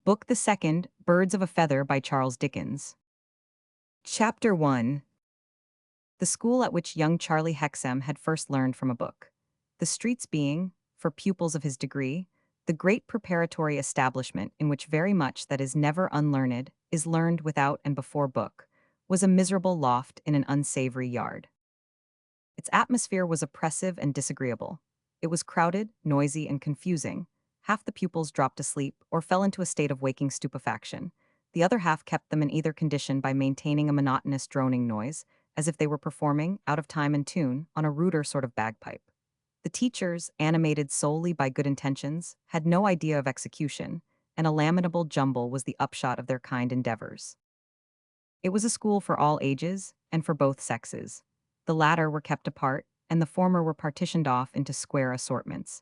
Book the Second, Birds of a Feather by Charles Dickens. Chapter 1. The school at which young Charlie Hexam had first learned from a book. The streets being, for pupils of his degree, the great preparatory establishment in which very much that is never unlearned is learned without and before book, was a miserable loft in an unsavory yard. Its atmosphere was oppressive and disagreeable. It was crowded, noisy, and confusing. Half the pupils dropped asleep or fell into a state of waking stupefaction. The other half kept them in either condition by maintaining a monotonous droning noise, as if they were performing, out of time and tune, on a ruder sort of bagpipe. The teachers, animated solely by good intentions, had no idea of execution, and a lamentable jumble was the upshot of their kind endeavors. It was a school for all ages, and for both sexes. The latter were kept apart, and the former were partitioned off into square assortments.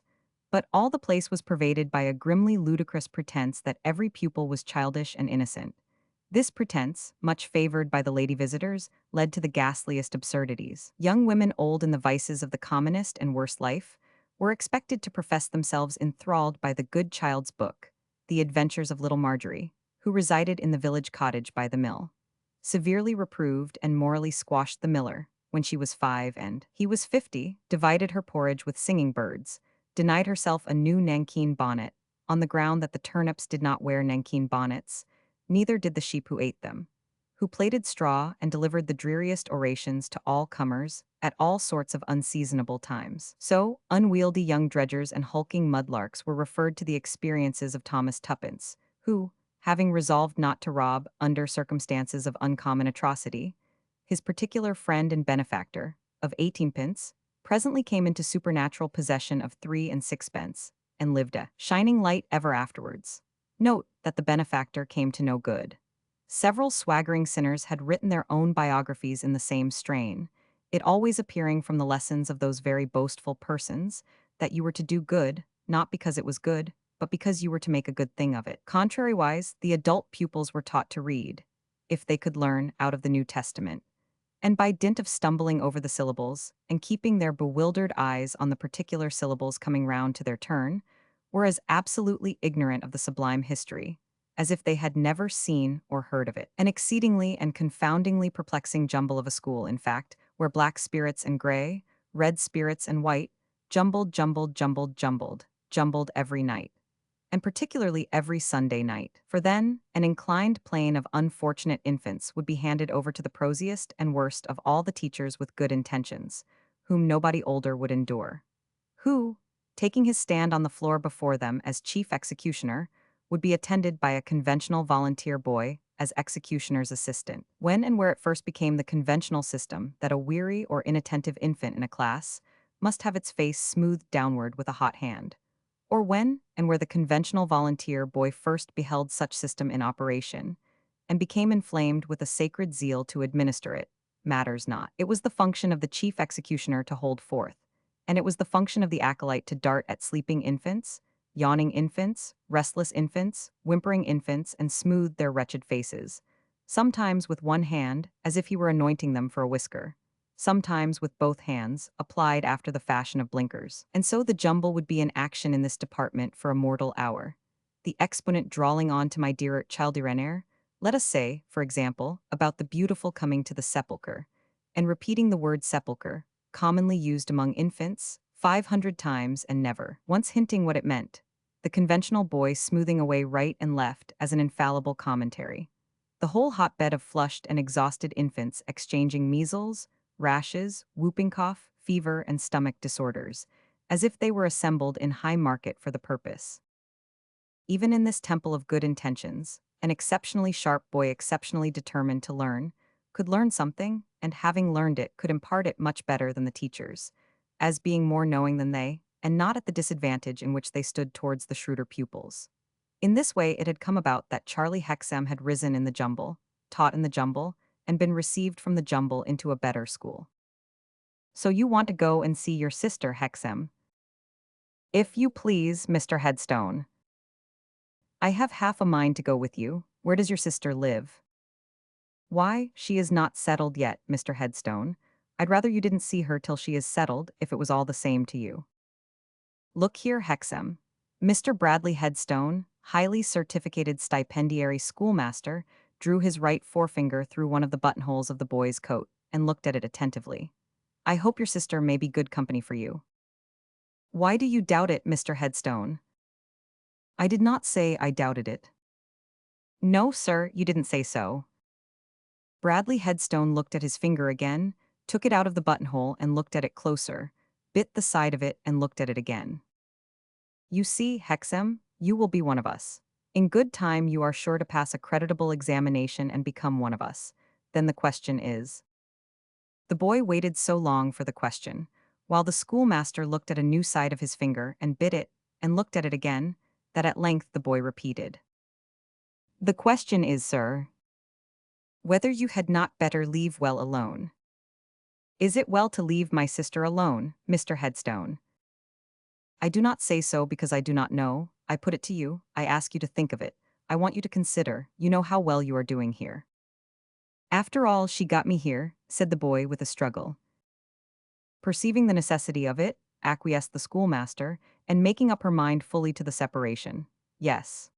But all the place was pervaded by a grimly ludicrous pretense that every pupil was childish and innocent. This pretense, much favored by the lady visitors, led to the ghastliest absurdities. Young women old in the vices of the commonest and worst life were expected to profess themselves enthralled by the good child's book, The Adventures of Little Marjorie, who resided in the village cottage by the mill. Severely reproved and morally squashed the miller, when she was 5 and he was 50, divided her porridge with singing birds, denied herself a new nankeen bonnet, on the ground that the turnips did not wear nankeen bonnets, neither did the sheep who ate them, who plaited straw and delivered the dreariest orations to all comers, at all sorts of unseasonable times. So, unwieldy young dredgers and hulking mudlarks were referred to the experiences of Thomas Tuppence, who, having resolved not to rob under circumstances of uncommon atrocity, his particular friend and benefactor, of 18 pence, presently came into supernatural possession of 3 and 6 pence, and lived a shining light ever afterwards. Note that the benefactor came to no good. Several swaggering sinners had written their own biographies in the same strain, it always appearing from the lessons of those very boastful persons that you were to do good, not because it was good, but because you were to make a good thing of it. Contrariwise, the adult pupils were taught to read, if they could learn, out of the New Testament, and by dint of stumbling over the syllables, and keeping their bewildered eyes on the particular syllables coming round to their turn, were as absolutely ignorant of the sublime history, as if they had never seen or heard of it. An exceedingly and confoundingly perplexing jumble of a school, in fact, where black spirits and gray, red spirits and white, jumbled every night, and particularly every Sunday night, for then an inclined plane of unfortunate infants would be handed over to the prosiest and worst of all the teachers with good intentions, whom nobody older would endure, who, taking his stand on the floor before them as chief executioner, would be attended by a conventional volunteer boy as executioner's assistant. When and where it first became the conventional system that a weary or inattentive infant in a class must have its face smoothed downward with a hot hand, or when and where the conventional volunteer boy first beheld such system in operation, and became inflamed with a sacred zeal to administer it, matters not. It was the function of the chief executioner to hold forth, and it was the function of the acolyte to dart at sleeping infants, yawning infants, restless infants, whimpering infants, and smooth their wretched faces, sometimes with one hand, as if he were anointing them for a whisker, sometimes with both hands, applied after the fashion of blinkers. And so the jumble would be in action in this department for a mortal hour. The exponent drawling on to my dear Childirenair, let us say, for example, about the beautiful coming to the sepulchre, and repeating the word sepulchre, commonly used among infants, 500 times and never once hinting what it meant, the conventional boy smoothing away right and left as an infallible commentary. The whole hotbed of flushed and exhausted infants exchanging measles, rashes, whooping cough, fever, and stomach disorders, as if they were assembled in high market for the purpose. Even in this temple of good intentions, an exceptionally sharp boy exceptionally determined to learn, could learn something, and having learned it could impart it much better than the teachers, as being more knowing than they, and not at the disadvantage in which they stood towards the shrewder pupils. In this way it had come about that Charlie Hexam had risen in the jumble, taught in the jumble, and been received from the jumble into a better school. So you want to go and see your sister, Hexam? If you please, Mr. Headstone. I have half a mind to go with you. Where does your sister live? Why, she is not settled yet, Mr. Headstone. I'd rather you didn't see her till she is settled, if it was all the same to you. Look here, Hexam. Mr. Bradley Headstone, highly certificated stipendiary schoolmaster, drew his right forefinger through one of the buttonholes of the boy's coat and looked at it attentively. I hope your sister may be good company for you. Why do you doubt it, Mr. Headstone? I did not say I doubted it. No, sir, you didn't say so. Bradley Headstone looked at his finger again, took it out of the buttonhole and looked at it closer, bit the side of it and looked at it again. You see, Hexam, you will be one of us. In good time you are sure to pass a creditable examination and become one of us. Then the question is. The boy waited so long for the question, while the schoolmaster looked at a new side of his finger and bit it, and looked at it again, that at length the boy repeated. The question is, sir, whether you had not better leave well alone. Is it well to leave my sister alone, Mr. Headstone? I do not say so because I do not know. I put it to you, I ask you to think of it. I want you to consider, you know how well you are doing here. After all, she got me here, said the boy with a struggle. Perceiving the necessity of it, acquiesced the schoolmaster, and making up her mind fully to the separation. Yes.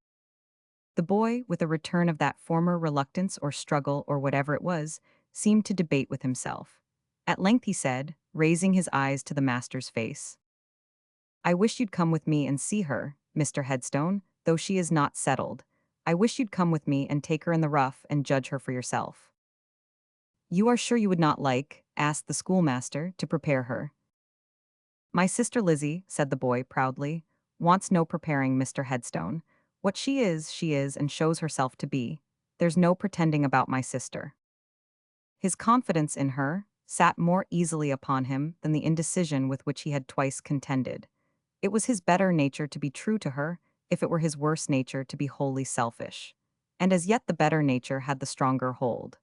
The boy, with a return of that former reluctance or struggle or whatever it was, seemed to debate with himself. At length he said, raising his eyes to the master's face. I wish you'd come with me and see her, Mr. Headstone, though she is not settled. I wish you'd come with me and take her in the rough and judge her for yourself. You are sure you would not like, asked the schoolmaster, to prepare her. My sister Lizzie, said the boy proudly, wants no preparing, Mr. Headstone. What she is, and shows herself to be. There's no pretending about my sister. His confidence in her sat more easily upon him than the indecision with which he had twice contended. It was his better nature to be true to her, if it were his worse nature to be wholly selfish. And as yet the better nature had the stronger hold.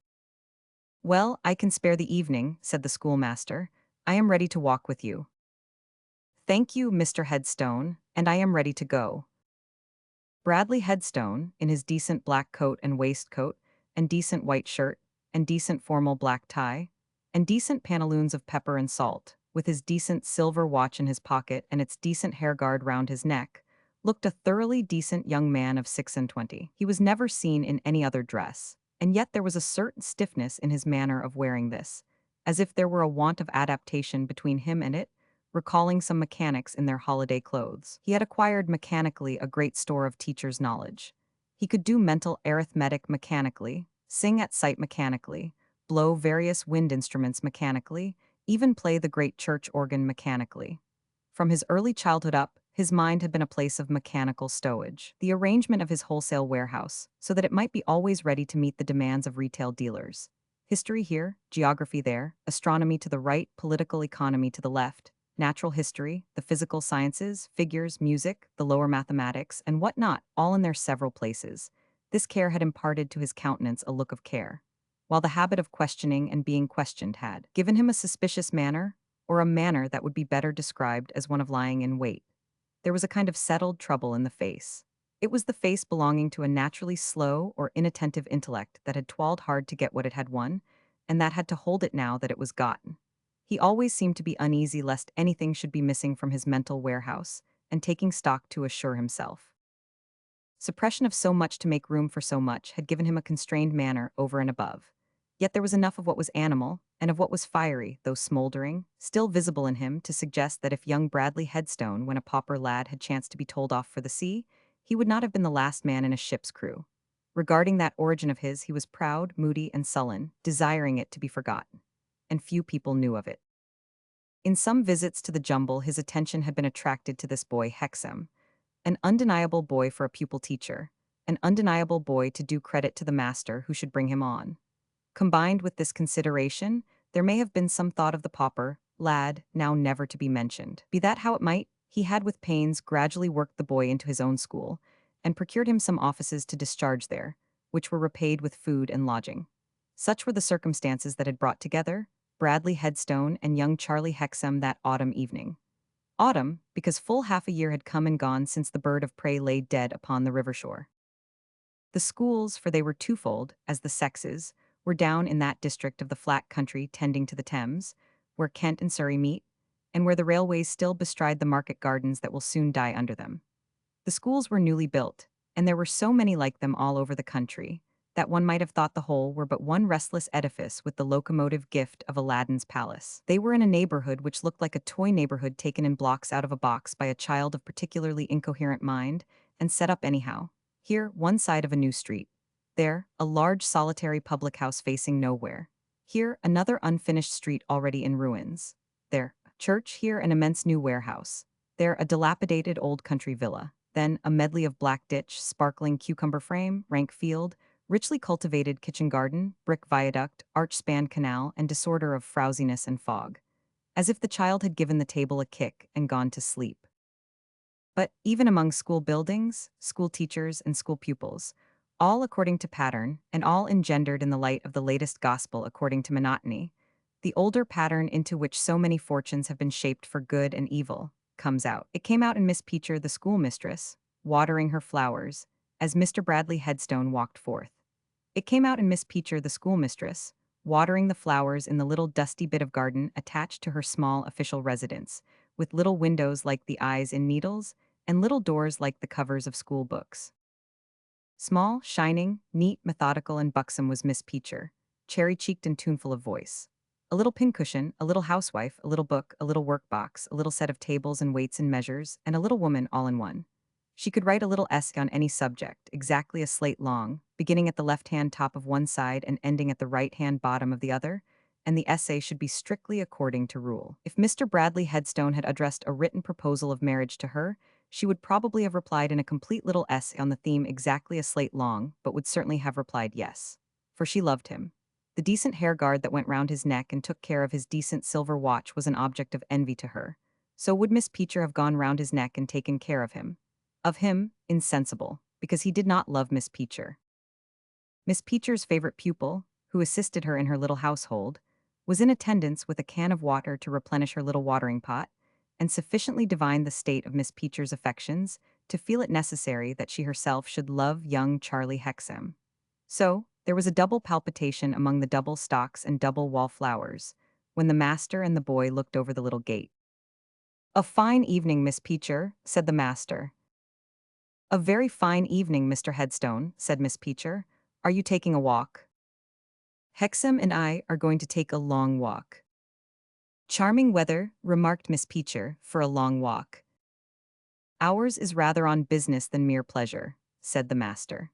Well, I can spare the evening, said the schoolmaster. I am ready to walk with you. Thank you, Mr. Headstone, and I am ready to go. Bradley Headstone, in his decent black coat and waistcoat, and decent white shirt, and decent formal black tie, and decent pantaloons of pepper and salt, with his decent silver watch in his pocket and its decent hair guard round his neck, looked a thoroughly decent young man of 26. He was never seen in any other dress, and yet there was a certain stiffness in his manner of wearing this, as if there were a want of adaptation between him and it, recalling some mechanics in their holiday clothes. He had acquired mechanically a great store of teacher's knowledge. He could do mental arithmetic mechanically, sing at sight mechanically, blow various wind instruments mechanically, even play the great church organ mechanically. From his early childhood up, his mind had been a place of mechanical stowage, the arrangement of his wholesale warehouse, so that it might be always ready to meet the demands of retail dealers. History here, geography there, astronomy to the right, political economy to the left, natural history, the physical sciences, figures, music, the lower mathematics, and what not, all in their several places. This care had imparted to his countenance a look of care, while the habit of questioning and being questioned had given him a suspicious manner, or a manner that would be better described as one of lying in wait. There was a kind of settled trouble in the face. It was the face belonging to a naturally slow or inattentive intellect that had toiled hard to get what it had won, and that had to hold it now that it was gotten. He always seemed to be uneasy lest anything should be missing from his mental warehouse, and taking stock to assure himself. Suppression of so much to make room for so much had given him a constrained manner over and above. Yet there was enough of what was animal, and of what was fiery, though smoldering, still visible in him to suggest that if young Bradley Headstone, when a pauper lad, had chanced to be told off for the sea, he would not have been the last man in a ship's crew. Regarding that origin of his, he was proud, moody, and sullen, desiring it to be forgotten. And few people knew of it. In some visits to the jumble, his attention had been attracted to this boy Hexam, an undeniable boy for a pupil teacher, an undeniable boy to do credit to the master who should bring him on. Combined with this consideration, there may have been some thought of the pauper lad, now never to be mentioned. Be that how it might, he had with pains gradually worked the boy into his own school, and procured him some offices to discharge there, which were repaid with food and lodging. Such were the circumstances that had brought together Bradley Headstone and young Charlie Hexam that autumn evening. Autumn, because full half a year had come and gone since the bird of prey lay dead upon the river shore. The schools, for they were twofold, as the sexes, were down in that district of the flat country tending to the Thames, where Kent and Surrey meet, and where the railways still bestride the market gardens that will soon die under them. The schools were newly built, and there were so many like them all over the country, that one might have thought the whole were but one restless edifice with the locomotive gift of Aladdin's palace. They were in a neighborhood which looked like a toy neighborhood taken in blocks out of a box by a child of particularly incoherent mind, and set up anyhow. Here, one side of a new street. There, a large solitary public house facing nowhere. Here, another unfinished street already in ruins. There, a church, here an immense new warehouse. There, a dilapidated old country villa. Then, a medley of black ditch, sparkling cucumber frame, rank field, richly cultivated kitchen garden, brick viaduct, arch-spanned canal, and disorder of frowsiness and fog. As if the child had given the table a kick and gone to sleep. But even among school buildings, school teachers, and school pupils, all according to pattern, and all engendered in the light of the latest gospel according to monotony, the older pattern into which so many fortunes have been shaped for good and evil, comes out. It came out in Miss Peacher, the schoolmistress, watering her flowers, as Mr. Bradley Headstone walked forth. It came out in Miss Peacher, the schoolmistress, watering the flowers in the little dusty bit of garden attached to her small official residence, with little windows like the eyes in needles, and little doors like the covers of school books. Small, shining, neat, methodical, and buxom was Miss Peacher, cherry-cheeked and tuneful of voice. A little pincushion, a little housewife, a little book, a little workbox, a little set of tables and weights and measures, and a little woman all in one. She could write a little essay on any subject, exactly a slate long, beginning at the left-hand top of one side and ending at the right-hand bottom of the other, and the essay should be strictly according to rule. If Mr. Bradley Headstone had addressed a written proposal of marriage to her, she would probably have replied in a complete little essay on the theme exactly a slate long, but would certainly have replied yes. For she loved him. The decent hair guard that went round his neck and took care of his decent silver watch was an object of envy to her. So would Miss Peacher have gone round his neck and taken care of him. Of him, insensible, because he did not love Miss Peacher. Miss Peacher's favorite pupil, who assisted her in her little household, was in attendance with a can of water to replenish her little watering pot, and sufficiently divined the state of Miss Peacher's affections to feel it necessary that she herself should love young Charlie Hexam. So, there was a double palpitation among the double stalks and double wallflowers, when the master and the boy looked over the little gate. "A fine evening, Miss Peacher," said the master. "A very fine evening, Mr. Headstone," said Miss Peacher. "Are you taking a walk?" "Hexam and I are going to take a long walk." "Charming weather," remarked Miss Peacher, "for a long walk." "Ours is rather on business than mere pleasure," said the master.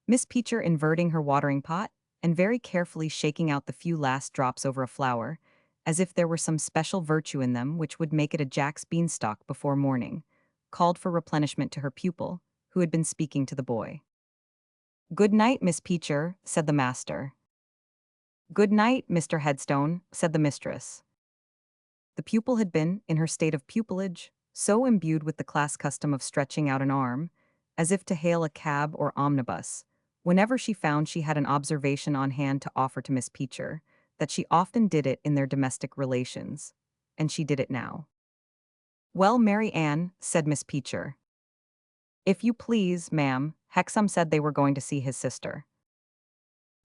Miss Peacher inverting her watering pot, and very carefully shaking out the few last drops over a flower, as if there were some special virtue in them which would make it a Jack's beanstalk before morning, called for replenishment to her pupil, who had been speaking to the boy. "Good night, Miss Peacher," said the master. "Good night, Mr. Headstone," said the mistress. The pupil had been, in her state of pupilage, so imbued with the class custom of stretching out an arm, as if to hail a cab or omnibus, whenever she found she had an observation on hand to offer to Miss Peacher, that she often did it in their domestic relations. And she did it now. "Well, Mary Ann," said Miss Peacher. "If you please, ma'am, Hexam said they were going to see his sister."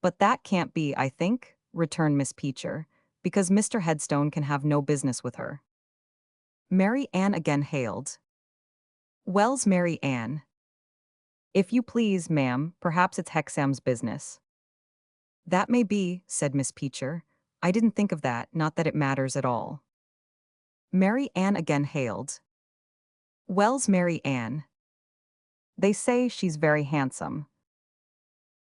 "But that can't be, I think," returned Miss Peacher, "because Mr. Headstone can have no business with her." Mary Ann again hailed. "Well's Mary Ann." "If you please, ma'am, perhaps it's Hexam's business." "That may be," said Miss Peacher. "I didn't think of that, not that it matters at all." Mary Ann again hailed. "Well's Mary Ann." "They say she's very handsome."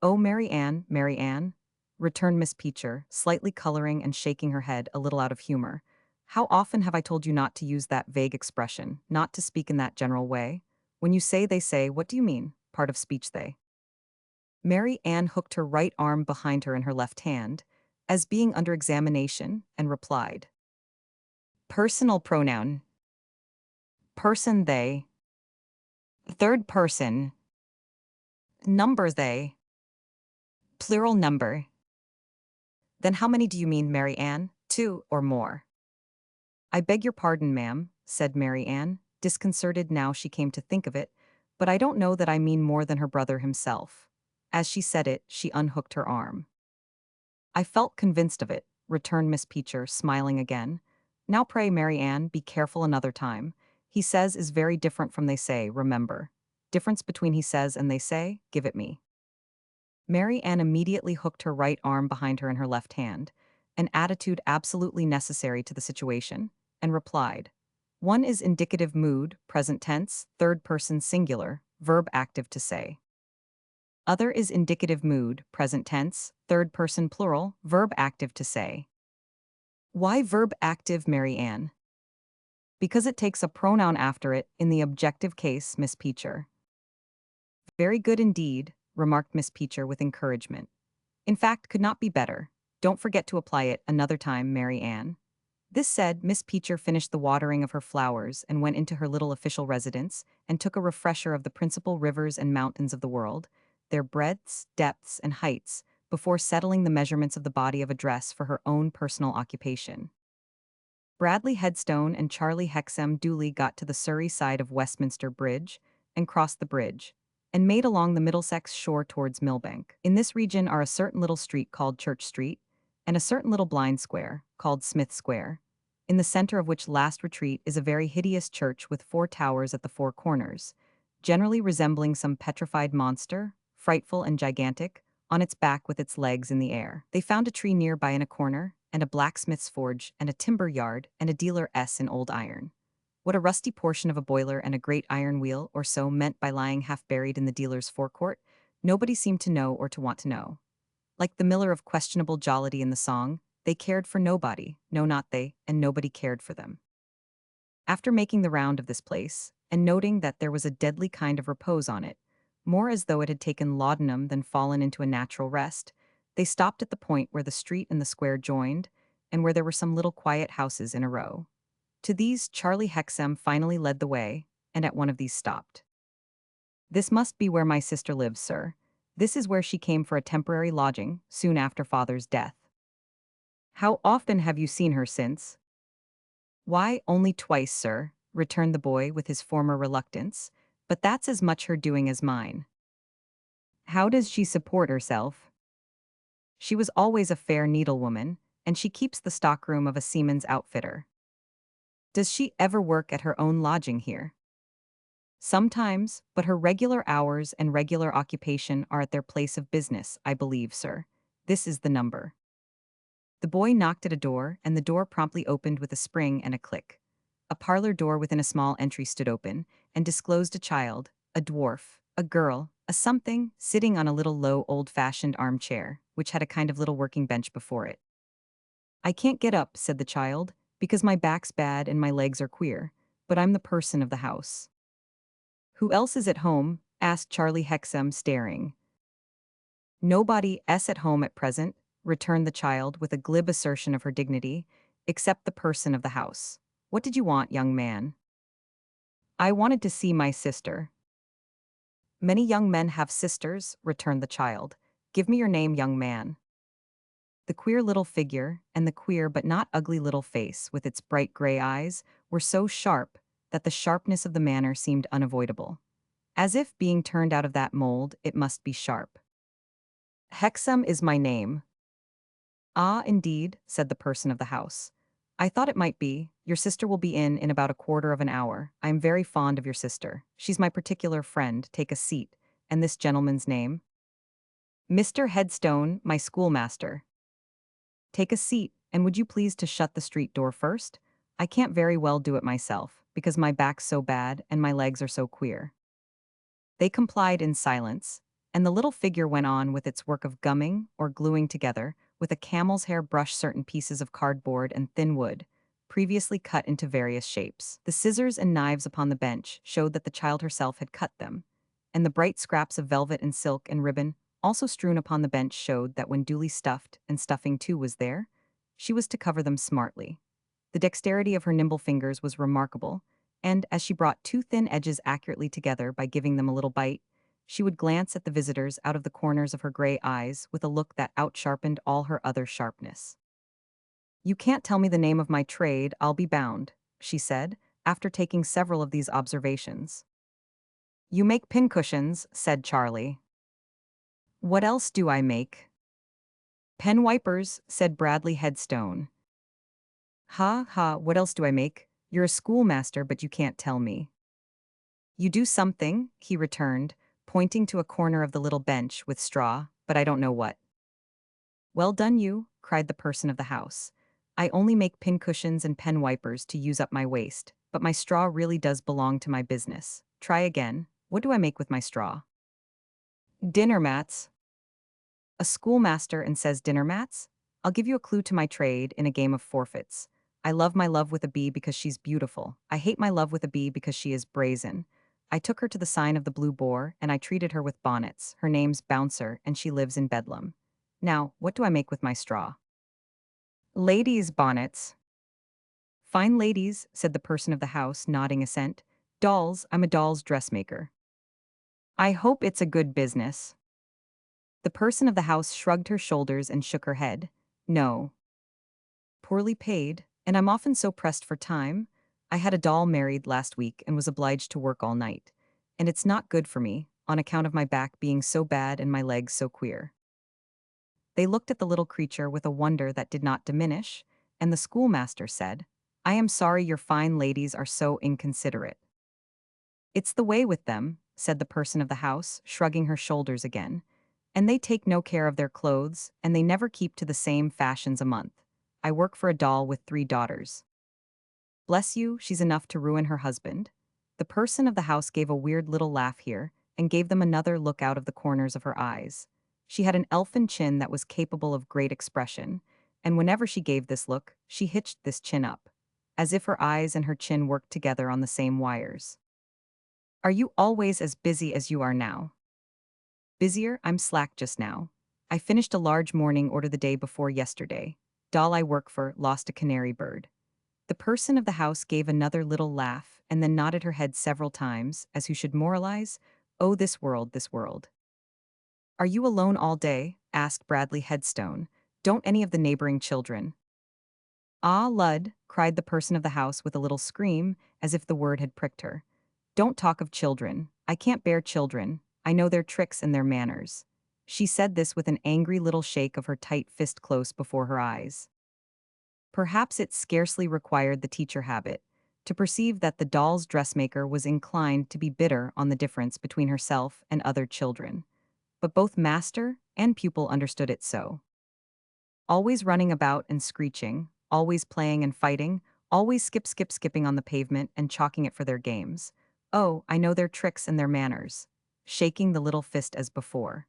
"Oh, Mary Ann," returned Miss Peacher, slightly coloring and shaking her head a little out of humor. "How often have I told you not to use that vague expression, not to speak in that general way? When you say they say, what do you mean? Part of speech they." Mary Ann hooked her right arm behind her in her left hand, as being under examination, and replied. "Personal pronoun. Person they. Third person. Number they. Plural number." "Then how many do you mean, Mary Ann? 2 or more?" "I beg your pardon, ma'am," said Mary Ann, disconcerted now she came to think of it, "but I don't know that I mean more than her brother himself." As she said it, she unhooked her arm. "I felt convinced of it," returned Miss Peacher, smiling again. "Now pray, Mary Ann, be careful another time. He says is very different from they say, remember." Difference between he says and they say, give it me. Mary Ann immediately hooked her right arm behind her in her left hand, an attitude absolutely necessary to the situation, and replied, one is indicative mood, present tense, third person singular, verb active to say. Other is indicative mood, present tense, third person plural, verb active to say. Why verb active, Mary Ann? Because it takes a pronoun after it in the objective case, Miss Peacher. Very good indeed, remarked Miss Peacher with encouragement. In fact, could not be better. Don't forget to apply it another time, Mary Ann. This said, Miss Peacher finished the watering of her flowers and went into her little official residence and took a refresher of the principal rivers and mountains of the world, their breadths, depths, and heights, before settling the measurements of the body of a dress for her own personal occupation. Bradley Headstone and Charlie Hexam duly got to the Surrey side of Westminster Bridge and crossed the bridge, and made along the Middlesex shore towards Millbank. In this region are a certain little street called Church Street, and a certain little blind square, called Smith Square, in the center of which last retreat is a very hideous church with 4 towers at the 4 corners, generally resembling some petrified monster, frightful and gigantic, on its back with its legs in the air. They found a tree nearby in a corner, and a blacksmith's forge, and a timber yard, and a dealer S in old iron. What a rusty portion of a boiler and a great iron wheel or so meant by lying half buried in the dealer's forecourt, nobody seemed to know or to want to know. Like the miller of questionable jollity in the song, they cared for nobody, no not they, and nobody cared for them. After making the round of this place, and noting that there was a deadly kind of repose on it, more as though it had taken laudanum than fallen into a natural rest, they stopped at the point where the street and the square joined, and where there were some little quiet houses in a row. To these Charlie Hexam finally led the way, and at one of these stopped. This must be where my sister lives, sir. This is where she came for a temporary lodging, soon after father's death. How often have you seen her since? Why, only twice, sir, returned the boy with his former reluctance, but that's as much her doing as mine. How does she support herself? She was always a fair needlewoman, and she keeps the stockroom of a seaman's outfitter. Does she ever work at her own lodging here? Sometimes, but her regular hours and regular occupation are at their place of business, I believe, sir. This is the number. The boy knocked at a door, and the door promptly opened with a spring and a click. A parlor door within a small entry stood open, and disclosed a child, a dwarf, a girl, a something, sitting on a little low old-fashioned armchair, which had a kind of little working bench before it. I can't get up, said the child, because my back's bad and my legs are queer, but I'm the person of the house. Who else is at home? Asked Charlie Hexam, staring. Nobody s at home at present, returned the child with a glib assertion of her dignity, except the person of the house. What did you want, young man? I wanted to see my sister. Many young men have sisters, returned the child. Give me your name, young man. The queer little figure, and the queer but not ugly little face with its bright gray eyes, were so sharp that the sharpness of the manner seemed unavoidable. As if, being turned out of that mold, it must be sharp. Hexam is my name. Ah, indeed, said the person of the house. I thought it might be. Your sister will be in about a quarter of an hour. I am very fond of your sister. She's my particular friend. Take a seat. And this gentleman's name? Mr. Headstone, my schoolmaster. Take a seat, and would you please to shut the street door first? I can't very well do it myself, because my back's so bad and my legs are so queer. They complied in silence, and the little figure went on with its work of gumming or gluing together with a camel's hair brush certain pieces of cardboard and thin wood, previously cut into various shapes. The scissors and knives upon the bench showed that the child herself had cut them, and the bright scraps of velvet and silk and ribbon also strewn upon the bench showed that when duly stuffed, and stuffing too was there, she was to cover them smartly. The dexterity of her nimble fingers was remarkable, and as she brought 2 thin edges accurately together by giving them a little bite, she would glance at the visitors out of the corners of her gray eyes with a look that outsharpened all her other sharpness. You can't tell me the name of my trade, I'll be bound, she said, after taking several of these observations. You make pincushions, said Charlie. What else do I make? Pen wipers, said Bradley Headstone. Ha, ha, what else do I make? You're a schoolmaster, but you can't tell me. You do something, he returned, pointing to a corner of the little bench with straw, but I don't know what. Well done you, cried the person of the house. I only make pincushions and pen wipers to use up my waste, but my straw really does belong to my business. Try again. What do I make with my straw? Dinner mats. A schoolmaster and says dinner mats? I'll give you a clue to my trade in a game of forfeits. I love my love with a bee because she's beautiful. I hate my love with a bee because she is brazen. I took her to the sign of the Blue Boar, and I treated her with bonnets. Her name's Bouncer, and she lives in Bedlam. Now, what do I make with my straw? Ladies' bonnets. Fine ladies, said the person of the house, nodding assent. Dolls, I'm a doll's dressmaker. I hope it's a good business. The person of the house shrugged her shoulders and shook her head. No. Poorly paid, and I'm often so pressed for time. I had a doll married last week and was obliged to work all night. And it's not good for me, on account of my back being so bad and my legs so queer. They looked at the little creature with a wonder that did not diminish, and the schoolmaster said, I am sorry your fine ladies are so inconsiderate. It's the way with them, said the person of the house, shrugging her shoulders again. And they take no care of their clothes, and they never keep to the same fashions a month. I work for a doll with 3 daughters. Bless you, she's enough to ruin her husband. The person of the house gave a weird little laugh here, and gave them another look out of the corners of her eyes. She had an elfin chin that was capable of great expression, and whenever she gave this look, she hitched this chin up, as if her eyes and her chin worked together on the same wires. Are you always as busy as you are now? Busier, I'm slack just now. I finished a large morning order the day before yesterday. Doll I work for lost a canary bird. The person of the house gave another little laugh and then nodded her head several times, as who should moralize, oh, this world, this world. Are you alone all day? Asked Bradley Headstone. Don't any of the neighboring children? Ah, Lud, cried the person of the house with a little scream, as if the word had pricked her. Don't talk of children. I can't bear children. I know their tricks and their manners. She said this with an angry little shake of her tight fist close before her eyes. Perhaps it scarcely required the teacher habit to perceive that the doll's dressmaker was inclined to be bitter on the difference between herself and other children. But both master and pupil understood it so. Always running about and screeching, always playing and fighting, always skipping on the pavement and chalking it for their games. Oh, I know their tricks and their manners. Shaking the little fist as before.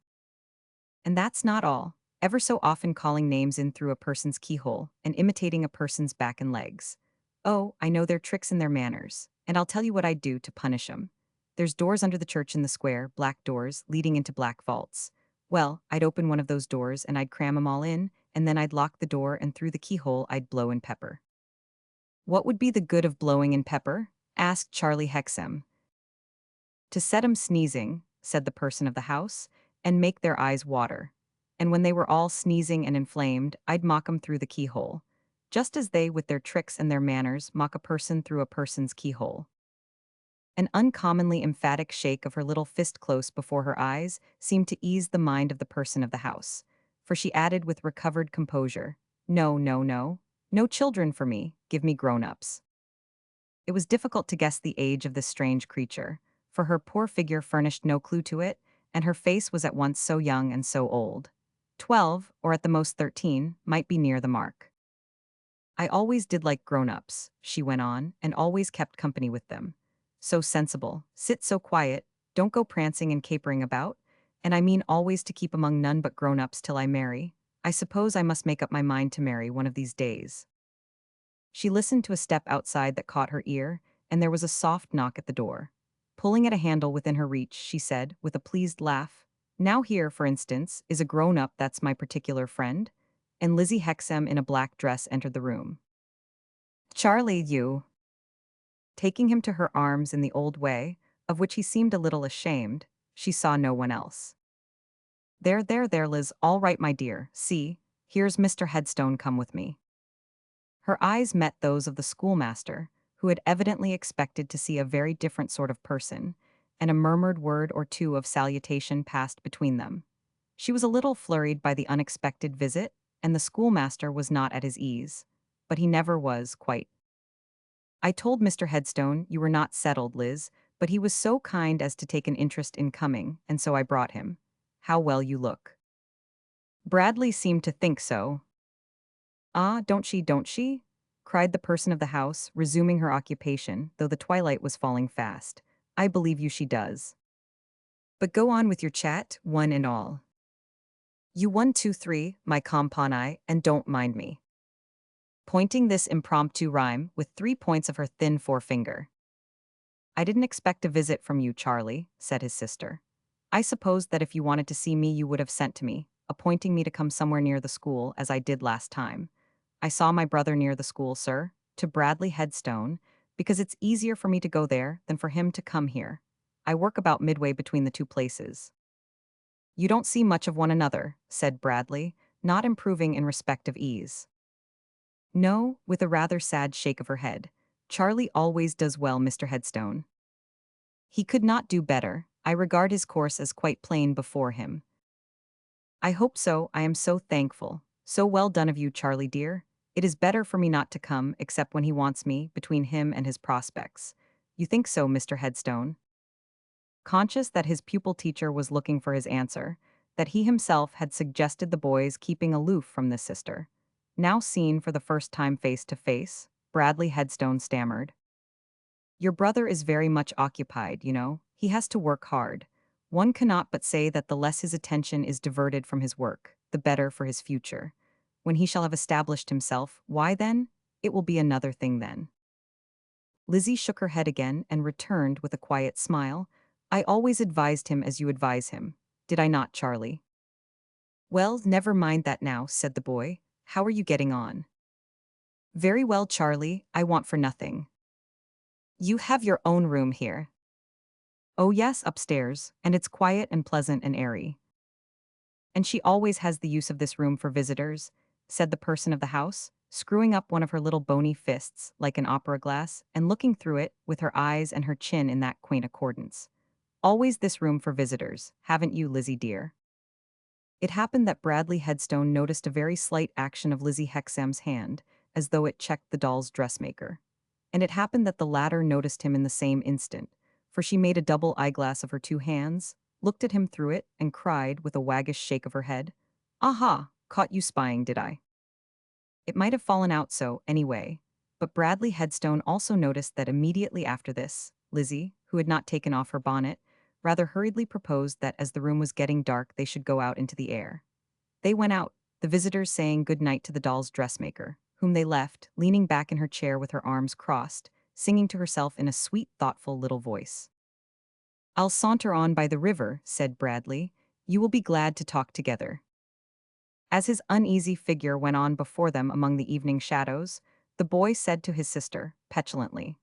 And that's not all. Ever so often calling names in through a person's keyhole and imitating a person's back and legs. Oh, I know their tricks and their manners, and I'll tell you what I'd do to punish 'em. There's doors under the church in the square, black doors, leading into black vaults. Well, I'd open one of those doors and I'd cram 'em all in, and then I'd lock the door and through the keyhole I'd blow in pepper. What would be the good of blowing in pepper? Asked Charlie Hexam. To set 'em sneezing, said the person of the house, and make their eyes water. And when they were all sneezing and inflamed, I'd mock 'em through the keyhole, just as they, with their tricks and their manners, mock a person through a person's keyhole. An uncommonly emphatic shake of her little fist close before her eyes seemed to ease the mind of the person of the house, for she added with recovered composure, No, no, no. No children for me, give me grown-ups. It was difficult to guess the age of this strange creature, for her poor figure furnished no clue to it, and her face was at once so young and so old. 12, or at the most 13, might be near the mark. I always did like grown-ups, she went on, and always kept company with them. So sensible, sit so quiet, don't go prancing and capering about, and I mean always to keep among none but grown-ups till I marry. I suppose I must make up my mind to marry one of these days. She listened to a step outside that caught her ear, and there was a soft knock at the door. Pulling at a handle within her reach, she said, with a pleased laugh, Now here, for instance, is a grown-up that's my particular friend. And Lizzie Hexam in a black dress entered the room. Charlie, you. Taking him to her arms in the old way, of which he seemed a little ashamed, she saw no one else. There, Liz, all right, my dear, see, here's Mr. Headstone come with me. Her eyes met those of the schoolmaster, who had evidently expected to see a very different sort of person, and a murmured word or two of salutation passed between them. She was a little flurried by the unexpected visit, and the schoolmaster was not at his ease. But he never was, quite. I told Mr. Headstone you were not settled, Liz, But he was so kind as to take an interest in coming, and so I brought him. How well you look. Bradley seemed to think so. Ah, don't she? Cried the person of the house, resuming her occupation, though the twilight was falling fast. I believe you she does. But go on with your chat, one and all. You 1, 2, 3, my compani, and don't mind me. Pointing this impromptu rhyme with 3 points of her thin forefinger. I didn't expect a visit from you, Charlie, said his sister. I supposed that if you wanted to see me you would have sent to me, appointing me to come somewhere near the school, as I did last time. I saw my brother near the school, sir, to Bradley Headstone, because it's easier for me to go there than for him to come here. I work about midway between the two places. You don't see much of one another, said Bradley, not improving in respect of ease. No, with a rather sad shake of her head. Charlie always does well, Mr. Headstone. He could not do better. I regard his course as quite plain before him. I hope so. I am so thankful. So well done of you, Charlie dear. It is better for me not to come, except when he wants me, between him and his prospects. You think so, Mr. Headstone? Conscious that his pupil teacher was looking for his answer, that he himself had suggested the boys keeping aloof from this sister. Now seen for the first time face to face, Bradley Headstone stammered. Your brother is very much occupied, you know. He has to work hard. One cannot but say that the less his attention is diverted from his work, the better for his future. When he shall have established himself, why then? It will be another thing then. Lizzie shook her head again and returned with a quiet smile. I always advised him as you advise him. Did I not, Charlie? Well, never mind that now, said the boy. How are you getting on? Very well, Charlie. I want for nothing. You have your own room here. Oh yes, upstairs, and it's quiet and pleasant and airy. And she always has the use of this room for visitors, said the person of the house, screwing up one of her little bony fists like an opera glass and looking through it with her eyes and her chin in that quaint accordance. Always this room for visitors, haven't you, Lizzie dear? It happened that Bradley Headstone noticed a very slight action of Lizzie Hexam's hand, as though it checked the doll's dressmaker. And it happened that the latter noticed him in the same instant, for she made a double eyeglass of her two hands, looked at him through it, and cried with a waggish shake of her head, Aha, caught you spying, did I? It might have fallen out so, anyway, but Bradley Headstone also noticed that immediately after this, Lizzie, who had not taken off her bonnet, rather hurriedly proposed that as the room was getting dark they should go out into the air. They went out, the visitors saying good night to the doll's dressmaker, whom they left, leaning back in her chair with her arms crossed, singing to herself in a sweet, thoughtful little voice. I'll saunter on by the river, said Bradley. You will be glad to talk together. As his uneasy figure went on before them among the evening shadows, the boy said to his sister, petulantly,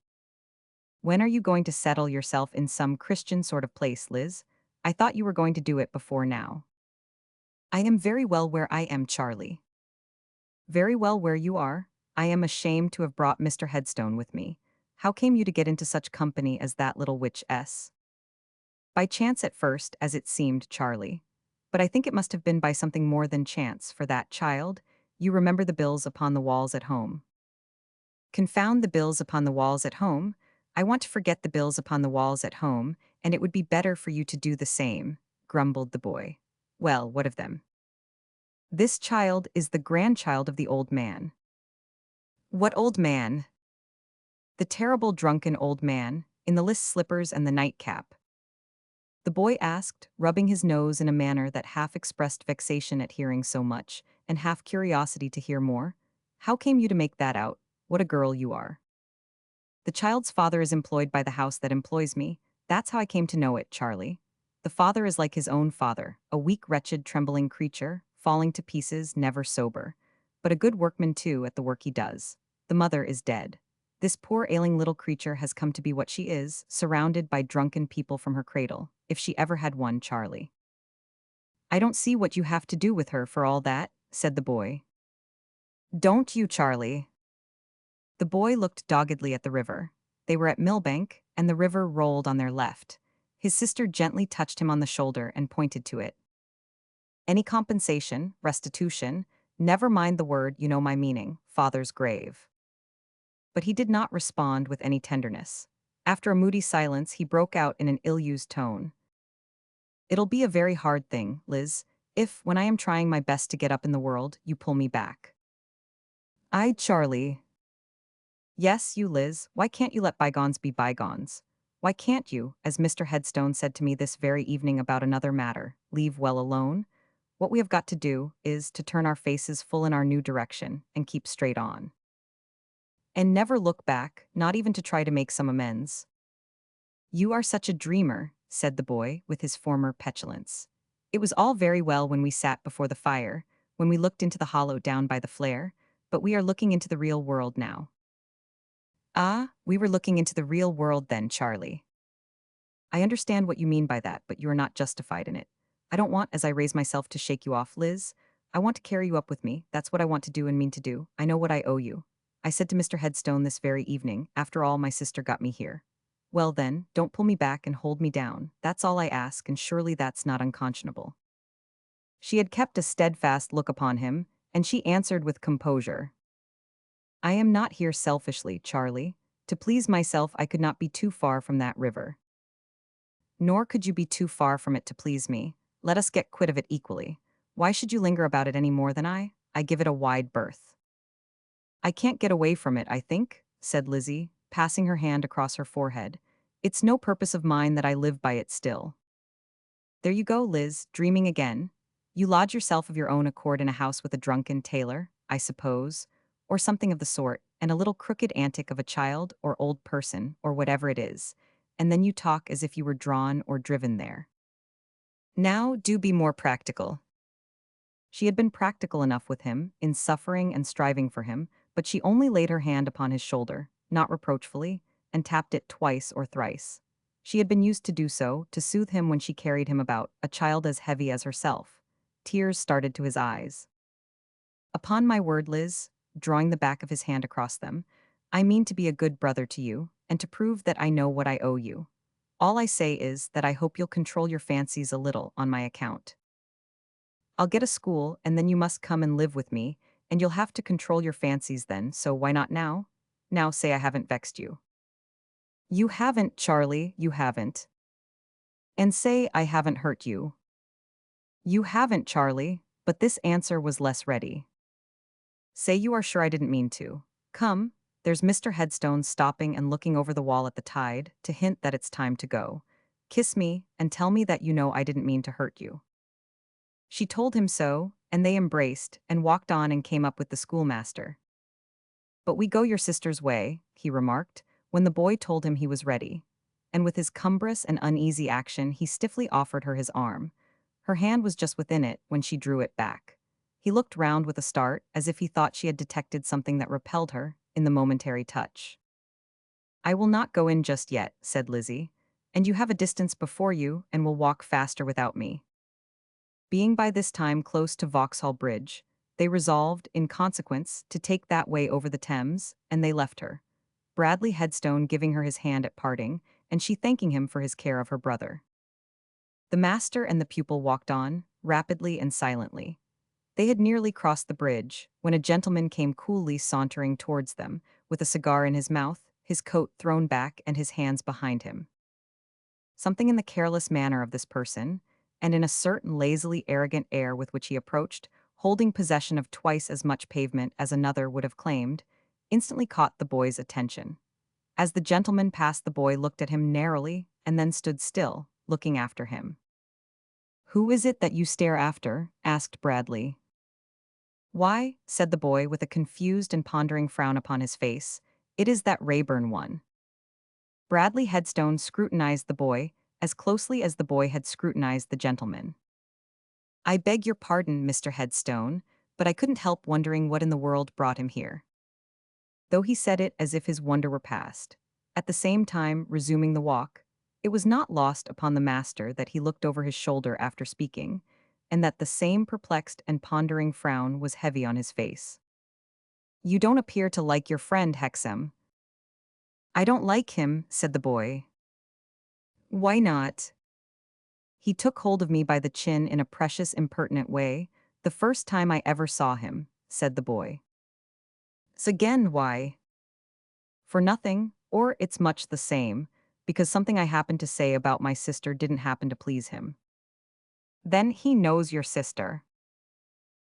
When are you going to settle yourself in some Christian sort of place, Liz? I thought you were going to do it before now. I am very well where I am, Charlie. Very well where you are. I am ashamed to have brought Mr. Headstone with me. How came you to get into such company as that little witch S? By chance at first, as it seemed, Charlie. But I think it must have been by something more than chance, for that child, you remember the bills upon the walls at home. Confound the bills upon the walls at home. I want to forget the bills upon the walls at home, and it would be better for you to do the same, grumbled the boy. Well, what of them? This child is the grandchild of the old man. What old man? The terrible drunken old man, in the list slippers and the nightcap. The boy asked, rubbing his nose in a manner that half expressed vexation at hearing so much, and half curiosity to hear more. How came you to make that out? What a girl you are. The child's father is employed by the house that employs me. That's how I came to know it, Charlie. The father is like his own father, a weak, wretched, trembling creature, falling to pieces, never sober. But a good workman, too, at the work he does. The mother is dead. This poor ailing little creature has come to be what she is, surrounded by drunken people from her cradle, if she ever had one, Charlie. I don't see what you have to do with her for all that, said the boy. Don't you, Charlie? The boy looked doggedly at the river. They were at Millbank, and the river rolled on their left. His sister gently touched him on the shoulder and pointed to it. Any compensation, restitution, never mind the word, you know my meaning, father's grave. But he did not respond with any tenderness. After a moody silence, he broke out in an ill-used tone. It'll be a very hard thing, Liz, if, when I am trying my best to get up in the world, you pull me back. Charlie. Yes, you, Liz, why can't you let bygones be bygones? Why can't you, as Mr. Headstone said to me this very evening about another matter, leave well alone? What we have got to do is to turn our faces full in our new direction and keep straight on. And never look back, not even to try to make some amends. You are such a dreamer, said the boy, with his former petulance. It was all very well when we sat before the fire, when we looked into the hollow down by the flare, but we are looking into the real world now. Ah, we were looking into the real world then, Charlie. I understand what you mean by that, but you are not justified in it. I don't want, as I raise myself, to shake you off, Liz. I want to carry you up with me. That's what I want to do and mean to do. I know what I owe you. I said to Mr. Headstone this very evening, after all, my sister got me here. Well then, don't pull me back and hold me down. That's all I ask, and surely that's not unconscionable. She had kept a steadfast look upon him, and she answered with composure. I am not here selfishly, Charlie. To please myself I could not be too far from that river. Nor could you be too far from it to please me. Let us get quit of it equally. Why should you linger about it any more than I? I give it a wide berth. I can't get away from it, I think, said Lizzie, passing her hand across her forehead. It's no purpose of mine that I live by it still. There you go, Liz, dreaming again. You lodge yourself of your own accord in a house with a drunken tailor, I suppose, or something of the sort, and a little crooked antic of a child or old person, or whatever it is, and then you talk as if you were drawn or driven there. Now, do be more practical. She had been practical enough with him, in suffering and striving for him, but she only laid her hand upon his shoulder, not reproachfully, and tapped it twice or thrice. She had been used to do so, to soothe him when she carried him about, a child as heavy as herself. Tears started to his eyes. Upon my word, Liz, drawing the back of his hand across them, I mean to be a good brother to you, and to prove that I know what I owe you. All I say is that I hope you'll control your fancies a little on my account. I'll get a school, and then you must come and live with me, and you'll have to control your fancies then, so why not now? Now say I haven't vexed you. You haven't, Charlie, you haven't. And say I haven't hurt you. You haven't, Charlie, but this answer was less ready. Say you are sure I didn't mean to. Come, there's Mr. Headstone stopping and looking over the wall at the tide, to hint that it's time to go. Kiss me, and tell me that you know I didn't mean to hurt you. She told him so, and they embraced, and walked on and came up with the schoolmaster. But we go your sister's way, he remarked, when the boy told him he was ready. And with his cumbrous and uneasy action he stiffly offered her his arm. Her hand was just within it when she drew it back. He looked round with a start, as if he thought she had detected something that repelled her, in the momentary touch. I will not go in just yet, said Lizzie, and you have a distance before you, and will walk faster without me. Being by this time close to Vauxhall Bridge, they resolved, in consequence, to take that way over the Thames, and they left her, Bradley Headstone giving her his hand at parting, and she thanking him for his care of her brother. The master and the pupil walked on, rapidly and silently. They had nearly crossed the bridge, when a gentleman came coolly sauntering towards them, with a cigar in his mouth, his coat thrown back and his hands behind him. Something in the careless manner of this person, and in a certain lazily arrogant air with which he approached, holding possession of twice as much pavement as another would have claimed, instantly caught the boy's attention. As the gentleman passed, the boy looked at him narrowly, and then stood still, looking after him. "Who is it that you stare after?" asked Bradley. "Why," said the boy with a confused and pondering frown upon his face, "it is that Wrayburn one." Bradley Headstone scrutinized the boy as closely as the boy had scrutinized the gentleman. "I beg your pardon, Mr. Headstone, but I couldn't help wondering what in the world brought him here." Though he said it as if his wonder were past, at the same time resuming the walk, it was not lost upon the master that he looked over his shoulder after speaking, and that the same perplexed and pondering frown was heavy on his face. "You don't appear to like your friend, Hexam." "I don't like him," said the boy. "Why not?" "He took hold of me by the chin in a precious impertinent way, the first time I ever saw him," said the boy. "So again, why?" "For nothing, or it's much the same, because something I happened to say about my sister didn't happen to please him. Then he knows your sister.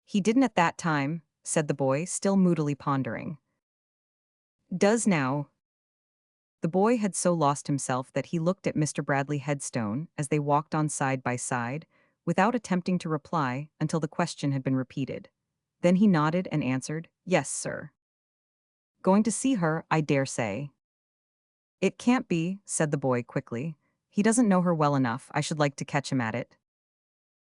He didn't at that time, said the boy, still moodily pondering. Does now. The boy had so lost himself that he looked at Mr. Bradley Headstone as they walked on side by side, without attempting to reply until the question had been repeated. Then he nodded and answered, "Yes, sir." "Going to see her, I dare say." "It can't be," said the boy quickly. "He doesn't know her well enough. I should like to catch him at it."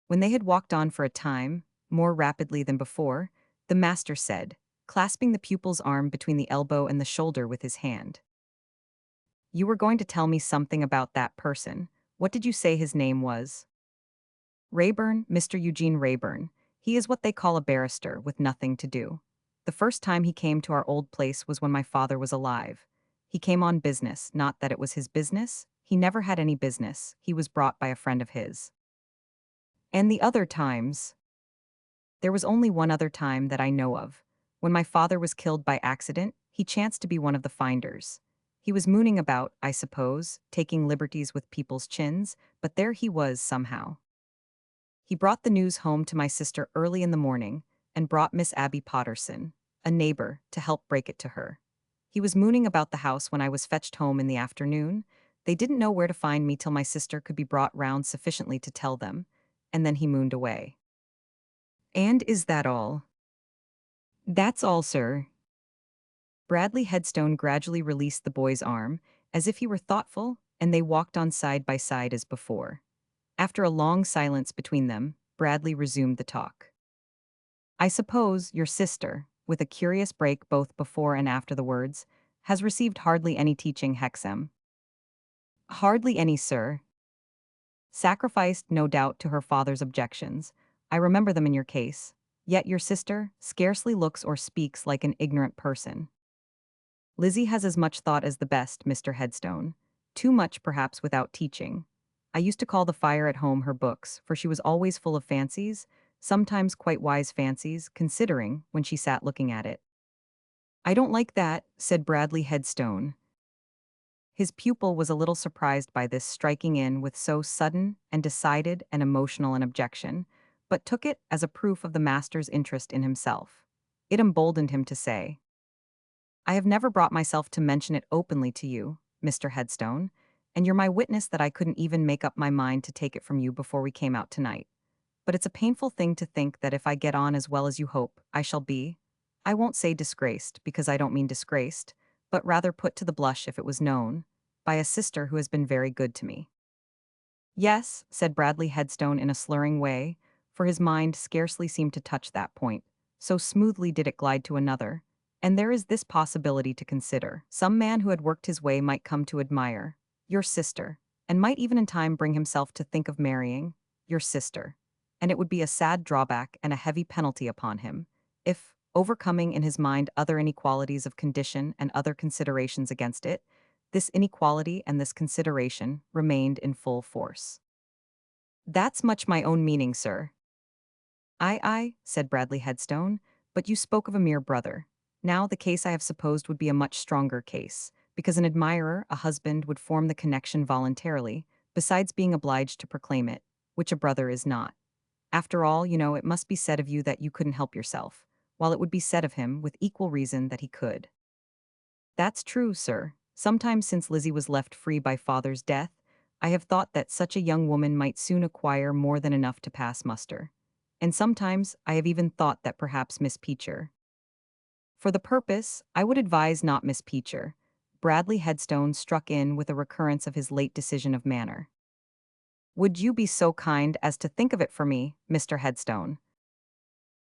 When they had walked on for a time, more rapidly than before, the master said, clasping the pupil's arm between the elbow and the shoulder with his hand, "You were going to tell me something about that person. What did you say his name was?" "Wrayburn, Mr. Eugene Wrayburn. He is what they call a barrister, with nothing to do. The first time he came to our old place was when my father was alive. He came on business, not that it was his business. He never had any business. He was brought by a friend of his." "And the other times?" "There was only one other time that I know of. When my father was killed by accident, he chanced to be one of the finders. He was mooning about, I suppose, taking liberties with people's chins, but there he was somehow. He brought the news home to my sister early in the morning, and brought Miss Abby Potterson, a neighbor, to help break it to her. He was mooning about the house when I was fetched home in the afternoon. They didn't know where to find me till my sister could be brought round sufficiently to tell them, and then he mooned away." "And is that all?" "That's all, sir." Bradley Headstone gradually released the boy's arm, as if he were thoughtful, and they walked on side by side as before. After a long silence between them, Bradley resumed the talk. "I suppose your sister," with a curious break both before and after the words, "has received hardly any teaching, Hexam." "Hardly any, sir." "Sacrificed, no doubt, to her father's objections. I remember them in your case. Yet your sister scarcely looks or speaks like an ignorant person." "Lizzie has as much thought as the best, Mr. Headstone. Too much, perhaps, without teaching. I used to call the fire at home her books, for she was always full of fancies, sometimes quite wise fancies, considering, when she sat looking at it." "I don't like that," said Bradley Headstone. His pupil was a little surprised by this striking in with so sudden and decided and emotional an objection, but took it as a proof of the master's interest in himself. It emboldened him to say, "I have never brought myself to mention it openly to you, Mr. Headstone, and you're my witness that I couldn't even make up my mind to take it from you before we came out tonight. But it's a painful thing to think that if I get on as well as you hope, I shall be, I won't say disgraced, because I don't mean disgraced, but rather put to the blush if it was known, by a sister who has been very good to me." "Yes," said Bradley Headstone in a slurring way, for his mind scarcely seemed to touch that point, so smoothly did it glide to another. "And there is this possibility to consider. Some man who had worked his way might come to admire your sister, and might even in time bring himself to think of marrying your sister. And it would be a sad drawback and a heavy penalty upon him, if, overcoming in his mind other inequalities of condition and other considerations against it, this inequality and this consideration remained in full force." "That's much my own meaning, sir." "Aye, said Bradley Headstone, "but you spoke of a mere brother. Now, the case I have supposed would be a much stronger case, because an admirer, a husband, would form the connection voluntarily, besides being obliged to proclaim it, which a brother is not. After all, you know, it must be said of you that you couldn't help yourself, while it would be said of him, with equal reason, that he could." "That's true, sir. Sometimes since Lizzie was left free by father's death, I have thought that such a young woman might soon acquire more than enough to pass muster. And sometimes I have even thought that perhaps Miss Peacher. For the purpose, I would advise not Miss Peacher." Bradley Headstone struck in with a recurrence of his late decision of manner. "Would you be so kind as to think of it for me, Mr. Headstone?"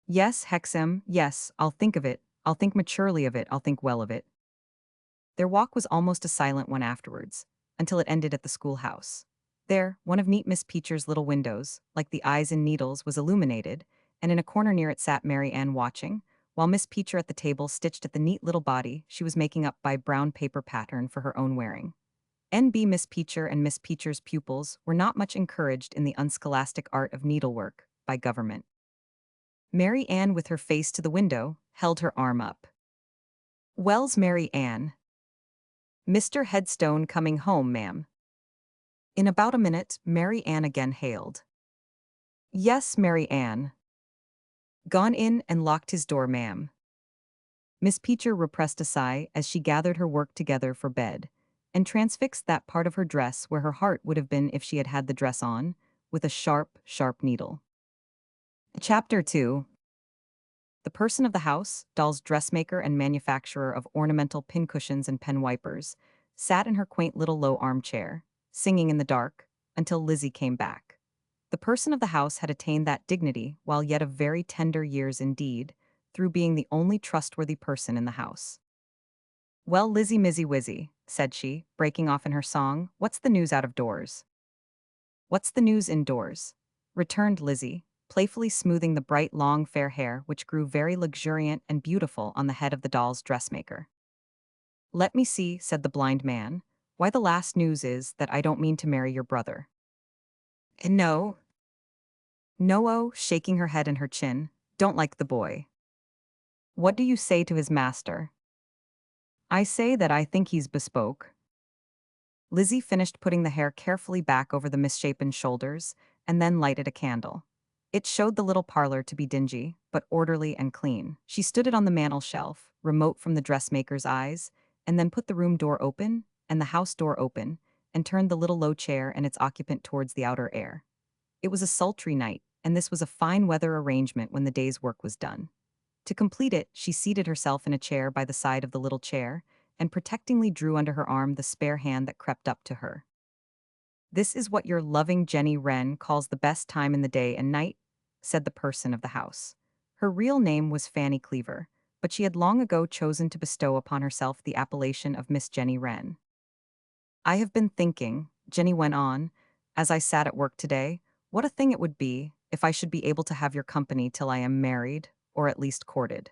"Yes, Hexam, yes, I'll think of it. I'll think maturely of it, I'll think well of it." Their walk was almost a silent one afterwards, until it ended at the schoolhouse. There, one of neat Miss Peacher's little windows, like the eyes in needles, was illuminated, and in a corner near it sat Mary Ann watching, while Miss Peacher at the table stitched at the neat little body she was making up by brown paper pattern for her own wearing. N.B. Miss Peacher and Miss Peacher's pupils were not much encouraged in the unscholastic art of needlework by government. Mary Ann, with her face to the window, held her arm up. "Well's Mary Ann?" "Mr. Headstone coming home, ma'am," In about a minute, Mary Ann again hailed. Yes, Mary Ann. Gone in and locked his door, ma'am. Miss Peacher repressed a sigh as she gathered her work together for bed, and transfixed that part of her dress where her heart would have been if she had had the dress on, with a sharp, sharp needle. Chapter 2. The person of the house, doll's dressmaker and manufacturer of ornamental pincushions and pen wipers, sat in her quaint little low armchair, singing in the dark, until Lizzie came back. The person of the house had attained that dignity while yet of very tender years indeed, through being the only trustworthy person in the house. Well, Lizzie Mizzy Wizzy, said she, breaking off in her song, what's the news out of doors? What's the news indoors? Returned Lizzie, playfully smoothing the bright long fair hair which grew very luxuriant and beautiful on the head of the doll's dressmaker. Let me see, said the blind man, why the last news is that I don't mean to marry your brother. No. No-o, shaking her head and her chin, don't like the boy. What do you say to his master? I say that I think he's bespoke. Lizzie finished putting the hair carefully back over the misshapen shoulders, and then lighted a candle. It showed the little parlor to be dingy, but orderly and clean. She stood it on the mantel shelf, remote from the dressmaker's eyes, and then put the room door open, and the house door open, and turned the little low chair and its occupant towards the outer air. It was a sultry night, and this was a fine weather arrangement when the day's work was done. To complete it, she seated herself in a chair by the side of the little chair, and protectingly drew under her arm the spare hand that crept up to her. This is what your loving Jenny Wren calls the best time in the day and night, said the person of the house. Her real name was Fanny Cleaver, but she had long ago chosen to bestow upon herself the appellation of Miss Jenny Wren. I have been thinking, Jenny went on, as I sat at work today, what a thing it would be if I should be able to have your company till I am married, or at least courted.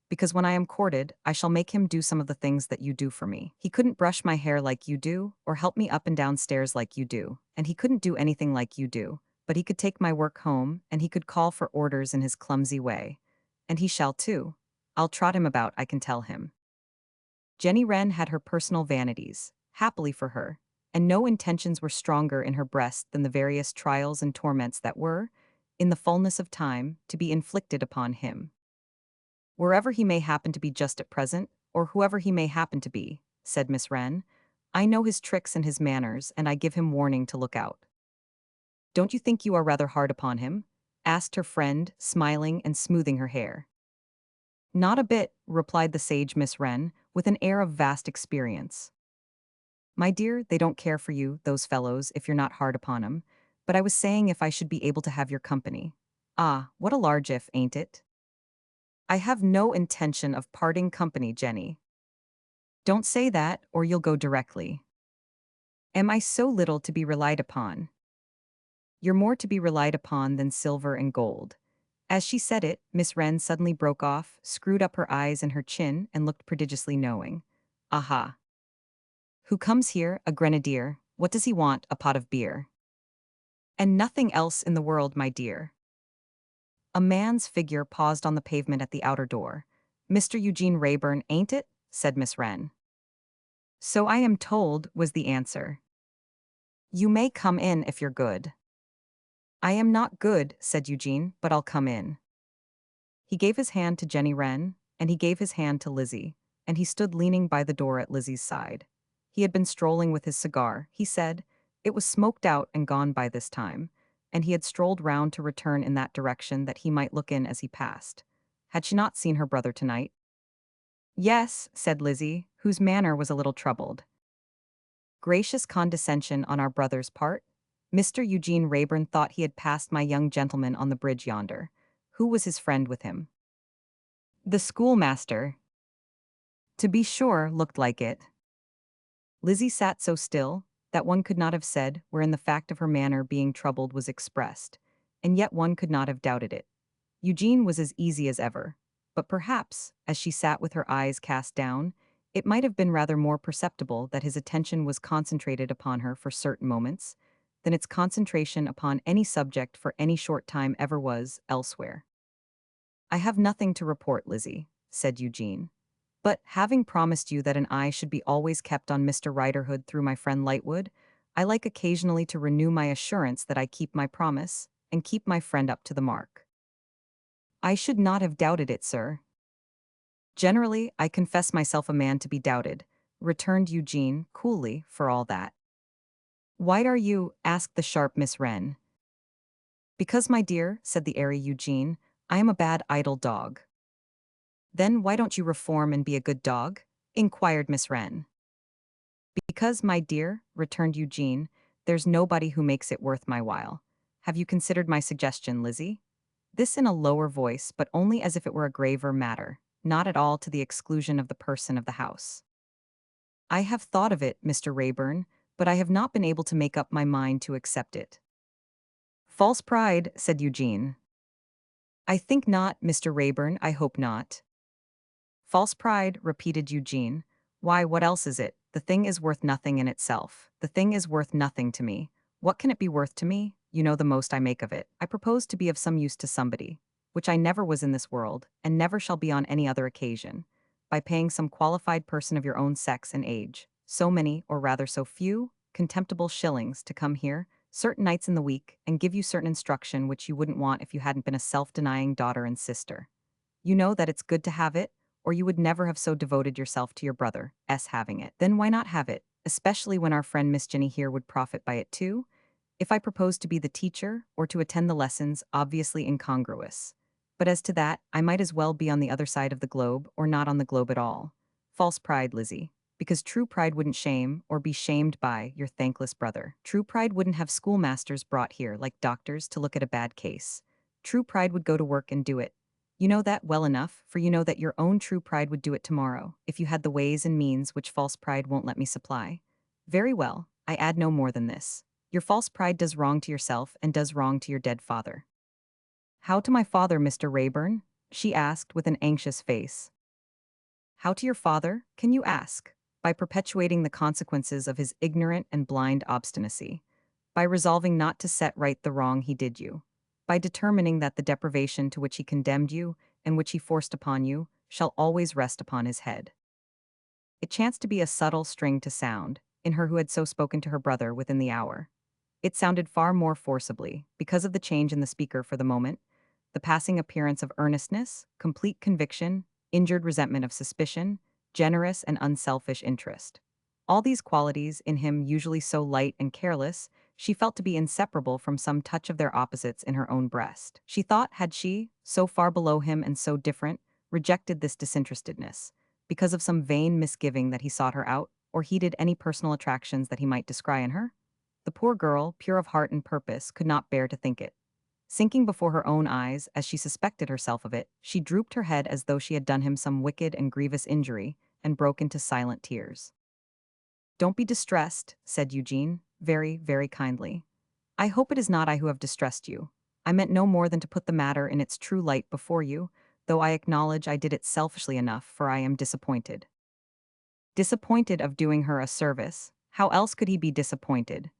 Because when I am courted, I shall make him do some of the things that you do for me. He couldn't brush my hair like you do, or help me up and down stairs like you do, and he couldn't do anything like you do, but he could take my work home, and he could call for orders in his clumsy way. And he shall too. I'll trot him about, I can tell him. Jenny Wren had her personal vanities, happily for her, and no intentions were stronger in her breast than the various trials and torments that were, in the fullness of time, to be inflicted upon him. Wherever he may happen to be just at present, or whoever he may happen to be, said Miss Wren, I know his tricks and his manners, and I give him warning to look out. Don't you think you are rather hard upon him? Asked her friend, smiling and smoothing her hair. Not a bit, replied the sage Miss Wren, with an air of vast experience. My dear, they don't care for you, those fellows, if you're not hard upon 'em, but I was saying if I should be able to have your company. Ah, what a large if, ain't it? I have no intention of parting company, Jenny. Don't say that, or you'll go directly. Am I so little to be relied upon? You're more to be relied upon than silver and gold. As she said it, Miss Wren suddenly broke off, screwed up her eyes and her chin, and looked prodigiously knowing. Aha! Who comes here, a grenadier? What does he want, a pot of beer? And nothing else in the world, my dear. A man's figure paused on the pavement at the outer door. Mr. Eugene Wrayburn, ain't it? Said Miss Wren. So I am told, was the answer. You may come in if you're good. I am not good, said Eugene, but I'll come in. He gave his hand to Jenny Wren, and he gave his hand to Lizzie, and he stood leaning by the door at Lizzie's side. He had been strolling with his cigar, he said. It was smoked out and gone by this time, and he had strolled round to return in that direction that he might look in as he passed. Had she not seen her brother tonight? Yes, said Lizzie, whose manner was a little troubled. Gracious condescension on our brother's part? Mr. Eugene Wrayburn thought he had passed my young gentleman on the bridge yonder. Who was his friend with him? The schoolmaster. To be sure, looked like it. Lizzie sat so still that one could not have said wherein the fact of her manner being troubled was expressed, and yet one could not have doubted it. Eugene was as easy as ever, but perhaps, as she sat with her eyes cast down, it might have been rather more perceptible that his attention was concentrated upon her for certain moments than its concentration upon any subject for any short time ever was elsewhere. I have nothing to report, Lizzie, said Eugene. But, having promised you that an eye should be always kept on Mr. Riderhood through my friend Lightwood, I like occasionally to renew my assurance that I keep my promise, and keep my friend up to the mark. I should not have doubted it, sir. Generally, I confess myself a man to be doubted, returned Eugene, coolly, for all that. Why are you? Asked the sharp Miss Wren. Because, my dear, said the airy Eugene, I am a bad idle dog. Then why don't you reform and be a good dog? Inquired Miss Wren. Because, my dear, returned Eugene, there's nobody who makes it worth my while. Have you considered my suggestion, Lizzie? This in a lower voice, but only as if it were a graver matter, not at all to the exclusion of the person of the house. I have thought of it, Mr. Wrayburn, but I have not been able to make up my mind to accept it. False pride, said Eugene. I think not, Mr. Wrayburn, I hope not. False pride, repeated Eugene. Why, what else is it? The thing is worth nothing in itself. The thing is worth nothing to me. What can it be worth to me? You know the most I make of it. I propose to be of some use to somebody, which I never was in this world, and never shall be on any other occasion, by paying some qualified person of your own sex and age, so many, or rather so few, contemptible shillings to come here, certain nights in the week, and give you certain instruction which you wouldn't want if you hadn't been a self-denying daughter and sister. You know that it's good to have it, or you would never have so devoted yourself to your brother, having it. Then why not have it, especially when our friend Miss Jenny here would profit by it too? If I propose to be the teacher, or to attend the lessons, obviously incongruous. But as to that, I might as well be on the other side of the globe, or not on the globe at all. False pride, Lizzie. Because true pride wouldn't shame, or be shamed by, your thankless brother. True pride wouldn't have schoolmasters brought here, like doctors, to look at a bad case. True pride would go to work and do it. You know that well enough, for you know that your own true pride would do it tomorrow, if you had the ways and means which false pride won't let me supply. Very well, I add no more than this. Your false pride does wrong to yourself and does wrong to your dead father. How to my father, Mr. Wrayburn? She asked with an anxious face. How to your father, can you ask? By perpetuating the consequences of his ignorant and blind obstinacy. By resolving not to set right the wrong he did you. By determining that the deprivation to which he condemned you, and which he forced upon you, shall always rest upon his head. It chanced to be a subtle string to sound, in her who had so spoken to her brother within the hour. It sounded far more forcibly, because of the change in the speaker for the moment, the passing appearance of earnestness, complete conviction, injured resentment of suspicion, generous and unselfish interest. All these qualities, in him usually so light and careless, she felt to be inseparable from some touch of their opposites in her own breast. She thought, had she, so far below him and so different, rejected this disinterestedness, because of some vain misgiving that he sought her out, or heeded any personal attractions that he might descry in her? The poor girl, pure of heart and purpose, could not bear to think it. Sinking before her own eyes, as she suspected herself of it, she drooped her head as though she had done him some wicked and grievous injury, and broke into silent tears. Don't be distressed, said Eugene, very, very kindly. I hope it is not I who have distressed you. I meant no more than to put the matter in its true light before you, though I acknowledge I did it selfishly enough, for I am disappointed. Disappointed of doing her a service? How else could he be disappointed?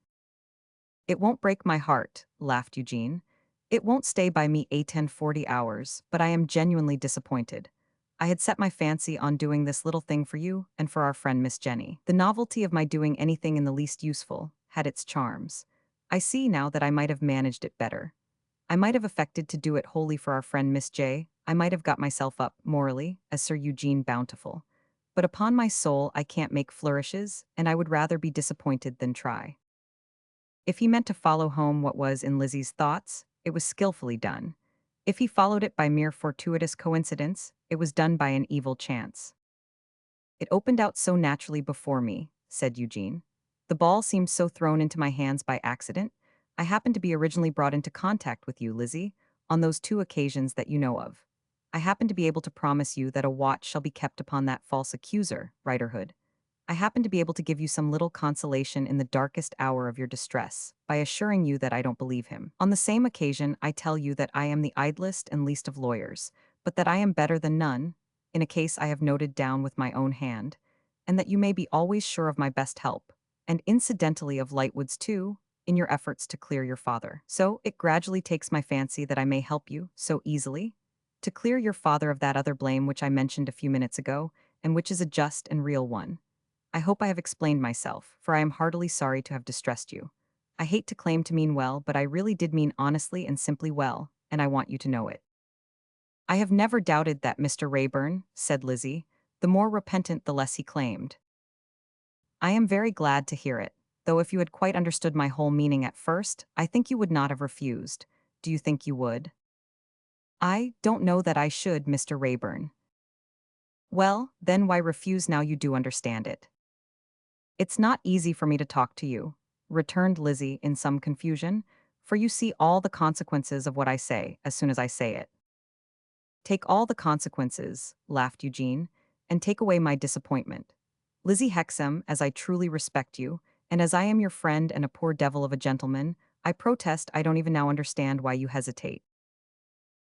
It won't break my heart, laughed Eugene. It won't stay by me 8 and 40 hours, but I am genuinely disappointed. I had set my fancy on doing this little thing for you and for our friend Miss Jenny. The novelty of my doing anything in the least useful had its charms. I see now that I might have managed it better. I might have affected to do it wholly for our friend Miss J. I might have got myself up, morally, as Sir Eugene Bountiful. But upon my soul I can't make flourishes, and I would rather be disappointed than try. If he meant to follow home what was in Lizzie's thoughts, it was skillfully done. If he followed it by mere fortuitous coincidence, it was done by an evil chance. It opened out so naturally before me, said Eugene. The ball seemed so thrown into my hands by accident. I happened to be originally brought into contact with you, Lizzie, on those 2 occasions that you know of. I happen to be able to promise you that a watch shall be kept upon that false accuser, Riderhood. I happen to be able to give you some little consolation in the darkest hour of your distress, by assuring you that I don't believe him. On the same occasion, I tell you that I am the idlest and least of lawyers, but that I am better than none, in a case I have noted down with my own hand, and that you may be always sure of my best help, and incidentally of Lightwood's too, in your efforts to clear your father. So, it gradually takes my fancy that I may help you, so easily, to clear your father of that other blame which I mentioned a few minutes ago, and which is a just and real one. I hope I have explained myself, for I am heartily sorry to have distressed you. I hate to claim to mean well, but I really did mean honestly and simply well, and I want you to know it. I have never doubted that, Mr. Wrayburn, said Lizzie, the more repentant the less he claimed. I am very glad to hear it, though if you had quite understood my whole meaning at first, I think you would not have refused. Do you think you would? I don't know that I should, Mr. Wrayburn. Well, then why refuse now you do understand it? It's not easy for me to talk to you, returned Lizzie in some confusion, for you see all the consequences of what I say as soon as I say it. Take all the consequences, laughed Eugene, and take away my disappointment. Lizzie Hexam, as I truly respect you, and as I am your friend and a poor devil of a gentleman, I protest I don't even now understand why you hesitate.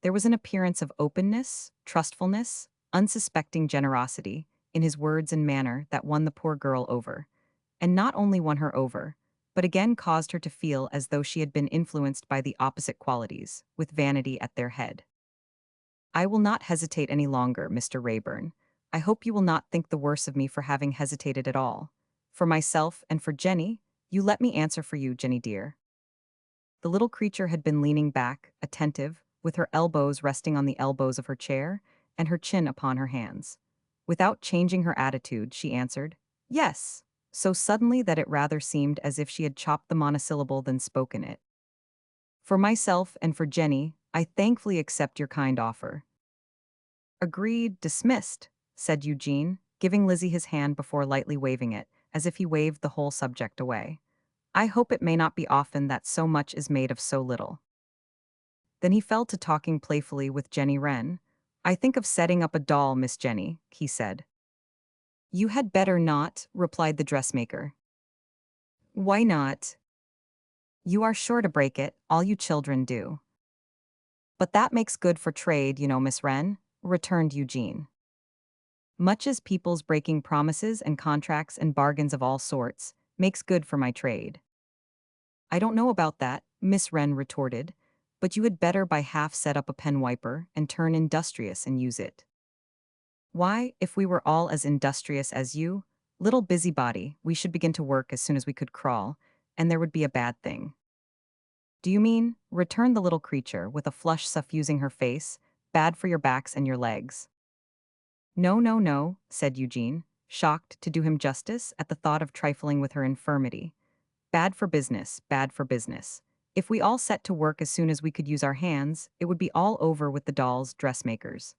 There was an appearance of openness, trustfulness, unsuspecting generosity in his words and manner that won the poor girl over, and not only won her over, but again caused her to feel as though she had been influenced by the opposite qualities, with vanity at their head. I will not hesitate any longer, Mr. Wrayburn. I hope you will not think the worse of me for having hesitated at all. For myself and for Jenny, you let me answer for you, Jenny dear. The little creature had been leaning back, attentive, with her elbows resting on the elbows of her chair, and her chin upon her hands. Without changing her attitude, she answered, yes, so suddenly that it rather seemed as if she had chopped the monosyllable than spoken it. For myself and for Jenny, I thankfully accept your kind offer. Agreed, dismissed, said Eugene, giving Lizzie his hand before lightly waving it, as if he waved the whole subject away. I hope it may not be often that so much is made of so little. Then he fell to talking playfully with Jenny Wren. I think of setting up a doll, Miss Jenny, he said. You had better not, replied the dressmaker. Why not? You are sure to break it, all you children do. But that makes good for trade, you know, Miss Wren, returned Eugene. Much as people's breaking promises and contracts and bargains of all sorts makes good for my trade. I don't know about that, Miss Wren retorted, but you had better by half set up a pen wiper and turn industrious and use it. Why, if we were all as industrious as you, little busybody, we should begin to work as soon as we could crawl, and there would be a bad thing. Do you mean, returned the little creature, with a flush suffusing her face, bad for your backs and your legs? No, no, no, said Eugene, shocked, to do him justice, at the thought of trifling with her infirmity. Bad for business, bad for business. If we all set to work as soon as we could use our hands, it would be all over with the dolls' dressmakers.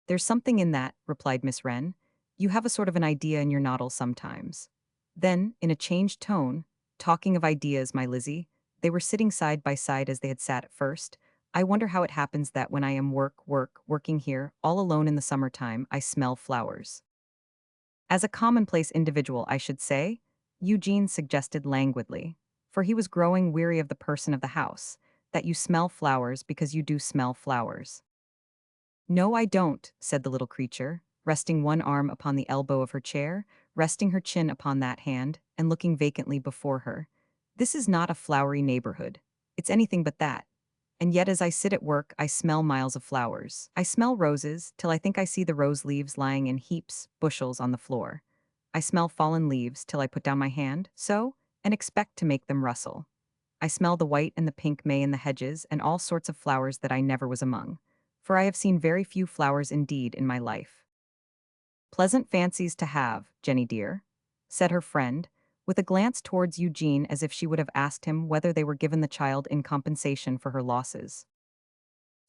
There's something in that, replied Miss Wren. You have a sort of an idea in your noddle sometimes. Then, in a changed tone, talking of ideas, my Lizzie, they were sitting side by side as they had sat at first. I wonder how it happens that when I am working here, all alone in the summertime, I smell flowers. As a commonplace individual, I should say, Eugene suggested languidly, for he was growing weary of the person of the house, that you smell flowers because you do smell flowers. No, I don't, said the little creature, resting one arm upon the elbow of her chair, resting her chin upon that hand, and looking vacantly before her. This is not a flowery neighborhood. It's anything but that. And yet as I sit at work, I smell miles of flowers. I smell roses, till I think I see the rose leaves lying in heaps, bushels on the floor. I smell fallen leaves, till I put down my hand, so, and expect to make them rustle. I smell the white and the pink may in the hedges, and all sorts of flowers that I never was among. For I have seen very few flowers indeed in my life. Pleasant fancies to have, Jenny dear, said her friend, with a glance towards Eugene as if she would have asked him whether they were given the child in compensation for her losses.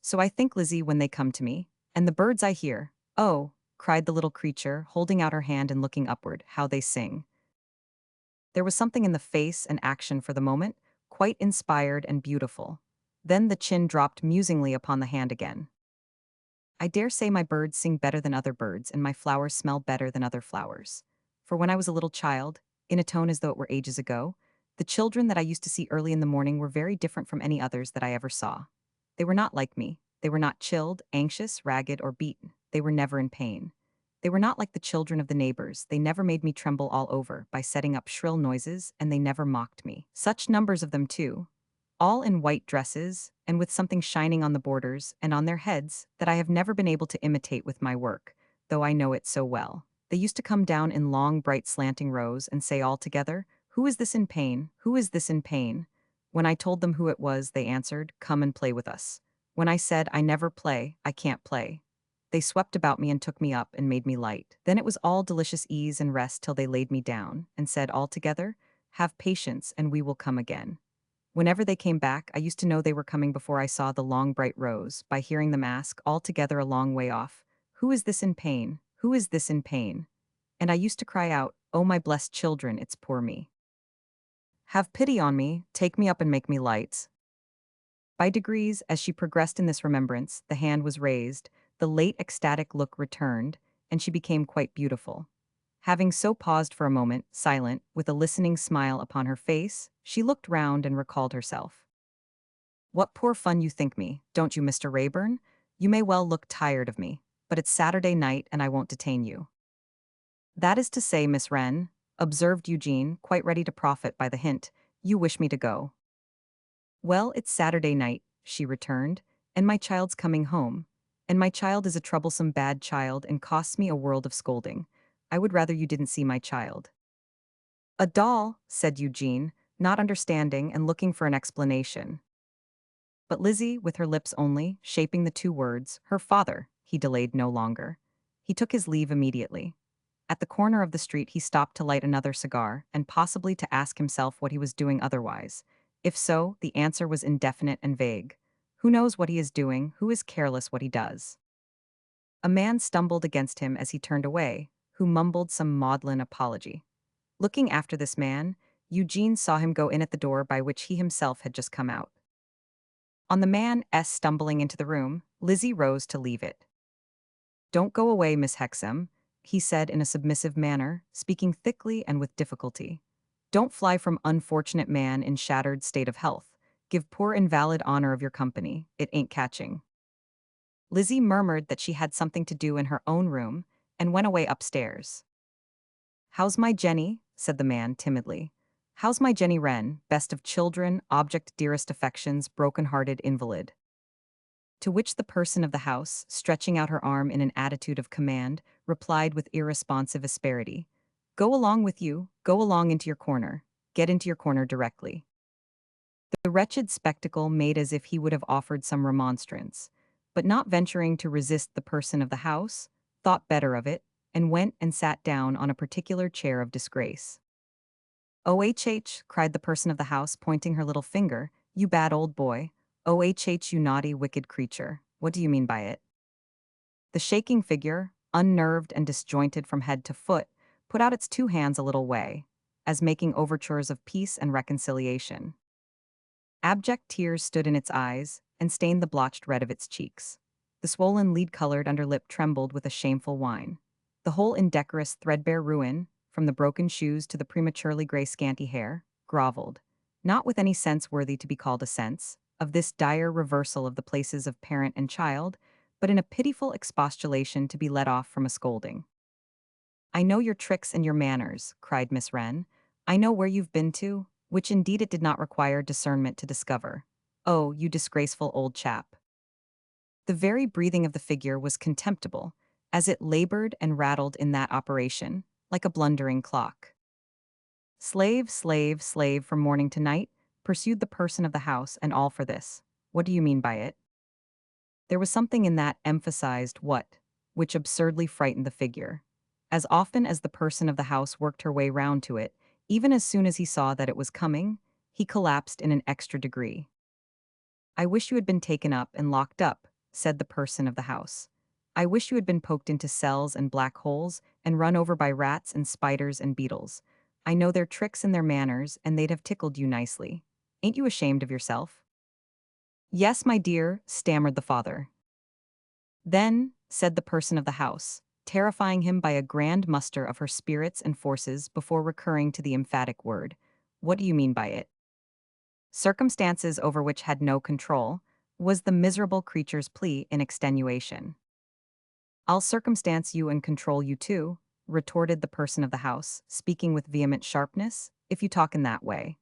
So I think, Lizzie, when they come to me, and the birds I hear, oh, cried the little creature, holding out her hand and looking upward, how they sing. There was something in the face and action for the moment, quite inspired and beautiful. Then the chin dropped musingly upon the hand again. I dare say my birds sing better than other birds, and my flowers smell better than other flowers. For when I was a little child, in a tone as though it were ages ago, the children that I used to see early in the morning were very different from any others that I ever saw. They were not like me. They were not chilled, anxious, ragged, or beaten. They were never in pain. They were not like the children of the neighbors. They never made me tremble all over by setting up shrill noises, and they never mocked me. Such numbers of them, too, all in white dresses, and with something shining on the borders and on their heads that I have never been able to imitate with my work, though I know it so well. They used to come down in long, bright, slanting rows and say all together, "Who is this in pain? Who is this in pain?" When I told them who it was, they answered, "Come and play with us." When I said, "I never play, I can't play," they swept about me and took me up and made me light. Then it was all delicious ease and rest till they laid me down and said all together, "Have patience and we will come again." Whenever they came back, I used to know they were coming before I saw the long bright rows, by hearing them ask, all together a long way off, "Who is this in pain? Who is this in pain?" And I used to cry out, "Oh my blessed children, it's poor me. Have pity on me, take me up and make me light." By degrees, as she progressed in this remembrance, the hand was raised, the late ecstatic look returned, and she became quite beautiful. Having so paused for a moment, silent, with a listening smile upon her face, she looked round and recalled herself. "What poor fun you think me, don't you, Mr. Wrayburn? You may well look tired of me, but it's Saturday night and I won't detain you." "That is to say, Miss Wren," observed Eugene, quite ready to profit by the hint, "you wish me to go." "Well, it's Saturday night," she returned, "and my child's coming home. And my child is a troublesome bad child and costs me a world of scolding. I would rather you didn't see my child." "A doll," said Eugene, not understanding and looking for an explanation. But Lizzie, with her lips only, shaping the two words, "her father," he delayed no longer. He took his leave immediately. At the corner of the street he stopped to light another cigar, and possibly to ask himself what he was doing otherwise. If so, the answer was indefinite and vague. Who knows what he is doing, who is careless what he does? A man stumbled against him as he turned away, who mumbled some maudlin apology. Looking after this man, Eugene saw him go in at the door by which he himself had just come out. On the man's stumbling into the room, Lizzie rose to leave it. "Don't go away, Miss Hexam," he said in a submissive manner, speaking thickly and with difficulty. "Don't fly from unfortunate man in shattered state of health. Give poor invalid honor of your company. It ain't catching." Lizzie murmured that she had something to do in her own room, and went away upstairs. "How's my Jenny?" said the man timidly. "How's my Jenny Wren, best of children, object dearest affections, broken-hearted invalid?" To which the person of the house, stretching out her arm in an attitude of command, replied with irresponsive asperity, "Go along with you, go along into your corner. Get into your corner directly." The wretched spectacle made as if he would have offered some remonstrance, but not venturing to resist the person of the house, thought better of it, and went and sat down on a particular chair of disgrace. "Oh, cried the person of the house, pointing her little finger, "you bad old boy. Oh, you naughty, wicked creature. What do you mean by it?" The shaking figure, unnerved and disjointed from head to foot, put out its two hands a little way, as making overtures of peace and reconciliation. Abject tears stood in its eyes, and stained the blotched red of its cheeks. The swollen lead-colored underlip trembled with a shameful whine. The whole indecorous threadbare ruin, from the broken shoes to the prematurely gray scanty hair, groveled, not with any sense worthy to be called a sense, of this dire reversal of the places of parent and child, but in a pitiful expostulation to be let off from a scolding. "I know your tricks and your manners," cried Miss Wren. "I know where you've been to," which indeed it did not require discernment to discover. "Oh, you disgraceful old chap." The very breathing of the figure was contemptible, as it labored and rattled in that operation, like a blundering clock. "Slave, slave, slave from morning to night," pursued the person of the house, "and all for this. What do you mean by it?" There was something in that emphasized "what," which absurdly frightened the figure. As often as the person of the house worked her way round to it, even as soon as he saw that it was coming, he collapsed in an extra degree. "I wish you had been taken up and locked up," said the person of the house. "I wish you had been poked into cells and black holes, and run over by rats and spiders and beetles. I know their tricks and their manners, and they'd have tickled you nicely. Ain't you ashamed of yourself?" "Yes, my dear," stammered the father. "Then," said the person of the house, terrifying him by a grand muster of her spirits and forces before recurring to the emphatic word, "what do you mean by it?" Circumstances over which had no control, was the miserable creature's plea in extenuation. "I'll circumstance you and control you too," retorted the person of the house, speaking with vehement sharpness, "if you talk in that way.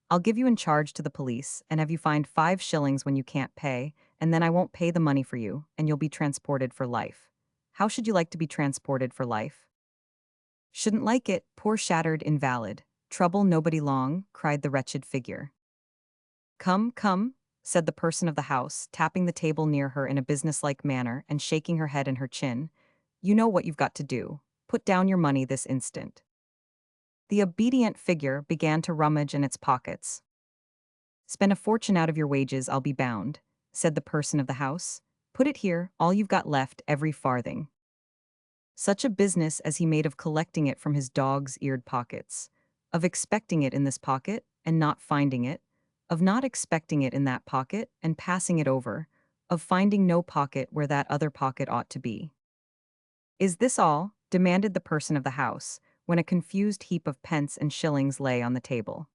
I'll give you in charge to the police, and have you fined 5 shillings when you can't pay, and then I won't pay the money for you, and you'll be transported for life. How should you like to be transported for life?" Shouldn't like it, poor shattered invalid. Trouble nobody long, cried the wretched figure. Come, come, said the person of the house, tapping the table near her in a businesslike manner and shaking her head and her chin. You know what you've got to do. Put down your money this instant. The obedient figure began to rummage in its pockets. Spend a fortune out of your wages, I'll be bound, said the person of the house. Put it here, all you've got left, every farthing. Such a business as he made of collecting it from his dog's-eared pockets, of expecting it in this pocket and not finding it, of not expecting it in that pocket and passing it over, of finding no pocket where that other pocket ought to be. Is this all? Demanded the person of the house, when a confused heap of pence and shillings lay on the table.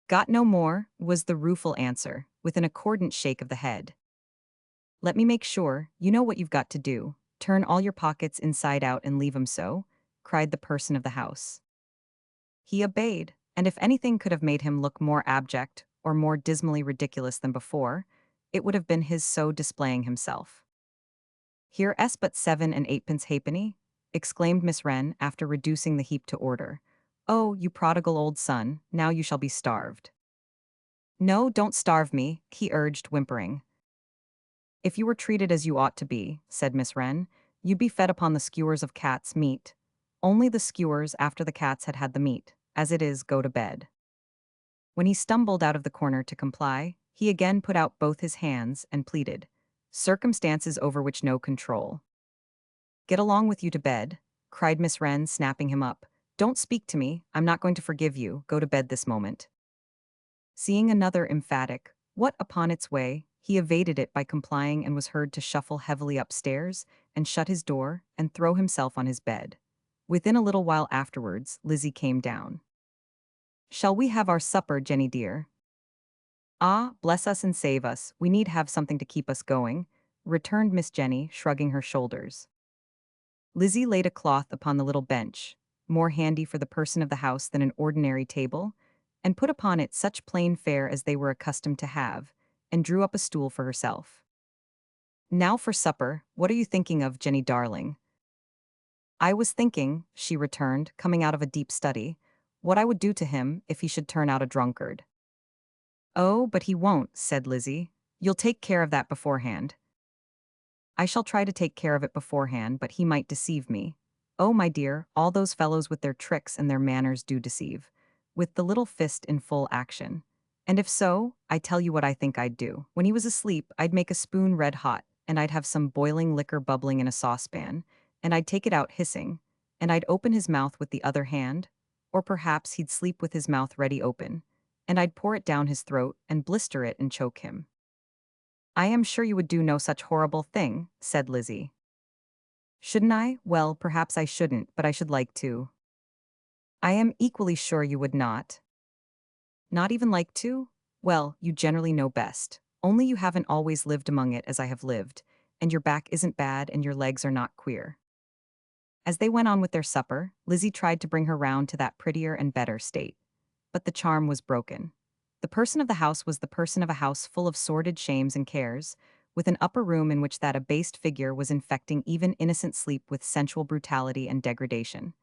Got no more, was the rueful answer, with an accordant shake of the head. Let me make sure, you know what you've got to do. Turn all your pockets inside out and leave 'em so, cried the person of the house. He obeyed, and if anything could have made him look more abject or more dismally ridiculous than before, it would have been his so displaying himself. Here s but 7 and 8 pence halfpenny, exclaimed Miss Wren after reducing the heap to order. Oh, you prodigal old son, now you shall be starved. No, don't starve me, he urged, whimpering. If you were treated as you ought to be, said Miss Wren, you'd be fed upon the skewers of cats' meat. Only the skewers after the cats had had the meat. As it is, go to bed. When he stumbled out of the corner to comply, he again put out both his hands and pleaded, circumstances over which no control. Get along with you to bed, cried Miss Wren, snapping him up. Don't speak to me, I'm not going to forgive you, go to bed this moment. Seeing another emphatic, what upon its way, he evaded it by complying and was heard to shuffle heavily upstairs and shut his door and throw himself on his bed. Within a little while afterwards, Lizzie came down. Shall we have our supper, Jenny dear? Ah, bless us and save us, we need have something to keep us going, returned Miss Jenny, shrugging her shoulders. Lizzie laid a cloth upon the little bench, more handy for the person of the house than an ordinary table, and put upon it such plain fare as they were accustomed to have, and drew up a stool for herself. Now for supper, what are you thinking of, Jenny darling? I was thinking, she returned, coming out of a deep study, what I would do to him if he should turn out a drunkard. Oh, but he won't, said Lizzie. You'll take care of that beforehand. I shall try to take care of it beforehand, but he might deceive me. Oh, my dear, all those fellows with their tricks and their manners do deceive, with the little fist in full action. And if so, I tell you what I think I'd do. When he was asleep, I'd make a spoon red hot, and I'd have some boiling liquor bubbling in a saucepan, and I'd take it out hissing, and I'd open his mouth with the other hand, or perhaps he'd sleep with his mouth ready open, and I'd pour it down his throat and blister it and choke him. I am sure you would do no such horrible thing, said Lizzie. Shouldn't I? Well, perhaps I shouldn't, but I should like to. I am equally sure you would not. Not even like to? Well, you generally know best. Only you haven't always lived among it as I have lived, and your back isn't bad and your legs are not queer. As they went on with their supper, Lizzie tried to bring her round to that prettier and better state. But the charm was broken. The person of the house was the person of a house full of sordid shames and cares, with an upper room in which that abased figure was infecting even innocent sleep with sensual brutality and degradation.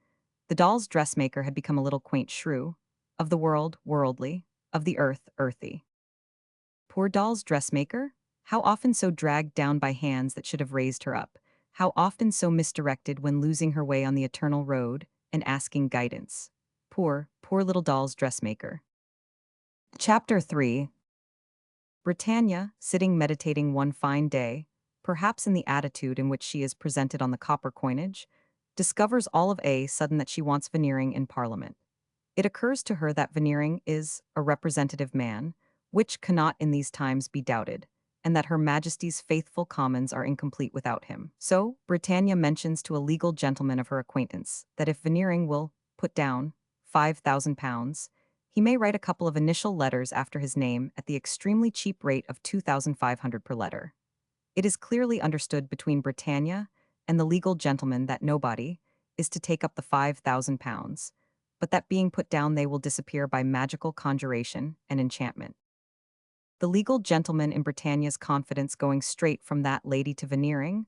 The doll's dressmaker had become a little quaint shrew, of the world, worldly, of the earth, earthy. Poor doll's dressmaker? How often so dragged down by hands that should have raised her up, how often so misdirected when losing her way on the eternal road and asking guidance. Poor, poor little doll's dressmaker. Chapter 3. Britannia, sitting meditating one fine day, perhaps in the attitude in which she is presented on the copper coinage, discovers all of a sudden that she wants veneering in Parliament. It occurs to her that veneering is a representative man, which cannot in these times be doubted, and that Her Majesty's faithful Commons are incomplete without him. So, Britannia mentions to a legal gentleman of her acquaintance that if veneering will put down £5,000, he may write a couple of initial letters after his name at the extremely cheap rate of 2,500 per letter. It is clearly understood between Britannia and the legal gentleman that nobody is to take up the £5,000, but that being put down they will disappear by magical conjuration and enchantment. The legal gentleman in Britannia's confidence going straight from that lady to veneering,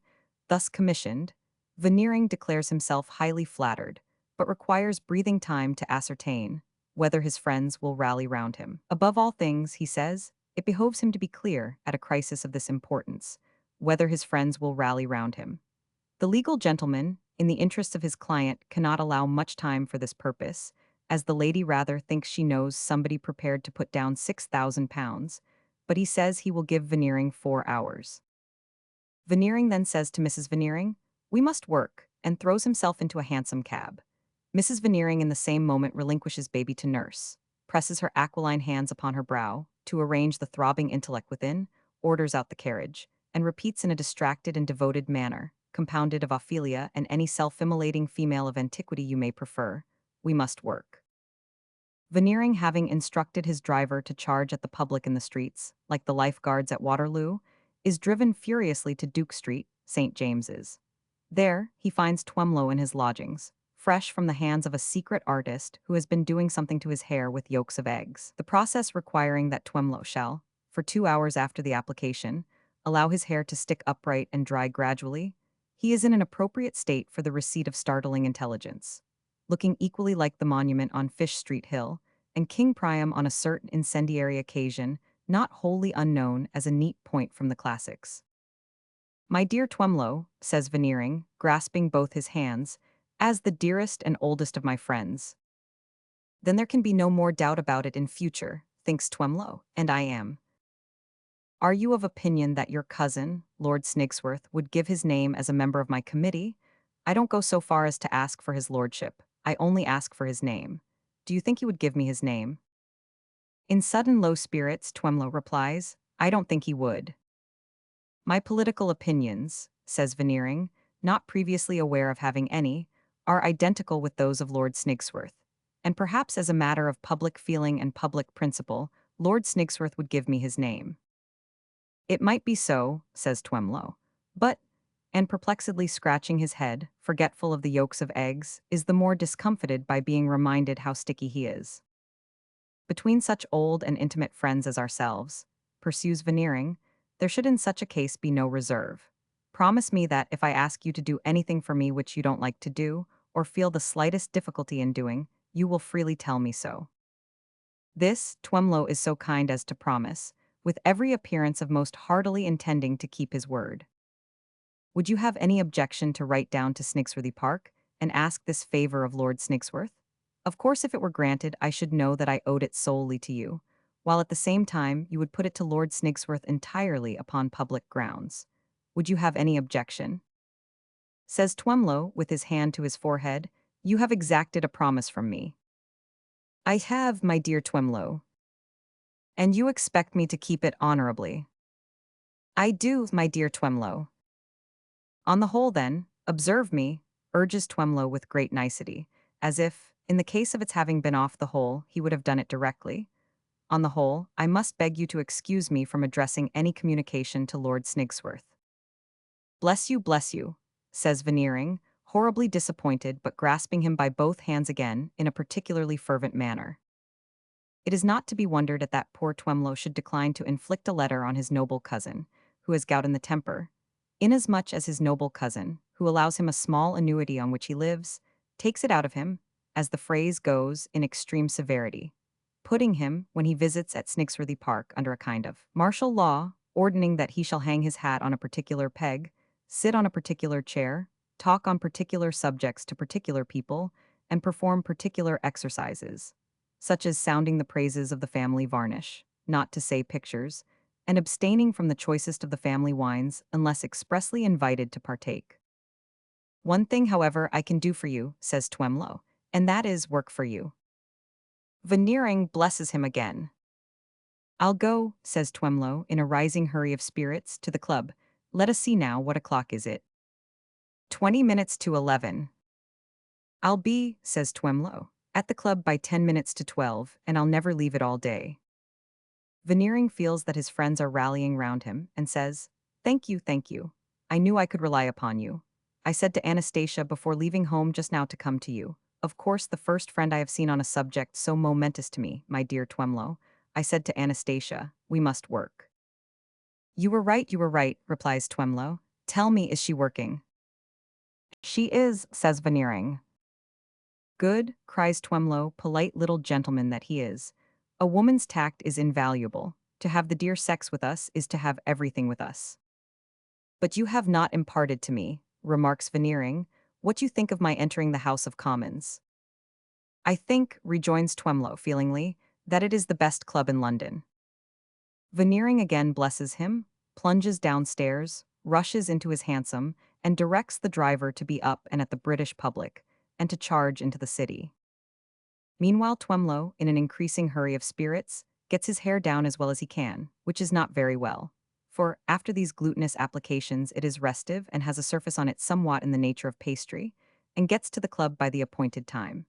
thus commissioned, veneering declares himself highly flattered, but requires breathing time to ascertain whether his friends will rally round him. Above all things, he says, it behoves him to be clear, at a crisis of this importance, whether his friends will rally round him. The legal gentleman, in the interests of his client, cannot allow much time for this purpose, as the lady rather thinks she knows somebody prepared to put down £6,000, but he says he will give Veneering 4 hours. Veneering then says to Mrs. Veneering, "We must work," and throws himself into a hansom cab. Mrs. Veneering in the same moment relinquishes baby to nurse, presses her aquiline hands upon her brow, to arrange the throbbing intellect within, orders out the carriage, and repeats in a distracted and devoted manner, compounded of Ophelia and any self-immolating female of antiquity you may prefer, "We must work." Veneering, having instructed his driver to charge at the public in the streets, like the lifeguards at Waterloo, is driven furiously to Duke Street, St. James's. There, he finds Twemlow in his lodgings, fresh from the hands of a secret artist who has been doing something to his hair with yolks of eggs. The process requiring that Twemlow shall, for 2 hours after the application, allow his hair to stick upright and dry gradually, he is in an appropriate state for the receipt of startling intelligence. Looking equally like the monument on Fish Street Hill, and King Priam on a certain incendiary occasion, not wholly unknown as a neat point from the classics. "My dear Twemlow," says Veneering, grasping both his hands, "as the dearest and oldest of my friends." Then there can be no more doubt about it in future, thinks Twemlow, and I am. "Are you of opinion that your cousin, Lord Snigsworth, would give his name as a member of my committee? I don't go so far as to ask for his lordship, I only ask for his name. Do you think he would give me his name?" In sudden low spirits, Twemlow replies, "I don't think he would." "My political opinions," says Veneering, not previously aware of having any, "are identical with those of Lord Snigsworth, and perhaps as a matter of public feeling and public principle, Lord Snigsworth would give me his name." "It might be so," says Twemlow, "but," and perplexedly scratching his head, forgetful of the yolks of eggs, is the more discomfited by being reminded how sticky he is. "Between such old and intimate friends as ourselves," pursues Veneering, "there should in such a case be no reserve. Promise me that if I ask you to do anything for me which you don't like to do, or feel the slightest difficulty in doing, you will freely tell me so." This, Twemlow is so kind as to promise, with every appearance of most heartily intending to keep his word. "Would you have any objection to write down to Snigsworthy Park, and ask this favor of Lord Snigsworth? Of course, if it were granted, I should know that I owed it solely to you, while at the same time you would put it to Lord Snigsworth entirely upon public grounds. Would you have any objection?" Says Twemlow, with his hand to his forehead, "You have exacted a promise from me." "I have, my dear Twemlow." "And you expect me to keep it honorably." "I do, my dear Twemlow." "On the whole, then, observe me," urges Twemlow with great nicety, as if, in the case of its having been off the whole, he would have done it directly. "On the whole, I must beg you to excuse me from addressing any communication to Lord Snigsworth." Bless you," says Veneering, horribly disappointed but grasping him by both hands again in a particularly fervent manner. It is not to be wondered at that poor Twemlow should decline to inflict a letter on his noble cousin, who has gout in the temper, inasmuch as his noble cousin, who allows him a small annuity on which he lives, takes it out of him, as the phrase goes, in extreme severity, putting him, when he visits at Snigsworthy Park, under a kind of martial law, ordaining that he shall hang his hat on a particular peg, sit on a particular chair, talk on particular subjects to particular people, and perform particular exercises, such as sounding the praises of the family varnish, not to say pictures, and abstaining from the choicest of the family wines unless expressly invited to partake. "One thing, however, I can do for you," says Twemlow, "and that is work for you." Veneering blesses him again. "I'll go," says Twemlow, in a rising hurry of spirits, "to the club. Let us see now, what o'clock is it?" 20 minutes to 11. "I'll be," says Twemlow, "at the club by 10 minutes to 12, and I'll never leave it all day." Veneering feels that his friends are rallying round him, and says, Thank you. I knew I could rely upon you. I said to Anastasia before leaving home just now to come to you. Of course, the first friend I have seen on a subject so momentous to me, my dear Twemlow. I said to Anastasia, we must work." You were right, replies Twemlow. "Tell me, is she working?" "She is," says Veneering. Good, cries Twemlow, polite little gentleman that he is. A woman's tact is invaluable. To have the dear sex with us is to have everything with us. But you have not imparted to me, remarks Veneering, what you think of my entering the House of Commons. I think, rejoins Twemlow feelingly, that it is the best club in London. Veneering again blesses him, plunges downstairs, rushes into his hansom, and directs the driver to be up and at the British public, and to charge into the city. Meanwhile, Twemlow, in an increasing hurry of spirits, gets his hair down as well as he can, which is not very well. For, after these glutinous applications, it is restive and has a surface on it somewhat in the nature of pastry, and gets to the club by the appointed time.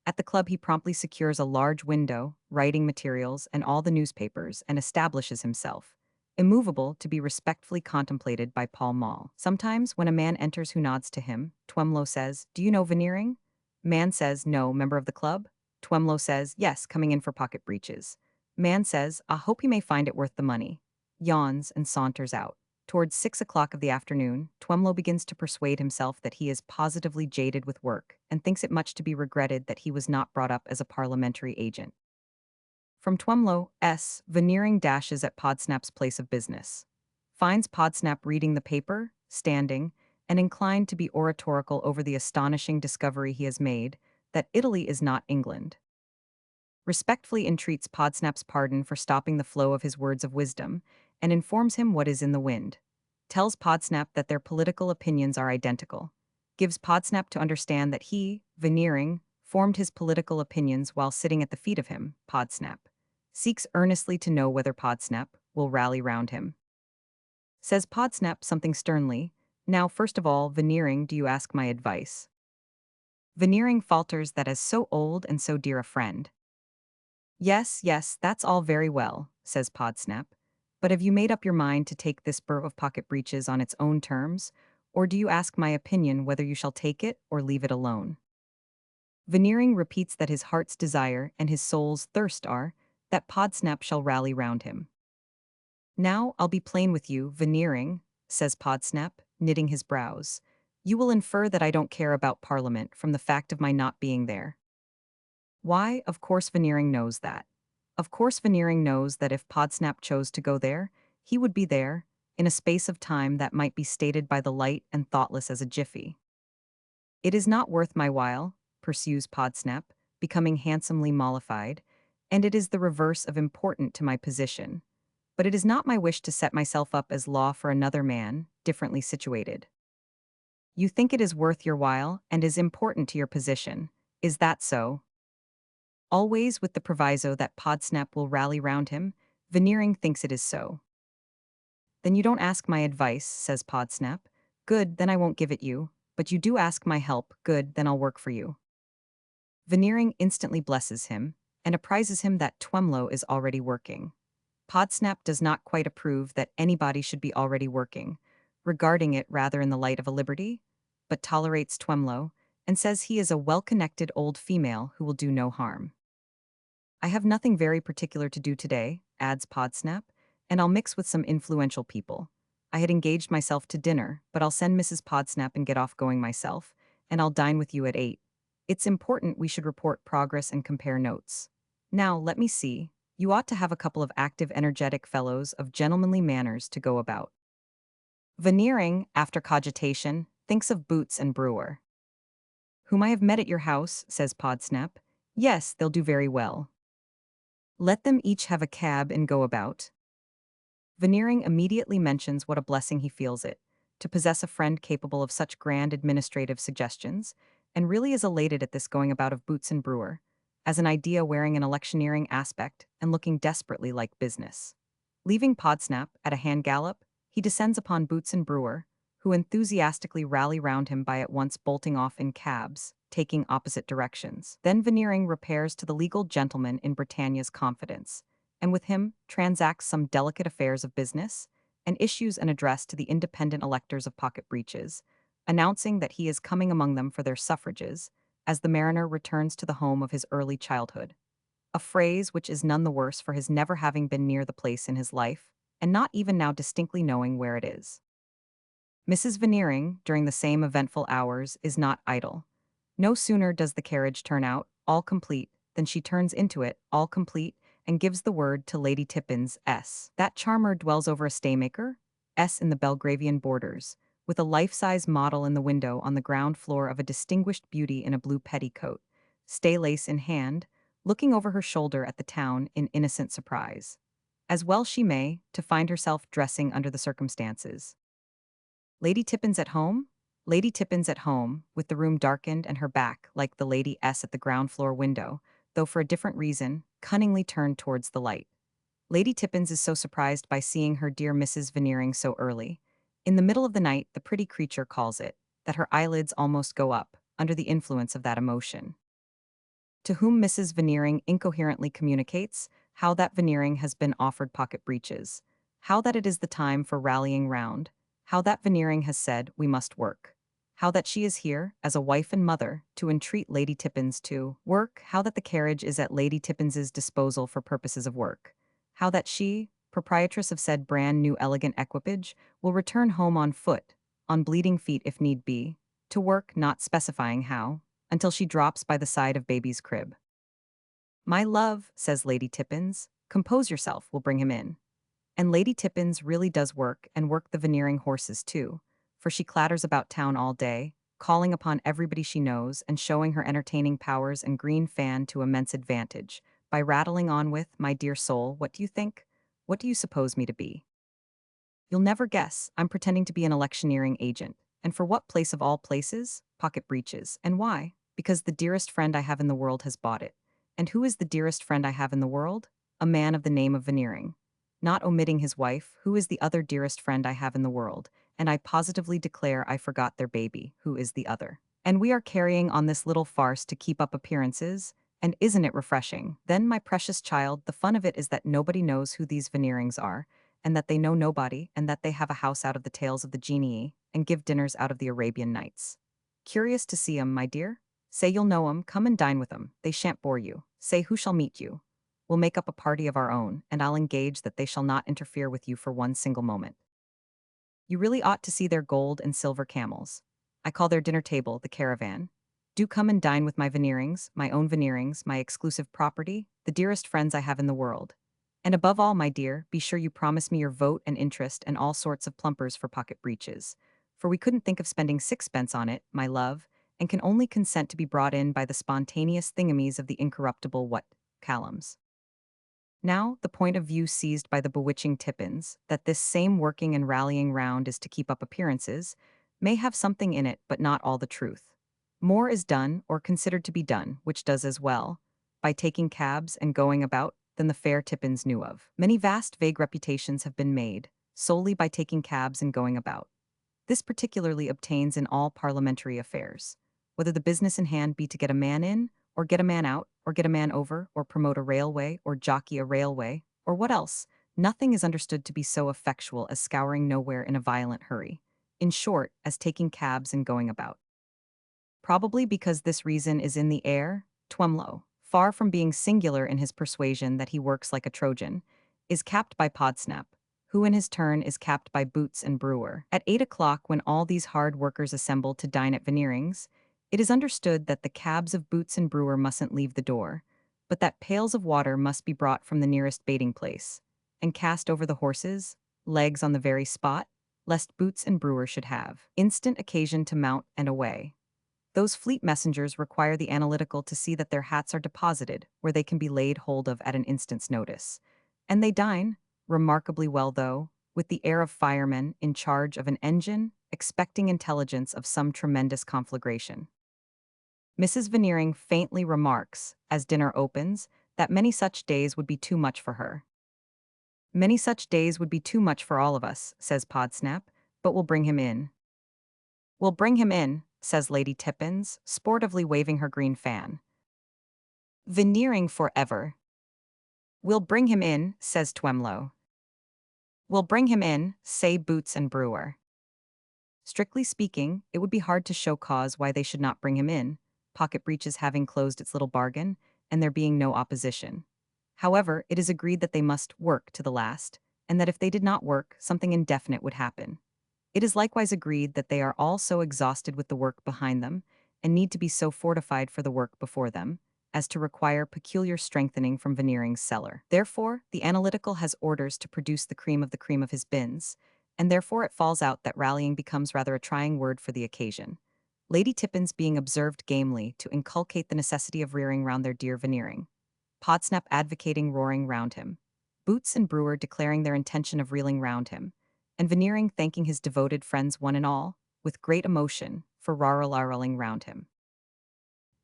At the club, he promptly secures a large window, writing materials, and all the newspapers, and establishes himself, immovable, to be respectfully contemplated by Pall Mall. Sometimes, when a man enters who nods to him, Twemlow says, "Do you know Veneering?" Man says, "No, member of the club?" Twemlow says, "Yes, coming in for pocket breeches." Man says, "I hope he may find it worth the money," yawns, and saunters out. Towards 6 o'clock of the afternoon, Twemlow begins to persuade himself that he is positively jaded with work, and thinks it much to be regretted that he was not brought up as a parliamentary agent. From Twemlow's, Veneering dashes at Podsnap's place of business. Finds Podsnap reading the paper, standing, and inclined to be oratorical over the astonishing discovery he has made, that Italy is not England. Respectfully entreats Podsnap's pardon for stopping the flow of his words of wisdom, and informs him what is in the wind. Tells Podsnap that their political opinions are identical. Gives Podsnap to understand that he, Veneering, formed his political opinions while sitting at the feet of him, Podsnap. Seeks earnestly to know whether Podsnap will rally round him. Says Podsnap something sternly, "Now, first of all, Veneering, do you ask my advice?" Veneering falters that as so old and so dear a friend. "Yes, yes, that's all very well," says Podsnap. "But have you made up your mind to take this burr of pocket breeches on its own terms, or do you ask my opinion whether you shall take it or leave it alone?" Veneering repeats that his heart's desire and his soul's thirst are that Podsnap shall rally round him. "Now, I'll be plain with you, Veneering," says Podsnap, knitting his brows. "You will infer that I don't care about Parliament from the fact of my not being there." Why, of course Veneering knows that. Of course Veneering knows that if Podsnap chose to go there, he would be there, in a space of time that might be stated by the light and thoughtless as a jiffy. "It is not worth my while," pursues Podsnap, becoming handsomely mollified, "and it is the reverse of important to my position. But it is not my wish to set myself up as law for another man, differently situated." "You think it is worth your while, and is important to your position. Is that so?" Always with the proviso that Podsnap will rally round him, Veneering thinks it is so. "Then you don't ask my advice," says Podsnap. "Good, then I won't give it you. But you do ask my help. Good, then I'll work for you." Veneering instantly blesses him, and apprises him that Twemlow is already working. Podsnap does not quite approve that anybody should be already working, regarding it rather in the light of a liberty, but tolerates Twemlow, and says he is a well-connected old female who will do no harm. "I have nothing very particular to do today," adds Podsnap, "and I'll mix with some influential people. I had engaged myself to dinner, but I'll send Mrs. Podsnap and get off going myself, and I'll dine with you at 8. It's important we should report progress and compare notes. Now, let me see. You ought to have a couple of active, energetic fellows of gentlemanly manners to go about." Veneering, after cogitation, thinks of Boots and Brewer. "Whom I have met at your house," says Podsnap. "Yes, they'll do very well. Let them each have a cab and go about." Veneering immediately mentions what a blessing he feels it, to possess a friend capable of such grand administrative suggestions, and really is elated at this going about of Boots and Brewer, as an idea wearing an electioneering aspect and looking desperately like business. Leaving Podsnap at a hand gallop, he descends upon Boots and Brewer, who enthusiastically rally round him by at once bolting off in cabs, taking opposite directions. Then Veneering repairs to the legal gentleman in Britannia's confidence, and with him transacts some delicate affairs of business, and issues an address to the independent electors of pocket breeches, announcing that he is coming among them for their suffrages, as the mariner returns to the home of his early childhood. A phrase which is none the worse for his never having been near the place in his life, and not even now distinctly knowing where it is. Mrs. Veneering, during the same eventful hours, is not idle. No sooner does the carriage turn out, all complete, than she turns into it, all complete, and gives the word to Lady Tippins S. That charmer dwells over a staymaker, S in the Belgravian borders, with a life-size model in the window on the ground floor of a distinguished beauty in a blue petticoat, stay lace in hand, looking over her shoulder at the town in innocent surprise. As well she may, to find herself dressing under the circumstances. Lady Tippins at home? Lady Tippins at home, with the room darkened and her back, like the Lady S at the ground floor window, though for a different reason, cunningly turned towards the light. Lady Tippins is so surprised by seeing her dear Mrs. Veneering so early. In the middle of the night, the pretty creature calls it, that her eyelids almost go up, under the influence of that emotion. To whom Mrs. Veneering incoherently communicates how that Veneering has been offered pocket breeches, how that it is the time for rallying round, how that Veneering has said we must work, how that she is here, as a wife and mother, to entreat Lady Tippins to work, how that the carriage is at Lady Tippins's disposal for purposes of work, how that she, proprietress of said brand new elegant equipage, will return home on foot, on bleeding feet if need be, to work not specifying how, until she drops by the side of baby's crib. My love, says Lady Tippins, compose yourself, we'll bring him in. And Lady Tippins really does work, and work the Veneering horses too, for she clatters about town all day, calling upon everybody she knows and showing her entertaining powers and green fan to immense advantage, by rattling on with, my dear soul, what do you think? What do you suppose me to be? You'll never guess, I'm pretending to be an electioneering agent. And for what place of all places? Pocket breeches. And why? Because the dearest friend I have in the world has bought it. And who is the dearest friend I have in the world? A man of the name of Veneering. Not omitting his wife, who is the other dearest friend I have in the world, and I positively declare I forgot their baby, who is the other. And we are carrying on this little farce to keep up appearances, and isn't it refreshing? Then, my precious child, the fun of it is that nobody knows who these Veneerings are, and that they know nobody, and that they have a house out of the tales of the genii, and give dinners out of the Arabian Nights. Curious to see 'em, my dear? Say you'll know 'em, come and dine with 'em, they shan't bore you. Say who shall meet you. We'll make up a party of our own, and I'll engage that they shall not interfere with you for one single moment. You really ought to see their gold and silver camels. I call their dinner table the caravan. Do come and dine with my Veneerings, my own Veneerings, my exclusive property, the dearest friends I have in the world. And above all, my dear, be sure you promise me your vote and interest and all sorts of plumpers for pocket breeches. For we couldn't think of spending sixpence on it, my love, and can only consent to be brought in by the spontaneous thingamies of the incorruptible what? Callums. Now, the point of view seized by the bewitching Tippins, that this same working and rallying round is to keep up appearances, may have something in it but not all the truth. More is done, or considered to be done, which does as well, by taking cabs and going about, than the fair Tippins knew of. Many vast vague reputations have been made, solely by taking cabs and going about. This particularly obtains in all parliamentary affairs. Whether the business in hand be to get a man in, or get a man out, or get a man over, or promote a railway, or jockey a railway, or what else, nothing is understood to be so effectual as scouring nowhere in a violent hurry. In short, as taking cabs and going about. Probably because this reason is in the air, Twemlow, far from being singular in his persuasion that he works like a Trojan, is capped by Podsnap, who in his turn is capped by Boots and Brewer. At 8 o'clock, when all these hard workers assemble to dine at Veneering's, it is understood that the cabs of Boots and Brewer mustn't leave the door, but that pails of water must be brought from the nearest baiting place, and cast over the horses, legs on the very spot, lest Boots and Brewer should have instant occasion to mount and away. Those fleet messengers require the analytical to see that their hats are deposited where they can be laid hold of at an instant's notice. And they dine, remarkably well though, with the air of firemen in charge of an engine, expecting intelligence of some tremendous conflagration. Mrs. Veneering faintly remarks, as dinner opens, that many such days would be too much for her. Many such days would be too much for all of us, says Podsnap, but we'll bring him in. We'll bring him in, says Lady Tippins, sportively waving her green fan. Veneering forever. We'll bring him in, says Twemlow. We'll bring him in, say Boots and Brewer. Strictly speaking, it would be hard to show cause why they should not bring him in, Pocket Breeches having closed its little bargain, and there being no opposition. However, it is agreed that they must work to the last, and that if they did not work, something indefinite would happen. It is likewise agreed that they are all so exhausted with the work behind them, and need to be so fortified for the work before them as to require peculiar strengthening from Veneering's cellar. Therefore, the analytical has orders to produce the cream of his bins, and therefore it falls out that rallying becomes rather a trying word for the occasion. Lady Tippins being observed gamely to inculcate the necessity of rearing round their dear Veneering. Podsnap advocating roaring round him. Boots and Brewer declaring their intention of reeling round him, and Veneering thanking his devoted friends one and all, with great emotion, for rarling round him.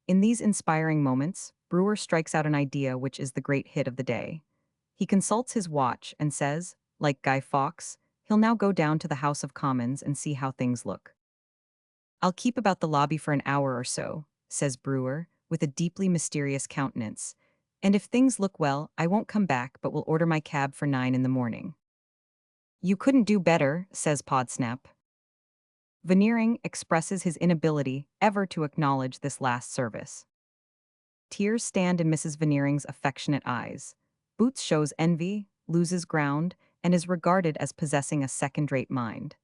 In these inspiring moments, Brewer strikes out an idea which is the great hit of the day. He consults his watch and says, like Guy Fawkes, he'll now go down to the House of Commons and see how things look. "I'll keep about the lobby for an hour or so," says Brewer, with a deeply mysterious countenance, "and if things look well, I won't come back but will order my cab for 9 in the morning." "You couldn't do better," says Podsnap. Veneering expresses his inability ever to acknowledge this last service. Tears stand in Mrs. Veneering's affectionate eyes. Boots shows envy, loses ground, and is regarded as possessing a second-rate mind.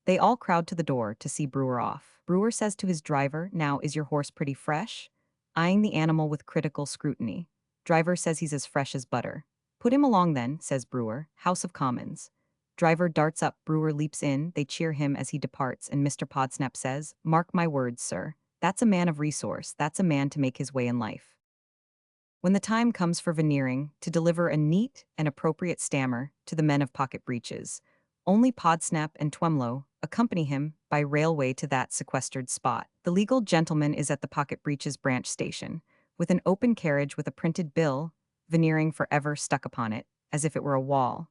They all crowd to the door to see Brewer off. Brewer says to his driver, "Now, is your horse pretty fresh?" Eyeing the animal with critical scrutiny. Driver says he's as fresh as butter. "Put him along then," says Brewer, House of Commons. Driver darts up, Brewer leaps in, they cheer him as he departs, and Mr. Podsnap says, "Mark my words, sir. That's a man of resource, that's a man to make his way in life." When the time comes for Veneering to deliver a neat and appropriate stammer to the men of pocket breeches, only Podsnap and Twemlow accompany him by railway to that sequestered spot. The legal gentleman is at the pocket breeches branch station, with an open carriage with a printed bill, Veneering forever stuck upon it, as if it were a wall.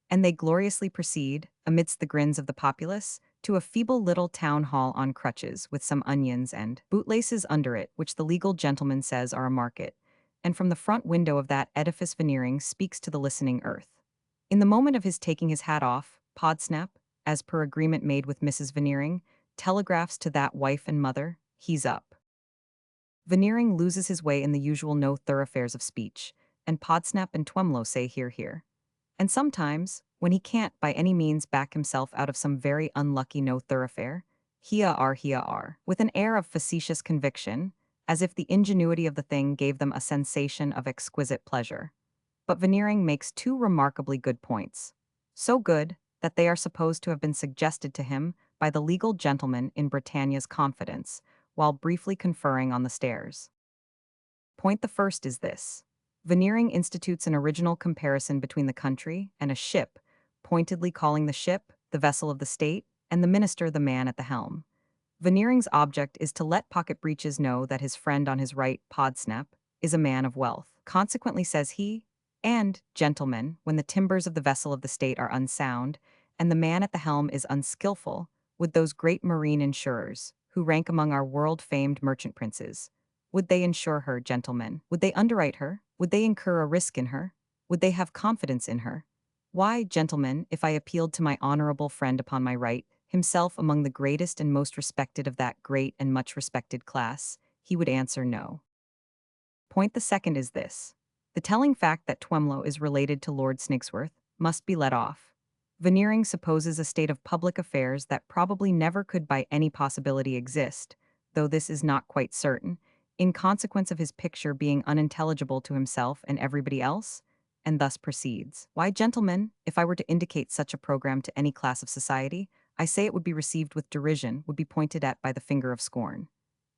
And they gloriously proceed, amidst the grins of the populace, to a feeble little town hall on crutches, with some onions and bootlaces under it, which the legal gentleman says are a market, and from the front window of that edifice Veneering speaks to the listening earth. In the moment of his taking his hat off, Podsnap, as per agreement made with Mrs. Veneering, telegraphs to that wife and mother, "He's up." Veneering loses his way in the usual no thoroughfares of speech, and Podsnap and Twemlow say "Hear, hear." And sometimes, when he can't by any means back himself out of some very unlucky no thoroughfare, "Hia are," with an air of facetious conviction, as if the ingenuity of the thing gave them a sensation of exquisite pleasure. But Veneering makes two remarkably good points. So good that they are supposed to have been suggested to him by the legal gentleman in Britannia's confidence, while briefly conferring on the stairs. Point the first is this. Veneering institutes an original comparison between the country and a ship, pointedly calling the ship the vessel of the state and the minister the man at the helm. Veneering's object is to let Pocket Breeches know that his friend on his right, Podsnap, is a man of wealth. Consequently, says he, and, gentlemen, when the timbers of the vessel of the state are unsound, and the man at the helm is unskillful, would those great marine insurers, who rank among our world-famed merchant princes, would they insure her, gentlemen? Would they underwrite her? Would they incur a risk in her? Would they have confidence in her? Why, gentlemen, if I appealed to my honorable friend upon my right, himself among the greatest and most respected of that great and much respected class, he would answer no. Point the second is this. The telling fact that Twemlow is related to Lord Snigsworth must be let off. Veneering supposes a state of public affairs that probably never could by any possibility exist, though this is not quite certain, in consequence of his picture being unintelligible to himself and everybody else, and thus proceeds. Why, gentlemen, if I were to indicate such a program to any class of society, I say it would be received with derision, would be pointed at by the finger of scorn.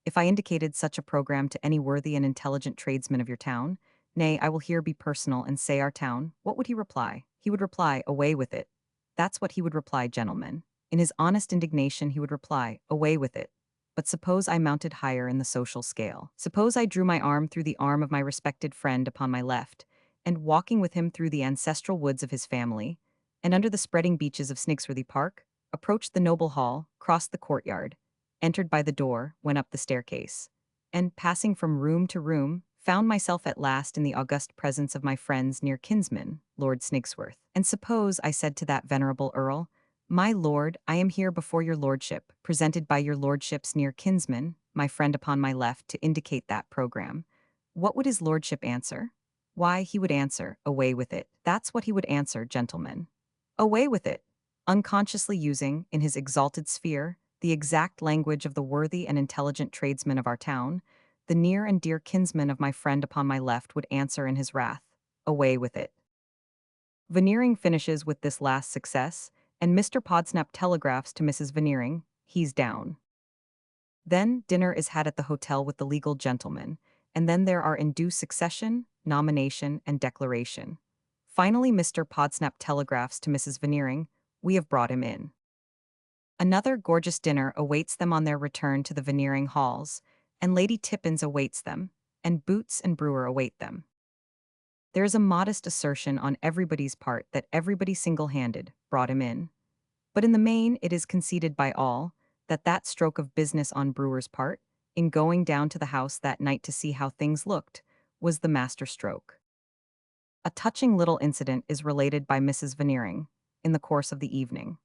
If I indicated such a program to any worthy and intelligent tradesman of your town, nay, I will here be personal and say our town, what would he reply? He would reply, "Away with it." That's what he would reply, gentlemen. In his honest indignation, he would reply, "Away with it." But suppose I mounted higher in the social scale. Suppose I drew my arm through the arm of my respected friend upon my left, and walking with him through the ancestral woods of his family, and under the spreading beeches of Snigsworthy Park, approached the noble hall, crossed the courtyard, entered by the door, went up the staircase, and, passing from room to room, found myself at last in the august presence of my friend's near kinsman, Lord Snigsworth. And suppose I said to that venerable earl, "My lord, I am here before your lordship, presented by your lordship's near kinsman, my friend upon my left, to indicate that program." What would his lordship answer? Why, he would answer, "Away with it." That's what he would answer, gentlemen. Away with it. Unconsciously using, in his exalted sphere, the exact language of the worthy and intelligent tradesman of our town, the near and dear kinsman of my friend upon my left would answer in his wrath, "Away with it." Veneering finishes with this last success, and Mr. Podsnap telegraphs to Mrs. Veneering, "He's down." Then dinner is had at the hotel with the legal gentleman, and then there are in due succession, nomination, and declaration. Finally, Mr. Podsnap telegraphs to Mrs. Veneering, "We have brought him in." Another gorgeous dinner awaits them on their return to the Veneering halls, and Lady Tippins awaits them, and Boots and Brewer await them. There is a modest assertion on everybody's part that everybody single-handed brought him in. But in the main, it is conceded by all that that stroke of business on Brewer's part, in going down to the house that night to see how things looked, was the master stroke. A touching little incident is related by Mrs. Veneering in the course of the evening.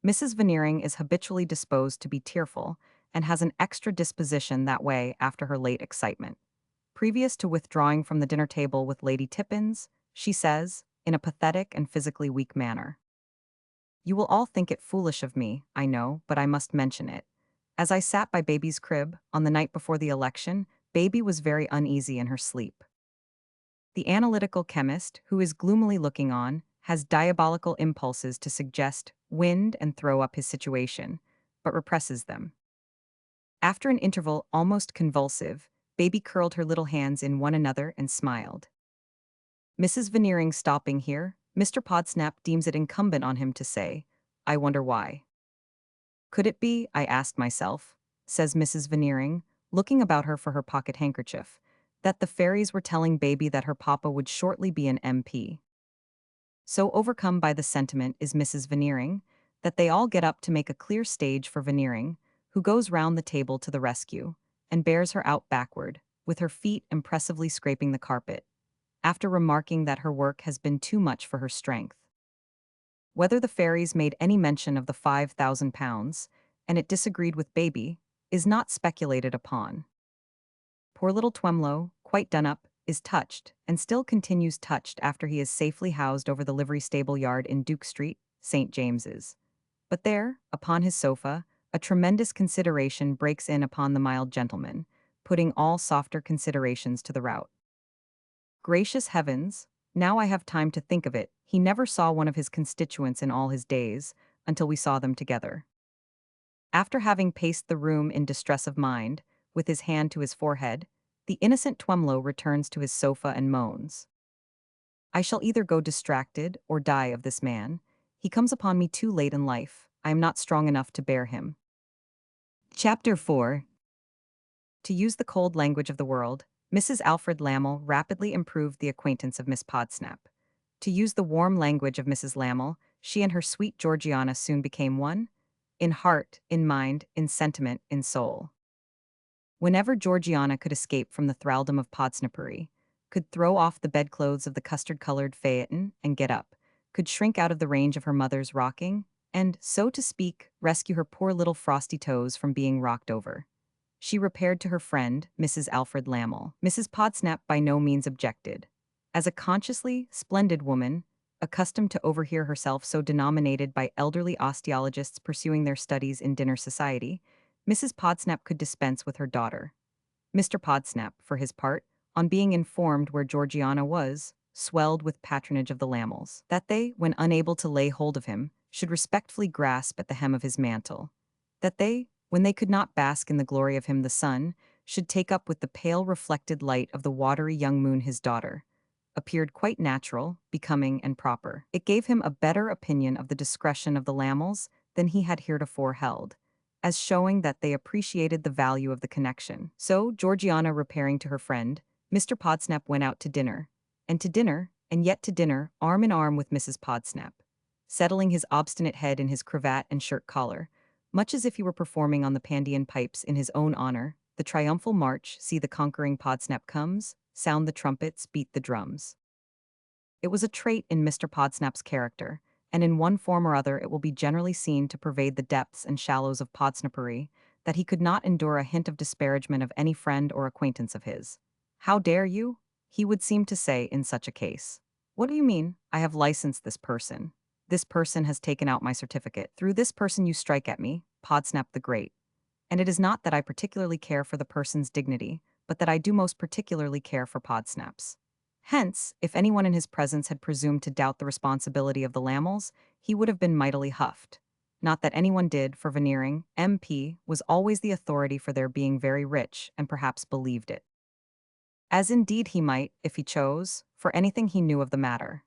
Mrs. Veneering is habitually disposed to be tearful and has an extra disposition that way after her late excitement. Previous to withdrawing from the dinner table with Lady Tippins, she says, in a pathetic and physically weak manner, "You will all think it foolish of me, I know, but I must mention it. As I sat by Baby's crib, on the night before the election, Baby was very uneasy in her sleep. The analytical chemist, who is gloomily looking on, has diabolical impulses to suggest, wind, and throw up his situation, but represses them. After an interval almost convulsive, Baby curled her little hands in one another and smiled. Mrs. Veneering stopping here, Mr. Podsnap deems it incumbent on him to say, 'I wonder why.' Could it be, I asked myself," says Mrs. Veneering, looking about her for her pocket handkerchief, "that the fairies were telling Baby that her papa would shortly be an MP. So overcome by the sentiment is Mrs. Veneering, that they all get up to make a clear stage for Veneering, who goes round the table to the rescue, and bears her out backward, with her feet impressively scraping the carpet, after remarking that her work has been too much for her strength. Whether the fairies made any mention of the £5,000, and it disagreed with Baby, is not speculated upon. Poor little Twemlow, quite done up, is touched, and still continues touched after he is safely housed over the livery stable yard in Duke Street, St. James's. But there, upon his sofa, a tremendous consideration breaks in upon the mild gentleman, putting all softer considerations to the rout. Gracious heavens! Now I have time to think of it, he never saw one of his constituents in all his days, until we saw them together. After having paced the room in distress of mind, with his hand to his forehead, the innocent Twemlow returns to his sofa and moans, "I shall either go distracted or die of this man. He comes upon me too late in life. I am not strong enough to bear him." Chapter 4. To use the cold language of the world, Mrs. Alfred Lamel rapidly improved the acquaintance of Miss Podsnap. To use the warm language of Mrs. Lamel, she and her sweet Georgiana soon became one, in heart, in mind, in sentiment, in soul. Whenever Georgiana could escape from the thraldom of Podsnapery, could throw off the bedclothes of the custard-colored phaeton and get up, could shrink out of the range of her mother's rocking, and, so to speak, rescue her poor little frosty toes from being rocked over, she repaired to her friend, Mrs. Alfred Lamel. Mrs. Podsnap by no means objected. As a consciously splendid woman, accustomed to overhear herself so denominated by elderly osteologists pursuing their studies in dinner society, Mrs. Podsnap could dispense with her daughter. Mr. Podsnap, for his part, on being informed where Georgiana was, swelled with patronage of the Lamels, that they, when unable to lay hold of him, should respectfully grasp at the hem of his mantle, that they, when they could not bask in the glory of him the sun, should take up with the pale reflected light of the watery young moon his daughter, appeared quite natural, becoming, and proper. It gave him a better opinion of the discretion of the Lamels than he had heretofore held, as showing that they appreciated the value of the connection. So, Georgiana repairing to her friend, Mr. Podsnap went out to dinner, and yet to dinner, arm in arm with Mrs. Podsnap, settling his obstinate head in his cravat and shirt collar, much as if he were performing on the Pandean pipes in his own honor, the triumphal march, "See the conquering Podsnap comes, sound the trumpets, beat the drums." It was a trait in Mr. Podsnap's character, and in one form or other it will be generally seen to pervade the depths and shallows of Podsnapery, that he could not endure a hint of disparagement of any friend or acquaintance of his. "How dare you?" he would seem to say in such a case. "What do you mean? I have licensed this person. This person has taken out my certificate. Through this person you strike at me. Podsnap the Great. And it is not that I particularly care for the person's dignity, but that I do most particularly care for Podsnaps. Hence, if anyone in his presence had presumed to doubt the responsibility of the Lamels, he would have been mightily huffed. Not that anyone did, for Veneering, MP, was always the authority for their being very rich, and perhaps believed it. As indeed he might, if he chose, for anything he knew of the matter.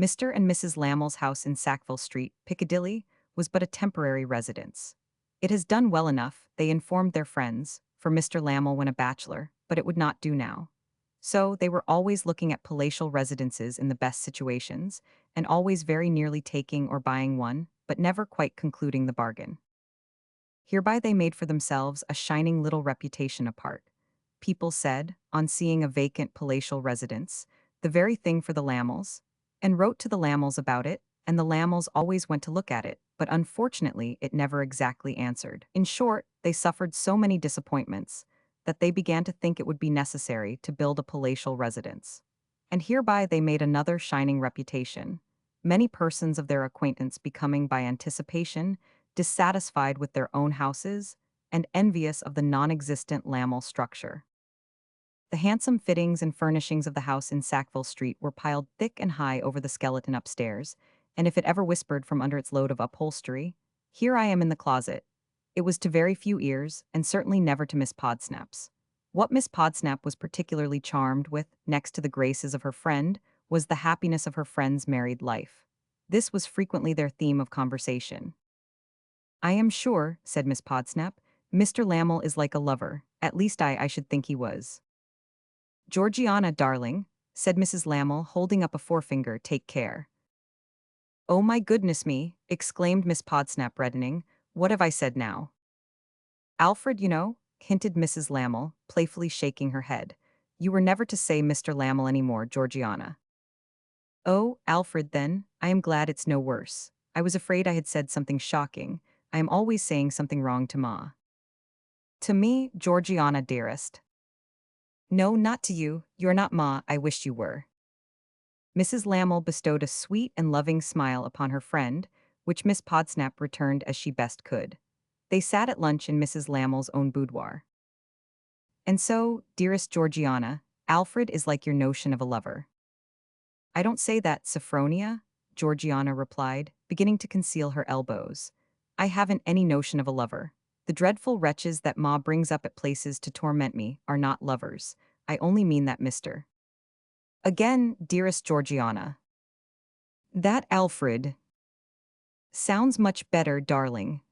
Mr. and Mrs. Lamel's house in Sackville Street, Piccadilly, was but a temporary residence. It has done well enough, they informed their friends, for Mr. Lamel when a bachelor, but it would not do now. So they were always looking at palatial residences in the best situations, and always very nearly taking or buying one, but never quite concluding the bargain. Hereby they made for themselves a shining little reputation apart. People said, on seeing a vacant palatial residence, the very thing for the Lamels, and wrote to the Lamels about it, and the Lamels always went to look at it, but unfortunately it never exactly answered. In short, they suffered so many disappointments that they began to think it would be necessary to build a palatial residence. And hereby they made another shining reputation, many persons of their acquaintance becoming by anticipation dissatisfied with their own houses and envious of the non-existent Lamel structure. The handsome fittings and furnishings of the house in Sackville Street were piled thick and high over the skeleton upstairs, and if it ever whispered from under its load of upholstery, "Here I am in the closet," it was to very few ears, and certainly never to Miss Podsnap's. What Miss Podsnap was particularly charmed with, next to the graces of her friend, was the happiness of her friend's married life. This was frequently their theme of conversation. "I am sure," said Miss Podsnap, "Mr. Lamel is like a lover, at least I should think he was." "Georgiana, darling," said Mrs. Lamel, holding up a forefinger, "take care." "Oh my goodness me," exclaimed Miss Podsnap, reddening, "what have I said now?" "Alfred, you know," hinted Mrs. Lamel, playfully shaking her head. "You were never to say Mr. Lamel any more, Georgiana." "Oh, Alfred, then, I am glad it's no worse. I was afraid I had said something shocking. I am always saying something wrong to Ma." "To me, Georgiana, dearest." "No, not to you. You're not Ma, I wished you were." Mrs. Lamel bestowed a sweet and loving smile upon her friend, which Miss Podsnap returned as she best could. They sat at lunch in Mrs. Lamel's own boudoir. "And so, dearest Georgiana, Alfred is like your notion of a lover." "I don't say that, Sophronia," Georgiana replied, beginning to conceal her elbows. "I haven't any notion of a lover. The dreadful wretches that Ma brings up at places to torment me are not lovers. I only mean that Mr. Again, dearest Georgiana. That Alfred sounds much better, darling.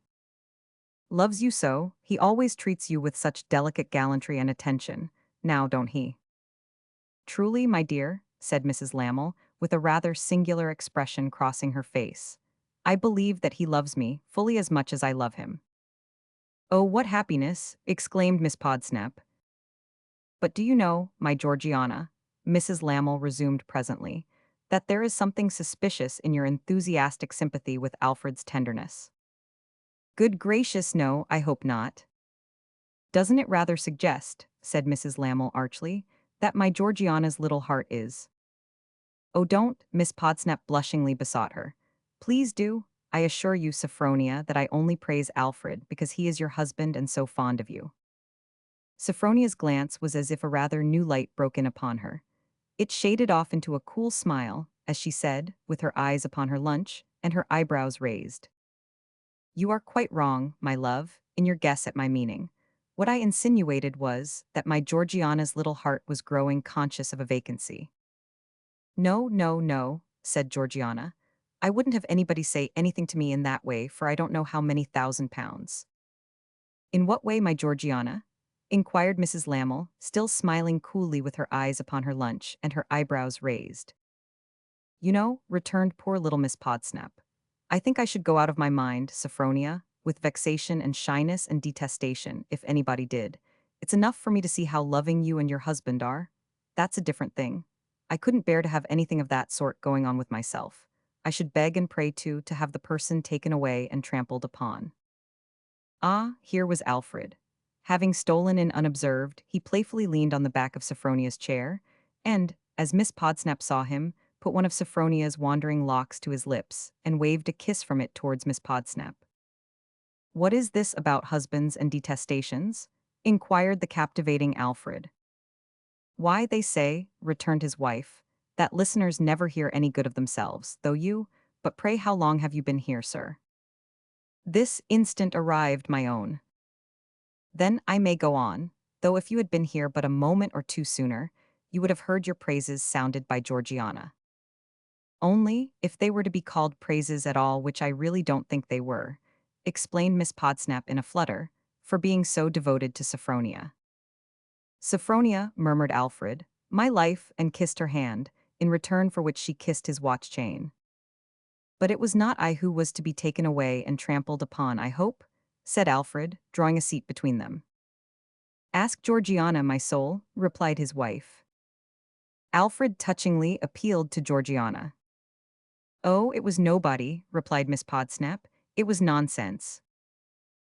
Loves you so, he always treats you with such delicate gallantry and attention, now don't he?" "Truly, my dear," said Mrs. Lamel, with a rather singular expression crossing her face, "I believe that he loves me fully as much as I love him." "Oh, what happiness!" exclaimed Miss Podsnap. "But do you know, my Georgiana," Mrs. Lamel resumed presently, "that there is something suspicious in your enthusiastic sympathy with Alfred's tenderness?" "Good gracious, no, I hope not." "Doesn't it rather suggest," said Mrs. Lamel archly, "that my Georgiana's little heart is—" "Oh, don't," Miss Podsnap blushingly besought her. "Please do. I assure you, Sophronia, that I only praise Alfred because he is your husband and so fond of you." Sophronia's glance was as if a rather new light broke in upon her. It shaded off into a cool smile, as she said, with her eyes upon her lunch, and her eyebrows raised. "You are quite wrong, my love, in your guess at my meaning. What I insinuated was that my Georgiana's little heart was growing conscious of a vacancy." "No, no, no," said Georgiana. "I wouldn't have anybody say anything to me in that way, for I don't know how many £1,000. "In what way, my Georgiana?" inquired Mrs. Lamel, still smiling coolly with her eyes upon her lunch and her eyebrows raised. "You know," returned poor little Miss Podsnap, "I think I should go out of my mind, Sophronia, with vexation and shyness and detestation, if anybody did. It's enough for me to see how loving you and your husband are. That's a different thing. I couldn't bear to have anything of that sort going on with myself. I should beg and pray to have the person taken away and trampled upon." Ah, here was Alfred. Having stolen in unobserved, he playfully leaned on the back of Sophronia's chair, and, as Miss Podsnap saw him, put one of Sophronia's wandering locks to his lips, and waved a kiss from it towards Miss Podsnap. What is this about husbands and detestations? Inquired the captivating Alfred. Why, they say, returned his wife, that listeners never hear any good of themselves, though you, but pray how long have you been here, sir? This instant arrived, my own. Then I may go on, though if you had been here but a moment or two sooner, you would have heard your praises sounded by Georgiana. Only, if they were to be called praises at all, which I really don't think they were, explained Miss Podsnap in a flutter, for being so devoted to Sophronia. Sophronia, murmured Alfred, my life, and kissed her hand, in return for which she kissed his watch chain. But it was not I who was to be taken away and trampled upon, I hope, said Alfred, drawing a seat between them. Ask Georgiana, my soul, replied his wife. Alfred touchingly appealed to Georgiana. Oh, it was nobody, replied Miss Podsnap. It was nonsense.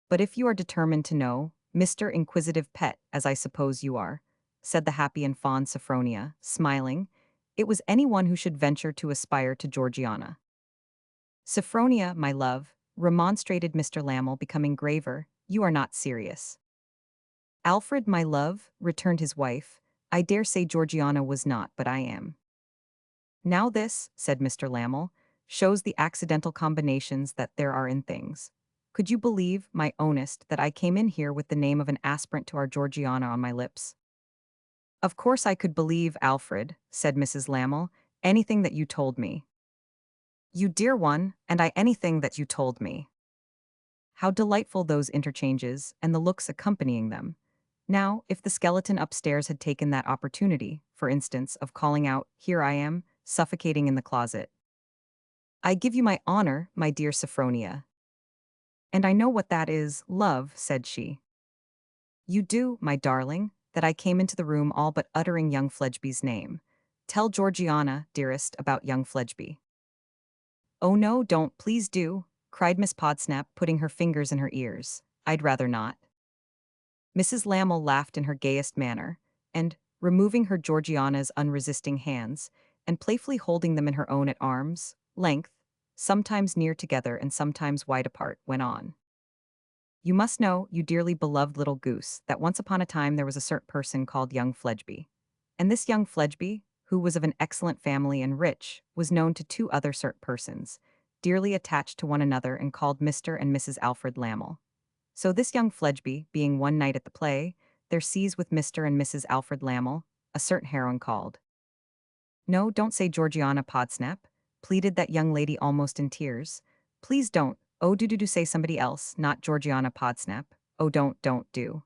But if you are determined to know, Mr. Inquisitive Pet, as I suppose you are, said the happy and fond Sophronia, smiling, it was anyone who should venture to aspire to Georgiana. Sophronia, my love, remonstrated Mr. Lamel, becoming graver, you are not serious. Alfred, my love, returned his wife, I dare say Georgiana was not, but I am. Now this, said Mr. Lamel, shows the accidental combinations that there are in things. Could you believe, my ownest, that I came in here with the name of an aspirant to our Georgiana on my lips? Of course I could believe, Alfred, said Mrs. Lamel, anything that you told me. You dear one, and I anything that you told me. How delightful those interchanges, and the looks accompanying them. Now, if the skeleton upstairs had taken that opportunity, for instance, of calling out, here I am, suffocating in the closet. I give you my honor, my dear Sophronia. And I know what that is, love, said she. You do, my darling, that I came into the room all but uttering young Fledgeby's name. Tell Georgiana, dearest, about young Fledgeby. Oh no, don't, please do, cried Miss Podsnap, putting her fingers in her ears. I'd rather not. Mrs. Lamel laughed in her gayest manner, and, removing her Georgiana's unresisting hands, and playfully holding them in her own at arm's length, sometimes near together and sometimes wide apart, went on. You must know, you dearly beloved little goose, that once upon a time there was a certain person called young Fledgeby. And this young Fledgeby, who was of an excellent family and rich, was known to two other certain persons, dearly attached to one another and called Mr. and Mrs. Alfred Lamel. So this young Fledgeby, being one night at the play, there sees with Mr. and Mrs. Alfred Lamel, a certain heroine called. No, don't say Georgiana Podsnap, pleaded that young lady almost in tears. Please don't, oh do say somebody else, not Georgiana Podsnap, oh don't do.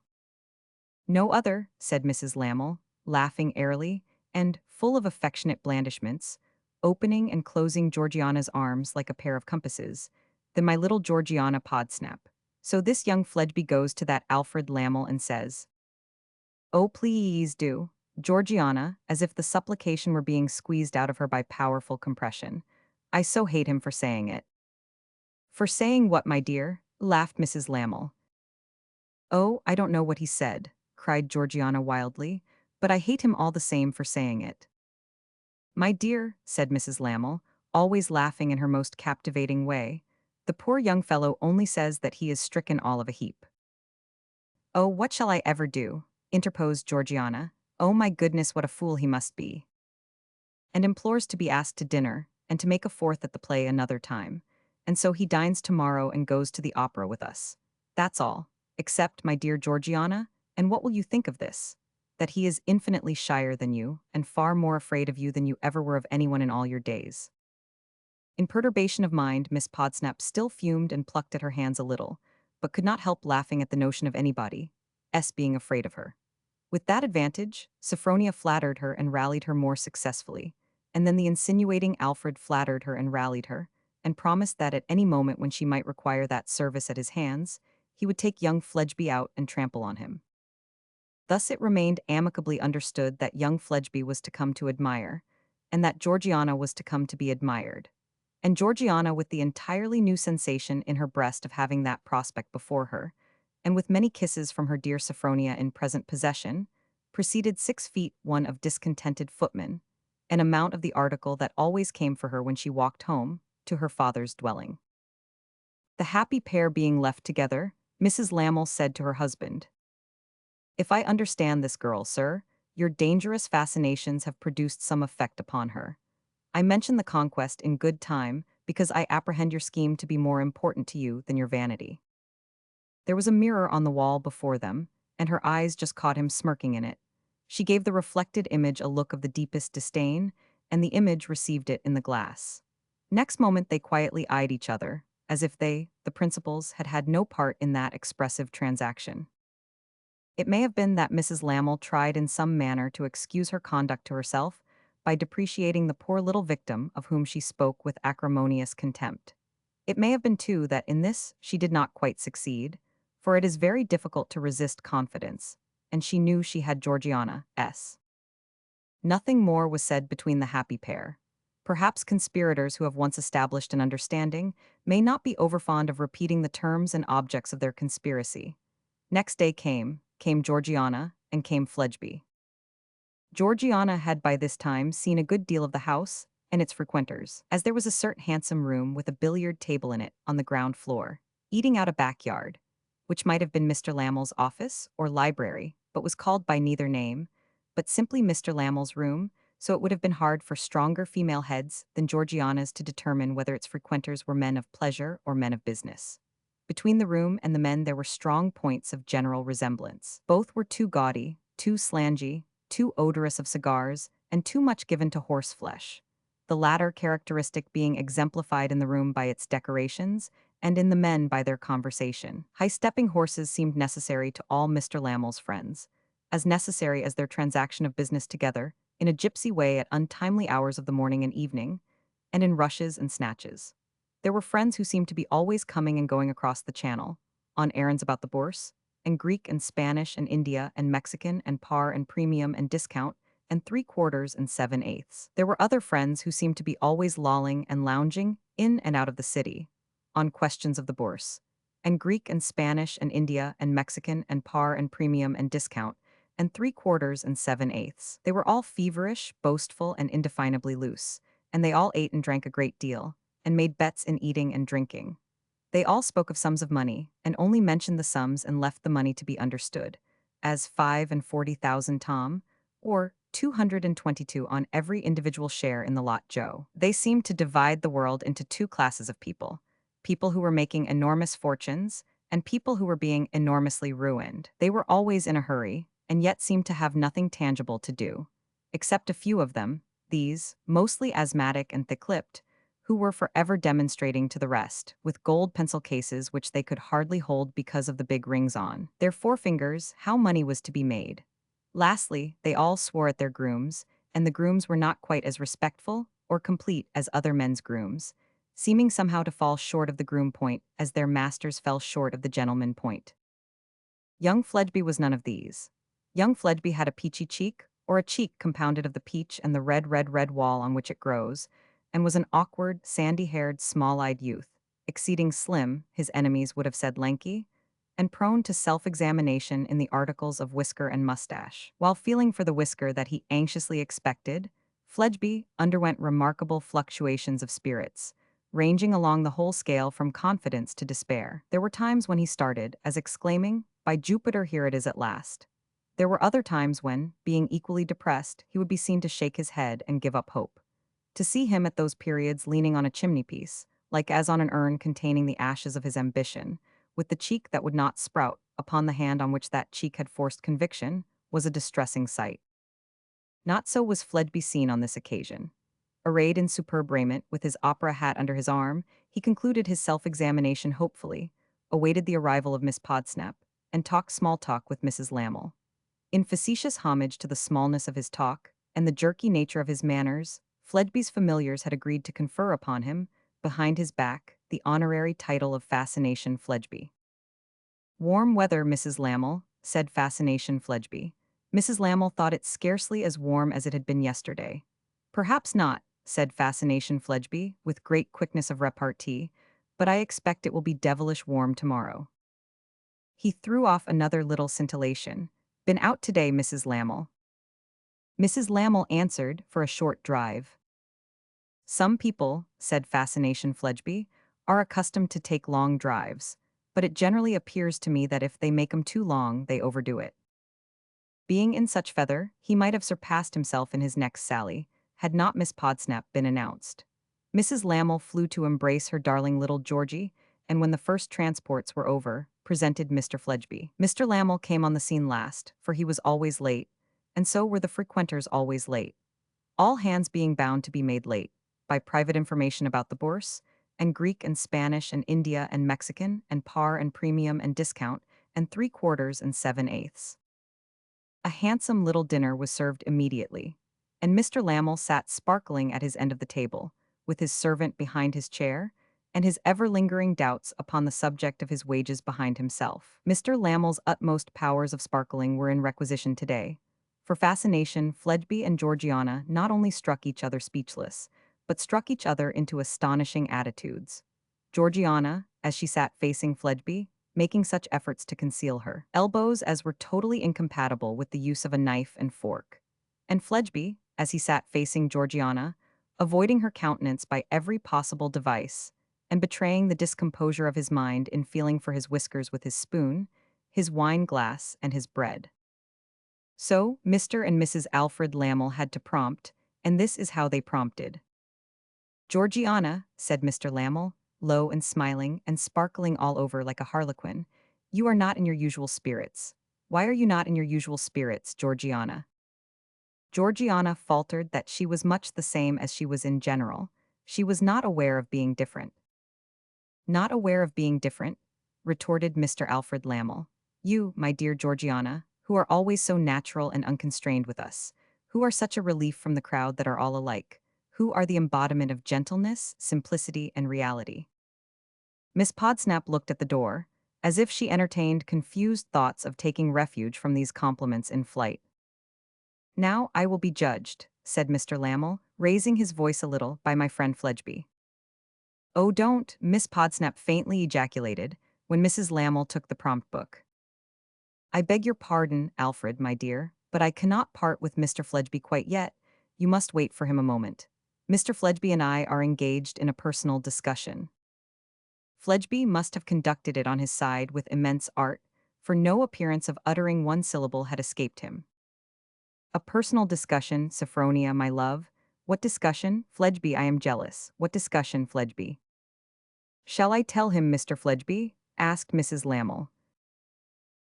No other, said Mrs. Lamel, laughing airily, and, full of affectionate blandishments, opening and closing Georgiana's arms like a pair of compasses, than my little Georgiana Podsnap. So this young Fledgeby goes to that Alfred Lamel and says, oh please do, Georgiana, as if the supplication were being squeezed out of her by powerful compression. I so hate him for saying it. For saying what, my dear? Laughed Mrs. Lamel. Oh, I don't know what he said, cried Georgiana wildly, but I hate him all the same for saying it. My dear, said Mrs. Lamel, always laughing in her most captivating way, the poor young fellow only says that he is stricken all of a heap. Oh, what shall I ever do? Interposed Georgiana. Oh my goodness, what a fool he must be. And implores to be asked to dinner, and to make a fourth at the play another time. And so he dines tomorrow and goes to the opera with us. That's all. Except, my dear Georgiana, and what will you think of this? That he is infinitely shyer than you, and far more afraid of you than you ever were of anyone in all your days. In perturbation of mind, Miss Podsnap still fumed and plucked at her hands a little, but could not help laughing at the notion of anybody, being afraid of her. With that advantage, Sophronia flattered her and rallied her more successfully, and then the insinuating Alfred flattered her and rallied her, and promised that at any moment when she might require that service at his hands, he would take young Fledgeby out and trample on him. Thus it remained amicably understood that young Fledgeby was to come to admire, and that Georgiana was to come to be admired. And Georgiana, with the entirely new sensation in her breast of having that prospect before her, and with many kisses from her dear Sophronia in present possession, proceeded 6 feet 1 of discontented footmen, an amount of the article that always came for her when she walked home, to her father's dwelling. The happy pair being left together, Mrs. Lamel said to her husband, "If I understand this girl, sir, your dangerous fascinations have produced some effect upon her. I mention the conquest in good time because I apprehend your scheme to be more important to you than your vanity." There was a mirror on the wall before them, and her eyes just caught him smirking in it. She gave the reflected image a look of the deepest disdain, and the image received it in the glass. Next moment they quietly eyed each other, as if they, the principals, had had no part in that expressive transaction. It may have been that Mrs. Lamel tried in some manner to excuse her conduct to herself by depreciating the poor little victim of whom she spoke with acrimonious contempt. It may have been, too, that in this she did not quite succeed, for it is very difficult to resist confidence, and she knew she had Georgiana's. Nothing more was said between the happy pair. Perhaps conspirators who have once established an understanding may not be overfond of repeating the terms and objects of their conspiracy. Next day came Georgiana, and came Fledgeby. Georgiana had by this time seen a good deal of the house and its frequenters, as there was a certain handsome room with a billiard table in it on the ground floor, eating out a backyard, which might have been Mr. Lamel's office or library, but was called by neither name, but simply Mr. Lamel's room, so it would have been hard for stronger female heads than Georgiana's to determine whether its frequenters were men of pleasure or men of business. Between the room and the men there were strong points of general resemblance. Both were too gaudy, too slangy, too odorous of cigars, and too much given to horseflesh, the latter characteristic being exemplified in the room by its decorations, and in the men by their conversation. High-stepping horses seemed necessary to all Mr. Lamel's friends, as necessary as their transaction of business together, in a gypsy way at untimely hours of the morning and evening, and in rushes and snatches. There were friends who seemed to be always coming and going across the channel, on errands about the bourse, and Greek and Spanish and India and Mexican and par and premium and discount, and 3/4 and 7/8. There were other friends who seemed to be always lolling and lounging in and out of the city, on questions of the bourse, and Greek and Spanish and India and Mexican and par and premium and discount, and 3/4 and 7/8. They were all feverish, boastful, and indefinably loose, and they all ate and drank a great deal, and made bets in eating and drinking. They all spoke of sums of money, and only mentioned the sums and left the money to be understood, as 45,000 Tom, or 222 on every individual share in the lot Joe. They seemed to divide the world into two classes of people: people who were making enormous fortunes, and people who were being enormously ruined. They were always in a hurry, and yet seemed to have nothing tangible to do, except a few of them, these, mostly asthmatic and thick-lipped, who were forever demonstrating to the rest, with gold pencil cases which they could hardly hold because of the big rings on their forefingers, how money was to be made. Lastly, they all swore at their grooms, and the grooms were not quite as respectful or complete as other men's grooms, seeming somehow to fall short of the groom point as their masters fell short of the gentleman point. Young Fledgeby was none of these. Young Fledgeby had a peachy cheek, or a cheek compounded of the peach and the red wall on which it grows, and was an awkward, sandy-haired, small-eyed youth, exceeding slim, his enemies would have said lanky, and prone to self-examination in the articles of whisker and mustache. While feeling for the whisker that he anxiously expected, Fledgeby underwent remarkable fluctuations of spirits, ranging along the whole scale from confidence to despair. There were times when he started, as exclaiming, "By Jupiter, here it is at last." There were other times when, being equally depressed, he would be seen to shake his head and give up hope. To see him at those periods leaning on a chimney-piece, like as on an urn containing the ashes of his ambition, with the cheek that would not sprout upon the hand on which that cheek had forced conviction, was a distressing sight. Not so was Fledgeby seen on this occasion. Arrayed in superb raiment, with his opera hat under his arm, he concluded his self-examination hopefully, awaited the arrival of Miss Podsnap, and talked small talk with Mrs. Lamel. In facetious homage to the smallness of his talk and the jerky nature of his manners, Fledgeby's familiars had agreed to confer upon him, behind his back, the honorary title of Fascination Fledgeby. "Warm weather, Mrs. Lamel," said Fascination Fledgeby. Mrs. Lamel thought it scarcely as warm as it had been yesterday. "Perhaps not," said Fascination Fledgeby, with great quickness of repartee, "but I expect it will be devilish warm tomorrow." He threw off another little scintillation. "Been out today, Mrs. Lamel?" Mrs. Lamel answered, "For a short drive." "Some people," said Fascination Fledgeby, are accustomed to take long drives, but it generally appears to me that if they make 'em too long, they overdo it. Being in such feather, he might have surpassed himself in his next sally, had not Miss Podsnap been announced. Mrs. Lamel flew to embrace her darling little Georgie, and when the first transports were over, presented Mr. Fledgeby. Mr. Lamel came on the scene last, for he was always late, and so were the frequenters always late. All hands being bound to be made late, by private information about the bourse, and Greek and Spanish and India and Mexican, and par and premium and discount, and 3/4 and 7/8. A handsome little dinner was served immediately, and Mr. Lamel sat sparkling at his end of the table, with his servant behind his chair, and his ever-lingering doubts upon the subject of his wages behind himself. Mr. Lamel's utmost powers of sparkling were in requisition today. For fascination, Fledgeby and Georgiana not only struck each other speechless, but struck each other into astonishing attitudes. Georgiana, as she sat facing Fledgeby, making such efforts to conceal her elbows as were totally incompatible with the use of a knife and fork. And Fledgeby, as he sat facing Georgiana, avoiding her countenance by every possible device, and betraying the discomposure of his mind in feeling for his whiskers with his spoon, his wine glass, and his bread. So, Mr. and Mrs. Alfred Lamel had to prompt, and this is how they prompted. "Georgiana," said Mr. Lamel, low and smiling and sparkling all over like a harlequin, "you are not in your usual spirits. Why are you not in your usual spirits, Georgiana?" Georgiana faltered that she was much the same as she was in general. She was not aware of being different. "Not aware of being different?" retorted Mr. Alfred Lamel. "You, my dear Georgiana, who are always so natural and unconstrained with us, who are such a relief from the crowd that are all alike, who are the embodiment of gentleness, simplicity, and reality." Miss Podsnap looked at the door, as if she entertained confused thoughts of taking refuge from these compliments in flight. "Now I will be judged," said Mr. Lamel, raising his voice a little, "by my friend Fledgeby." "Oh, don't," Miss Podsnap faintly ejaculated, when Mrs. Lamel took the prompt book. "I beg your pardon, Alfred, my dear, but I cannot part with Mr. Fledgeby quite yet. You must wait for him a moment. Mr. Fledgeby and I are engaged in a personal discussion." Fledgeby must have conducted it on his side with immense art, for no appearance of uttering one syllable had escaped him. "A personal discussion, Sophronia, my love. What discussion, Fledgeby? I am jealous. What discussion, Fledgeby?" "Shall I tell him, Mr. Fledgeby?" asked Mrs. Lamel.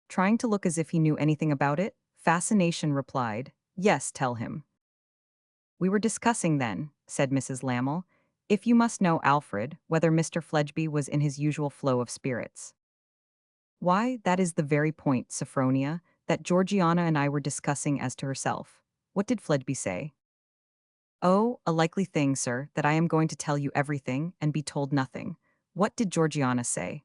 Trying to look as if he knew anything about it, Fascination replied, "Yes, tell him." "We were discussing then," said Mrs. Lamel, "if you must know, Alfred, whether Mr. Fledgeby was in his usual flow of spirits." "Why, that is the very point, Sophronia, that Georgiana and I were discussing as to herself. What did Fledgeby say?" "Oh, a likely thing, sir, that I am going to tell you everything and be told nothing. What did Georgiana say?"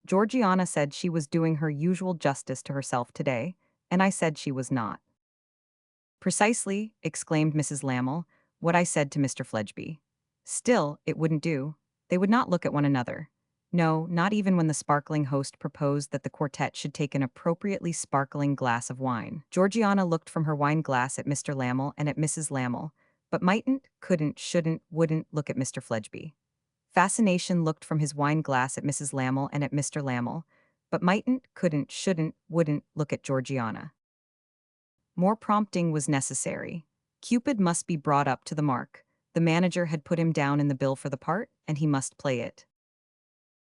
"Georgiana said she was doing her usual justice to herself today, and I said she was not." "Precisely," exclaimed Mrs. Lamel, "what I said to Mr. Fledgeby. Still, it wouldn't do. They would not look at one another. No, not even when the sparkling host proposed that the quartet should take an appropriately sparkling glass of wine. Georgiana looked from her wine glass at Mr. Lamel and at Mrs. Lamel, but mightn't, couldn't, shouldn't, wouldn't look at Mr. Fledgeby. Fascination looked from his wine glass at Mrs. Lamel and at Mr. Lamel, but mightn't, couldn't, shouldn't, wouldn't look at Georgiana. More prompting was necessary. Cupid must be brought up to the mark. The manager had put him down in the bill for the part, and he must play it.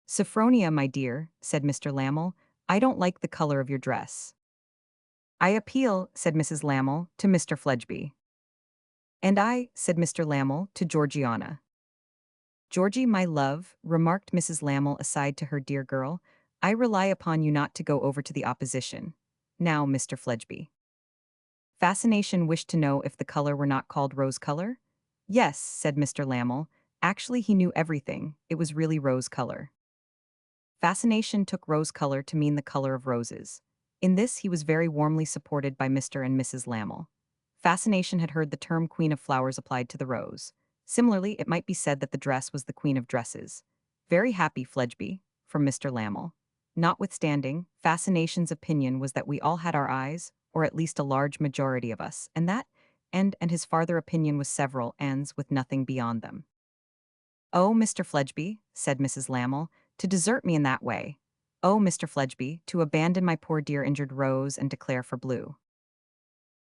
"Sophronia, my dear," said Mr. Lamel, "I don't like the color of your dress." "I appeal," said Mrs. Lamel, "to Mr. Fledgeby." "And I," said Mr. Lamel, "to Georgiana." "Georgie, my love," remarked Mrs. Lamel aside to her dear girl, "I rely upon you not to go over to the opposition. Now, Mr. Fledgeby." Fascination wished to know if the color were not called rose color? "Yes," said Mr. Lamel. Actually, he knew everything. It was really rose color. Fascination took rose color to mean the color of roses. In this he was very warmly supported by Mr. and Mrs. Lamel. Fascination had heard the term queen of flowers applied to the rose. Similarly, it might be said that the dress was the queen of dresses. "Very happy, Fledgeby," from Mr. Lamel. Notwithstanding, Fascination's opinion was that we all had our eyes, or at least a large majority of us, and that, and his farther opinion was several ands with nothing beyond them. "Oh, Mr. Fledgeby," said Mrs. Lamel, "to desert me in that way. Oh, Mr. Fledgeby, to abandon my poor dear injured Rose and declare for blue."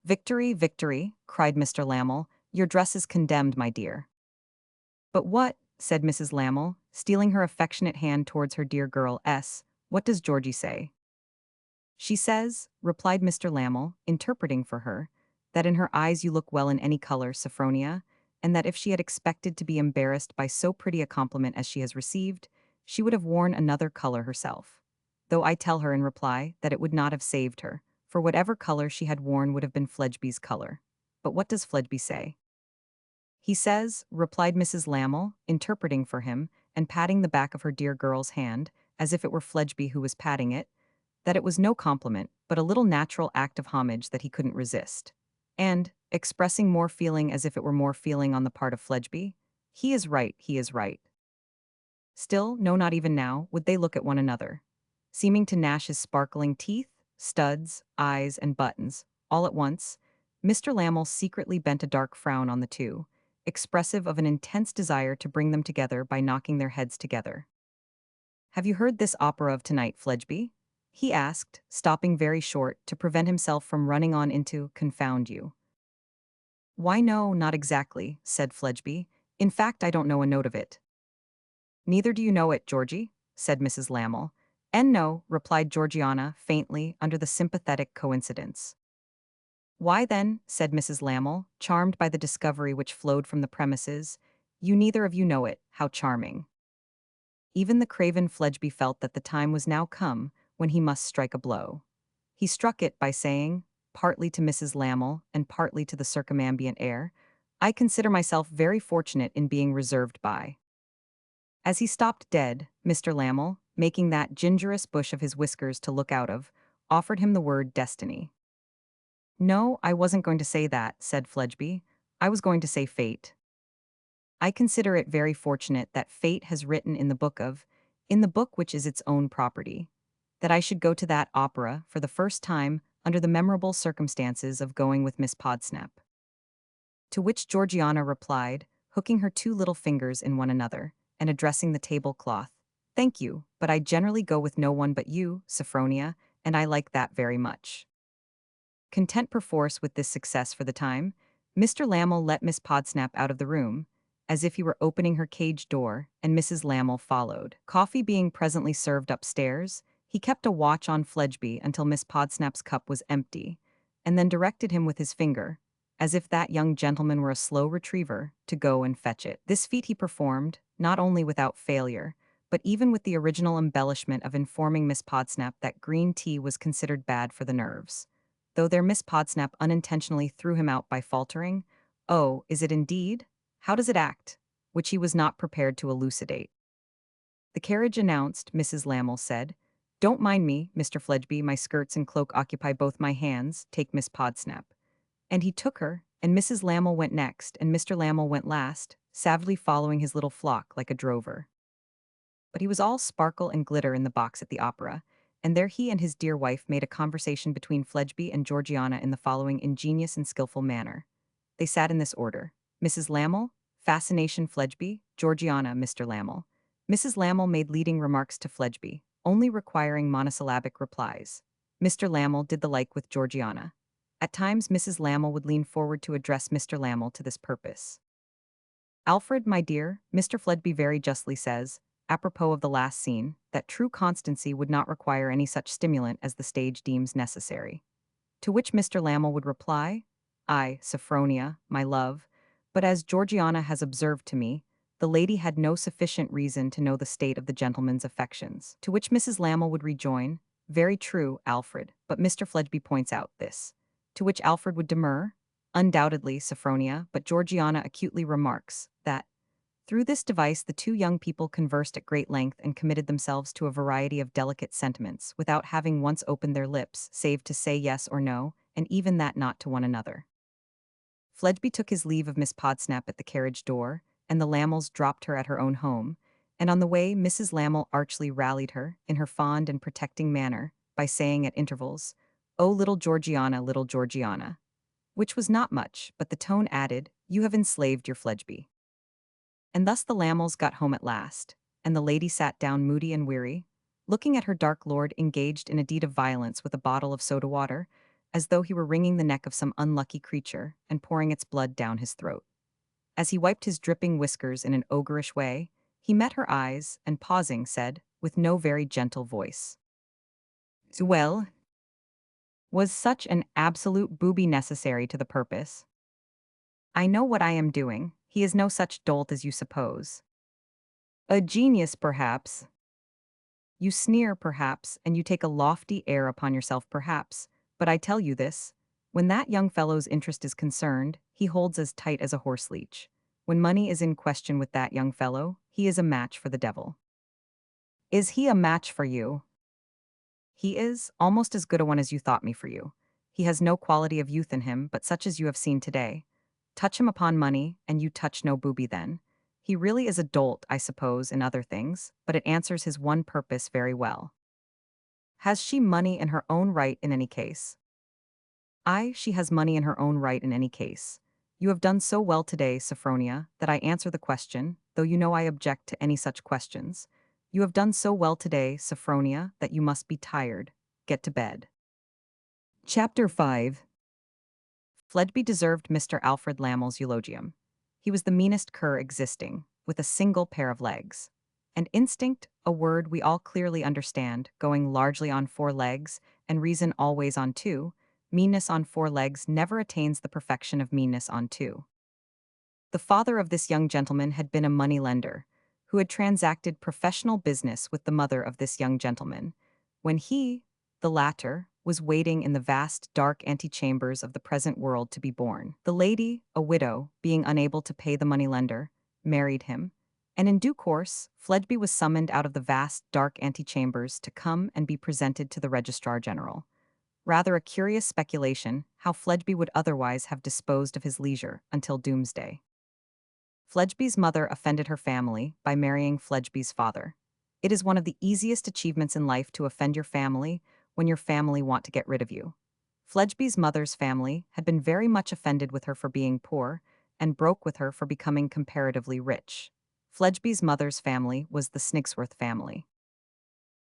"Victory, victory," cried Mr. Lamel, "your dress is condemned, my dear." "But what," said Mrs. Lamel, stealing her affectionate hand towards her dear girl what does Georgie say?" "She says," replied Mr. Lamel, interpreting for her, "that in her eyes you look well in any color, Sophronia, and that if she had expected to be embarrassed by so pretty a compliment as she has received, she would have worn another color herself. Though I tell her in reply that it would not have saved her, for whatever color she had worn would have been Fledgeby's color. But what does Fledgeby say?" "He says," replied Mrs. Lamel, interpreting for him, and patting the back of her dear girl's hand, as if it were Fledgeby who was patting it, that it was no compliment, but a little natural act of homage that he couldn't resist. And, expressing more feeling as if it were more feeling on the part of Fledgeby, "He is right, he is right." Still, no, not even now, would they look at one another. Seeming to gnash his sparkling teeth, studs, eyes, and buttons, all at once, Mr. Lamel secretly bent a dark frown on the two, expressive of an intense desire to bring them together by knocking their heads together. "Have you heard this opera of tonight, Fledgeby?" he asked, stopping very short to prevent himself from running on into "confound you." "Why, no, not exactly," said Fledgeby. "In fact, I don't know a note of it." "Neither do you know it, Georgie," said Mrs. Lamel. "And no," replied Georgiana, faintly, under the sympathetic coincidence. "Why then," said Mrs. Lamel, charmed by the discovery which flowed from the premises, "you neither of you know it, how charming." Even the craven Fledgeby felt that the time was now come when he must strike a blow. He struck it by saying, partly to Mrs. Lamel and partly to the circumambient air, "I consider myself very fortunate in being reserved by." As he stopped dead, Mr. Lamel, making that gingerous bush of his whiskers to look out of, offered him the word destiny. "No, I wasn't going to say that," said Fledgeby. "I was going to say fate. I consider it very fortunate that fate has written in the book which is its own property, that I should go to that opera for the first time under the memorable circumstances of going with Miss Podsnap." To which Georgiana replied, hooking her two little fingers in one another, and addressing the tablecloth, "Thank you, but I generally go with no one but you, Sophronia, and I like that very much." Content perforce with this success for the time, Mr. Lamel let Miss Podsnap out of the room, as if he were opening her cage door, and Mrs. Lamel followed. Coffee being presently served upstairs, he kept a watch on Fledgeby until Miss Podsnap's cup was empty, and then directed him with his finger, as if that young gentleman were a slow retriever, to go and fetch it. This feat he performed, not only without failure, but even with the original embellishment of informing Miss Podsnap that green tea was considered bad for the nerves, though their Miss Podsnap unintentionally threw him out by faltering, "Oh, is it indeed? How does it act?" which he was not prepared to elucidate. The carriage announced, Mrs. Lamel said, "Don't mind me, Mr. Fledgeby, my skirts and cloak occupy both my hands, take Miss Podsnap." And he took her, and Mrs. Lamel went next, and Mr. Lamel went last, savagely following his little flock like a drover. But he was all sparkle and glitter in the box at the opera, and there he and his dear wife made a conversation between Fledgeby and Georgiana in the following ingenious and skilful manner. They sat in this order: Mrs. Lamel, fascination Fledgeby, Georgiana, Mr. Lamel. Mrs. Lamel made leading remarks to Fledgeby, only requiring monosyllabic replies. Mr. Lamel did the like with Georgiana. At times Mrs. Lamel would lean forward to address Mr. Lamel to this purpose. "Alfred, my dear, Mr. Fledgeby very justly says, apropos of the last scene, that true constancy would not require any such stimulant as the stage deems necessary." To which Mr. Lamel would reply, "Ay, Sophronia, my love, but as Georgiana has observed to me, the lady had no sufficient reason to know the state of the gentleman's affections." To which Mrs. Lamel would rejoin, "Very true, Alfred, but Mr. Fledgeby points out this." To which Alfred would demur, "Undoubtedly, Sophronia, but Georgiana acutely remarks that through this device the two young people conversed at great length and committed themselves to a variety of delicate sentiments without having once opened their lips, save to say yes or no, and even that not to one another." Fledgeby took his leave of Miss Podsnap at the carriage door, and the Lamels dropped her at her own home, and on the way Mrs. Lamel archly rallied her, in her fond and protecting manner, by saying at intervals, "Oh, little Georgiana," which was not much, but the tone added, "You have enslaved your Fledgeby." And thus the Lamels got home at last, and the lady sat down moody and weary, looking at her dark lord engaged in a deed of violence with a bottle of soda water, as though he were wringing the neck of some unlucky creature and pouring its blood down his throat. As he wiped his dripping whiskers in an ogreish way, he met her eyes and, pausing, said, with no very gentle voice, "Well, was such an absolute booby necessary to the purpose? I know what I am doing. He is no such dolt as you suppose. A genius, perhaps. You sneer, perhaps, and you take a lofty air upon yourself, perhaps, but I tell you this, when that young fellow's interest is concerned, he holds as tight as a horseleech. When money is in question with that young fellow, he is a match for the devil." "Is he a match for you?" "He is, almost as good a one as you thought me for you. He has no quality of youth in him, but such as you have seen today. Touch him upon money, and you touch no booby then. He really is a dolt, I suppose, in other things, but it answers his one purpose very well." "Has she money in her own right in any case?" "Aye, she has money in her own right in any case. You have done so well today, Sophronia, that I answer the question, though you know I object to any such questions. You have done so well today, Sophronia, that you must be tired. Get to bed." Chapter 5. Fledgeby deserved Mr. Alfred Lamel's eulogium. He was the meanest cur existing, with a single pair of legs. And instinct, a word we all clearly understand, going largely on 4 legs, and reason always on 2, meanness on 4 legs never attains the perfection of meanness on 2. The father of this young gentleman had been a money-lender, who had transacted professional business with the mother of this young gentleman, when he, the latter, was waiting in the vast, dark antechambers of the present world to be born. The lady, a widow, being unable to pay the money-lender, married him, and in due course, Fledgeby was summoned out of the vast, dark antechambers to come and be presented to the Registrar General. Rather a curious speculation how Fledgeby would otherwise have disposed of his leisure until doomsday. Fledgeby's mother offended her family by marrying Fledgeby's father. It is one of the easiest achievements in life to offend your family when your family want to get rid of you. Fledgeby's mother's family had been very much offended with her for being poor, and broke with her for becoming comparatively rich. Fledgeby's mother's family was the Snigsworth family.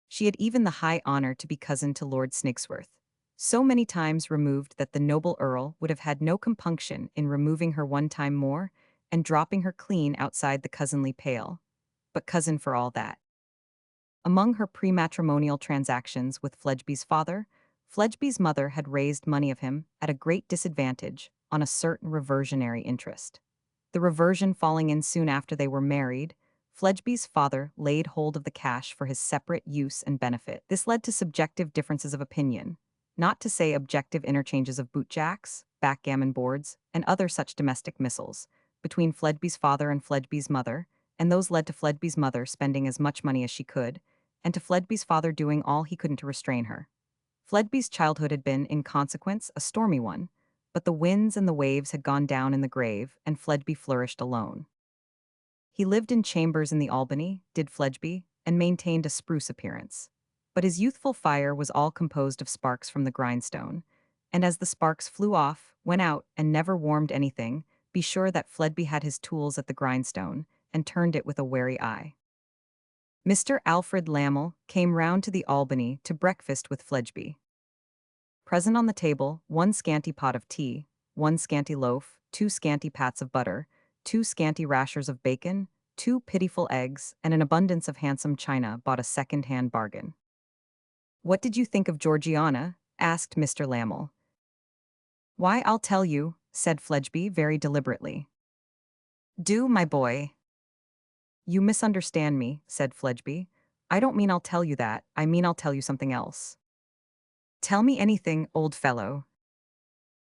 She had even the high honor to be cousin to Lord Snigsworth, so many times removed that the noble earl would have had no compunction in removing her one time more and dropping her clean outside the cousinly pale, but cousin for all that. Among her prematrimonial transactions with Fledgeby's father, Fledgeby's mother had raised money of him at a great disadvantage on a certain reversionary interest. The reversion falling in soon after they were married, Fledgeby's father laid hold of the cash for his separate use and benefit. This led to subjective differences of opinion, not to say objective interchanges of bootjacks, backgammon boards, and other such domestic missiles, between Fledgeby's father and Fledgeby's mother, and those led to Fledgeby's mother spending as much money as she could, and to Fledgeby's father doing all he couldn't to restrain her. Fledgeby's childhood had been, in consequence, a stormy one, but the winds and the waves had gone down in the grave, and Fledgeby flourished alone. He lived in chambers in the Albany, did Fledgeby, and maintained a spruce appearance. But his youthful fire was all composed of sparks from the grindstone, and as the sparks flew off, went out, and never warmed anything, be sure that Fledgeby had his tools at the grindstone, and turned it with a wary eye. Mr. Alfred Lamel came round to the Albany to breakfast with Fledgeby. Present on the table, 1 scanty pot of tea, 1 scanty loaf, 2 scanty pats of butter, 2 scanty rashers of bacon, 2 pitiful eggs, and an abundance of handsome china bought a second-hand bargain. "What did you think of Georgiana?" asked Mr. Lamel. "Why, I'll tell you," said Fledgeby very deliberately. "Do, my boy." "You misunderstand me," said Fledgeby. "I don't mean I'll tell you that, I mean I'll tell you something else." "Tell me anything, old fellow."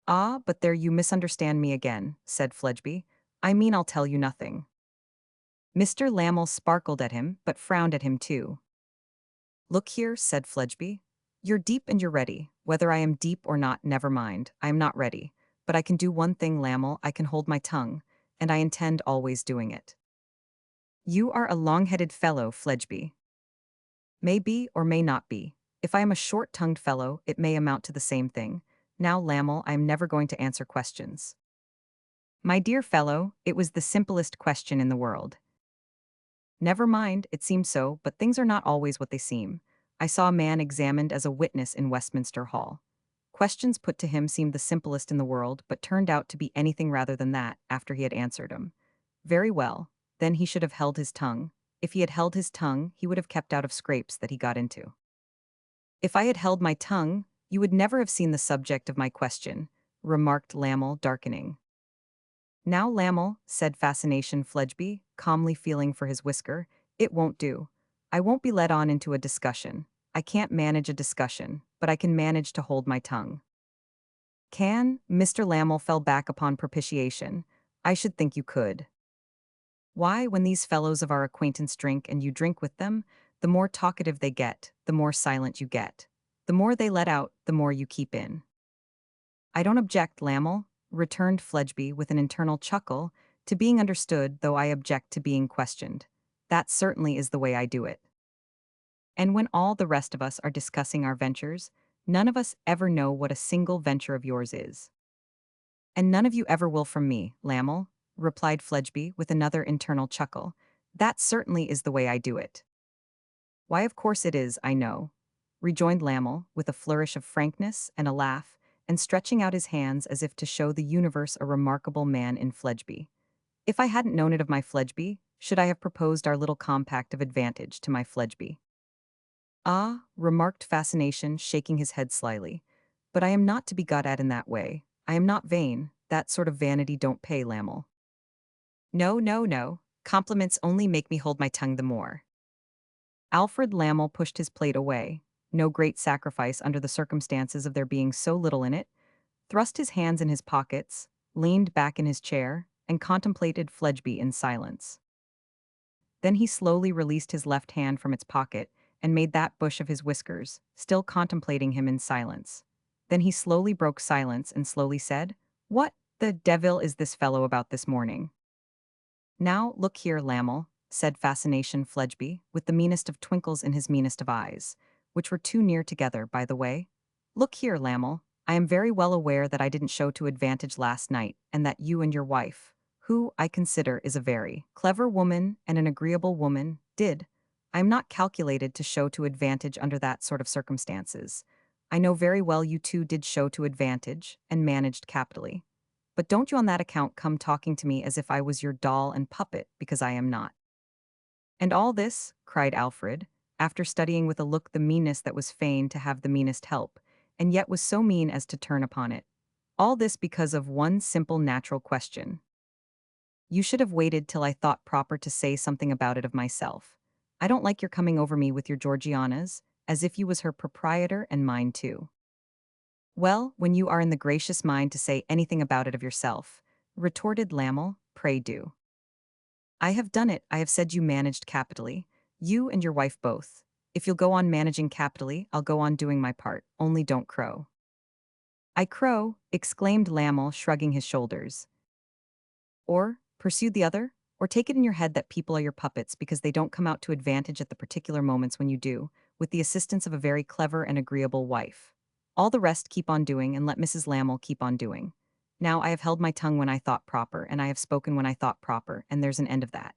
"Ah, but there you misunderstand me again," said Fledgeby. "I mean I'll tell you nothing." Mr. Lamel sparkled at him, but frowned at him too. "Look here," said Fledgeby. "You're deep and you're ready. Whether I am deep or not, never mind. I am not ready. But I can do one thing, Lamel, I can hold my tongue, and I intend always doing it." "You are a long-headed fellow, Fledgeby." "May be or may not be. If I am a short-tongued fellow, it may amount to the same thing. Now, Lamel, I am never going to answer questions." "My dear fellow, it was the simplest question in the world. Never mind, it seems so, but things are not always what they seem. I saw a man examined as a witness in Westminster Hall. Questions put to him seemed the simplest in the world, but turned out to be anything rather than that after he had answered them. Very well, then he should have held his tongue. If he had held his tongue, he would have kept out of scrapes that he got into. If I had held my tongue, you would never have seen the subject of my question, remarked Lamel, darkening. Now, Lamel, said Fascination Fledgeby, calmly feeling for his whisker, it won't do. I won't be led on into a discussion. I can't manage a discussion, but I can manage to hold my tongue. Can? Mr. Lamel fell back upon propitiation. I should think you could. Why, when these fellows of our acquaintance drink and you drink with them, the more talkative they get, the more silent you get. The more they let out, the more you keep in. I don't object, Lamel, returned Fledgeby with an internal chuckle, to being understood, though I object to being questioned. That certainly is the way I do it. And when all the rest of us are discussing our ventures, none of us ever know what a single venture of yours is. And none of you ever will from me, Lamel, replied Fledgeby with another internal chuckle. That certainly is the way I do it. Why, of course it is, I know, rejoined Lamel, with a flourish of frankness and a laugh, and stretching out his hands as if to show the universe a remarkable man in Fledgeby. If I hadn't known it of my Fledgeby, should I have proposed our little compact of advantage to my Fledgeby? Ah, remarked Fascination, shaking his head slyly. But I am not to be got at in that way. I am not vain. That sort of vanity don't pay, Lamel. No, no, no. Compliments only make me hold my tongue the more. Alfred Lamel pushed his plate away, no great sacrifice under the circumstances of there being so little in it, thrust his hands in his pockets, leaned back in his chair, and contemplated Fledgeby in silence. Then he slowly released his left hand from its pocket and made that bush of his whiskers, still contemplating him in silence. Then he slowly broke silence and slowly said, "What the devil is this fellow about this morning?" "Now, look here, Lamel," said Fascination Fledgeby, with the meanest of twinkles in his meanest of eyes, which were too near together, by the way. "Look here, Lamel, I am very well aware that I didn't show to advantage last night, and that you and your wife, who, I consider, is a very clever woman and an agreeable woman, did. I am not calculated to show to advantage under that sort of circumstances. I know very well you two did show to advantage, and managed capitally. But don't you on that account come talking to me as if I was your doll and puppet, because I am not." "And all this," cried Alfred, after studying with a look the meanness that was fain to have the meanest help, and yet was so mean as to turn upon it. "All this because of one simple natural question. You should have waited till I thought proper to say something about it of myself. I don't like your coming over me with your Georgianas, as if you was her proprietor and mine too." "Well, when you are in the gracious mind to say anything about it of yourself," retorted Lamel, "pray do." "I have done it. I have said you managed capitally. You and your wife both. If you'll go on managing capitally, I'll go on doing my part, only don't crow." "I crow," exclaimed Lamel, shrugging his shoulders. "Or," pursued the other, "or take it in your head that people are your puppets because they don't come out to advantage at the particular moments when you do, with the assistance of a very clever and agreeable wife. All the rest keep on doing and let Mrs. Lamel keep on doing. Now I have held my tongue when I thought proper, and I have spoken when I thought proper, and there's an end of that.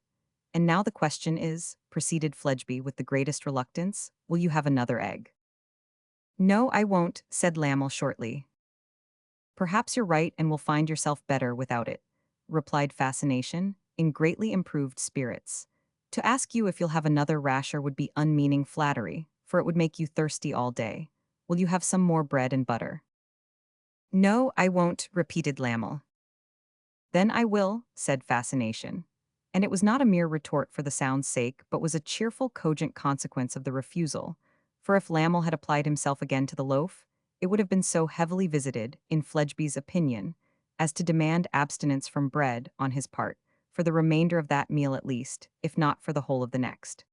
And now the question is," proceeded Fledgeby with the greatest reluctance, "will you have another egg?" "No, I won't," said Lamel shortly. "Perhaps you're right and will find yourself better without it," replied Fascination, in greatly improved spirits. "To ask you if you'll have another rasher would be unmeaning flattery, for it would make you thirsty all day. Will you have some more bread and butter?" "No, I won't," repeated Lamel. "Then I will," said Fascination. And it was not a mere retort for the sound's sake, but was a cheerful, cogent consequence of the refusal, for if Lamel had applied himself again to the loaf, it would have been so heavily visited, in Fledgeby's opinion, as to demand abstinence from bread on his part, for the remainder of that meal at least, if not for the whole of the next.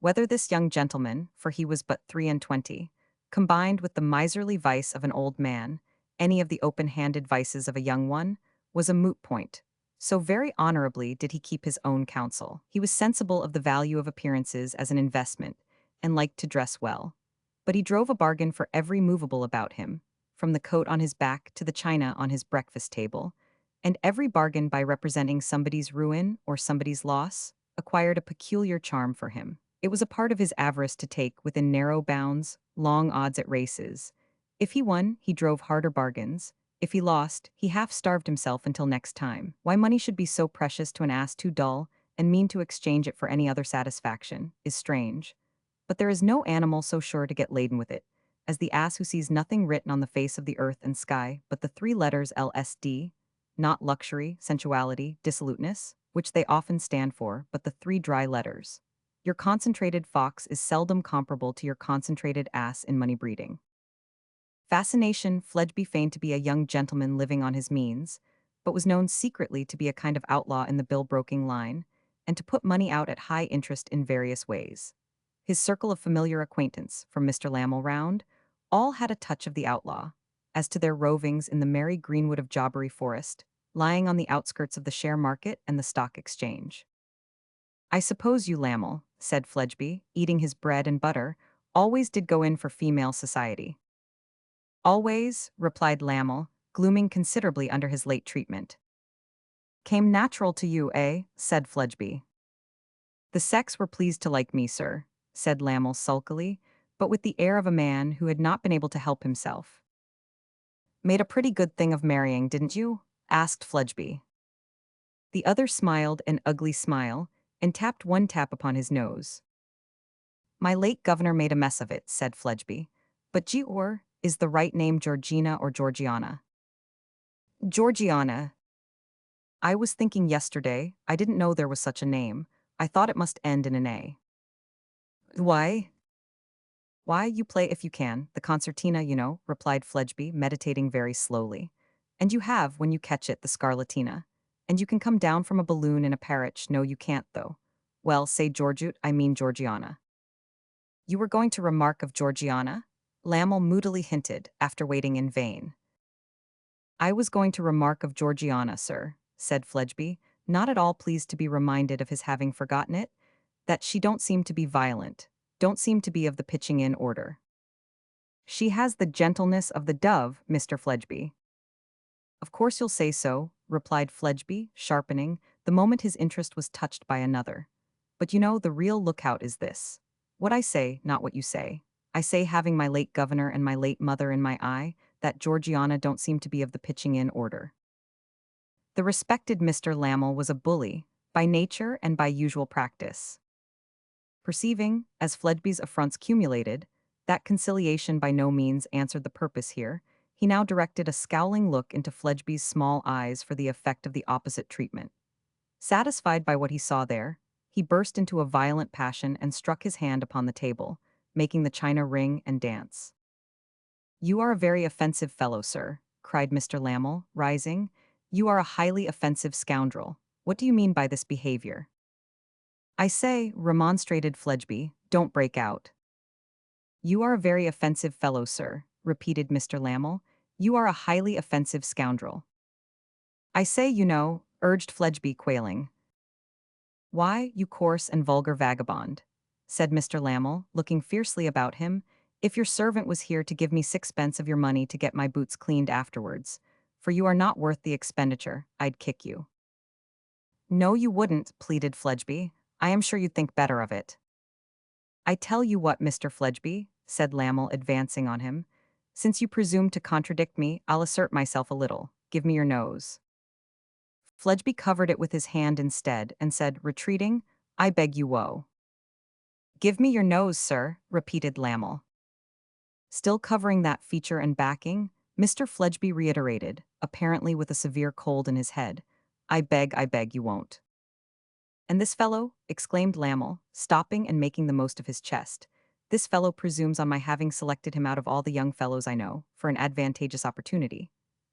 Whether this young gentleman, for he was but 23, combined with the miserly vice of an old man, any of the open-handed vices of a young one, was a moot point. So very honorably did he keep his own counsel. He was sensible of the value of appearances as an investment, and liked to dress well. But he drove a bargain for every movable about him, from the coat on his back to the china on his breakfast table, and every bargain by representing somebody's ruin or somebody's loss, acquired a peculiar charm for him. It was a part of his avarice to take, within narrow bounds, long odds at races. If he won, he drove harder bargains. If he lost, he half-starved himself until next time. Why money should be so precious to an ass too dull and mean to exchange it for any other satisfaction is strange. But there is no animal so sure to get laden with it as the ass who sees nothing written on the face of the earth and sky but the three letters LSD, not luxury, sensuality, dissoluteness, which they often stand for, but the three dry letters. Your concentrated fox is seldom comparable to your concentrated ass in money breeding. Fascination, Fledgeby feigned to be a young gentleman living on his means, but was known secretly to be a kind of outlaw in the bill-broking line, and to put money out at high interest in various ways. His circle of familiar acquaintance, from Mr. Lamel round, all had a touch of the outlaw. As to their rovings in the merry greenwood of Jobbery Forest, lying on the outskirts of the share market and the stock exchange. I suppose you, Lamel, said Fledgeby, eating his bread and butter, always did go in for female society. Always, replied Lamel, glooming considerably under his late treatment. Came natural to you, eh? Said Fledgeby. The sex were pleased to like me, sir, said Lamel sulkily, but with the air of a man who had not been able to help himself. Made a pretty good thing of marrying, didn't you? Asked Fledgeby. The other smiled an ugly smile, and tapped one tap upon his nose. My late governor made a mess of it, said Fledgeby. But is the right name Georgina or Georgiana? Georgiana. I was thinking yesterday, I didn't know there was such a name. I thought it must end in an A. Why? Why, you play if you can, the concertina, you know, replied Fledgeby, meditating very slowly. And you have, when you catch it, the scarlatina. And you can come down from a balloon in a parrotch. No, you can't, though. Well, say Georgiute, I mean Georgiana. You were going to remark of Georgiana? Lamel moodily hinted, after waiting in vain. I was going to remark of Georgiana, sir, said Fledgeby, not at all pleased to be reminded of his having forgotten it, that she don't seem to be violent, don't seem to be of the pitching-in order. She has the gentleness of the dove, Mr. Fledgeby. Of course you'll say so, replied Fledgeby, sharpening, the moment his interest was touched by another. But you know, the real lookout is this. What I say, not what you say. I say, having my late governor and my late mother in my eye, that Georgiana don't seem to be of the pitching-in order. The respected Mr. Lamel was a bully, by nature and by usual practice. Perceiving, as Fledgeby's affronts cumulated, that conciliation by no means answered the purpose here, he now directed a scowling look into Fledgeby's small eyes for the effect of the opposite treatment. Satisfied by what he saw there, he burst into a violent passion and struck his hand upon the table, making the china ring and dance. You are a very offensive fellow, sir, cried Mr. Lamel, rising. You are a highly offensive scoundrel. What do you mean by this behavior? I say, remonstrated Fledgeby, don't break out. You are a very offensive fellow, sir, repeated Mr. Lamel. You are a highly offensive scoundrel. I say, you know, urged Fledgeby, quailing. Why, you coarse and vulgar vagabond, said Mr. Lamel, looking fiercely about him, if your servant was here to give me 6 pence of your money to get my boots cleaned afterwards, for you are not worth the expenditure, I'd kick you. No, you wouldn't, pleaded Fledgeby. I am sure you'd think better of it. I tell you what, Mr. Fledgeby, said Lamel, advancing on him, since you presume to contradict me, I'll assert myself a little. Give me your nose. Fledgeby covered it with his hand instead, and said, retreating, I beg you woe. Give me your nose, sir, repeated Lamel. Still covering that feature and backing, Mr. Fledgeby reiterated, apparently with a severe cold in his head, I beg you won't. And this fellow, exclaimed Lamel, stopping and making the most of his chest, this fellow presumes on my having selected him out of all the young fellows I know, for an advantageous opportunity.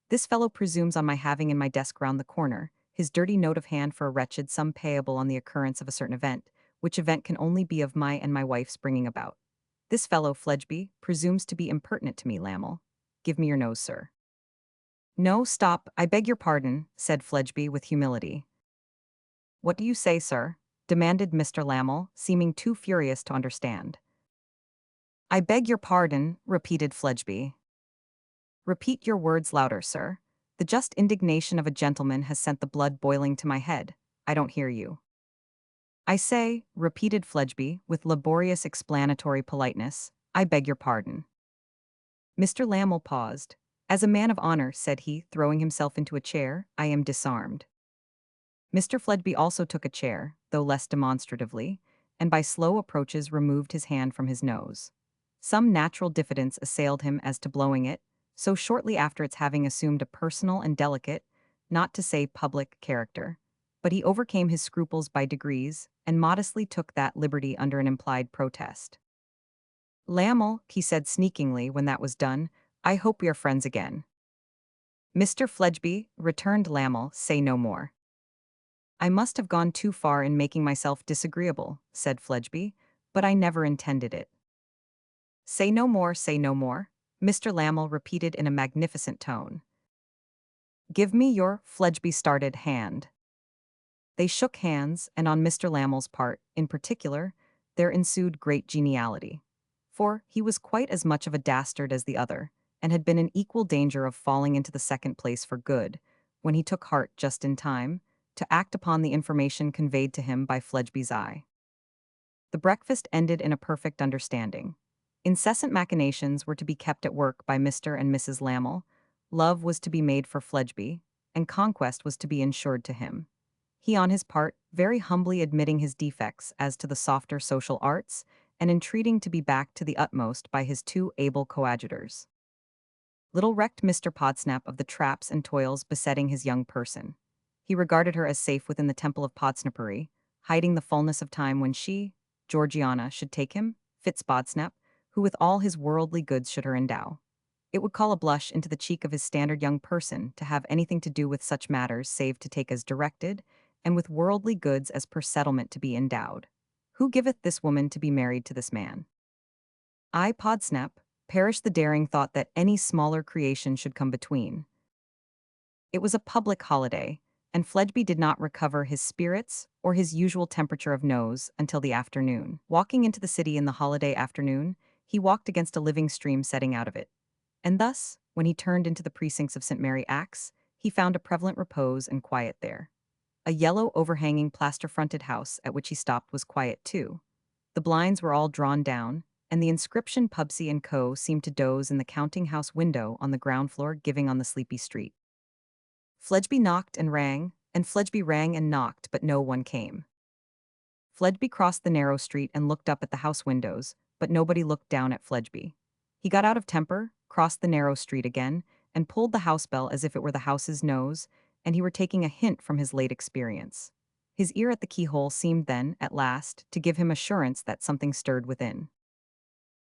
This fellow presumes on my having in my desk round the corner his dirty note of hand for a wretched sum payable on the occurrence of a certain event, which event can only be of my and my wife's bringing about. This fellow, Fledgeby, presumes to be impertinent to me, Lamel. Give me your nose, sir. No, stop, I beg your pardon, said Fledgeby with humility. What do you say, sir? Demanded Mr. Lamel, seeming too furious to understand. I beg your pardon, repeated Fledgeby. Repeat your words louder, sir. The just indignation of a gentleman has sent the blood boiling to my head. I don't hear you. I say, repeated Fledgeby, with laborious explanatory politeness, I beg your pardon. Mr. Lamel paused. As a man of honor, said he, throwing himself into a chair, I am disarmed. Mr. Fledgeby also took a chair, though less demonstratively, and by slow approaches removed his hand from his nose. Some natural diffidence assailed him as to blowing it, so shortly after its having assumed a personal and delicate, not to say public, character. But he overcame his scruples by degrees, and modestly took that liberty under an implied protest. Lamel, he said sneakingly when that was done, I hope we are friends again. Mr. Fledgeby, returned Lamel, say no more. I must have gone too far in making myself disagreeable, said Fledgeby, but I never intended it. Say no more, Mr. Lamel repeated in a magnificent tone. Give me your, Fledgeby started, hand. They shook hands, and on Mr. Lamel's part, in particular, there ensued great geniality. For he was quite as much of a dastard as the other, and had been in equal danger of falling into the second place for good, when he took heart just in time, to act upon the information conveyed to him by Fledgeby's eye. The breakfast ended in a perfect understanding. Incessant machinations were to be kept at work by Mr. and Mrs. Lamel, love was to be made for Fledgeby, and conquest was to be ensured to him. He on his part, very humbly admitting his defects as to the softer social arts, and entreating to be backed to the utmost by his two able coadjutors. Little recked Mr. Podsnap of the traps and toils besetting his young person. He regarded her as safe within the temple of Podsnapery, hiding the fullness of time when she, Georgiana, should take him, Fitzpodsnap, who with all his worldly goods should her endow. It would call a blush into the cheek of his standard young person to have anything to do with such matters save to take as directed, and with worldly goods as per settlement to be endowed. Who giveth this woman to be married to this man? I, Podsnap, perish the daring thought that any smaller creation should come between. It was a public holiday, and Fledgeby did not recover his spirits or his usual temperature of nose until the afternoon. Walking into the city in the holiday afternoon, he walked against a living stream setting out of it. And thus, when he turned into the precincts of St. Mary Axe, he found a prevalent repose and quiet there. A yellow overhanging plaster-fronted house at which he stopped was quiet too. The blinds were all drawn down, and the inscription Pubsey and Co. seemed to doze in the counting-house window on the ground floor giving on the sleepy street. Fledgeby knocked and rang, and Fledgeby rang and knocked, but no one came. Fledgeby crossed the narrow street and looked up at the house windows, but nobody looked down at Fledgeby. He got out of temper, crossed the narrow street again, and pulled the house bell as if it were the house's nose, and he were taking a hint from his late experience. His ear at the keyhole seemed then, at last, to give him assurance that something stirred within.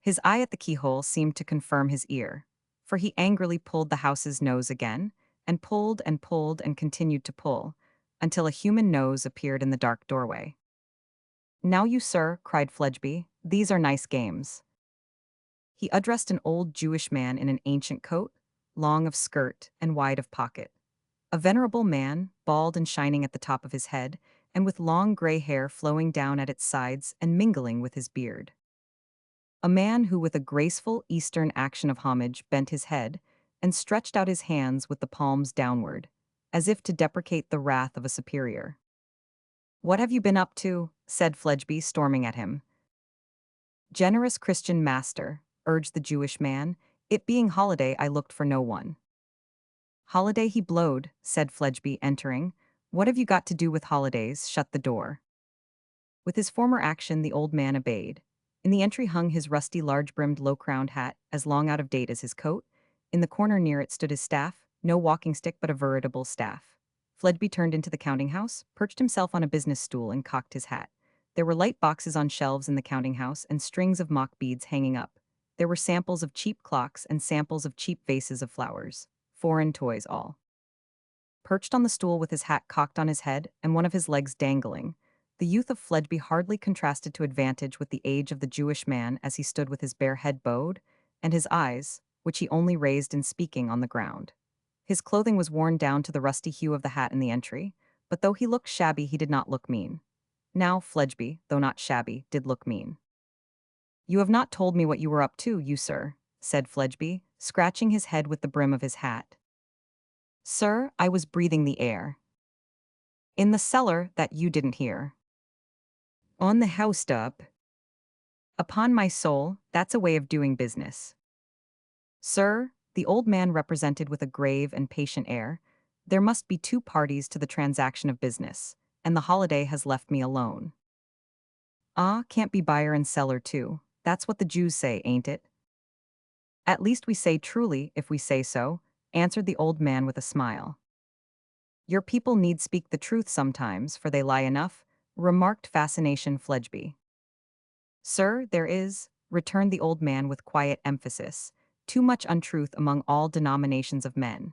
His eye at the keyhole seemed to confirm his ear, for he angrily pulled the house's nose again, and pulled and continued to pull, until a human nose appeared in the dark doorway. Now you, sir, cried Fledgeby, these are nice games. He addressed an old Jewish man in an ancient coat, long of skirt and wide of pocket. A venerable man, bald and shining at the top of his head, and with long gray hair flowing down at its sides and mingling with his beard. A man who with a graceful Eastern action of homage bent his head, and stretched out his hands with the palms downward, as if to deprecate the wrath of a superior. What have you been up to? Said Fledgeby, storming at him. Generous Christian master, urged the Jewish man, it being holiday I looked for no one. Holiday he blowed, said Fledgeby, entering. What have you got to do with holidays? Shut the door. With his former action the old man obeyed. In the entry hung his rusty large-brimmed low-crowned hat, as long out of date as his coat. In the corner near it stood his staff, no walking stick but a veritable staff. Fledgeby turned into the counting-house, perched himself on a business stool and cocked his hat. There were light boxes on shelves in the counting-house and strings of mock beads hanging up. There were samples of cheap clocks and samples of cheap vases of flowers. Foreign toys all. Perched on the stool with his hat cocked on his head and one of his legs dangling, the youth of Fledgeby hardly contrasted to advantage with the age of the Jewish man as he stood with his bare head bowed, and his eyes, which he only raised in speaking, on the ground. His clothing was worn down to the rusty hue of the hat in the entry, but though he looked shabby he did not look mean. Now Fledgeby, though not shabby, did look mean. You have not told me what you were up to, you sir, said Fledgeby, scratching his head with the brim of his hat. Sir, I was breathing the air. In the cellar, that you didn't hear. On the housetop. Upon my soul, that's a way of doing business. Sir, the old man represented with a grave and patient air, there must be two parties to the transaction of business, and the holiday has left me alone. Ah, can't be buyer and seller too. That's what the Jews say, ain't it? At least we say truly, if we say so, answered the old man with a smile. Your people need speak the truth sometimes, for they lie enough, remarked Fascination Fledgeby. Sir, there is, returned the old man with quiet emphasis, too much untruth among all denominations of men.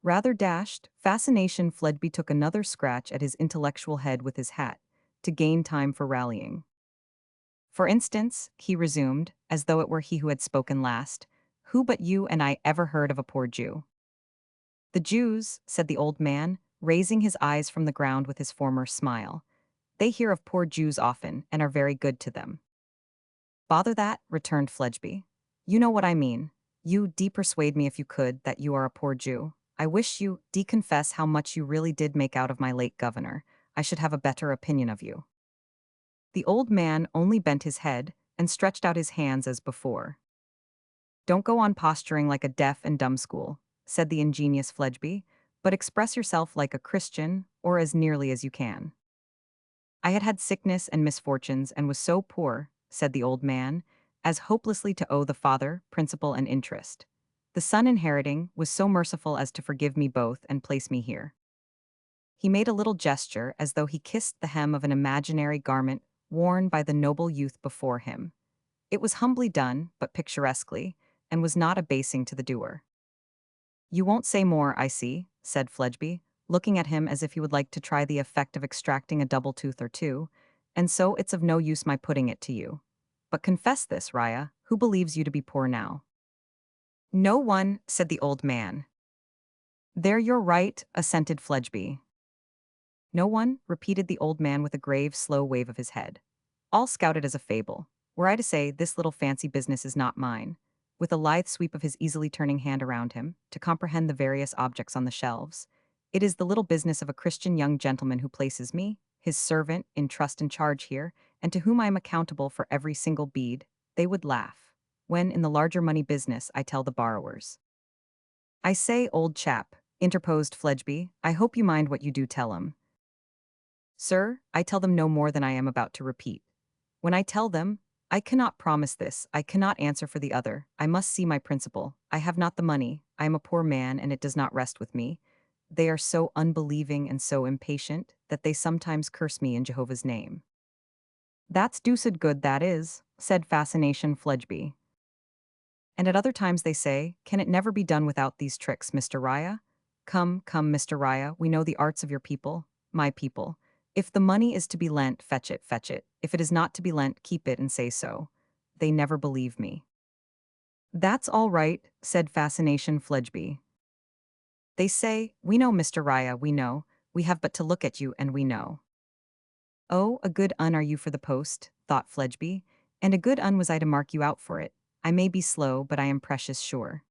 Rather dashed, Fascination Fledby took another scratch at his intellectual head with his hat, to gain time for rallying. For instance, he resumed, as though it were he who had spoken last, who but you and I ever heard of a poor Jew? The Jews, said the old man, raising his eyes from the ground with his former smile. They hear of poor Jews often, and are very good to them. Bother that, returned Fledgeby. You know what I mean. You de-persuade me if you could that you are a poor Jew. I wish you de-confess how much you really did make out of my late governor. I should have a better opinion of you. The old man only bent his head and stretched out his hands as before. Don't go on posturing like a deaf and dumb school, said the ingenious Fledgeby, but express yourself like a Christian, or as nearly as you can. I had had sickness and misfortunes and was so poor, said the old man, as hopelessly to owe the father, principal and interest. The son inheriting was so merciful as to forgive me both and place me here. He made a little gesture as though he kissed the hem of an imaginary garment worn by the noble youth before him. It was humbly done, but picturesquely, and was not abasing to the doer. You won't say more, I see, said Fledgeby, looking at him as if he would like to try the effect of extracting a double tooth or two, and so it's of no use my putting it to you. But confess this, Raya, who believes you to be poor now? No one, said the old man. There you're right, assented Fledgeby. No one, repeated the old man with a grave, slow wave of his head. All scouted as a fable. Were I to say, this little fancy business is not mine, with a lithe sweep of his easily turning hand around him, to comprehend the various objects on the shelves, it is the little business of a Christian young gentleman who places me, his servant, in trust and charge here, and to whom I am accountable for every single bead, they would laugh, when in the larger money business I tell the borrowers. I say, old chap, interposed Fledgeby, I hope you mind what you do tell 'em. Sir, I tell them no more than I am about to repeat. When I tell them, I cannot promise this, I cannot answer for the other, I must see my principal, I have not the money, I am a poor man and it does not rest with me. They are so unbelieving and so impatient that they sometimes curse me in Jehovah's name. That's deuced good, that is, said Fascination Fledgeby. And at other times they say, can it never be done without these tricks, Mr. Raya? Come, come, Mr. Raya, we know the arts of your people, my people. If the money is to be lent, fetch it, fetch it. If it is not to be lent, keep it and say so. They never believe me. That's all right, said Fascination Fledgeby. They say, we know, Mr. Raya, we know. We have but to look at you and we know. Oh, a good un are you for the post, thought Fledgeby, and a good un was I to mark you out for it. I may be slow, but I am precious sure.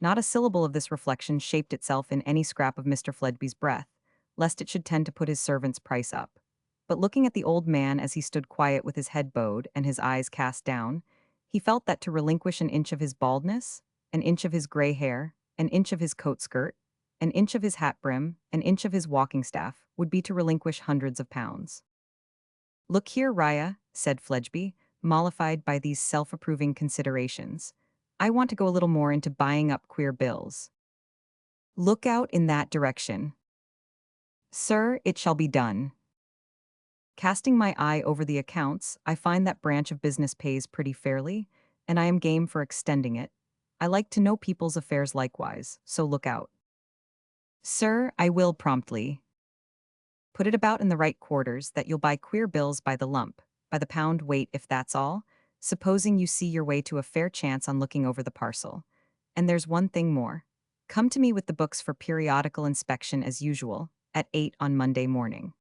Not a syllable of this reflection shaped itself in any scrap of Mr. Fledby's breath, lest it should tend to put his servant's price up. But looking at the old man as he stood quiet with his head bowed and his eyes cast down, he felt that to relinquish an inch of his baldness, an inch of his gray hair, an inch of his coat skirt, an inch of his hat brim, an inch of his walking staff, would be to relinquish hundreds of pounds. Look here, Raya, said Fledgeby, mollified by these self-approving considerations. I want to go a little more into buying up queer bills. Look out in that direction. Sir, it shall be done. Casting my eye over the accounts, I find that branch of business pays pretty fairly, and I am game for extending it. I like to know people's affairs likewise, so look out. Sir, I will promptly. Put it about in the right quarters that you'll buy queer bills by the lump, by the pound weight if that's all, supposing you see your way to a fair chance on looking over the parcel. And there's one thing more. Come to me with the books for periodical inspection as usual, at 8 on Monday morning.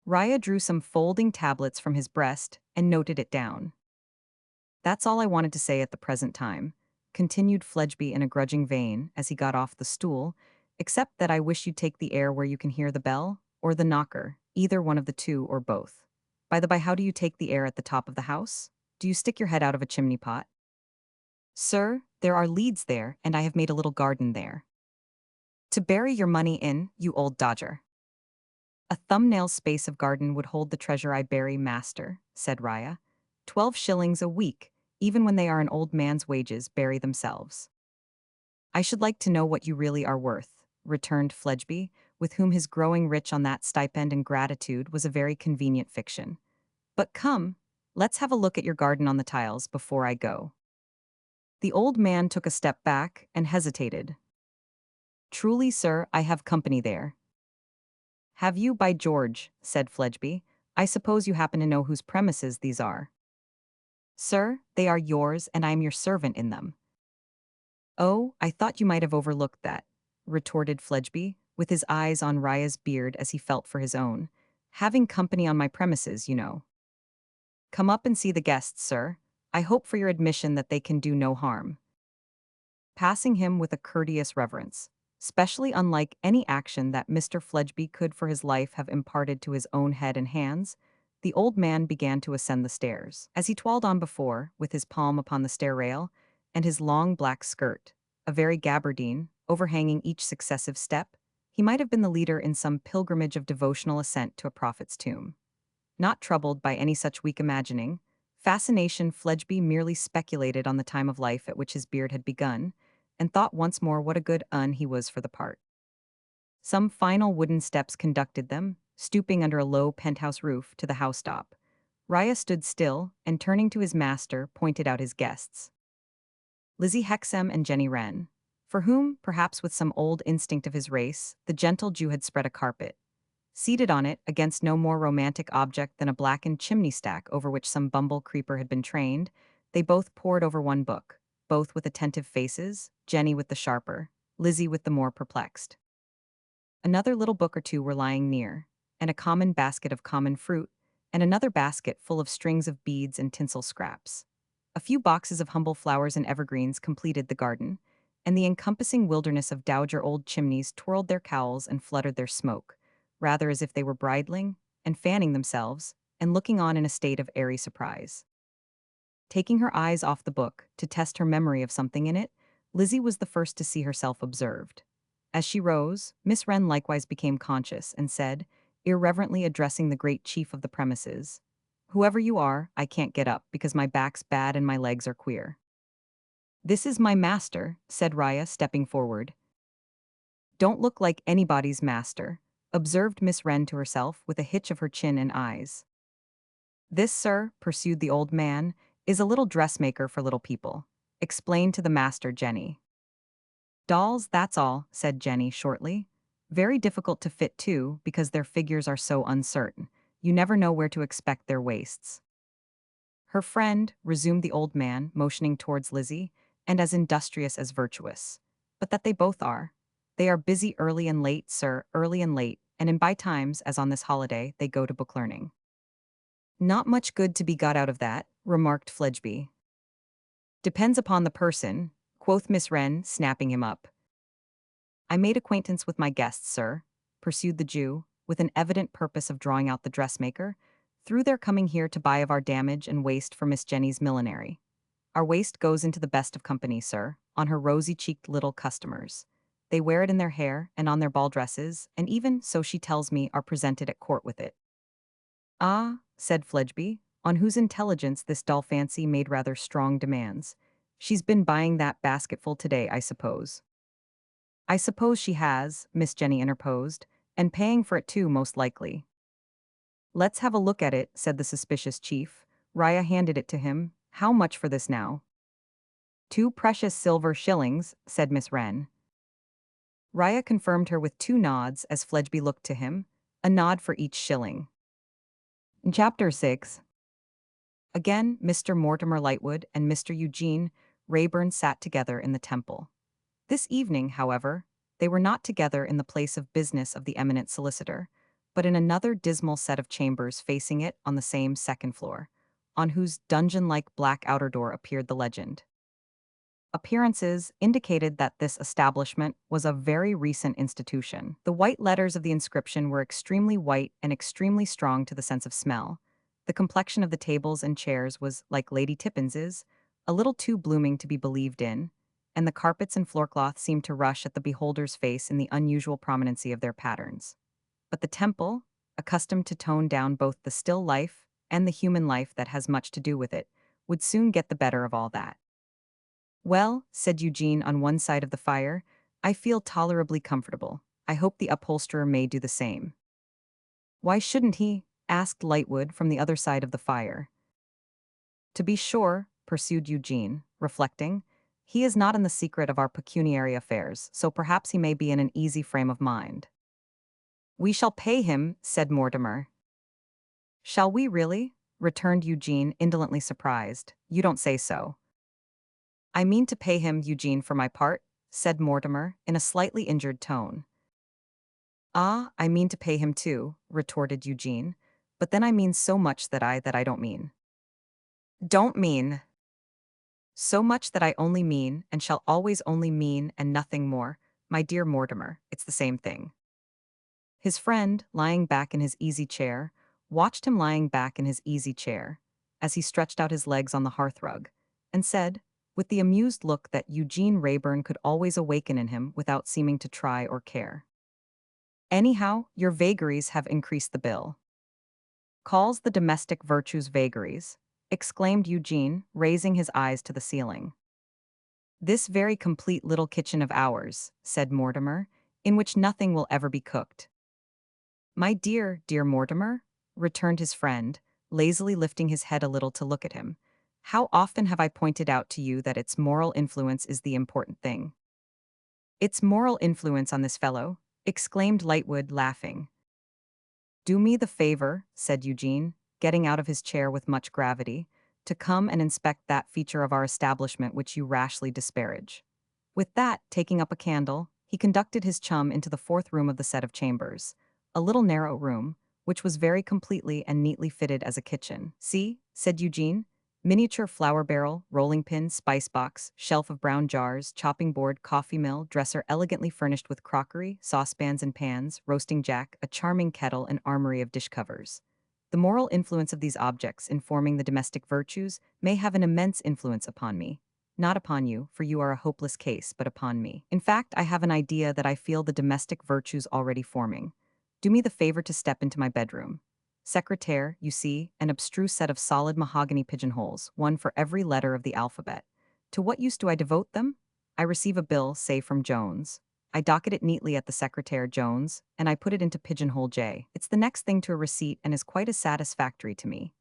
Raya drew some folding tablets from his breast and noted it down. That's all I wanted to say at the present time, continued Fledgeby in a grudging vein as he got off the stool, except that I wish you'd take the air where you can hear the bell, or the knocker, Either one of the two or both. By the by, how do you take the air at the top of the house? Do you stick your head out of a chimney pot? Sir, there are leads there, and I have made a little garden there. To bury your money in, you old dodger. A thumbnail's space of garden would hold the treasure I bury, master, said Raya. 12 shillings a week, even when they are an old man's wages, bury themselves. I should like to know what you really are worth, returned Fledgeby, with whom his growing rich on that stipend and gratitude was a very convenient fiction. But come, let's have a look at your garden on the tiles before I go. The old man took a step back and hesitated. Truly, sir, I have company there. Have you, by George, said Fledgeby. I suppose you happen to know whose premises these are. Sir, they are yours, and I am your servant in them. Oh, I thought you might have overlooked that, retorted Fledgeby, with his eyes on Raya's beard as he felt for his own. Having company on my premises, you know. Come up and see the guests, sir. I hope for your admission that they can do no harm. Passing him with a courteous reverence, specially unlike any action that Mr. Fledgeby could for his life have imparted to his own head and hands, the old man began to ascend the stairs. As he toiled on before, with his palm upon the stair rail, and his long black skirt, a very gabardine, overhanging each successive step, he might have been the leader in some pilgrimage of devotional ascent to a prophet's tomb. Not troubled by any such weak imagining, fascination, Fledgeby merely speculated on the time of life at which his beard had begun, and thought once more what a good un he was for the part. Some final wooden steps conducted them, stooping under a low penthouse roof, to the housetop. Raya stood still, and turning to his master, pointed out his guests. Lizzie Hexam and Jenny Wren, for whom, perhaps with some old instinct of his race, the gentle Jew had spread a carpet. Seated on it, against no more romantic object than a blackened chimney stack over which some bumble creeper had been trained, they both pored over one book, both with attentive faces, Jenny with the sharper, Lizzie with the more perplexed. Another little book or two were lying near, and a common basket of common fruit, and another basket full of strings of beads and tinsel scraps. A few boxes of humble flowers and evergreens completed the garden, and the encompassing wilderness of dowager old chimneys twirled their cowls and fluttered their smoke, rather as if they were bridling and fanning themselves, and looking on in a state of airy surprise. Taking her eyes off the book to test her memory of something in it, Lizzie was the first to see herself observed. As she rose, Miss Wren likewise became conscious and said, irreverently addressing the great chief of the premises, "Whoever you are, I can't get up because my back's bad and my legs are queer." "This is my master," said Raya, stepping forward. "Don't look like anybody's master," observed Miss Wren to herself with a hitch of her chin and eyes. "This, sir," pursued the old man, "is a little dressmaker for little people. Explain to the master, Jenny." "Dolls, that's all," said Jenny shortly. "Very difficult to fit too, because their figures are so uncertain. You never know where to expect their waists." Her friend, resumed the old man, motioning towards Lizzie, and as industrious as virtuous. "But that they both are. They are busy early and late, sir, early and late, and in by times, as on this holiday, they go to book learning." "Not much good to be got out of that," remarked Fledgeby. "Depends upon the person," quoth Miss Wren, snapping him up. "I made acquaintance with my guests, sir," pursued the Jew, with an evident purpose of drawing out the dressmaker, "through their coming here to buy of our damage and waste for Miss Jenny's millinery. Our waste goes into the best of company, sir, on her rosy-cheeked little customers. They wear it in their hair and on their ball dresses, and even, so she tells me, are presented at court with it." "Ah," said Fledgeby, on whose intelligence this dull fancy made rather strong demands. "She's been buying that basketful today, I suppose." "I suppose she has," Miss Jenny interposed, "and paying for it too, most likely." "Let's have a look at it," said the suspicious chief. Raya handed it to him. "How much for this now?" "2 precious silver shillings," said Miss Wren. Raya confirmed her with 2 nods as Fledgeby looked to him, a nod for each shilling. In Chapter 6. Again, Mr. Mortimer Lightwood and Mr. Eugene Wrayburn sat together in the Temple. This evening, however, they were not together in the place of business of the eminent solicitor, but in another dismal set of chambers facing it on the same second floor, on whose dungeon-like black outer door appeared the legend, Appearances indicated that this establishment was a very recent institution. The white letters of the inscription were extremely white and extremely strong to the sense of smell. The complexion of the tables and chairs was like Lady Tippens's, a little too blooming to be believed in, and the carpets and floorcloth seemed to rush at the beholder's face in the unusual prominency of their patterns. But the temple, accustomed to tone down both the still life and the human life that has much to do with it, would soon get the better of all that. "Well," said Eugene on one side of the fire, "I feel tolerably comfortable. I hope the upholsterer may do the same." "Why shouldn't he?" asked Lightwood from the other side of the fire. "To be sure," pursued Eugene, reflecting, "he is not in the secret of our pecuniary affairs, so perhaps he may be in an easy frame of mind." "We shall pay him," said Mortimer. "Shall we really?" returned Eugene, indolently surprised. "You don't say so." "I mean to pay him, Eugene, for my part," said Mortimer, in a slightly injured tone. "Ah, I mean to pay him too," retorted Eugene, "but then I mean so much that I don't mean." "Don't mean." "So much that I only mean, and shall always only mean, and nothing more. My dear Mortimer, it's the same thing." His friend, lying back in his easy chair, watched him lying back in his easy chair, as he stretched out his legs on the hearthrug, and said, with the amused look that Eugene Wrayburn could always awaken in him without seeming to try or care, "Anyhow, your vagaries have increased the bill." "Calls the domestic virtues vagaries," exclaimed Eugene, raising his eyes to the ceiling. "This very complete little kitchen of ours," said Mortimer, "in which nothing will ever be cooked." "My dear, dear Mortimer," returned his friend, lazily lifting his head a little to look at him, "how often have I pointed out to you that its moral influence is the important thing?" "Its moral influence on this fellow?" exclaimed Lightwood, laughing. "Do me the favor," said Eugene, getting out of his chair with much gravity, "to come and inspect that feature of our establishment which you rashly disparage." With that, taking up a candle, he conducted his chum into the fourth room of the set of chambers, a little narrow room, which was very completely and neatly fitted as a kitchen. "See," said Eugene, "miniature flour barrel, rolling pin, spice box, shelf of brown jars, chopping board, coffee mill, dresser elegantly furnished with crockery, saucepans and pans, roasting jack, a charming kettle, and armory of dish covers. The moral influence of these objects in forming the domestic virtues may have an immense influence upon me. Not upon you, for you are a hopeless case, but upon me. In fact, I have an idea that I feel the domestic virtues already forming. Do me the favor to step into my bedroom. Secretaire, you see, an abstruse set of solid mahogany pigeonholes, one for every letter of the alphabet. To what use do I devote them? I receive a bill, say from Jones. I docket it neatly at the secretaire Jones, and I put it into pigeonhole J. It's the next thing to a receipt and is quite as satisfactory to me.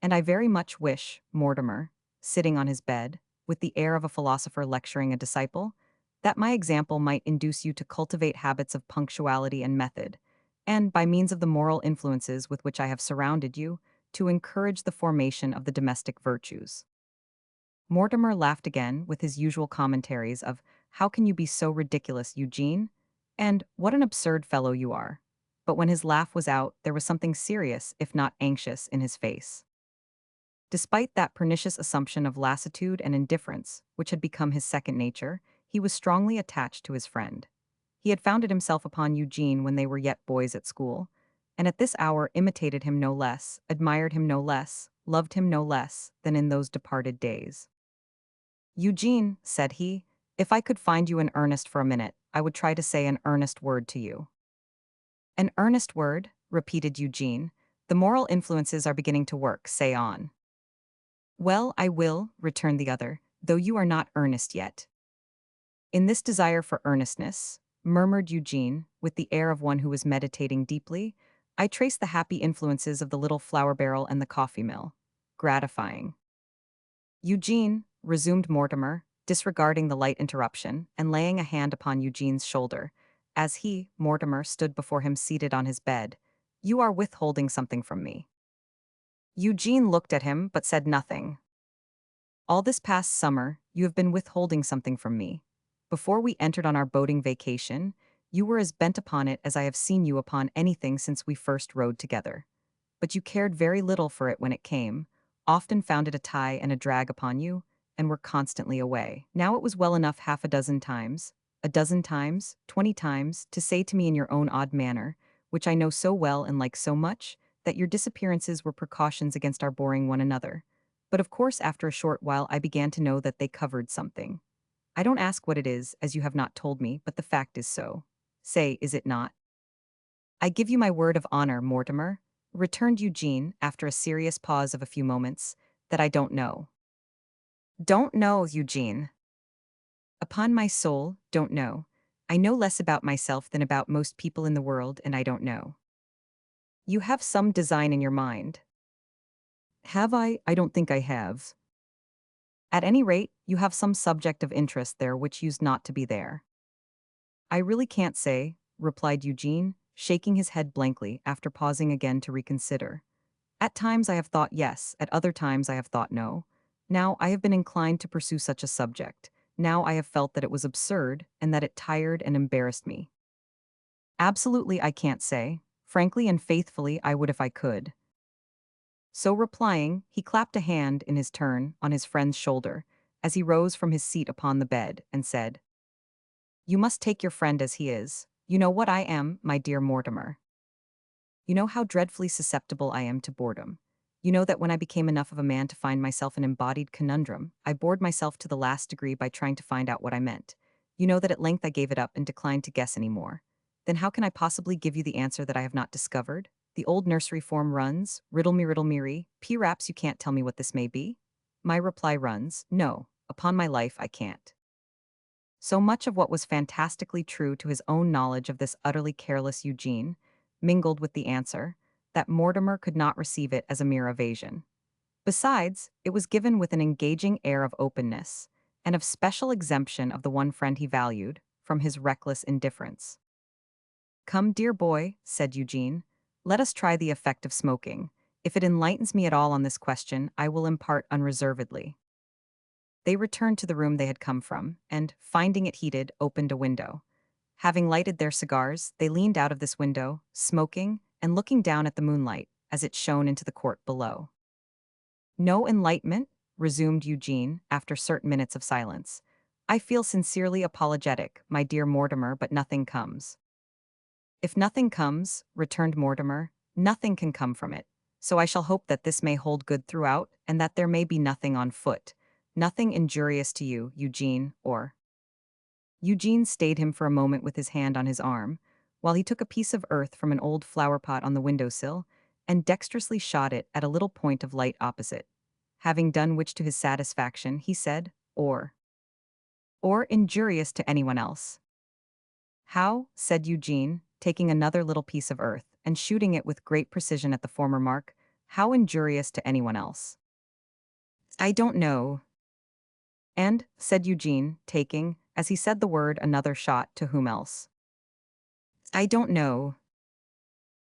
And I very much wish, Mortimer, sitting on his bed, with the air of a philosopher lecturing a disciple, that my example might induce you to cultivate habits of punctuality and method, and, by means of the moral influences with which I have surrounded you, to encourage the formation of the domestic virtues." Mortimer laughed again with his usual commentaries of, "How can you be so ridiculous, Eugene?" and "What an absurd fellow you are." But when his laugh was out, there was something serious, if not anxious, in his face. Despite that pernicious assumption of lassitude and indifference, which had become his second nature, he was strongly attached to his friend. He had founded himself upon Eugene when they were yet boys at school, and at this hour imitated him no less, admired him no less, loved him no less, than in those departed days. "Eugene," said he, "if I could find you in earnest for a minute, I would try to say an earnest word to you." "An earnest word," repeated Eugene. "The moral influences are beginning to work, say on." "Well, I will," returned the other, "though you are not earnest yet." "In this desire for earnestness," murmured Eugene, with the air of one who was meditating deeply, "I trace the happy influences of the little flour barrel and the coffee mill. Gratifying." "Eugene," resumed Mortimer, disregarding the light interruption, and laying a hand upon Eugene's shoulder, as he, Mortimer, stood before him seated on his bed, "you are withholding something from me." Eugene looked at him, but said nothing. "All this past summer, you have been withholding something from me. Before we entered on our boating vacation, you were as bent upon it as I have seen you upon anything since we first rowed together. But you cared very little for it when it came, often found it a tie and a drag upon you, and were constantly away. Now it was well enough half a dozen times, 20 times, to say to me in your own odd manner, which I know so well and like so much, that your disappearances were precautions against our boring one another. But of course, after a short while, I began to know that they covered something. I don't ask what it is, as you have not told me, but the fact is so. Say, is it not? I give you my word of honor, Mortimer, returned Eugene, after a serious pause of a few moments, that I don't know. Don't know, Eugene. Upon my soul, don't know. I know less about myself than about most people in the world, and I don't know. You have some design in your mind. Have I? I don't think I have. At any rate, you have some subject of interest there which used not to be there. I really can't say, replied Eugene, shaking his head blankly after pausing again to reconsider. At times I have thought yes, at other times I have thought no. Now I have been inclined to pursue such a subject. Now I have felt that it was absurd and that it tired and embarrassed me. Absolutely I can't say. Frankly and faithfully I would if I could. So replying, he clapped a hand, in his turn, on his friend's shoulder, as he rose from his seat upon the bed, and said, You must take your friend as he is. You know what I am, my dear Mortimer. You know how dreadfully susceptible I am to boredom. You know that when I became enough of a man to find myself an embodied conundrum, I bored myself to the last degree by trying to find out what I meant. You know that at length I gave it up and declined to guess any more. Then how can I possibly give you the answer that I have not discovered? The old nursery form runs, riddle me, p-raps you can't tell me what this may be? My reply runs, no, upon my life I can't. So much of what was fantastically true to his own knowledge of this utterly careless Eugene, mingled with the answer, that Mortimer could not receive it as a mere evasion. Besides, it was given with an engaging air of openness, and of special exemption of the one friend he valued, from his reckless indifference. Come, dear boy, said Eugene, let us try the effect of smoking. If it enlightens me at all on this question, I will impart unreservedly. They returned to the room they had come from, and, finding it heated, opened a window. Having lighted their cigars, they leaned out of this window, smoking, and looking down at the moonlight, as it shone into the court below. No enlightenment, resumed Eugene, after certain minutes of silence. I feel sincerely apologetic, my dear Mortimer, but nothing comes. If nothing comes, returned Mortimer, nothing can come from it. So I shall hope that this may hold good throughout, and that there may be nothing on foot, nothing injurious to you, Eugene, or... Eugene stayed him for a moment with his hand on his arm, while he took a piece of earth from an old flower-pot on the window-sill, and dexterously shot it at a little point of light opposite. Having done which to his satisfaction, he said, or injurious to anyone else. How, said Eugene, taking another little piece of earth, and shooting it with great precision at the former mark, how injurious to anyone else? I don't know. And, said Eugene, taking, as he said the word, another shot, to whom else? I don't know.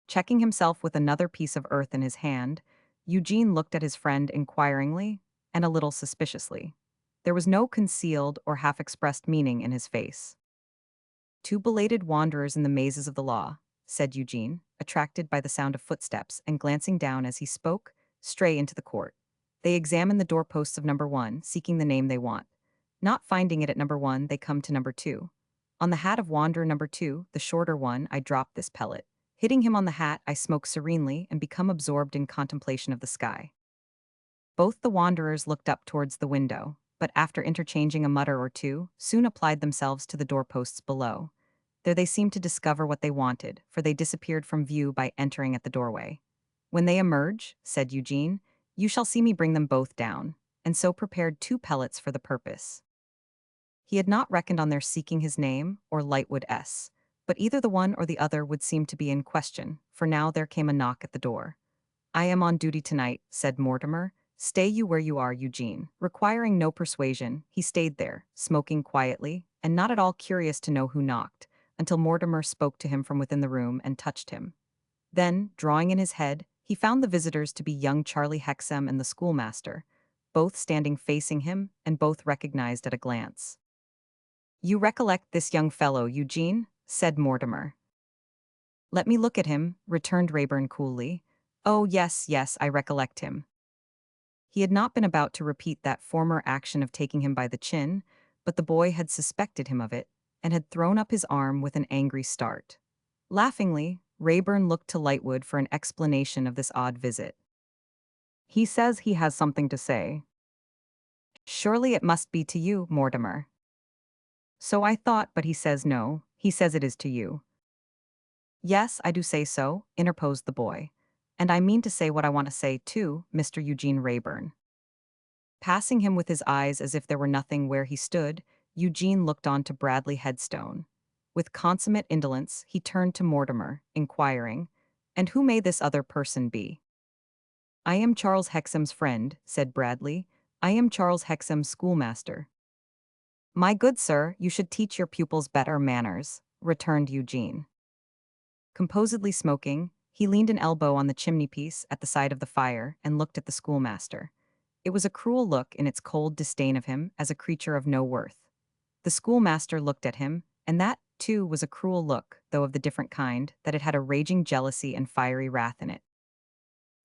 Checking himself with another piece of earth in his hand, Eugene looked at his friend inquiringly and a little suspiciously. There was no concealed or half-expressed meaning in his face. Two belated wanderers in the mazes of the law, said Eugene, attracted by the sound of footsteps and glancing down as he spoke, stray into the court. They examine the doorposts of number 1, seeking the name they want. Not finding it at number 1, they come to number 2. On the hat of wanderer number 2, the shorter one, I drop this pellet. Hitting him on the hat, I smoke serenely and become absorbed in contemplation of the sky. Both the wanderers looked up towards the window, but after interchanging a mutter or two, soon applied themselves to the doorposts below. There they seemed to discover what they wanted, for they disappeared from view by entering at the doorway. When they emerge, said Eugene, you shall see me bring them both down, and so prepared 2 pellets for the purpose. He had not reckoned on their seeking his name, or Lightwood S., but either the one or the other would seem to be in question, for now there came a knock at the door. I am on duty tonight, said Mortimer. Stay you where you are, Eugene. Requiring no persuasion, he stayed there, smoking quietly, and not at all curious to know who knocked, until Mortimer spoke to him from within the room and touched him. Then, drawing in his head, he found the visitors to be young Charlie Hexam and the schoolmaster, both standing facing him, and both recognized at a glance. You recollect this young fellow, Eugene? Said Mortimer. Let me look at him, returned Wrayburn coolly. Oh, yes, I recollect him. He had not been about to repeat that former action of taking him by the chin, but the boy had suspected him of it, and had thrown up his arm with an angry start. Laughingly, Wrayburn looked to Lightwood for an explanation of this odd visit. He says he has something to say. Surely it must be to you, Mortimer. So I thought, but he says no, he says it is to you. Yes, I do say so, interposed the boy. And I mean to say what I want to say, too, Mr. Eugene Wrayburn. Passing him with his eyes as if there were nothing where he stood, Eugene looked on to Bradley Headstone. With consummate indolence, he turned to Mortimer, inquiring, "And who may this other person be?" "I am Charles Hexam's friend," said Bradley. "I am Charles Hexam's schoolmaster." "My good sir, you should teach your pupils better manners," returned Eugene. Composedly smoking, he leaned an elbow on the chimney-piece at the side of the fire and looked at the schoolmaster. It was a cruel look in its cold disdain of him as a creature of no worth. The schoolmaster looked at him, and that, too, was a cruel look, though of the different kind, that it had a raging jealousy and fiery wrath in it.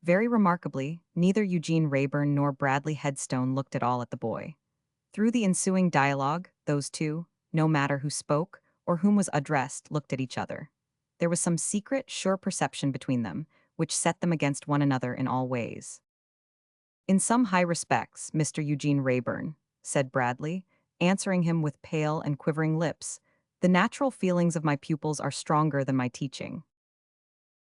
Very remarkably, neither Eugene Wrayburn nor Bradley Headstone looked at all at the boy. Through the ensuing dialogue, those two, no matter who spoke or whom was addressed, looked at each other. There was some secret, sure perception between them, which set them against one another in all ways. "In some high respects, Mr. Eugene Wrayburn," said Bradley, answering him with pale and quivering lips, "the natural feelings of my pupils are stronger than my teaching."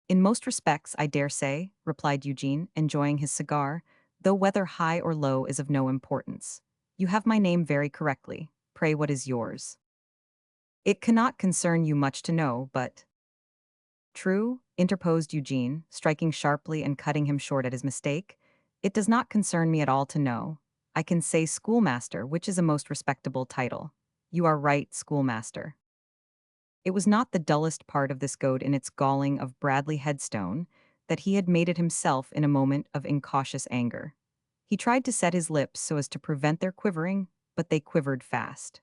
"In most respects, I dare say," replied Eugene, enjoying his cigar, "though whether high or low is of no importance. You have my name very correctly. Pray, what is yours?" "It cannot concern you much to know, but—" "True," interposed Eugene, striking sharply and cutting him short at his mistake. "It does not concern me at all to know. I can say schoolmaster, which is a most respectable title. You are right, schoolmaster." It was not the dullest part of this goad in its galling of Bradley Headstone that he had made it himself in a moment of incautious anger. He tried to set his lips so as to prevent their quivering, but they quivered fast.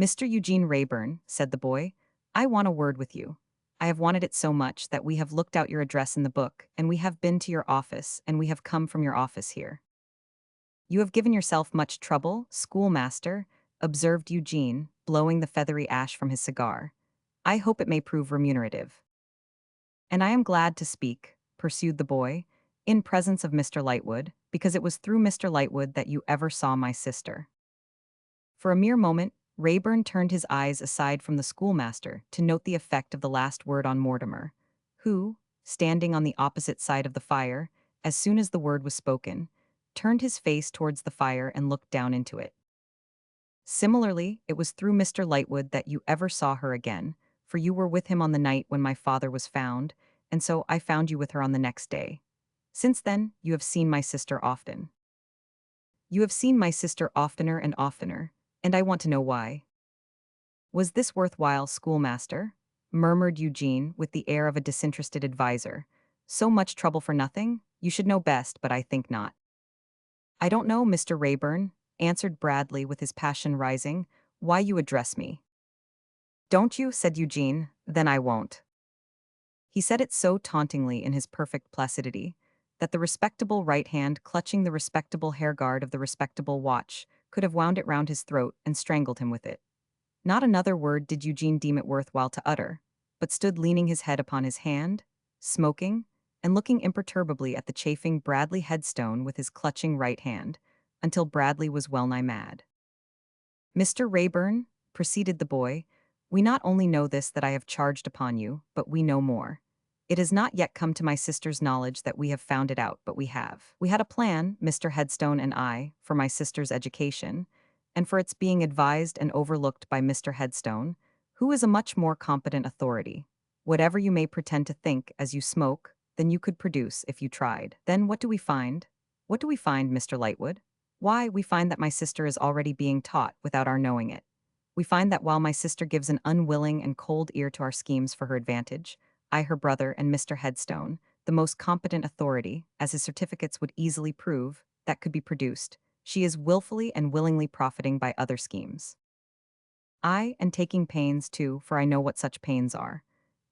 "Mr. Eugene Wrayburn," said the boy, "I want a word with you. I have wanted it so much that we have looked out your address in the book, and we have been to your office, and we have come from your office here." "You have given yourself much trouble, schoolmaster," observed Eugene, blowing the feathery ash from his cigar. "I hope it may prove remunerative." "And I am glad to speak," pursued the boy, "in presence of Mr. Lightwood, because it was through Mr. Lightwood that you ever saw my sister." For a mere moment, Wrayburn turned his eyes aside from the schoolmaster to note the effect of the last word on Mortimer, who, standing on the opposite side of the fire, as soon as the word was spoken, turned his face towards the fire and looked down into it. "Similarly, it was through Mr. Lightwood that you ever saw her again, for you were with him on the night when my father was found, and so I found you with her on the next day. Since then, you have seen my sister often." "You have seen my sister oftener and oftener, and I want to know why." "Was this worthwhile, schoolmaster?" murmured Eugene with the air of a disinterested adviser. "So much trouble for nothing? You should know best, but I think not." "I don't know, Mr. Wrayburn," answered Bradley with his passion rising, "why you address me." "Don't you?" said Eugene. "Then I won't." He said it so tauntingly in his perfect placidity that the respectable right hand clutching the respectable hair-guard of the respectable watch could have wound it round his throat and strangled him with it. Not another word did Eugene deem it worthwhile to utter, but stood leaning his head upon his hand, smoking, and looking imperturbably at the chafing Bradley Headstone with his clutching right hand, until Bradley was well-nigh mad. "Mr. Wrayburn," proceeded the boy, "we not only know this that I have charged upon you, but we know more. It has not yet come to my sister's knowledge that we have found it out, but we have. We had a plan, Mr. Headstone and I, for my sister's education, and for its being advised and overlooked by Mr. Headstone, who is a much more competent authority. Whatever you may pretend to think as you smoke, than you could produce if you tried. Then what do we find? What do we find, Mr. Lightwood? Why, we find that my sister is already being taught without our knowing it. We find that while my sister gives an unwilling and cold ear to our schemes for her advantage, I, her brother, and Mr. Headstone, the most competent authority, as his certificates would easily prove, that could be produced, she is willfully and willingly profiting by other schemes. I, and taking pains, too, for I know what such pains are.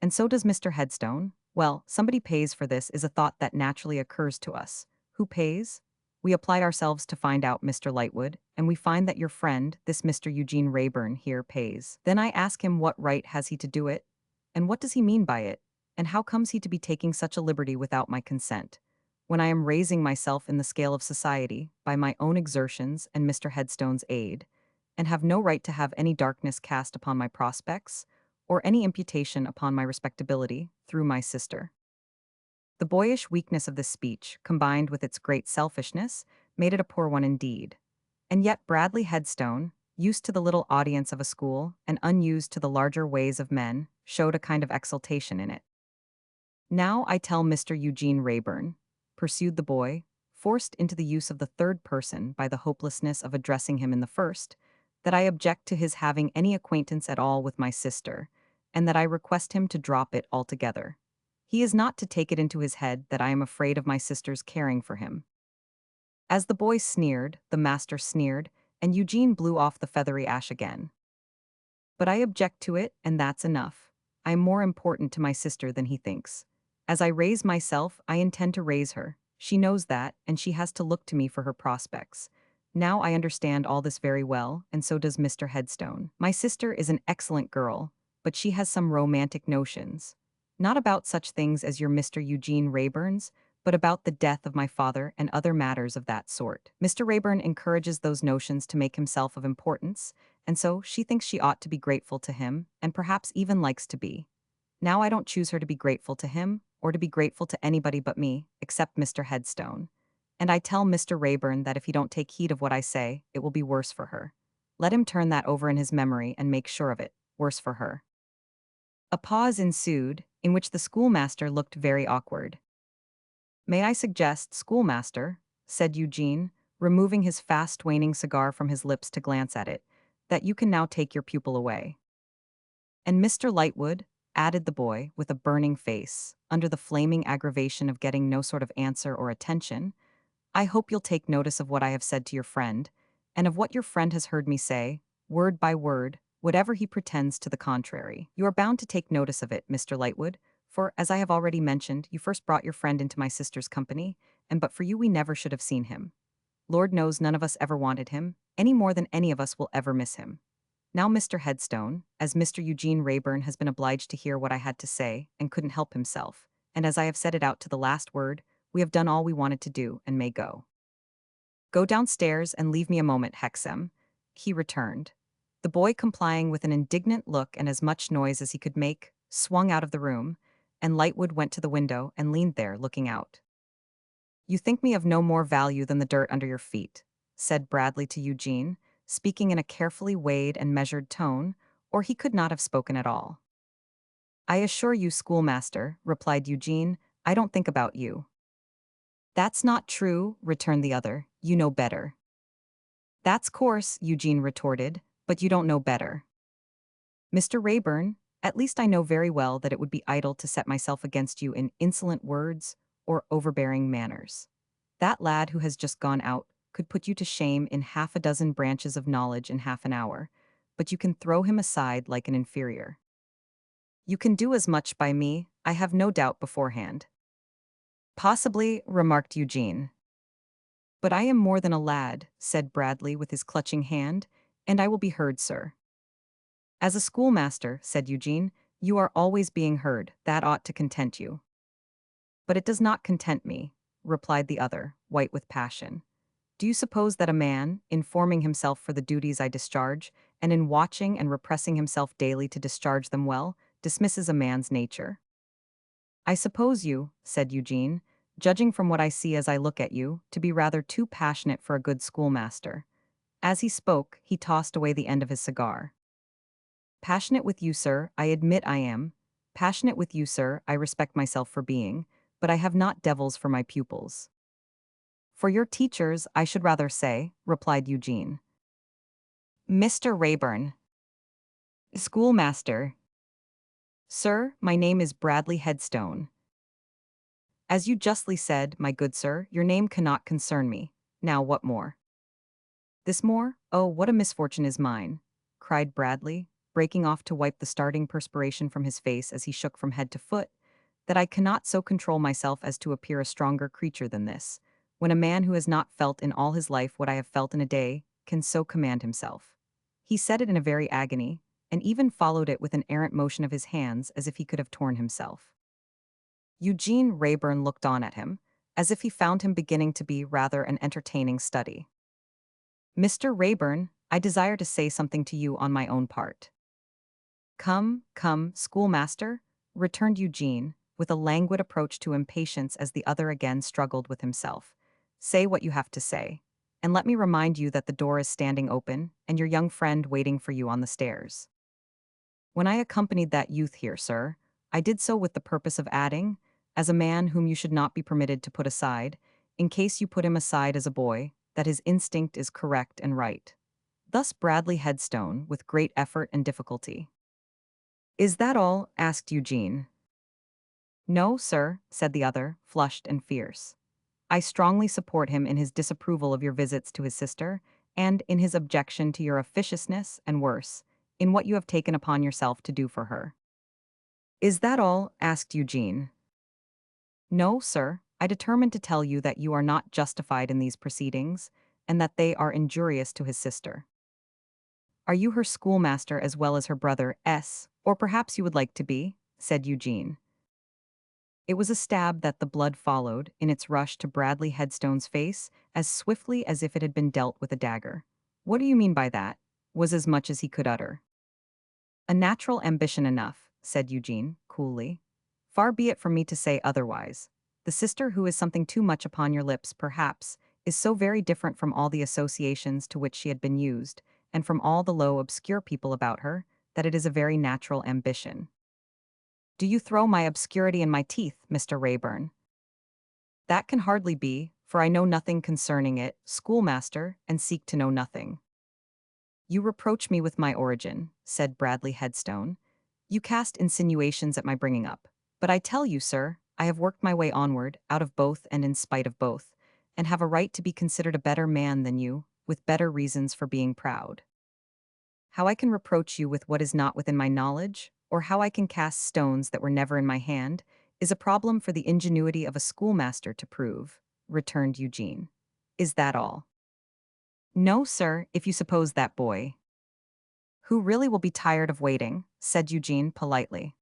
And so does Mr. Headstone. Well, somebody pays for this is a thought that naturally occurs to us. Who pays? We applied ourselves to find out Mr. Lightwood, and we find that your friend, this Mr. Eugene Wrayburn here, pays. Then I ask him what right has he to do it, and what does he mean by it, and how comes he to be taking such a liberty without my consent, when I am raising myself in the scale of society by my own exertions and Mr. Headstone's aid, and have no right to have any darkness cast upon my prospects, or any imputation upon my respectability through my sister. The boyish weakness of this speech, combined with its great selfishness, made it a poor one indeed. And yet Bradley Headstone, used to the little audience of a school and unused to the larger ways of men, showed a kind of exultation in it. Now I tell Mr. Eugene Wrayburn, pursued the boy, forced into the use of the third person by the hopelessness of addressing him in the first, that I object to his having any acquaintance at all with my sister, and that I request him to drop it altogether. He is not to take it into his head that I am afraid of my sister's caring for him. As the boy sneered, the master sneered, and Eugene blew off the feathery ash again. But I object to it, and that's enough. I am more important to my sister than he thinks. As I raise myself, I intend to raise her. She knows that, and she has to look to me for her prospects. Now I understand all this very well, and so does Mr. Headstone. My sister is an excellent girl, but she has some romantic notions. Not about such things as your Mr. Eugene Wrayburn's, but about the death of my father and other matters of that sort. Mr. Wrayburn encourages those notions to make himself of importance, and so she thinks she ought to be grateful to him, and perhaps even likes to be. Now I don't choose her to be grateful to him, or to be grateful to anybody but me, except Mr. Headstone. And I tell Mr. Wrayburn that if he don't take heed of what I say, it will be worse for her. Let him turn that over in his memory and make sure of it, worse for her. A pause ensued, in which the schoolmaster looked very awkward. May I suggest, schoolmaster, said Eugene, removing his fast-waning cigar from his lips to glance at it, that you can now take your pupil away. And Mr. Lightwood, added the boy, with a burning face, under the flaming aggravation of getting no sort of answer or attention, I hope you'll take notice of what I have said to your friend, and of what your friend has heard me say, word by word, whatever he pretends to the contrary. You are bound to take notice of it, Mr. Lightwood, for, as I have already mentioned, you first brought your friend into my sister's company, and but for you we never should have seen him. Lord knows none of us ever wanted him, any more than any of us will ever miss him. Now Mr. Headstone, as Mr. Eugene Wrayburn has been obliged to hear what I had to say, and couldn't help himself, and as I have said it out to the last word, we have done all we wanted to do, and may go. Go downstairs and leave me a moment, Hexam, he returned. The boy, complying with an indignant look and as much noise as he could make, swung out of the room, and Lightwood went to the window and leaned there, looking out. You think me of no more value than the dirt under your feet, said Bradley to Eugene, speaking in a carefully weighed and measured tone, or he could not have spoken at all. I assure you, schoolmaster, replied Eugene, I don't think about you. That's not true, returned the other, you know better. That's coarse, Eugene retorted, but you don't know better. Mr. Wrayburn, at least I know very well that it would be idle to set myself against you in insolent words or overbearing manners. That lad who has just gone out could put you to shame in half a dozen branches of knowledge in half an hour, but you can throw him aside like an inferior. You can do as much by me, I have no doubt beforehand. Possibly, remarked Eugene. But I am more than a lad, said Bradley with his clutching hand, and I will be heard, sir. As a schoolmaster, said Eugene, you are always being heard, that ought to content you. But it does not content me, replied the other, white with passion. Do you suppose that a man, in forming himself for the duties I discharge, and in watching and repressing himself daily to discharge them well, dismisses a man's nature? I suppose you, said Eugene, judging from what I see as I look at you, to be rather too passionate for a good schoolmaster. As he spoke, he tossed away the end of his cigar. Passionate with you, sir, I admit I am. Passionate with you, sir, I respect myself for being, but I have not devils for my pupils. For your teachers, I should rather say, replied Eugene. Mr. Wrayburn. Schoolmaster. Sir, my name is Bradley Headstone. As you justly said, my good sir, your name cannot concern me. Now what more? This more? Oh, what a misfortune is mine, cried Bradley, breaking off to wipe the starting perspiration from his face as he shook from head to foot, that I cannot so control myself as to appear a stronger creature than this, when a man who has not felt in all his life what I have felt in a day can so command himself. He said it in a very agony, and even followed it with an errant motion of his hands as if he could have torn himself. Eugene Wrayburn looked on at him, as if he found him beginning to be rather an entertaining study. Mr. Wrayburn, I desire to say something to you on my own part. Come, come, schoolmaster, returned Eugene, with a languid approach to impatience as the other again struggled with himself. Say what you have to say. And let me remind you that the door is standing open, and your young friend waiting for you on the stairs. When I accompanied that youth here, sir, I did so with the purpose of adding, as a man whom you should not be permitted to put aside, in case you put him aside as a boy, that his instinct is correct and right. Thus Bradley Headstone, with great effort and difficulty. Is that all? Asked Eugene. No, sir, said the other, flushed and fierce. I strongly support him in his disapproval of your visits to his sister, and in his objection to your officiousness, and worse, in what you have taken upon yourself to do for her. Is that all? Asked Eugene. No, sir, I determined to tell you that you are not justified in these proceedings, and that they are injurious to his sister. Are you her schoolmaster as well as her brother S, or perhaps you would like to be? Said Eugene. It was a stab that the blood followed, in its rush to Bradley Headstone's face, as swiftly as if it had been dealt with a dagger. What do you mean by that? Was as much as he could utter. A natural ambition enough, said Eugene, coolly. Far be it from me to say otherwise. The sister who is something too much upon your lips, perhaps, is so very different from all the associations to which she had been used, and from all the low, obscure people about her, that it is a very natural ambition. Do you throw my obscurity in my teeth, Mr. Wrayburn? That can hardly be, for I know nothing concerning it, schoolmaster, and seek to know nothing. You reproach me with my origin, said Bradley Headstone. You cast insinuations at my bringing up. But I tell you, sir, I have worked my way onward, out of both and in spite of both, and have a right to be considered a better man than you, with better reasons for being proud. How I can reproach you with what is not within my knowledge, or how I can cast stones that were never in my hand, is a problem for the ingenuity of a schoolmaster to prove, returned Eugene. Is that all? No, sir, if you suppose that boy. Who really will be tired of waiting, said Eugene politely.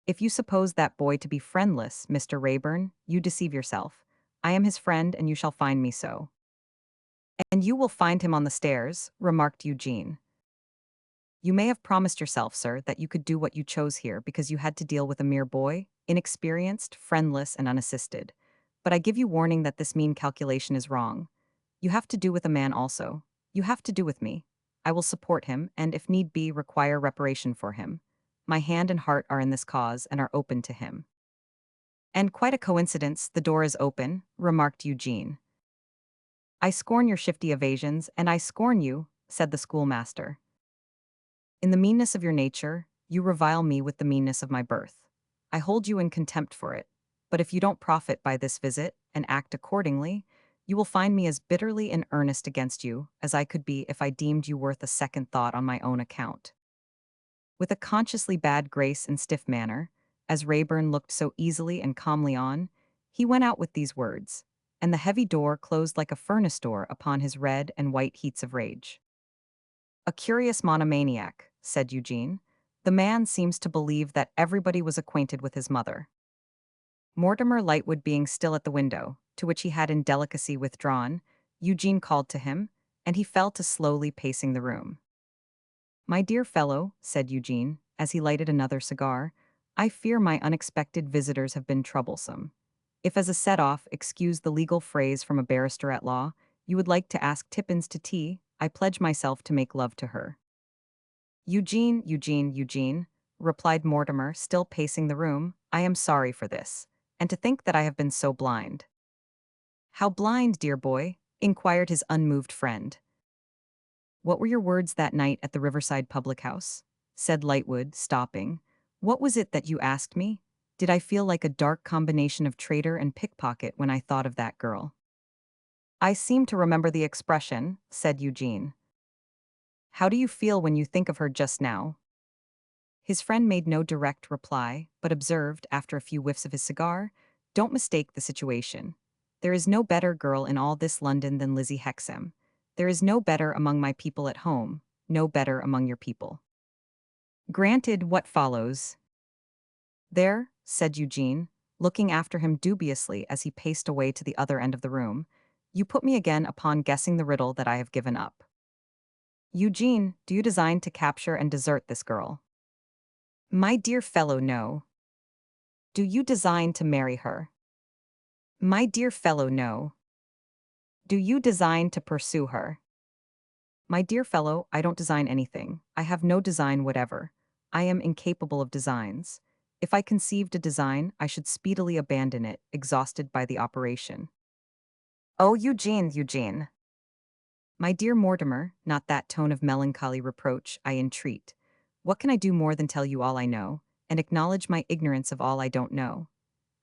If you suppose that boy to be friendless, Mr. Wrayburn, you deceive yourself. I am his friend, and you shall find me so. And you will find him on the stairs, remarked Eugene. You may have promised yourself, sir, that you could do what you chose here because you had to deal with a mere boy, inexperienced, friendless, and unassisted. But I give you warning that this mean calculation is wrong. You have to do with a man also. You have to do with me. I will support him, and if need be, require reparation for him. My hand and heart are in this cause and are open to him. And quite a coincidence, the door is open, remarked Eugene. I scorn your shifty evasions, and I scorn you, said the schoolmaster. In the meanness of your nature, you revile me with the meanness of my birth. I hold you in contempt for it, but if you don't profit by this visit, and act accordingly, you will find me as bitterly in earnest against you as I could be if I deemed you worth a second thought on my own account. With a consciously bad grace and stiff manner, as Wrayburn looked so easily and calmly on, he went out with these words, and the heavy door closed like a furnace door upon his red and white heats of rage. A curious monomaniac, said Eugene. The man seems to believe that everybody was acquainted with his mother. Mortimer Lightwood being still at the window, to which he had in delicacy withdrawn, Eugene called to him, and he fell to slowly pacing the room. My dear fellow, said Eugene, as he lighted another cigar, I fear my unexpected visitors have been troublesome. If as a set-off, excuse the legal phrase from a barrister at law, you would like to ask Tippins to tea, I pledge myself to make love to her. Eugene, replied Mortimer, still pacing the room, I am sorry for this, and to think that I have been so blind. How blind, dear boy? Inquired his unmoved friend. What were your words that night at the Riverside public house? Said Lightwood, stopping. What was it that you asked me? Did I feel like a dark combination of traitor and pickpocket when I thought of that girl? I seem to remember the expression, said Eugene. How do you feel when you think of her just now? His friend made no direct reply, but observed, after a few whiffs of his cigar, don't mistake the situation. There is no better girl in all this London than Lizzie Hexam. There is no better among my people at home, no better among your people. Granted, what follows? There, said Eugene, looking after him dubiously as he paced away to the other end of the room, you put me again upon guessing the riddle that I have given up. Eugene, do you design to capture and desert this girl? My dear fellow, no. Do you design to marry her? My dear fellow, no. Do you design to pursue her? My dear fellow, I don't design anything. I have no design whatever. I am incapable of designs. If I conceived a design, I should speedily abandon it, exhausted by the operation. Oh, Eugene, Eugene. My dear Mortimer, not that tone of melancholy reproach, I entreat. What can I do more than tell you all I know, and acknowledge my ignorance of all I don't know?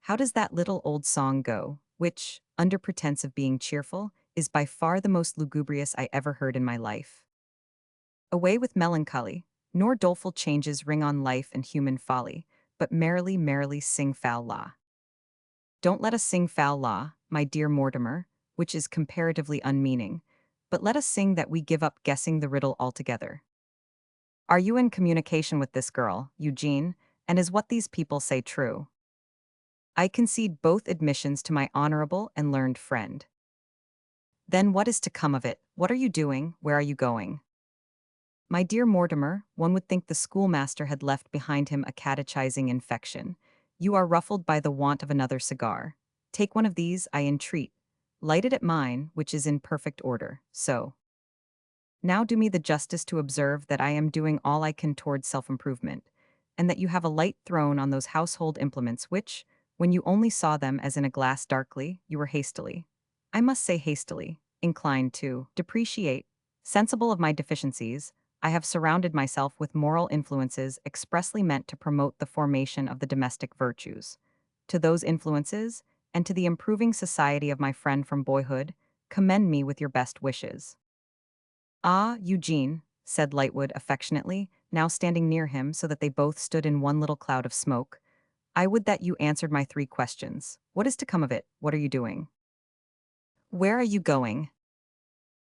How does that little old song go, which, under pretense of being cheerful, is by far the most lugubrious I ever heard in my life? Away with melancholy, nor doleful changes ring on life and human folly, but merrily, merrily sing foul la. Don't let us sing foul la, my dear Mortimer, which is comparatively unmeaning, but let us sing that we give up guessing the riddle altogether. Are you in communication with this girl, Eugene, and is what these people say true? I concede both admissions to my honorable and learned friend. Then what is to come of it? What are you doing? Where are you going? My dear Mortimer, one would think the schoolmaster had left behind him a catechizing infection. You are ruffled by the want of another cigar. Take one of these, I entreat. Light it at mine, which is in perfect order, so. Now do me the justice to observe that I am doing all I can towards self-improvement, and that you have a light thrown on those household implements which, when you only saw them as in a glass darkly, you were hastily, I must say hastily, inclined to depreciate. Sensible of my deficiencies, I have surrounded myself with moral influences expressly meant to promote the formation of the domestic virtues. To those influences, and to the improving society of my friend from boyhood, commend me with your best wishes. Ah, Eugene, said Lightwood affectionately, now standing near him so that they both stood in one little cloud of smoke, I would that you answered my 3 questions. What is to come of it? What are you doing? Where are you going?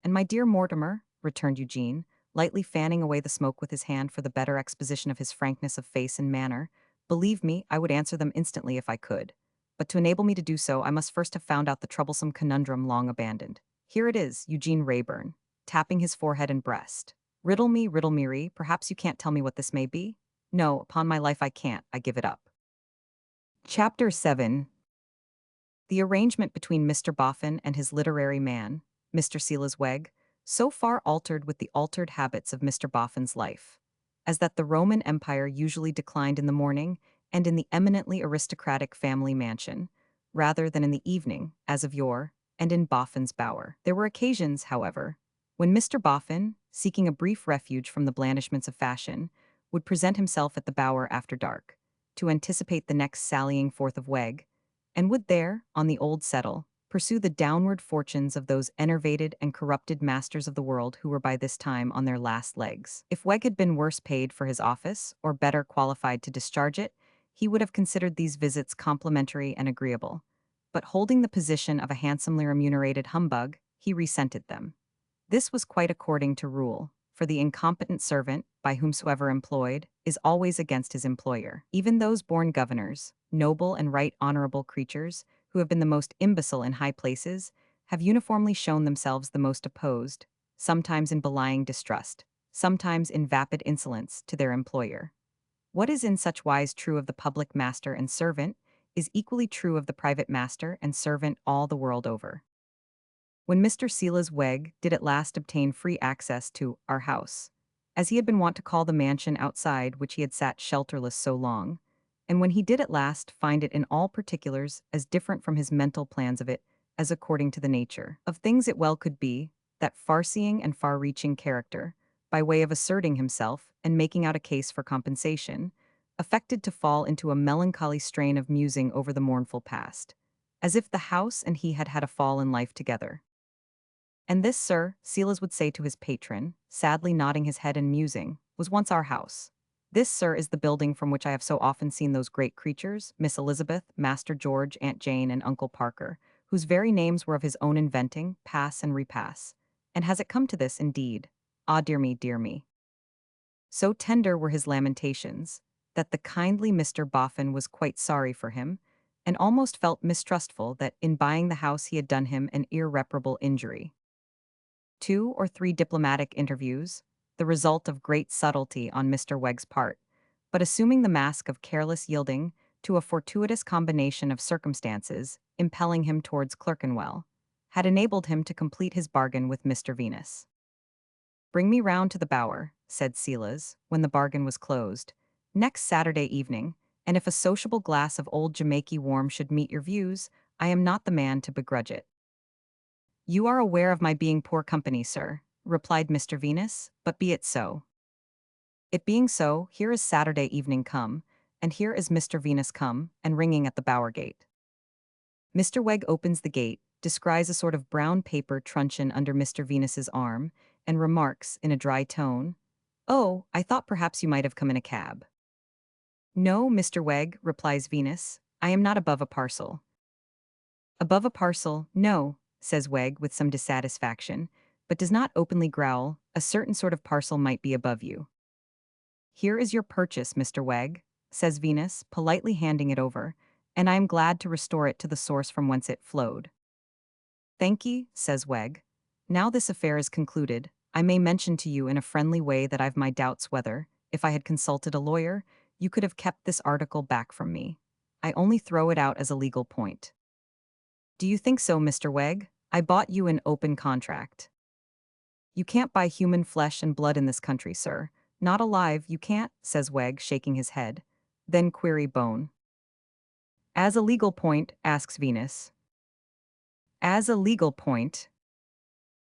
And my dear Mortimer, returned Eugene, lightly fanning away the smoke with his hand for the better exposition of his frankness of face and manner, believe me, I would answer them instantly if I could. But to enable me to do so, I must first have found out the troublesome conundrum long abandoned. Here it is, Eugene Wrayburn, tapping his forehead and breast. Riddle me, perhaps you can't tell me what this may be? No, upon my life I can't, I give it up. Chapter 7. The arrangement between Mr. Boffin and his literary man, Mr. Silas Wegg, so far altered with the altered habits of Mr. Boffin's life, as that the Roman Empire usually declined in the morning and in the eminently aristocratic family mansion, rather than in the evening, as of yore, and in Boffin's bower. There were occasions, however, when Mr. Boffin, seeking a brief refuge from the blandishments of fashion, would present himself at the bower after dark, to anticipate the next sallying forth of Wegg, and would there, on the old settle, pursue the downward fortunes of those enervated and corrupted masters of the world who were by this time on their last legs. If Wegg had been worse paid for his office, or better qualified to discharge it, he would have considered these visits complimentary and agreeable. But holding the position of a handsomely remunerated humbug, he resented them. This was quite according to rule, for the incompetent servant, by whomsoever employed, is always against his employer. Even those born governors, noble and right honorable creatures, who have been the most imbecile in high places, have uniformly shown themselves the most opposed, sometimes in belying distrust, sometimes in vapid insolence, to their employer. What is in such wise true of the public master and servant is equally true of the private master and servant all the world over. When Mr. Silas Wegg did at last obtain free access to our house, as he had been wont to call the mansion outside which he had sat shelterless so long, and when he did at last find it in all particulars as different from his mental plans of it as according to the nature of things it well could be, that far-seeing and far-reaching character, by way of asserting himself and making out a case for compensation, affected to fall into a melancholy strain of musing over the mournful past, as if the house and he had had a fall in life together. And this, sir, Silas would say to his patron, sadly nodding his head and musing, was once our house. This, sir, is the building from which I have so often seen those great creatures, Miss Elizabeth, Master George, Aunt Jane, and Uncle Parker, whose very names were of his own inventing, pass and repass. And has it come to this, indeed? Ah, dear me, dear me. So tender were his lamentations, that the kindly Mr. Boffin was quite sorry for him, and almost felt mistrustful that in buying the house he had done him an irreparable injury. 2 or 3 diplomatic interviews, the result of great subtlety on Mr. Wegg's part, but assuming the mask of careless yielding to a fortuitous combination of circumstances impelling him towards Clerkenwell, had enabled him to complete his bargain with Mr. Venus. "Bring me round to the Bower," said Silas, when the bargain was closed, "next Saturday evening, and if a sociable glass of old Jamaica warm should meet your views, I am not the man to begrudge it." "You are aware of my being poor company, sir," replied Mr. Venus, "but be it so. It being so, here is Saturday evening come, and here is Mr. Venus come, and ringing at the Bower gate." Mr. Wegg opens the gate, descries a sort of brown paper truncheon under Mr. Venus's arm, and remarks, in a dry tone, "Oh, I thought perhaps you might have come in a cab." "No, Mr. Wegg," replies Venus, "I am not above a parcel." "Above a parcel, no," says Wegg with some dissatisfaction, but does not openly growl, "a certain sort of parcel might be above you." "Here is your purchase, Mr. Wegg," says Venus, politely handing it over, "and I am glad to restore it to the source from whence it flowed." "Thank ye," says Wegg. "Now this affair is concluded, I may mention to you in a friendly way that I've my doubts whether, if I had consulted a lawyer, you could have kept this article back from me. I only throw it out as a legal point." "Do you think so, Mr. Wegg? I bought you an open contract." "You can't buy human flesh and blood in this country, sir. Not alive, you can't," says Wegg, shaking his head. "Then query bone." "As a legal point," asks Venus. "As a legal point,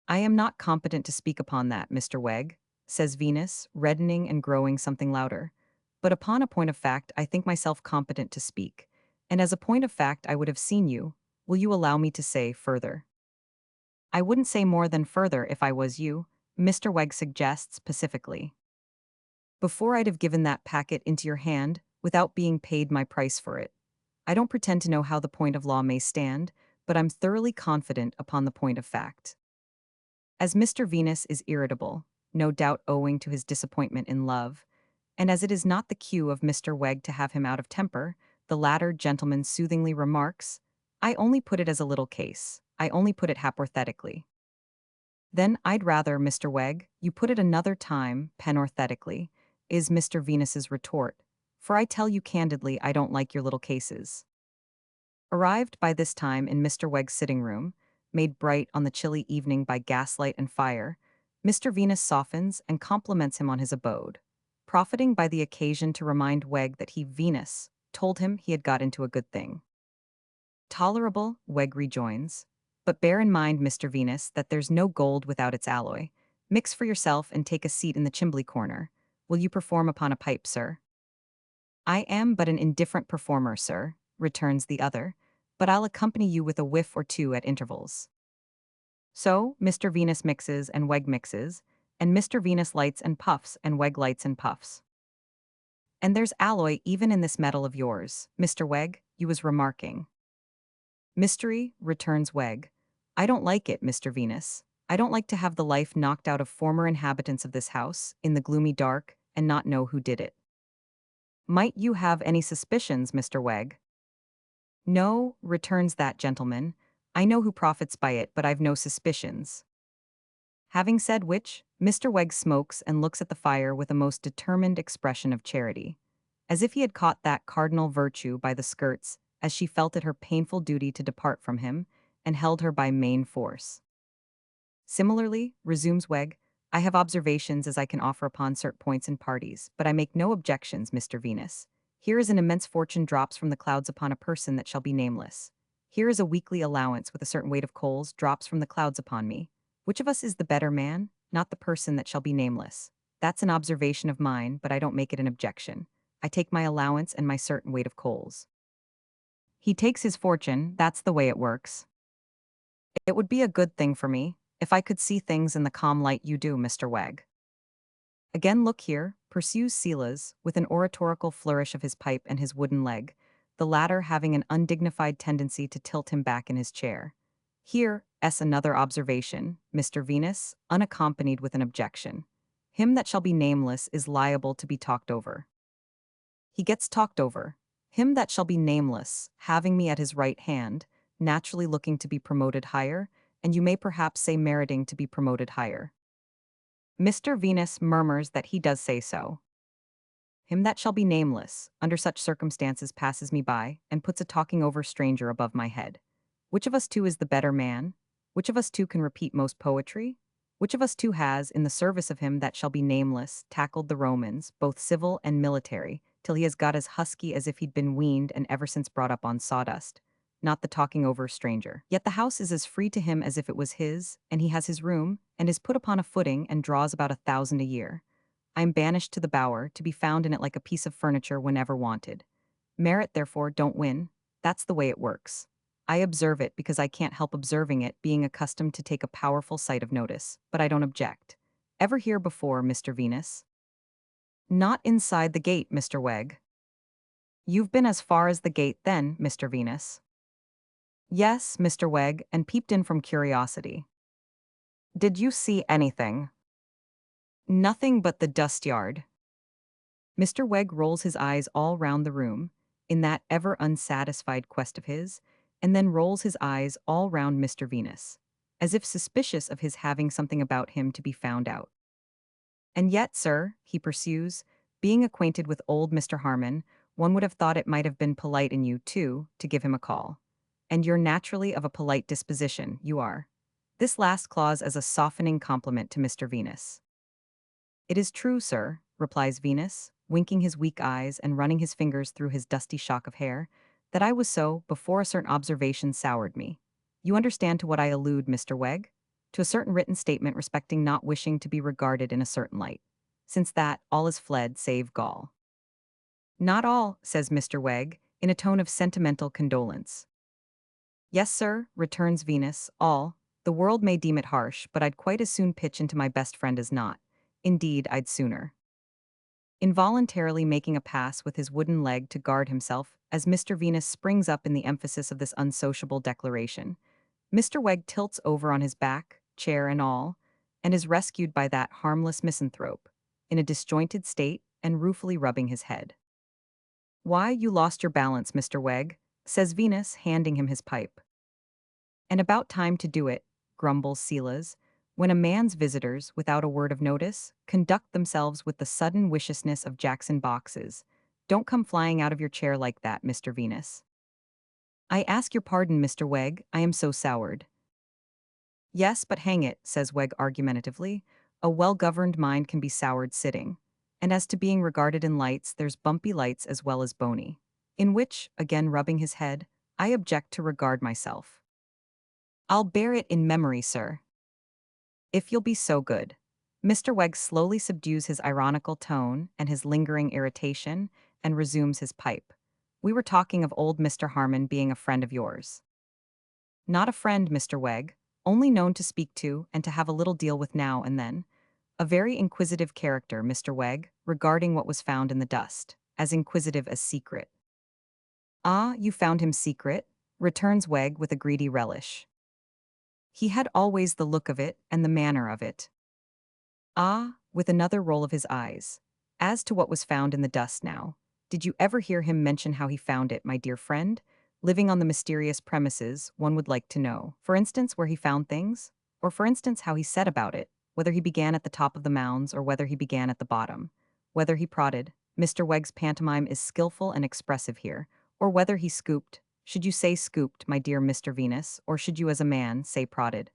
I am not competent to speak upon that, Mr. Wegg," says Venus, reddening and growing something louder. "But upon a point of fact I think myself competent to speak, and as a point of fact I would have seen you. Will you allow me to say further?" "I wouldn't say more than further if I was you," Mr. Wegg suggests pacifically. "Before I'd have given that packet into your hand without being paid my price for it. I don't pretend to know how the point of law may stand, but I'm thoroughly confident upon the point of fact." As Mr. Venus is irritable, no doubt owing to his disappointment in love, and as it is not the cue of Mr. Wegg to have him out of temper, the latter gentleman soothingly remarks, "I only put it as a little case. I only put it hypothetically." "Then I'd rather, Mr. Wegg, you put it another time, panorthetically," is Mr. Venus's retort, "for I tell you candidly I don't like your little cases." Arrived by this time in Mr. Wegg's sitting room, made bright on the chilly evening by gaslight and fire, Mr. Venus softens and compliments him on his abode, profiting by the occasion to remind Wegg that he, Venus, told him he had got into a good thing. "Tolerable," Wegg rejoins, "but bear in mind, Mr. Venus, that there's no gold without its alloy. Mix for yourself and take a seat in the chimbley corner. Will you perform upon a pipe, sir?" "I am but an indifferent performer, sir," returns the other, "but I'll accompany you with a whiff or two at intervals." So Mr. Venus mixes and Wegg mixes, and Mr. Venus lights and puffs and Wegg lights and puffs. "And there's alloy even in this metal of yours, Mr. Wegg, you was remarking." "Mystery," returns Wegg. "I don't like it, Mr. Venus. I don't like to have the life knocked out of former inhabitants of this house, in the gloomy dark, and not know who did it." "Might you have any suspicions, Mr. Wegg?" "No," returns that gentleman. "I know who profits by it, but I've no suspicions." Having said which, Mr. Wegg smokes and looks at the fire with a most determined expression of charity, as if he had caught that cardinal virtue by the skirts, as she felt it her painful duty to depart from him, and held her by main force. "Similarly," resumes Wegg, "I have observations as I can offer upon cert points and parties, but I make no objections, Mr. Venus. Here is an immense fortune drops from the clouds upon a person that shall be nameless. Here is a weekly allowance with a certain weight of coals drops from the clouds upon me. Which of us is the better man? Not the person that shall be nameless. That's an observation of mine, but I don't make it an objection. I take my allowance and my certain weight of coals. He takes his fortune, that's the way it works. It would be a good thing for me, if I could see things in the calm light you do, Mr. Wegg." "Again look here," pursues Silas, with an oratorical flourish of his pipe and his wooden leg. the latter having an undignified tendency to tilt him back in his chair. Here, another observation, Mr. Venus, unaccompanied with an objection. Him that shall be nameless is liable to be talked over. He gets talked over. Him that shall be nameless, having me at his right hand, naturally looking to be promoted higher, and you may perhaps say meriting to be promoted higher. Mr. Venus murmurs that he does say so. Him that shall be nameless, under such circumstances passes me by, and puts a talking over stranger above my head. Which of us two is the better man? Which of us two can repeat most poetry? Which of us two has, in the service of him that shall be nameless, tackled the Romans, both civil and military, till he has got as husky as if he'd been weaned and ever since brought up on sawdust? Not the talking over stranger. Yet the house is as free to him as if it was his, and he has his room, and is put upon a footing, and draws about 1,000 a year. I am banished to the bower, to be found in it like a piece of furniture whenever wanted. Merit, therefore, don't win. That's the way it works. I observe it because I can't help observing it, being accustomed to take a powerful sight of notice, but I don't object. Ever hear before, Mr. Venus? Not inside the gate, Mr. Wegg. You've been as far as the gate then, Mr. Venus. Yes, Mr. Wegg, and peeped in from curiosity. Did you see anything? Nothing but the dust yard. Mr. Wegg rolls his eyes all round the room, in that ever unsatisfied quest of his, and then rolls his eyes all round Mr. Venus, as if suspicious of his having something about him to be found out. And yet, sir, he pursues, being acquainted with old Mr. Harmon, one would have thought it might have been polite in you, too, to give him a call. And you're naturally of a polite disposition, you are. This last clause as a softening compliment to Mr. Venus. It is true, sir, replies Venus, winking his weak eyes and running his fingers through his dusty shock of hair, that I was so before a certain observation soured me. You understand to what I allude, Mr. Wegg? To a certain written statement respecting not wishing to be regarded in a certain light. Since that, all is fled save gall. Not all, says Mr. Wegg, in a tone of sentimental condolence. Yes, sir, returns Venus, all. The world may deem it harsh, but I'd quite as soon pitch into my best friend as not. Indeed, I'd sooner. Involuntarily making a pass with his wooden leg to guard himself, as Mr. Venus springs up in the emphasis of this unsociable declaration, Mr. Wegg tilts over on his back, chair and all, and is rescued by that harmless misanthrope, in a disjointed state and ruefully rubbing his head. Why, you lost your balance, Mr. Wegg, says Venus, handing him his pipe. And about time to do it, grumbles Silas, when a man's visitors, without a word of notice, conduct themselves with the sudden viciousness of Jackson boxes. Don't come flying out of your chair like that, Mr. Venus. I ask your pardon, Mr. Wegg, I am so soured. Yes, but hang it, says Wegg argumentatively, a well-governed mind can be soured sitting. And as to being regarded in lights, there's bumpy lights as well as bony. In which, again rubbing his head, I object to regard myself. I'll bear it in memory, sir. If you'll be so good. Mr. Wegg slowly subdues his ironical tone and his lingering irritation and resumes his pipe. We were talking of old Mr. Harmon being a friend of yours. Not a friend, Mr. Wegg, only known to speak to and to have a little deal with now and then. A very inquisitive character, Mr. Wegg, regarding what was found in the dust, as inquisitive as secret. Ah, you found him secret, returns Wegg with a greedy relish. He had always the look of it and the manner of it. Ah, with another roll of his eyes. As to what was found in the dust now, did you ever hear him mention how he found it, my dear friend? Living on the mysterious premises, one would like to know, for instance, where he found things? Or for instance, how he set about it, whether he began at the top of the mounds or whether he began at the bottom. Whether he prodded, Mr. Wegg's pantomime is skillful and expressive here, or whether he scooped. Should you say scooped, my dear Mr. Venus, or should you as a man say prodded?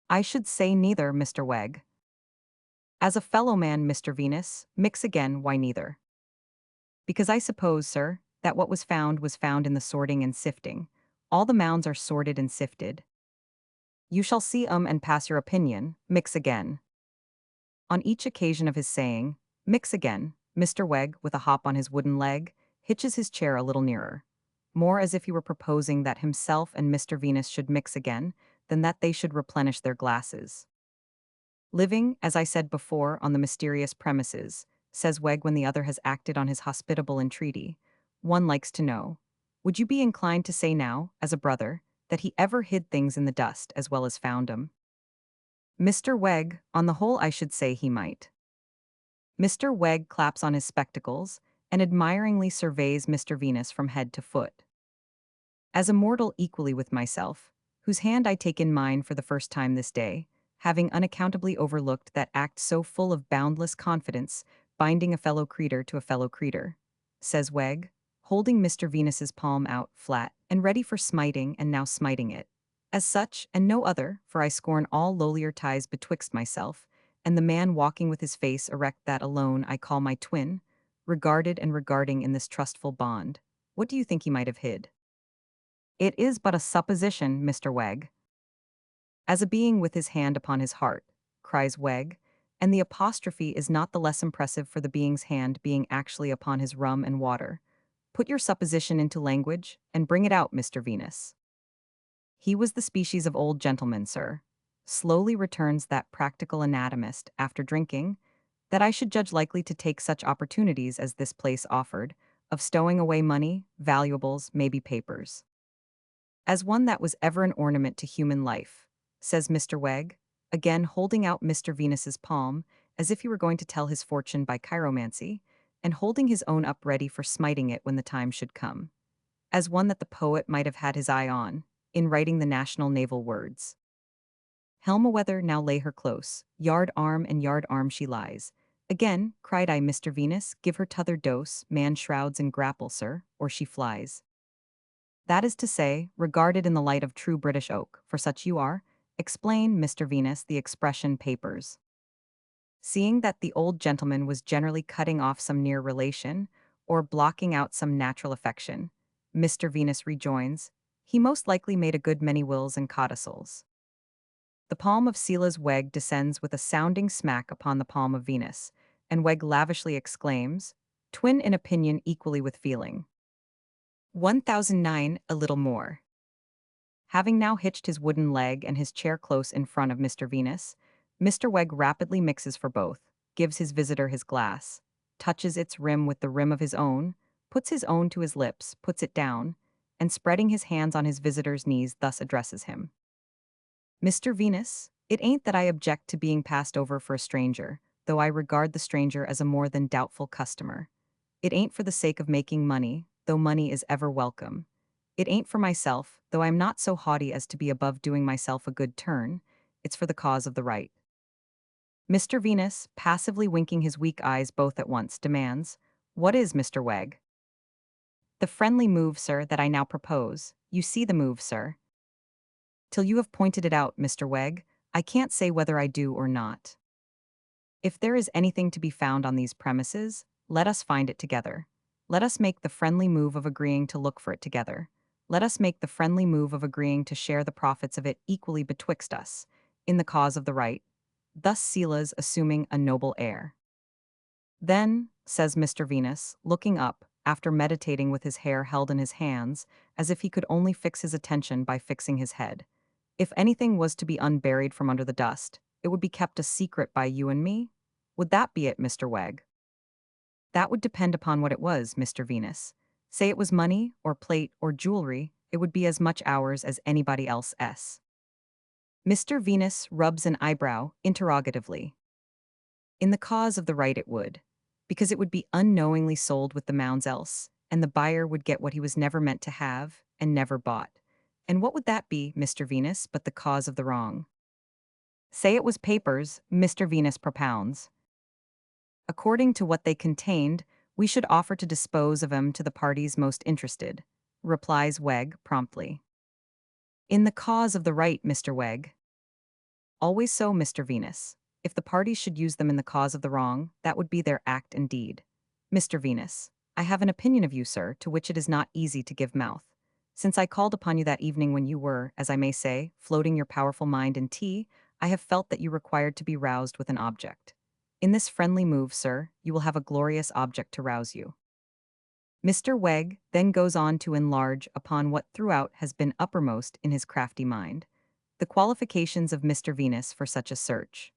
I should say neither, Mr. Wegg. As a fellow man, Mr. Venus, mix again, why neither? Because I suppose, sir, that what was found in the sorting and sifting. All the mounds are sorted and sifted. You shall see and pass your opinion, mix again. On each occasion of his saying, mix again, Mr. Wegg, with a hop on his wooden leg, hitches his chair a little nearer, more as if he were proposing that himself and Mr. Venus should mix again, than that they should replenish their glasses. Living, as I said before, on the mysterious premises, says Wegg when the other has acted on his hospitable entreaty, one likes to know. Would you be inclined to say now, as a brother, that he ever hid things in the dust as well as found 'em? Mr. Wegg, on the whole I should say he might. Mr. Wegg claps on his spectacles and admiringly surveys Mr. Venus from head to foot. As a mortal equally with myself, whose hand I take in mine for the first time this day, having unaccountably overlooked that act so full of boundless confidence, binding a fellow creature to a fellow creature, says Wegg, holding Mr. Venus's palm out flat and ready for smiting and now smiting it. As such, and no other, for I scorn all lowlier ties betwixt myself, and the man walking with his face erect that alone I call my twin, regarded and regarding in this trustful bond. What do you think he might have hid? It is but a supposition, Mr. Wegg. As a being with his hand upon his heart, cries Wegg, and the apostrophe is not the less impressive for the being's hand being actually upon his rum and water. Put your supposition into language, and bring it out, Mr. Venus. He was the species of old gentleman, sir, slowly returns that practical anatomist after drinking, that I should judge likely to take such opportunities as this place offered, of stowing away money, valuables, maybe papers. As one that was ever an ornament to human life, says Mr. Wegg, again holding out Mr. Venus's palm, as if he were going to tell his fortune by chiromancy, and holding his own up ready for smiting it when the time should come. As one that the poet might have had his eye on, in writing the national naval words. Helm a-weather now lay her close, yard arm and yard arm she lies. Again, cried I, Mr. Venus, give her t'other dose, man shrouds and grapple, sir, or she flies. That is to say, regarded in the light of true British oak, for such you are, explain, Mr. Venus, the expression papers. Seeing that the old gentleman was generally cutting off some near relation, or blocking out some natural affection, Mr. Venus rejoins, he most likely made a good many wills and codicils. The palm of Silas Wegg descends with a sounding smack upon the palm of Venus, and Wegg lavishly exclaims, twin in opinion equally with feeling. 1009, a little more. Having now hitched his wooden leg and his chair close in front of Mr. Venus, Mr. Wegg rapidly mixes for both, gives his visitor his glass, touches its rim with the rim of his own, puts his own to his lips, puts it down, and spreading his hands on his visitor's knees thus addresses him. Mr. Venus, it ain't that I object to being passed over for a stranger, though I regard the stranger as a more than doubtful customer. It ain't for the sake of making money, though money is ever welcome. It ain't for myself, though I am not so haughty as to be above doing myself a good turn. It's for the cause of the right. Mr. Venus, passively winking his weak eyes both at once, demands, what is, Mr. Wegg? The friendly move, sir, that I now propose. You see the move, sir. Till you have pointed it out, Mr. Wegg, I can't say whether I do or not. If there is anything to be found on these premises, let us find it together. Let us make the friendly move of agreeing to look for it together. Let us make the friendly move of agreeing to share the profits of it equally betwixt us, in the cause of the right. Thus Silas assuming a noble air. Then, says Mr. Venus, looking up, after meditating with his hair held in his hands, as if he could only fix his attention by fixing his head. If anything was to be unburied from under the dust, it would be kept a secret by you and me? Would that be it, Mr. Wegg? That would depend upon what it was, Mr. Venus. Say it was money, or plate, or jewelry, it would be as much ours as anybody else's. Mr. Venus rubs an eyebrow interrogatively. In the cause of the right it would, because it would be unknowingly sold with the mounds else, and the buyer would get what he was never meant to have, and never bought. And what would that be, Mr. Venus, but the cause of the wrong? Say it was papers, Mr. Venus propounds. According to what they contained, we should offer to dispose of them to the parties most interested, replies Wegg promptly. In the cause of the right, Mr. Wegg. Always so, Mr. Venus. If the parties should use them in the cause of the wrong, that would be their act and deed. Mr. Venus, I have an opinion of you, sir, to which it is not easy to give mouth. Since I called upon you that evening when you were, as I may say, floating your powerful mind in tea, I have felt that you required to be roused with an object. In this friendly move, sir, you will have a glorious object to rouse you. Mr. Wegg then goes on to enlarge upon what throughout has been uppermost in his crafty mind, the qualifications of Mr. Venus for such a search.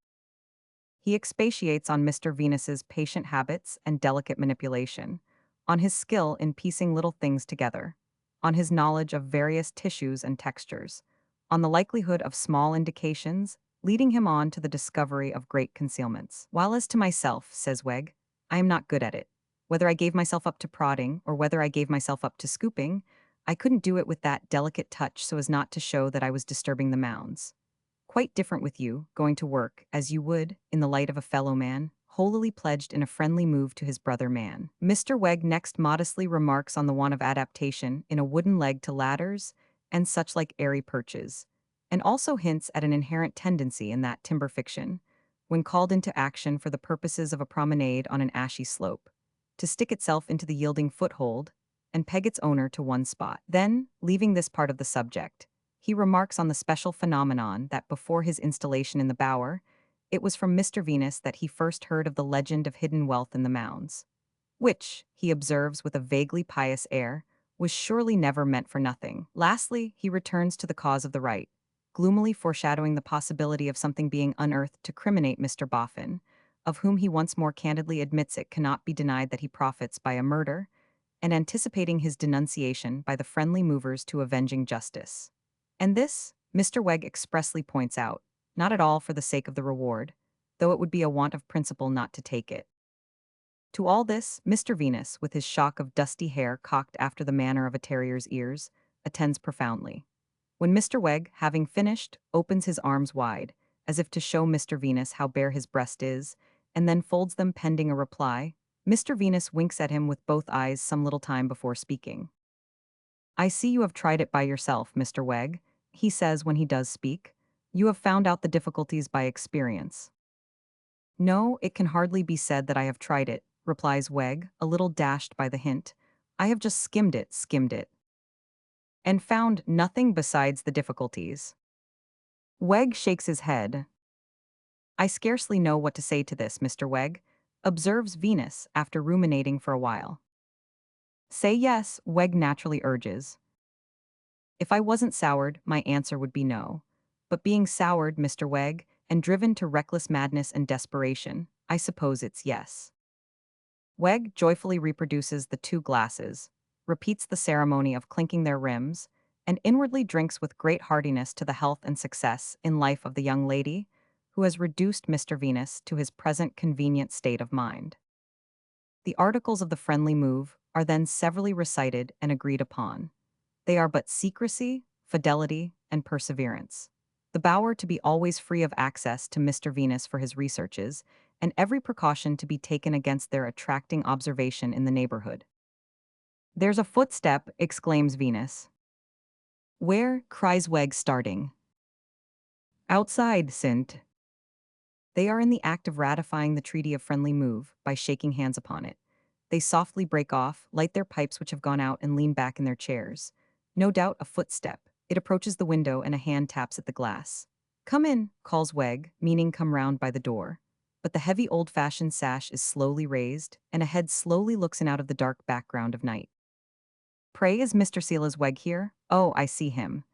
He expatiates on Mr. Venus's patient habits and delicate manipulation, on his skill in piecing little things together, on his knowledge of various tissues and textures, on the likelihood of small indications, leading him on to the discovery of great concealments. While as to myself, says Wegg, I am not good at it. Whether I gave myself up to prodding, or whether I gave myself up to scooping, I couldn't do it with that delicate touch so as not to show that I was disturbing the mounds. Quite different with you, going to work, as you would, in the light of a fellow man, holily pledged in a friendly move to his brother man. Mr. Wegg next modestly remarks on the want of adaptation in a wooden leg to ladders and such like airy perches, and also hints at an inherent tendency in that timber fiction, when called into action for the purposes of a promenade on an ashy slope, to stick itself into the yielding foothold and peg its owner to one spot. Then, leaving this part of the subject, he remarks on the special phenomenon that before his installation in the Bower, it was from Mr. Venus that he first heard of the legend of hidden wealth in the mounds, which, he observes with a vaguely pious air, was surely never meant for nothing. Lastly, he returns to the cause of the right, gloomily foreshadowing the possibility of something being unearthed to criminate Mr. Boffin, of whom he once more candidly admits it cannot be denied that he profits by a murder, and anticipating his denunciation by the friendly movers to avenging justice. And this, Mr. Wegg expressly points out, not at all for the sake of the reward, though it would be a want of principle not to take it. To all this, Mr. Venus, with his shock of dusty hair cocked after the manner of a terrier's ears, attends profoundly. When Mr. Wegg, having finished, opens his arms wide, as if to show Mr. Venus how bare his breast is, and then folds them pending a reply, Mr. Venus winks at him with both eyes some little time before speaking. I see you have tried it by yourself, Mr. Wegg, he says when he does speak. You have found out the difficulties by experience. No, it can hardly be said that I have tried it, replies Wegg, a little dashed by the hint. I have just skimmed it, and found nothing besides the difficulties. Wegg shakes his head. I scarcely know what to say to this, Mr. Wegg, observes Venus after ruminating for a while. Say yes, Wegg naturally urges. If I wasn't soured, my answer would be no. But being soured, Mr. Wegg, and driven to reckless madness and desperation, I suppose it's yes. Wegg joyfully reproduces the two glasses, repeats the ceremony of clinking their rims, and inwardly drinks with great heartiness to the health and success in life of the young lady who has reduced Mr. Venus to his present convenient state of mind. The articles of the friendly move are then severally recited and agreed upon. They are but secrecy, fidelity, and perseverance. The Bower to be always free of access to Mr. Venus for his researches, and every precaution to be taken against their attracting observation in the neighborhood. There's a footstep, exclaims Venus. Where? Cries Wegg, starting. Outside, Sint. They are in the act of ratifying the treaty of friendly move by shaking hands upon it. They softly break off, light their pipes which have gone out, and lean back in their chairs. No doubt a footstep. It approaches the window and a hand taps at the glass. Come in, calls Wegg, meaning come round by the door. But the heavy old-fashioned sash is slowly raised, and a head slowly looks in out of the dark background of night. Pray, is Mr. Silas Wegg here? Oh, I see him.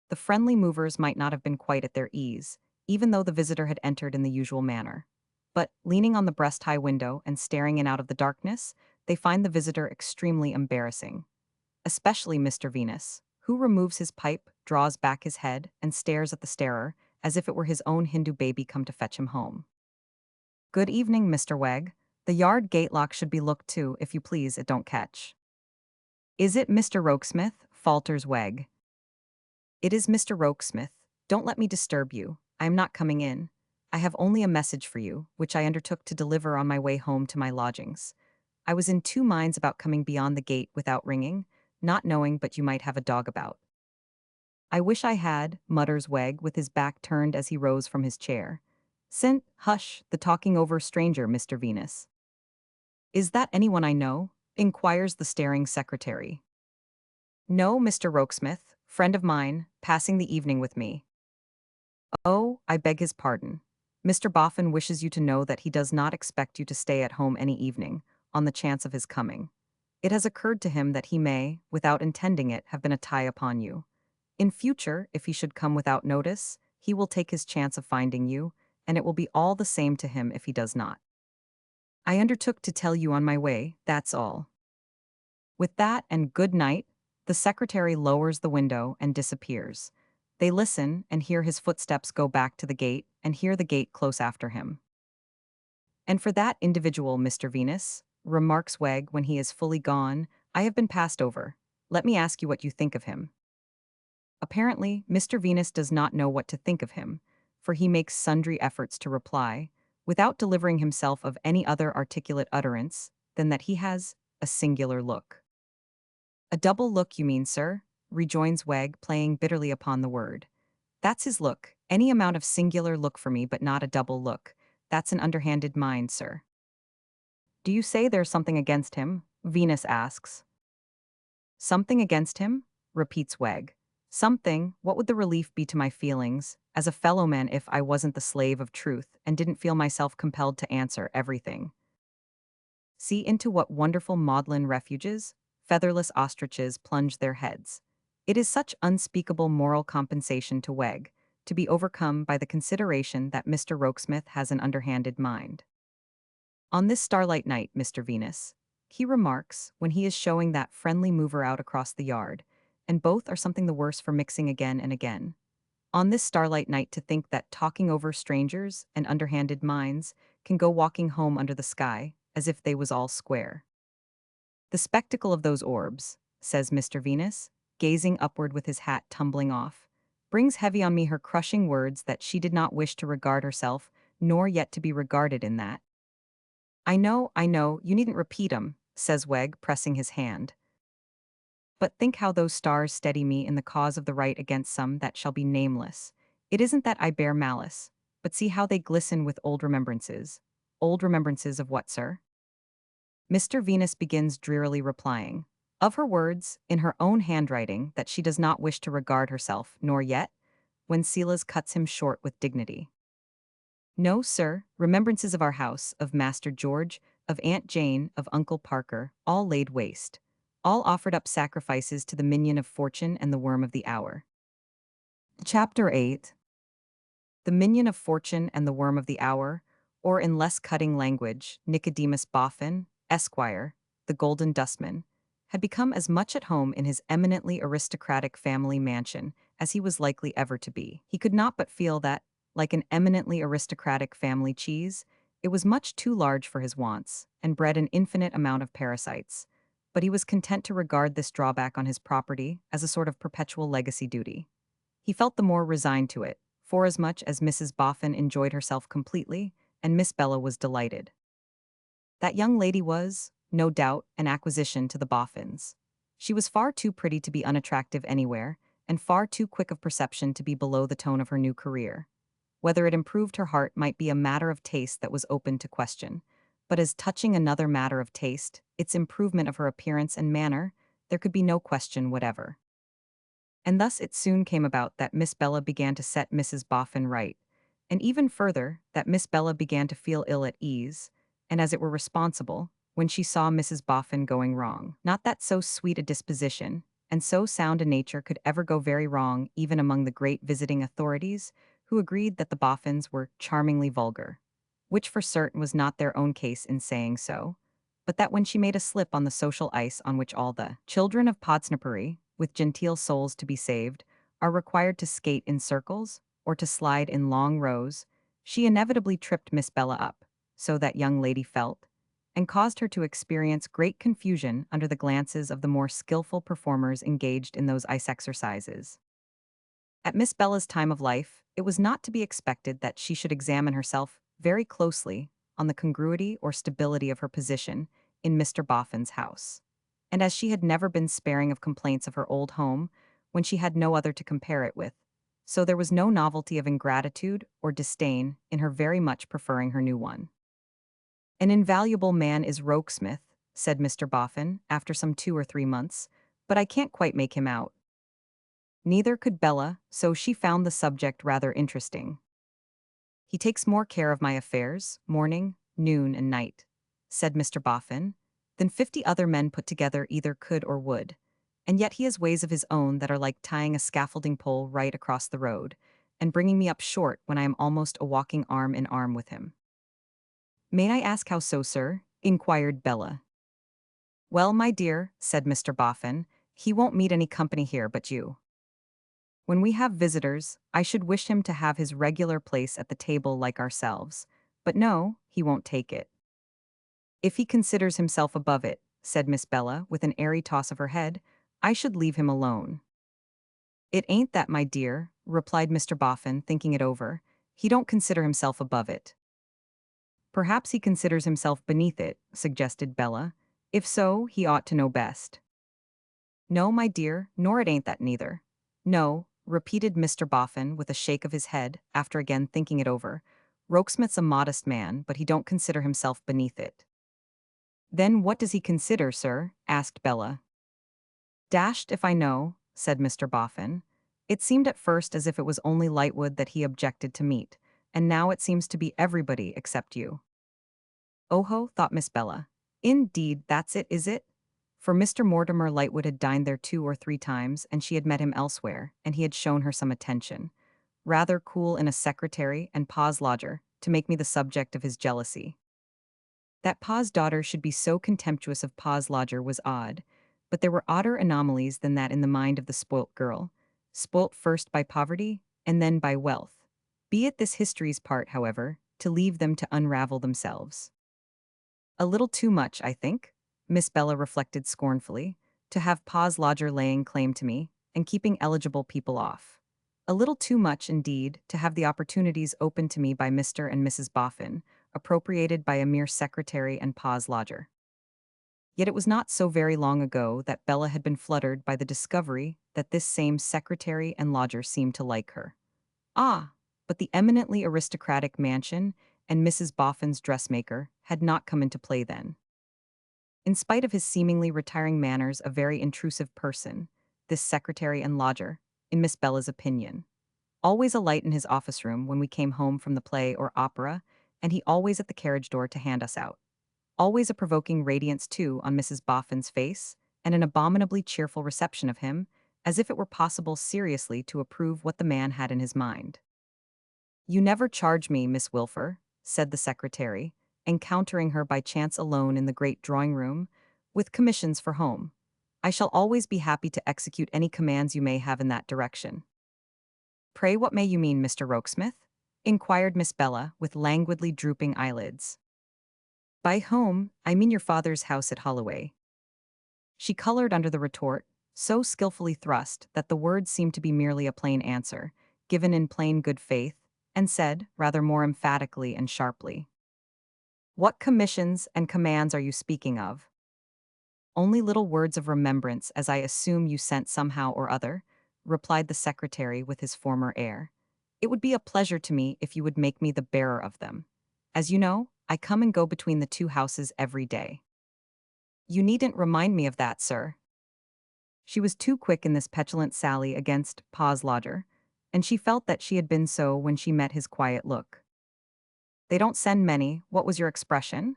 The friendly movers might not have been quite at their ease, even though the visitor had entered in the usual manner. But, leaning on the breast-high window and staring in out of the darkness, they find the visitor extremely embarrassing. Especially Mr. Venus, who removes his pipe, draws back his head, and stares at the starer, as if it were his own Hindu baby come to fetch him home. Good evening, Mr. Wegg. The yard gate lock should be looked to, if you please, it don't catch. Is it Mr. Rokesmith? Falters Wegg. It is Mr. Rokesmith. Don't let me disturb you. I am not coming in. I have only a message for you, which I undertook to deliver on my way home to my lodgings. I was in two minds about coming beyond the gate without ringing, not knowing but you might have a dog about. I wish I had, mutters Wegg with his back turned as he rose from his chair. Sint, hush, the talking over stranger, Mr. Venus. Is that anyone I know? Inquires the staring secretary. No, Mr. Rokesmith, friend of mine, passing the evening with me. Oh, I beg his pardon. Mr. Boffin wishes you to know that he does not expect you to stay at home any evening, on the chance of his coming. It has occurred to him that he may, without intending it, have been a tie upon you. In future, if he should come without notice, he will take his chance of finding you, and it will be all the same to him if he does not. I undertook to tell you on my way, that's all. With that and good night, the secretary lowers the window and disappears. They listen and hear his footsteps go back to the gate and hear the gate close after him. And for that individual, Mr. Venus, remarks Wegg when he is fully gone, I have been passed over. Let me ask you what you think of him. Apparently, Mr. Venus does not know what to think of him, for he makes sundry efforts to reply, without delivering himself of any other articulate utterance than that he has a singular look. A double look, you mean, sir? Rejoins Wegg, playing bitterly upon the word. That's his look. Any amount of singular look for me, but not a double look. That's an underhanded mind, sir. Do you say there's something against him? Venus asks. Something against him? Repeats Wegg. Something, what would the relief be to my feelings, as a fellow man if I wasn't the slave of truth and didn't feel myself compelled to answer everything? See into what wonderful maudlin refuges featherless ostriches plunge their heads. It is such unspeakable moral compensation to Wegg, to be overcome by the consideration that Mr. Rokesmith has an underhanded mind. On this starlight night, Mr. Venus, he remarks, when he is showing that friendly mover out across the yard, and both are something the worse for mixing again and again. On this starlight night, to think that talking over strangers and underhanded minds can go walking home under the sky, as if they was all square. The spectacle of those orbs, says Mr. Venus, gazing upward with his hat tumbling off, brings heavy on me her crushing words that she did not wish to regard herself, nor yet to be regarded in that. I know, you needn't repeat 'em, says Wegg, pressing his hand. But think how those stars steady me in the cause of the right against some that shall be nameless. It isn't that I bear malice, but see how they glisten with old remembrances. Old remembrances of what, sir? Mr. Venus begins drearily replying. Of her words, in her own handwriting, that she does not wish to regard herself, nor yet, when Silas cuts him short with dignity. No, sir, remembrances of our house, of Master George, of Aunt Jane, of Uncle Parker, all laid waste. All offered up sacrifices to the minion of fortune and the worm of the hour. Chapter 8. The minion of fortune and the worm of the hour, or in less cutting language, Nicodemus Boffin, Esquire, the Golden Dustman, had become as much at home in his eminently aristocratic family mansion as he was likely ever to be. He could not but feel that, like an eminently aristocratic family cheese, it was much too large for his wants, and bred an infinite amount of parasites. But he was content to regard this drawback on his property as a sort of perpetual legacy duty. He felt the more resigned to it, forasmuch as Mrs. Boffin enjoyed herself completely, and Miss Bella was delighted. That young lady was, no doubt, an acquisition to the Boffins. She was far too pretty to be unattractive anywhere, and far too quick of perception to be below the tone of her new career. Whether it improved her heart might be a matter of taste that was open to question, but as touching another matter of taste, its improvement of her appearance and manner, there could be no question whatever. And thus it soon came about that Miss Bella began to set Mrs. Boffin right, and even further, that Miss Bella began to feel ill at ease, and as it were responsible, when she saw Mrs. Boffin going wrong. Not that so sweet a disposition, and so sound a nature could ever go very wrong even among the great visiting authorities, who agreed that the Boffins were charmingly vulgar, which for certain was not their own case in saying so, but that when she made a slip on the social ice on which all the children of Podsnappery, with genteel souls to be saved, are required to skate in circles, or to slide in long rows, she inevitably tripped Miss Bella up, so that young lady felt, and caused her to experience great confusion under the glances of the more skillful performers engaged in those ice exercises. At Miss Bella's time of life, it was not to be expected that she should examine herself very closely on the congruity or stability of her position in Mr. Boffin's house. And as she had never been sparing of complaints of her old home when she had no other to compare it with, so there was no novelty of ingratitude or disdain in her very much preferring her new one. An invaluable man is Rokesmith, said Mr. Boffin, after some 2 or 3 months, but I can't quite make him out. Neither could Bella, so she found the subject rather interesting. He takes more care of my affairs, morning, noon, and night, said Mr. Boffin, than 50 other men put together either could or would, and yet he has ways of his own that are like tying a scaffolding pole right across the road, and bringing me up short when I am almost a walking arm in arm with him. May I ask how so, sir? Inquired Bella. Well, my dear, said Mr. Boffin, he won't meet any company here but you. When we have visitors, I should wish him to have his regular place at the table like ourselves. But no, he won't take it. If he considers himself above it, said Miss Bella, with an airy toss of her head, I should leave him alone. It ain't that, my dear, replied Mr. Boffin, thinking it over. He don't consider himself above it. Perhaps he considers himself beneath it, suggested Bella. If so, he ought to know best. No, my dear, nor it ain't that neither. No, repeated Mr. Boffin with a shake of his head, after again thinking it over. Rokesmith's a modest man, but he don't consider himself beneath it. Then what does he consider, sir? Asked Bella. Dashed if I know, said Mr. Boffin. It seemed at first as if it was only Lightwood that he objected to meet, and now it seems to be everybody except you. Oho, thought Miss Bella. Indeed, that's it, is it? For Mr. Mortimer Lightwood had dined there 2 or 3 times, and she had met him elsewhere, and he had shown her some attention. Rather cool in a secretary and Pa's lodger, to make me the subject of his jealousy. That Pa's daughter should be so contemptuous of Pa's lodger was odd, but there were odder anomalies than that in the mind of the spoilt girl, spoilt first by poverty, and then by wealth. Be it this history's part, however, to leave them to unravel themselves. A little too much, I think, Miss Bella reflected scornfully, to have Pa's lodger laying claim to me, and keeping eligible people off. A little too much, indeed, to have the opportunities opened to me by Mr. and Mrs. Boffin, appropriated by a mere secretary and Pa's lodger. Yet it was not so very long ago that Bella had been fluttered by the discovery that this same secretary and lodger seemed to like her. Ah, but the eminently aristocratic mansion and Mrs. Boffin's dressmaker had not come into play then. In spite of his seemingly retiring manners, a very intrusive person, this secretary and lodger, in Miss Bella's opinion. Always a light in his office room when we came home from the play or opera, and he always at the carriage door to hand us out. Always a provoking radiance, too, on Mrs. Boffin's face, and an abominably cheerful reception of him, as if it were possible seriously to approve what the man had in his mind. You never charge me, Miss Wilfer, said the secretary, encountering her by chance alone in the great drawing-room, with commissions for home. I shall always be happy to execute any commands you may have in that direction. Pray, what may you mean, Mr. Rokesmith? Inquired Miss Bella, with languidly drooping eyelids. By home, I mean your father's house at Holloway. She colored under the retort, so skillfully thrust that the words seemed to be merely a plain answer, given in plain good faith, and said, rather more emphatically and sharply. What commissions and commands are you speaking of? Only little words of remembrance, as I assume you sent somehow or other, replied the secretary with his former air. It would be a pleasure to me if you would make me the bearer of them. As you know, I come and go between the 2 houses every day. You needn't remind me of that, sir. She was too quick in this petulant sally against Pa's lodger, and she felt that she had been so when she met his quiet look. They don't send many, what was your expression?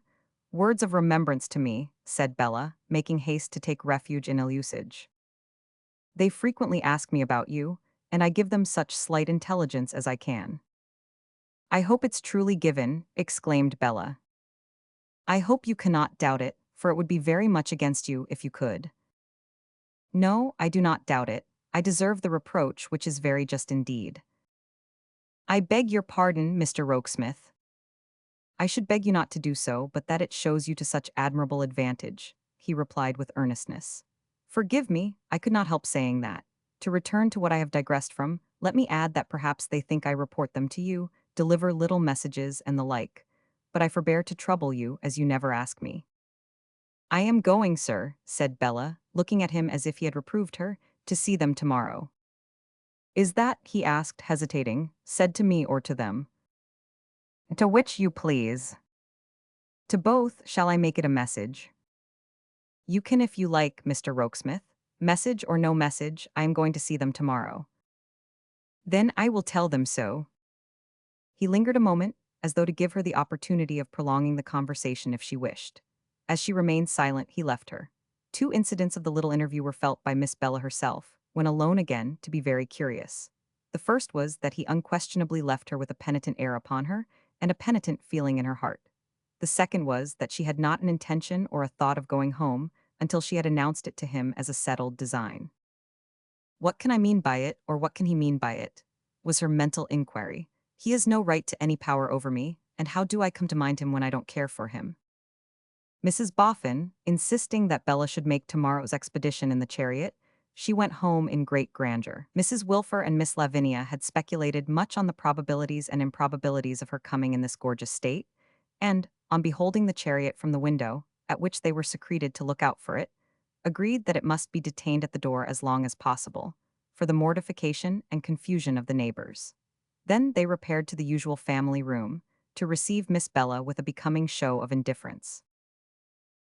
Words of remembrance to me, said Bella, making haste to take refuge in ill usage. They frequently ask me about you, and I give them such slight intelligence as I can. I hope it's truly given, exclaimed Bella. I hope you cannot doubt it, for it would be very much against you if you could. No, I do not doubt it. I deserve the reproach, which is very just indeed. I beg your pardon, Mr. Rokesmith. I should beg you not to do so, but that it shows you to such admirable advantage, he replied with earnestness. Forgive me, I could not help saying that. To return to what I have digressed from, let me add that perhaps they think I report them to you, deliver little messages and the like, but I forbear to trouble you, as you never ask me. I am going, sir, said Bella, looking at him as if he had reproved her, to see them tomorrow. Is that, he asked, hesitating, said to me or to them? To which you please. To both, shall I make it a message? You can if you like, Mr. Rokesmith. Message or no message, I am going to see them tomorrow. Then I will tell them so. He lingered a moment, as though to give her the opportunity of prolonging the conversation if she wished. As she remained silent, he left her. 2 incidents of the little interview were felt by Miss Bella herself, when alone again, to be very curious. The first was that he unquestionably left her with a penitent air upon her, and a penitent feeling in her heart. The second was that she had not an intention or a thought of going home until she had announced it to him as a settled design. What can I mean by it, or what can he mean by it? Was her mental inquiry. He has no right to any power over me, and how do I come to mind him when I don't care for him? Mrs. Boffin, insisting that Bella should make tomorrow's expedition in the chariot, she went home in great grandeur. Mrs. Wilfer and Miss Lavinia had speculated much on the probabilities and improbabilities of her coming in this gorgeous state, and, on beholding the chariot from the window, at which they were secreted to look out for it, agreed that it must be detained at the door as long as possible, for the mortification and confusion of the neighbors. Then they repaired to the usual family room, to receive Miss Bella with a becoming show of indifference.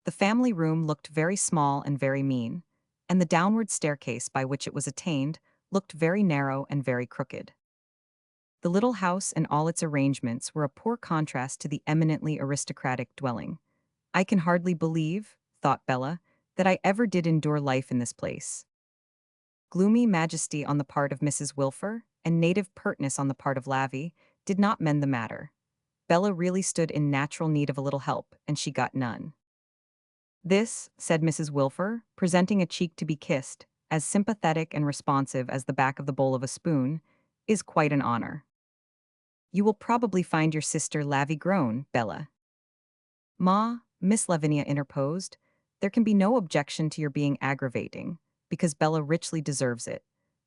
The family room looked very small and very mean, and the downward staircase by which it was attained looked very narrow and very crooked. The little house and all its arrangements were a poor contrast to the eminently aristocratic dwelling. I can hardly believe, thought Bella, that I ever did endure life in this place. Gloomy majesty on the part of Mrs. Wilfer, and native pertness on the part of Lavy, did not mend the matter. Bella really stood in natural need of a little help, and she got none. This, said Mrs. Wilfer, presenting a cheek to be kissed, as sympathetic and responsive as the back of the bowl of a spoon, is quite an honor. You will probably find your sister Lavy grown, Bella. Ma, Miss Lavinia interposed, there can be no objection to your being aggravating, because Bella richly deserves it,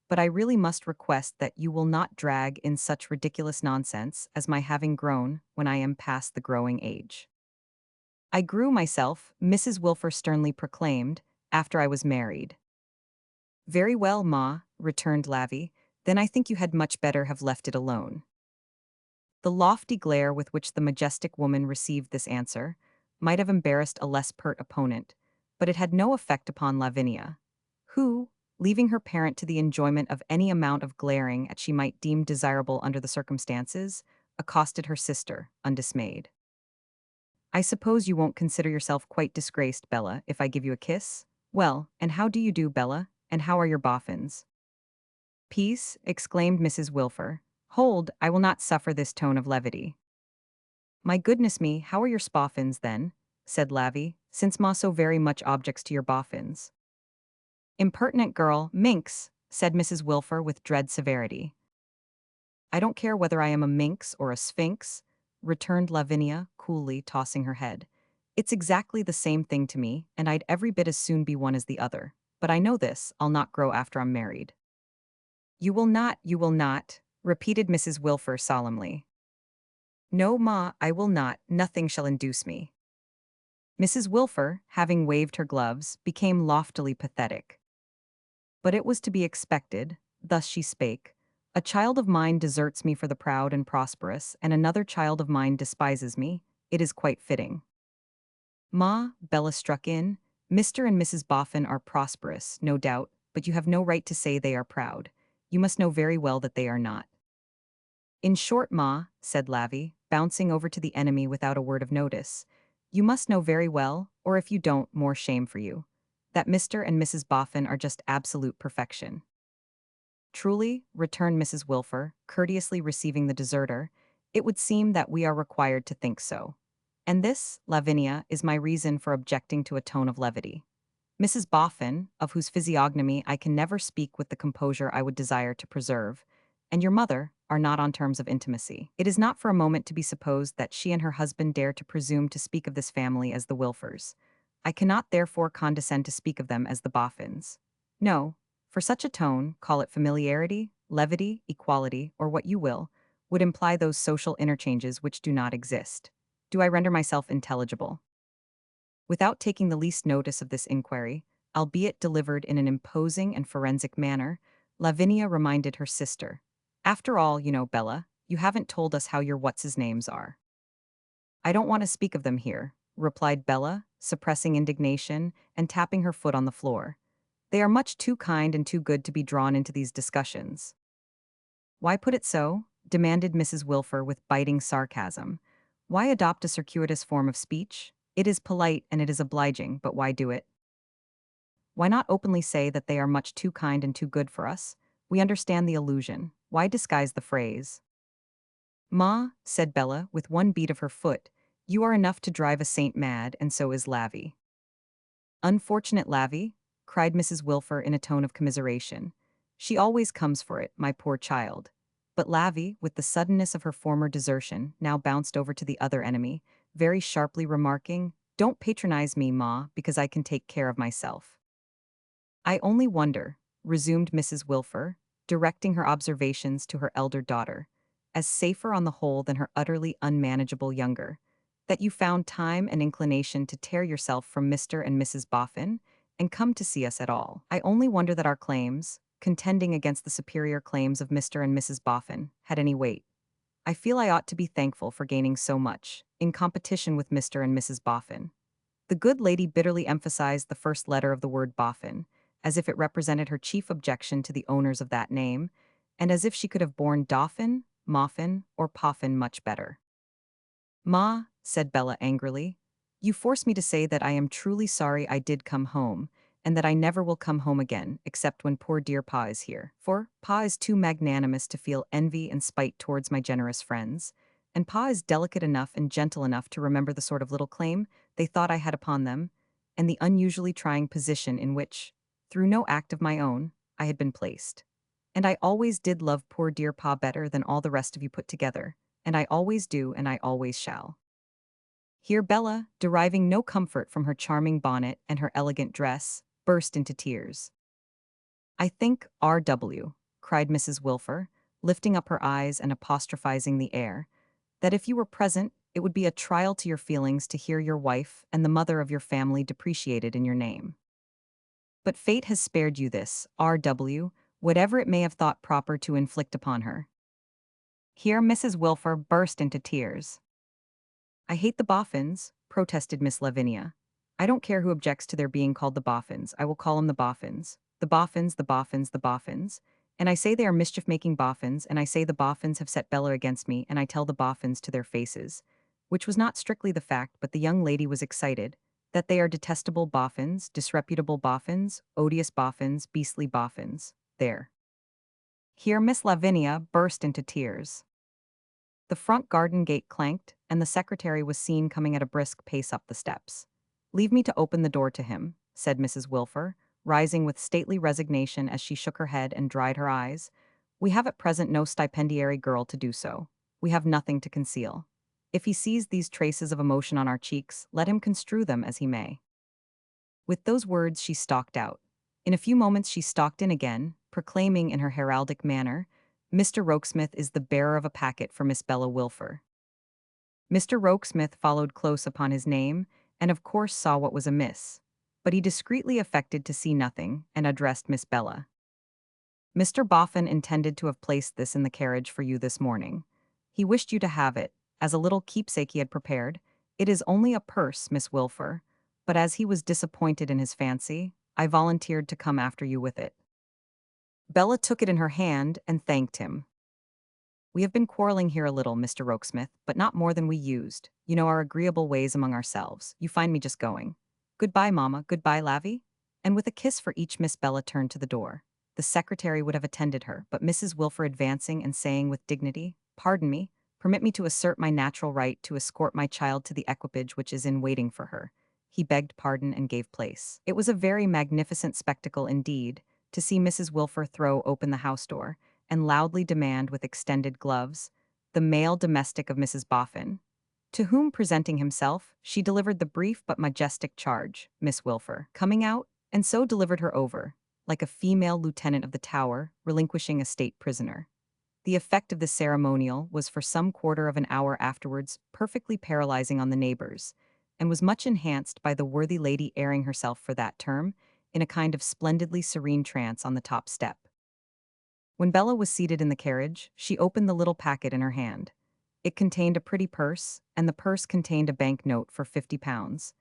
but I really must request that you will not drag in such ridiculous nonsense as my having grown when I am past the growing age. I grew myself, Mrs. Wilfer sternly proclaimed, after I was married. Very well, Ma, returned Lavy, then I think you had much better have left it alone. The lofty glare with which the majestic woman received this answer might have embarrassed a less pert opponent, but it had no effect upon Lavinia, who, leaving her parent to the enjoyment of any amount of glaring at she might deem desirable under the circumstances, accosted her sister, undismayed. I suppose you won't consider yourself quite disgraced, Bella, if I give you a kiss? Well, and how do you do, Bella? And how are your boffins? Peace, exclaimed Mrs. Wilfer. Hold, I will not suffer this tone of levity. My goodness me, how are your spoffins, then? Said Lavy, since ma so very much objects to your boffins. Impertinent girl, minx, said Mrs. Wilfer with dread severity. I don't care whether I am a minx or a sphinx, returned Lavinia, coolly tossing her head. It's exactly the same thing to me, and I'd every bit as soon be one as the other. But I know this, I'll not grow after I'm married. You will not, repeated Mrs. Wilfer solemnly. No, ma, I will not, nothing shall induce me. Mrs. Wilfer, having waved her gloves, became loftily pathetic. But it was to be expected, thus she spake. A child of mine deserts me for the proud and prosperous, and another child of mine despises me. It is quite fitting. Ma, Bella struck in, Mr. and Mrs. Boffin are prosperous, no doubt, but you have no right to say they are proud. You must know very well that they are not. In short, ma, said Lavy, bouncing over to the enemy without a word of notice, you must know very well, or if you don't, more shame for you, that Mr. and Mrs. Boffin are just absolute perfection. Truly, returned Mrs. Wilfer, courteously receiving the deserter, it would seem that we are required to think so. And this, Lavinia, is my reason for objecting to a tone of levity. Mrs. Boffin, of whose physiognomy I can never speak with the composure I would desire to preserve, and your mother, are not on terms of intimacy. It is not for a moment to be supposed that she and her husband dare to presume to speak of this family as the Wilfers. I cannot therefore condescend to speak of them as the Boffins. No, for such a tone, call it familiarity, levity, equality, or what you will, would imply those social interchanges which do not exist. Do I render myself intelligible? Without taking the least notice of this inquiry, albeit delivered in an imposing and forensic manner, Lavinia reminded her sister. After all, you know, Bella, you haven't told us how your what's-his-names are. I don't want to speak of them here, replied Bella, suppressing indignation and tapping her foot on the floor. They are much too kind and too good to be drawn into these discussions. Why put it so? Demanded Mrs. Wilfer with biting sarcasm. Why adopt a circuitous form of speech? It is polite and it is obliging, but why do it? Why not openly say that they are much too kind and too good for us? We understand the allusion. Why disguise the phrase? Ma, said Bella, with one beat of her foot, You are enough to drive a saint mad, and so is Lavy." "Unfortunate Lavy," cried Mrs. Wilfer in a tone of commiseration. "She always comes for it, my poor child." But Lavy, with the suddenness of her former desertion, now bounced over to the other enemy, very sharply remarking, "Don't patronize me, Ma, because I can take care of myself." "I only wonder," resumed Mrs. Wilfer, directing her observations to her elder daughter, as safer on the whole than her utterly unmanageable younger, "that you found time and inclination to tear yourself from Mr. and Mrs. Boffin and come to see us at all. I only wonder that our claims, contending against the superior claims of Mr. and Mrs. Boffin, had any weight. I feel I ought to be thankful for gaining so much, in competition with Mr. and Mrs. Boffin." The good lady bitterly emphasized the first letter of the word Boffin, as if it represented her chief objection to the owners of that name, and as if she could have borne Dauphin, Moffin, or Poffin much better. "Ma," said Bella angrily, "you force me to say that I am truly sorry I did come home, and that I never will come home again, except when poor dear Pa is here. For Pa is too magnanimous to feel envy and spite towards my generous friends, and Pa is delicate enough and gentle enough to remember the sort of little claim they thought I had upon them, and the unusually trying position in which, through no act of my own, I had been placed. And I always did love poor dear Pa better than all the rest of you put together, and I always do and I always shall." Here Bella, deriving no comfort from her charming bonnet and her elegant dress, burst into tears. "I think, R.W.," cried Mrs. Wilfer, lifting up her eyes and apostrophizing the air, "that if you were present, it would be a trial to your feelings to hear your wife and the mother of your family depreciated in your name. But fate has spared you this, R.W., whatever it may have thought proper to inflict upon her." Here Mrs. Wilfer burst into tears. "I hate the Boffins," protested Miss Lavinia. "I don't care who objects to their being called the Boffins. I will call them the Boffins. The Boffins, the Boffins, the Boffins. And I say they are mischief-making Boffins, and I say the Boffins have set Bella against me, and I tell the Boffins to their faces," which was not strictly the fact, but the young lady was excited, "that they are detestable Boffins, disreputable Boffins, odious Boffins, beastly Boffins. There." Here Miss Lavinia burst into tears. The front garden gate clanked, and the secretary was seen coming at a brisk pace up the steps. "Leave me to open the door to him," said Mrs. Wilfer, rising with stately resignation as she shook her head and dried her eyes. "We have at present no stipendiary girl to do so. We have nothing to conceal. If he sees these traces of emotion on our cheeks, let him construe them as he may." With those words she stalked out. In a few moments she stalked in again, proclaiming in her heraldic manner, "Mr. Rokesmith is the bearer of a packet for Miss Bella Wilfer." Mr. Rokesmith followed close upon his name, and of course saw what was amiss. But he discreetly affected to see nothing, and addressed Miss Bella. "Mr. Boffin intended to have placed this in the carriage for you this morning. He wished you to have it, as a little keepsake he had prepared. It is only a purse, Miss Wilfer, but as he was disappointed in his fancy, I volunteered to come after you with it." Bella took it in her hand and thanked him. "We have been quarreling here a little, Mr. Rokesmith, but not more than we used. You know our agreeable ways among ourselves. You find me just going. Goodbye, Mamma. Goodbye, Lavy." And with a kiss for each, Miss Bella turned to the door. The secretary would have attended her, but Mrs. Wilfer advancing and saying with dignity, "Pardon me, permit me to assert my natural right to escort my child to the equipage which is in waiting for her." He begged pardon and gave place. It was a very magnificent spectacle indeed, to see Mrs. Wilfer throw open the house door, and loudly demand with extended gloves, the male domestic of Mrs. Boffin, to whom, presenting himself, she delivered the brief but majestic charge, "Miss Wilfer," coming out, and so delivered her over, like a female lieutenant of the Tower relinquishing a state prisoner. The effect of this ceremonial was for some quarter of an hour afterwards perfectly paralyzing on the neighbors, and was much enhanced by the worthy lady airing herself for that term, in a kind of splendidly serene trance on the top step. When Bella was seated in the carriage, she opened the little packet in her hand. It contained a pretty purse, and the purse contained a bank note for £50.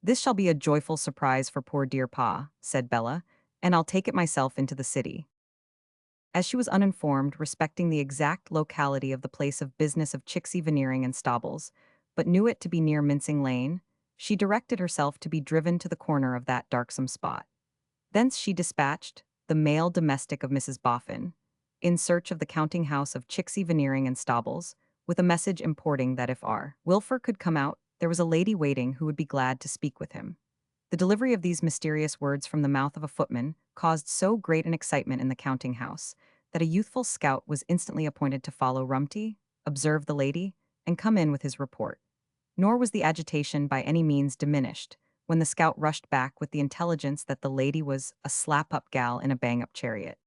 "This shall be a joyful surprise for poor dear Pa," said Bella, "and I'll take it myself into the city." As she was uninformed respecting the exact locality of the place of business of Chicksey Veneering and Stobbles, but knew it to be near Mincing Lane, she directed herself to be driven to the corner of that darksome spot. Thence she dispatched the male domestic of Mrs. Boffin, in search of the counting-house of Chicksey Veneering and Stobbles, with a message importing that if R. Wilfer could come out, there was a lady waiting who would be glad to speak with him. The delivery of these mysterious words from the mouth of a footman caused so great an excitement in the counting house that a youthful scout was instantly appointed to follow Rumty, observe the lady, and come in with his report. Nor was the agitation by any means diminished when the scout rushed back with the intelligence that the lady was a slap-up gal in a bang-up chariot.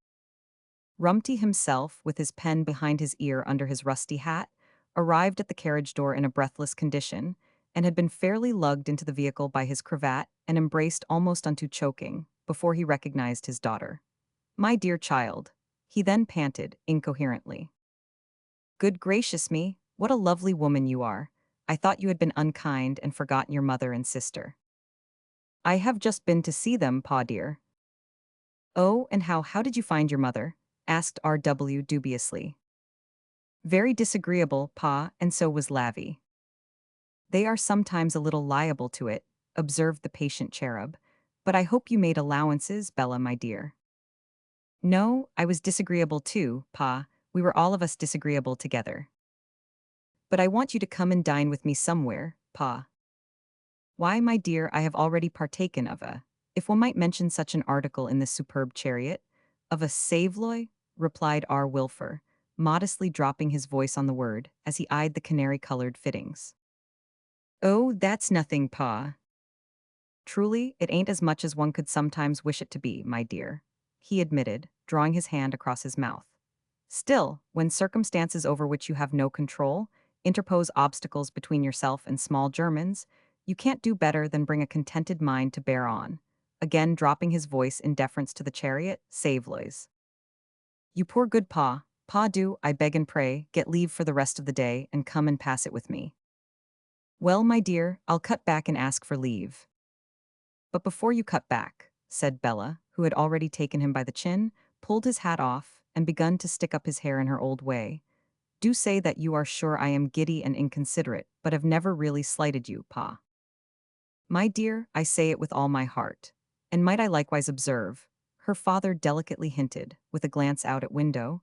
Rumty himself, with his pen behind his ear under his rusty hat, arrived at the carriage door in a breathless condition, and had been fairly lugged into the vehicle by his cravat and embraced almost unto choking, before he recognized his daughter. "My dear child," he then panted, incoherently. "Good gracious me, what a lovely woman you are. I thought you had been unkind and forgotten your mother and sister." "I have just been to see them, pa dear." "Oh, and how did you find your mother?" asked R.W. dubiously. "Very disagreeable, pa, and so was Lavvy." "They are sometimes a little liable to it," observed the patient cherub, "but I hope you made allowances, Bella, my dear." "No, I was disagreeable too, pa, we were all of us disagreeable together." "But I want you to come and dine with me somewhere, pa." "Why, my dear, I have already partaken of if one might mention such an article in this superb chariot, of a saveloy," replied R. Wilfer, modestly dropping his voice on the word as he eyed the canary-colored fittings. "Oh, that's nothing, pa." "Truly, it ain't as much as one could sometimes wish it to be, my dear," he admitted, drawing his hand across his mouth. "Still, when circumstances over which you have no control interpose obstacles between yourself and small Germans, you can't do better than bring a contented mind to bear on," again dropping his voice in deference to the chariot, Saveloys. "You poor good pa do, I beg and pray, get leave for the rest of the day and come and pass it with me." "Well, my dear, I'll cut back and ask for leave." "But before you cut back," said Bella, who had already taken him by the chin, pulled his hat off, and begun to stick up his hair in her old way, "do say that you are sure I am giddy and inconsiderate, but have never really slighted you, pa." "My dear, I say it with all my heart. And might I likewise observe," her father delicately hinted, with a glance out at window,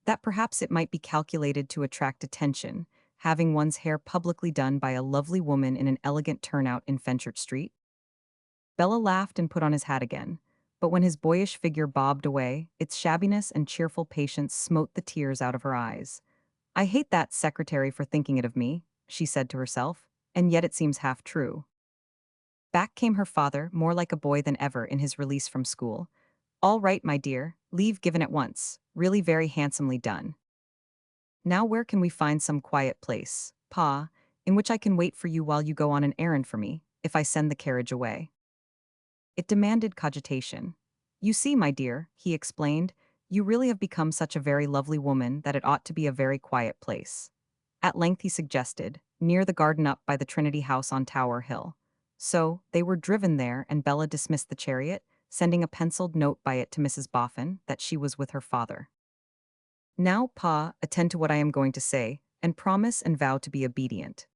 "that perhaps it might be calculated to attract attention, having one's hair publicly done by a lovely woman in an elegant turnout in Fenchurch Street?" Bella laughed and put on his hat again, but when his boyish figure bobbed away, its shabbiness and cheerful patience smote the tears out of her eyes. "I hate that secretary for thinking it of me," she said to herself, "and yet it seems half true." Back came her father, more like a boy than ever in his release from school. "All right, my dear, leave given at once, really very handsomely done. Now where can we find some quiet place, pa, in which I can wait for you while you go on an errand for me, if I send the carriage away?" It demanded cogitation. "You see, my dear," he explained, "you really have become such a very lovely woman that it ought to be a very quiet place." At length he suggested, near the garden up by the Trinity House on Tower Hill. So, they were driven there and Bella dismissed the chariot, sending a penciled note by it to Mrs. Boffin that she was with her father. "Now, pa, attend to what I am going to say, and promise and vow to be obedient."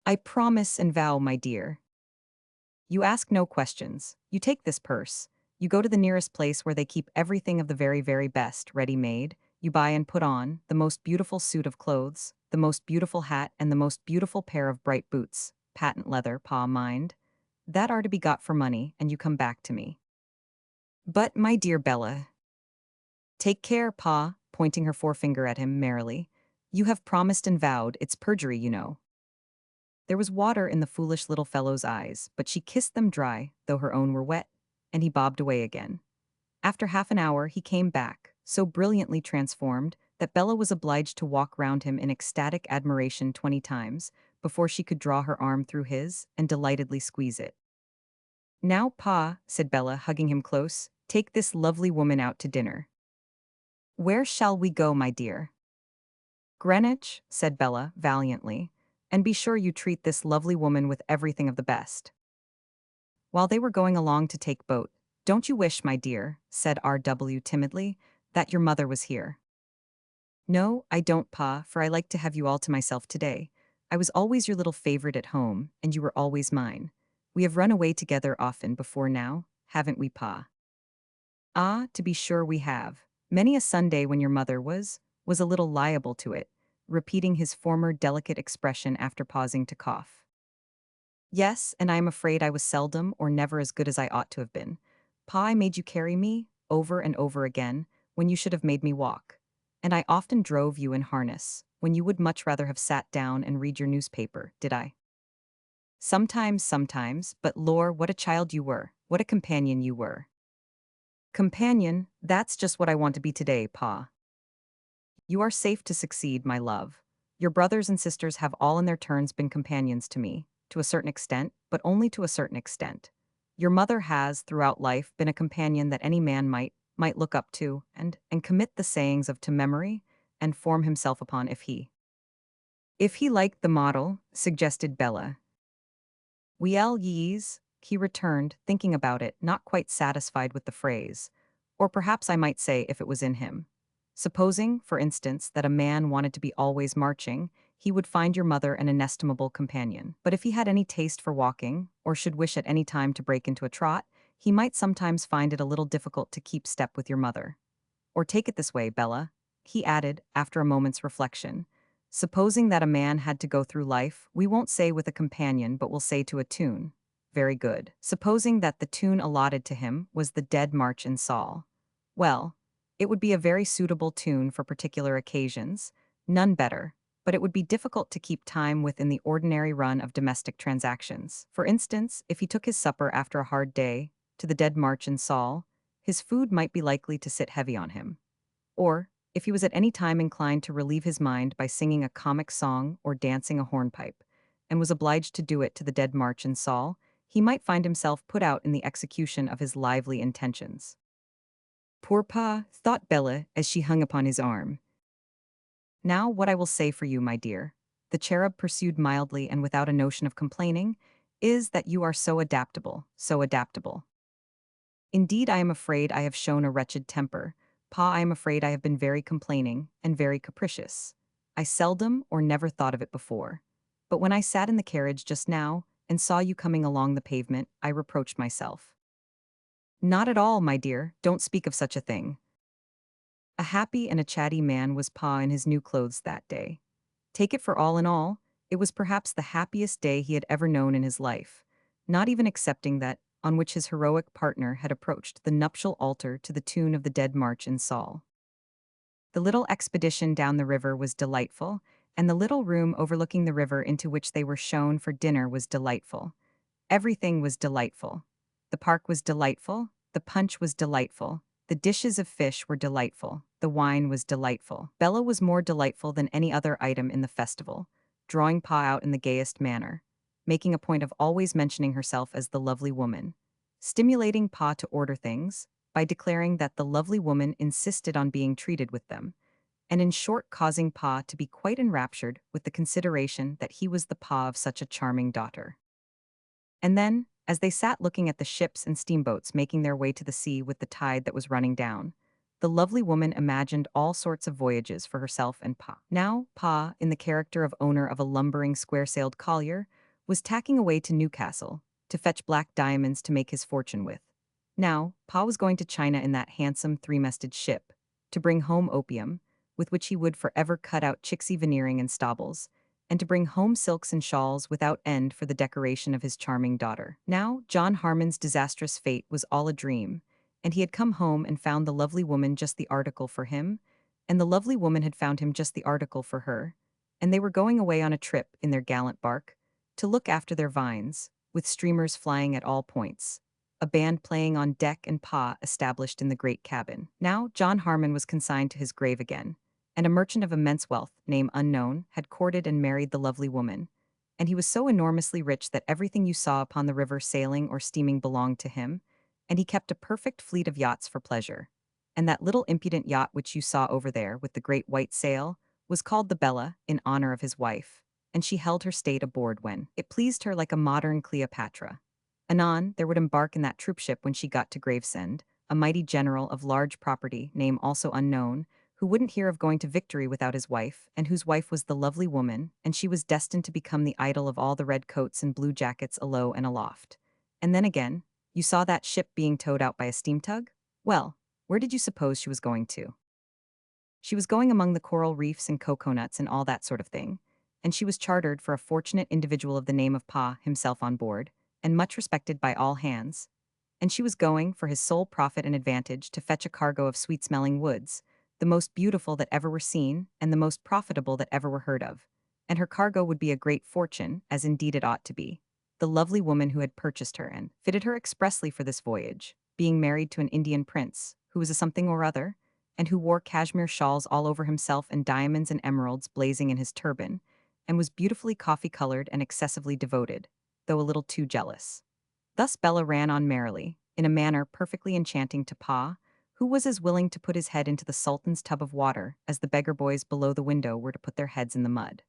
"I promise and vow, my dear." "You ask no questions. You take this purse. You go to the nearest place where they keep everything of the very, very best, ready-made. You buy and put on the most beautiful suit of clothes, the most beautiful hat, and the most beautiful pair of bright boots, patent leather, pa, mind. That are to be got for money, and you come back to me." "But, my dear Bella—" "Take care, pa," pointing her forefinger at him merrily. "You have promised and vowed, it's perjury, you know." There was water in the foolish little fellow's eyes, but she kissed them dry, though her own were wet, and he bobbed away again. After half an hour he came back, so brilliantly transformed that Bella was obliged to walk round him in ecstatic admiration 20 times before she could draw her arm through his and delightedly squeeze it. "Now, pa," said Bella, hugging him close, "take this lovely woman out to dinner." "Where shall we go, my dear?" "Greenwich," said Bella, valiantly, "and be sure you treat this lovely woman with everything of the best." While they were going along to take boat, "Don't you wish, my dear," said R.W. timidly, "that your mother was here?" "No, I don't, pa, for I like to have you all to myself today. I was always your little favorite at home, and you were always mine. We have run away together often before now, haven't we, pa?" "Ah, to be sure we have. Many a Sunday when your mother was a little liable to it," repeating his former delicate expression after pausing to cough. Yes, and I am afraid I was seldom or never as good as I ought to have been. Pa, I made you carry me, over and over again, when you should have made me walk. And I often drove you in harness, when you would much rather have sat down and read your newspaper, did I? Sometimes, but lore, what a child you were, what a companion you were. Companion, that's just what I want to be today, Pa. You are safe to succeed, my love. Your brothers and sisters have all in their turns been companions to me, to a certain extent, but only to a certain extent. Your mother has, throughout life, been a companion that any man might look up to and commit the sayings of to memory and form himself upon if he liked the model, suggested Bella. Well, yees, he returned, thinking about it, not quite satisfied with the phrase. Or perhaps I might say if it was in him. Supposing, for instance, that a man wanted to be always marching, he would find your mother an inestimable companion. But if he had any taste for walking, or should wish at any time to break into a trot, he might sometimes find it a little difficult to keep step with your mother. Or take it this way, Bella, he added, after a moment's reflection. Supposing that a man had to go through life, we won't say with a companion, but we'll say to a tune. Very good. Supposing that the tune allotted to him was the Dead March in Saul. Well, it would be a very suitable tune for particular occasions, none better, but it would be difficult to keep time within the ordinary run of domestic transactions. For instance, if he took his supper after a hard day, to the Dead March in Saul, his food might be likely to sit heavy on him. Or, if he was at any time inclined to relieve his mind by singing a comic song or dancing a hornpipe, and was obliged to do it to the Dead March in Saul, he might find himself put out in the execution of his lively intentions. Poor Pa, thought Bella as she hung upon his arm. Now what I will say for you, my dear, the cherub pursued mildly and without a notion of complaining, is that you are so adaptable, so adaptable. Indeed, I am afraid I have shown a wretched temper. Pa, I am afraid I have been very complaining and very capricious. I seldom or never thought of it before. But when I sat in the carriage just now and saw you coming along the pavement, I reproached myself. Not at all, my dear, don't speak of such a thing. A happy and a chatty man was Pa in his new clothes that day. Take it for all in all, it was perhaps the happiest day he had ever known in his life, not even excepting that on which his heroic partner had approached the nuptial altar to the tune of the Dead March in Saul. The little expedition down the river was delightful, and the little room overlooking the river into which they were shown for dinner was delightful. Everything was delightful. The park was delightful, the punch was delightful, the dishes of fish were delightful, the wine was delightful. Bella was more delightful than any other item in the festival, drawing Pa out in the gayest manner, making a point of always mentioning herself as the lovely woman, stimulating Pa to order things by declaring that the lovely woman insisted on being treated with them, and in short causing Pa to be quite enraptured with the consideration that he was the Pa of such a charming daughter. And then, as they sat looking at the ships and steamboats making their way to the sea with the tide that was running down, the lovely woman imagined all sorts of voyages for herself and Pa. Now, Pa, in the character of owner of a lumbering square-sailed collier, was tacking away to Newcastle to fetch black diamonds to make his fortune with. Now, Pa was going to China in that handsome three-masted ship to bring home opium, with which he would forever cut out Chixie veneering and staubles, and to bring home silks and shawls without end for the decoration of his charming daughter. Now, John Harmon's disastrous fate was all a dream, and he had come home and found the lovely woman just the article for him, and the lovely woman had found him just the article for her, and they were going away on a trip in their gallant bark to look after their vines, with streamers flying at all points, a band playing on deck and Pa established in the great cabin. Now, John Harmon was consigned to his grave again, and a merchant of immense wealth, name unknown, had courted and married the lovely woman, and he was so enormously rich that everything you saw upon the river sailing or steaming belonged to him, and he kept a perfect fleet of yachts for pleasure. And that little impudent yacht which you saw over there with the great white sail was called the Bella in honor of his wife, and she held her state aboard when it pleased her like a modern Cleopatra. Anon, there would embark in that troopship when she got to Gravesend, a mighty general of large property, name also unknown, who wouldn't hear of going to victory without his wife, and whose wife was the lovely woman, and she was destined to become the idol of all the red coats and blue jackets alow and aloft. And then again, you saw that ship being towed out by a steam tug? Well, where did you suppose she was going to? She was going among the coral reefs and coconuts and all that sort of thing, and she was chartered for a fortunate individual of the name of Pa himself on board, and much respected by all hands. And she was going, for his sole profit and advantage, to fetch a cargo of sweet-smelling woods, the most beautiful that ever were seen, and the most profitable that ever were heard of. And her cargo would be a great fortune, as indeed it ought to be. The lovely woman who had purchased her and fitted her expressly for this voyage, being married to an Indian prince, who was a something or other, and who wore cashmere shawls all over himself and diamonds and emeralds blazing in his turban, and was beautifully coffee-colored and excessively devoted, though a little too jealous. Thus Bella ran on merrily, in a manner perfectly enchanting to Pa, who was as willing to put his head into the Sultan's tub of water as the beggar boys below the window were to put their heads in the mud.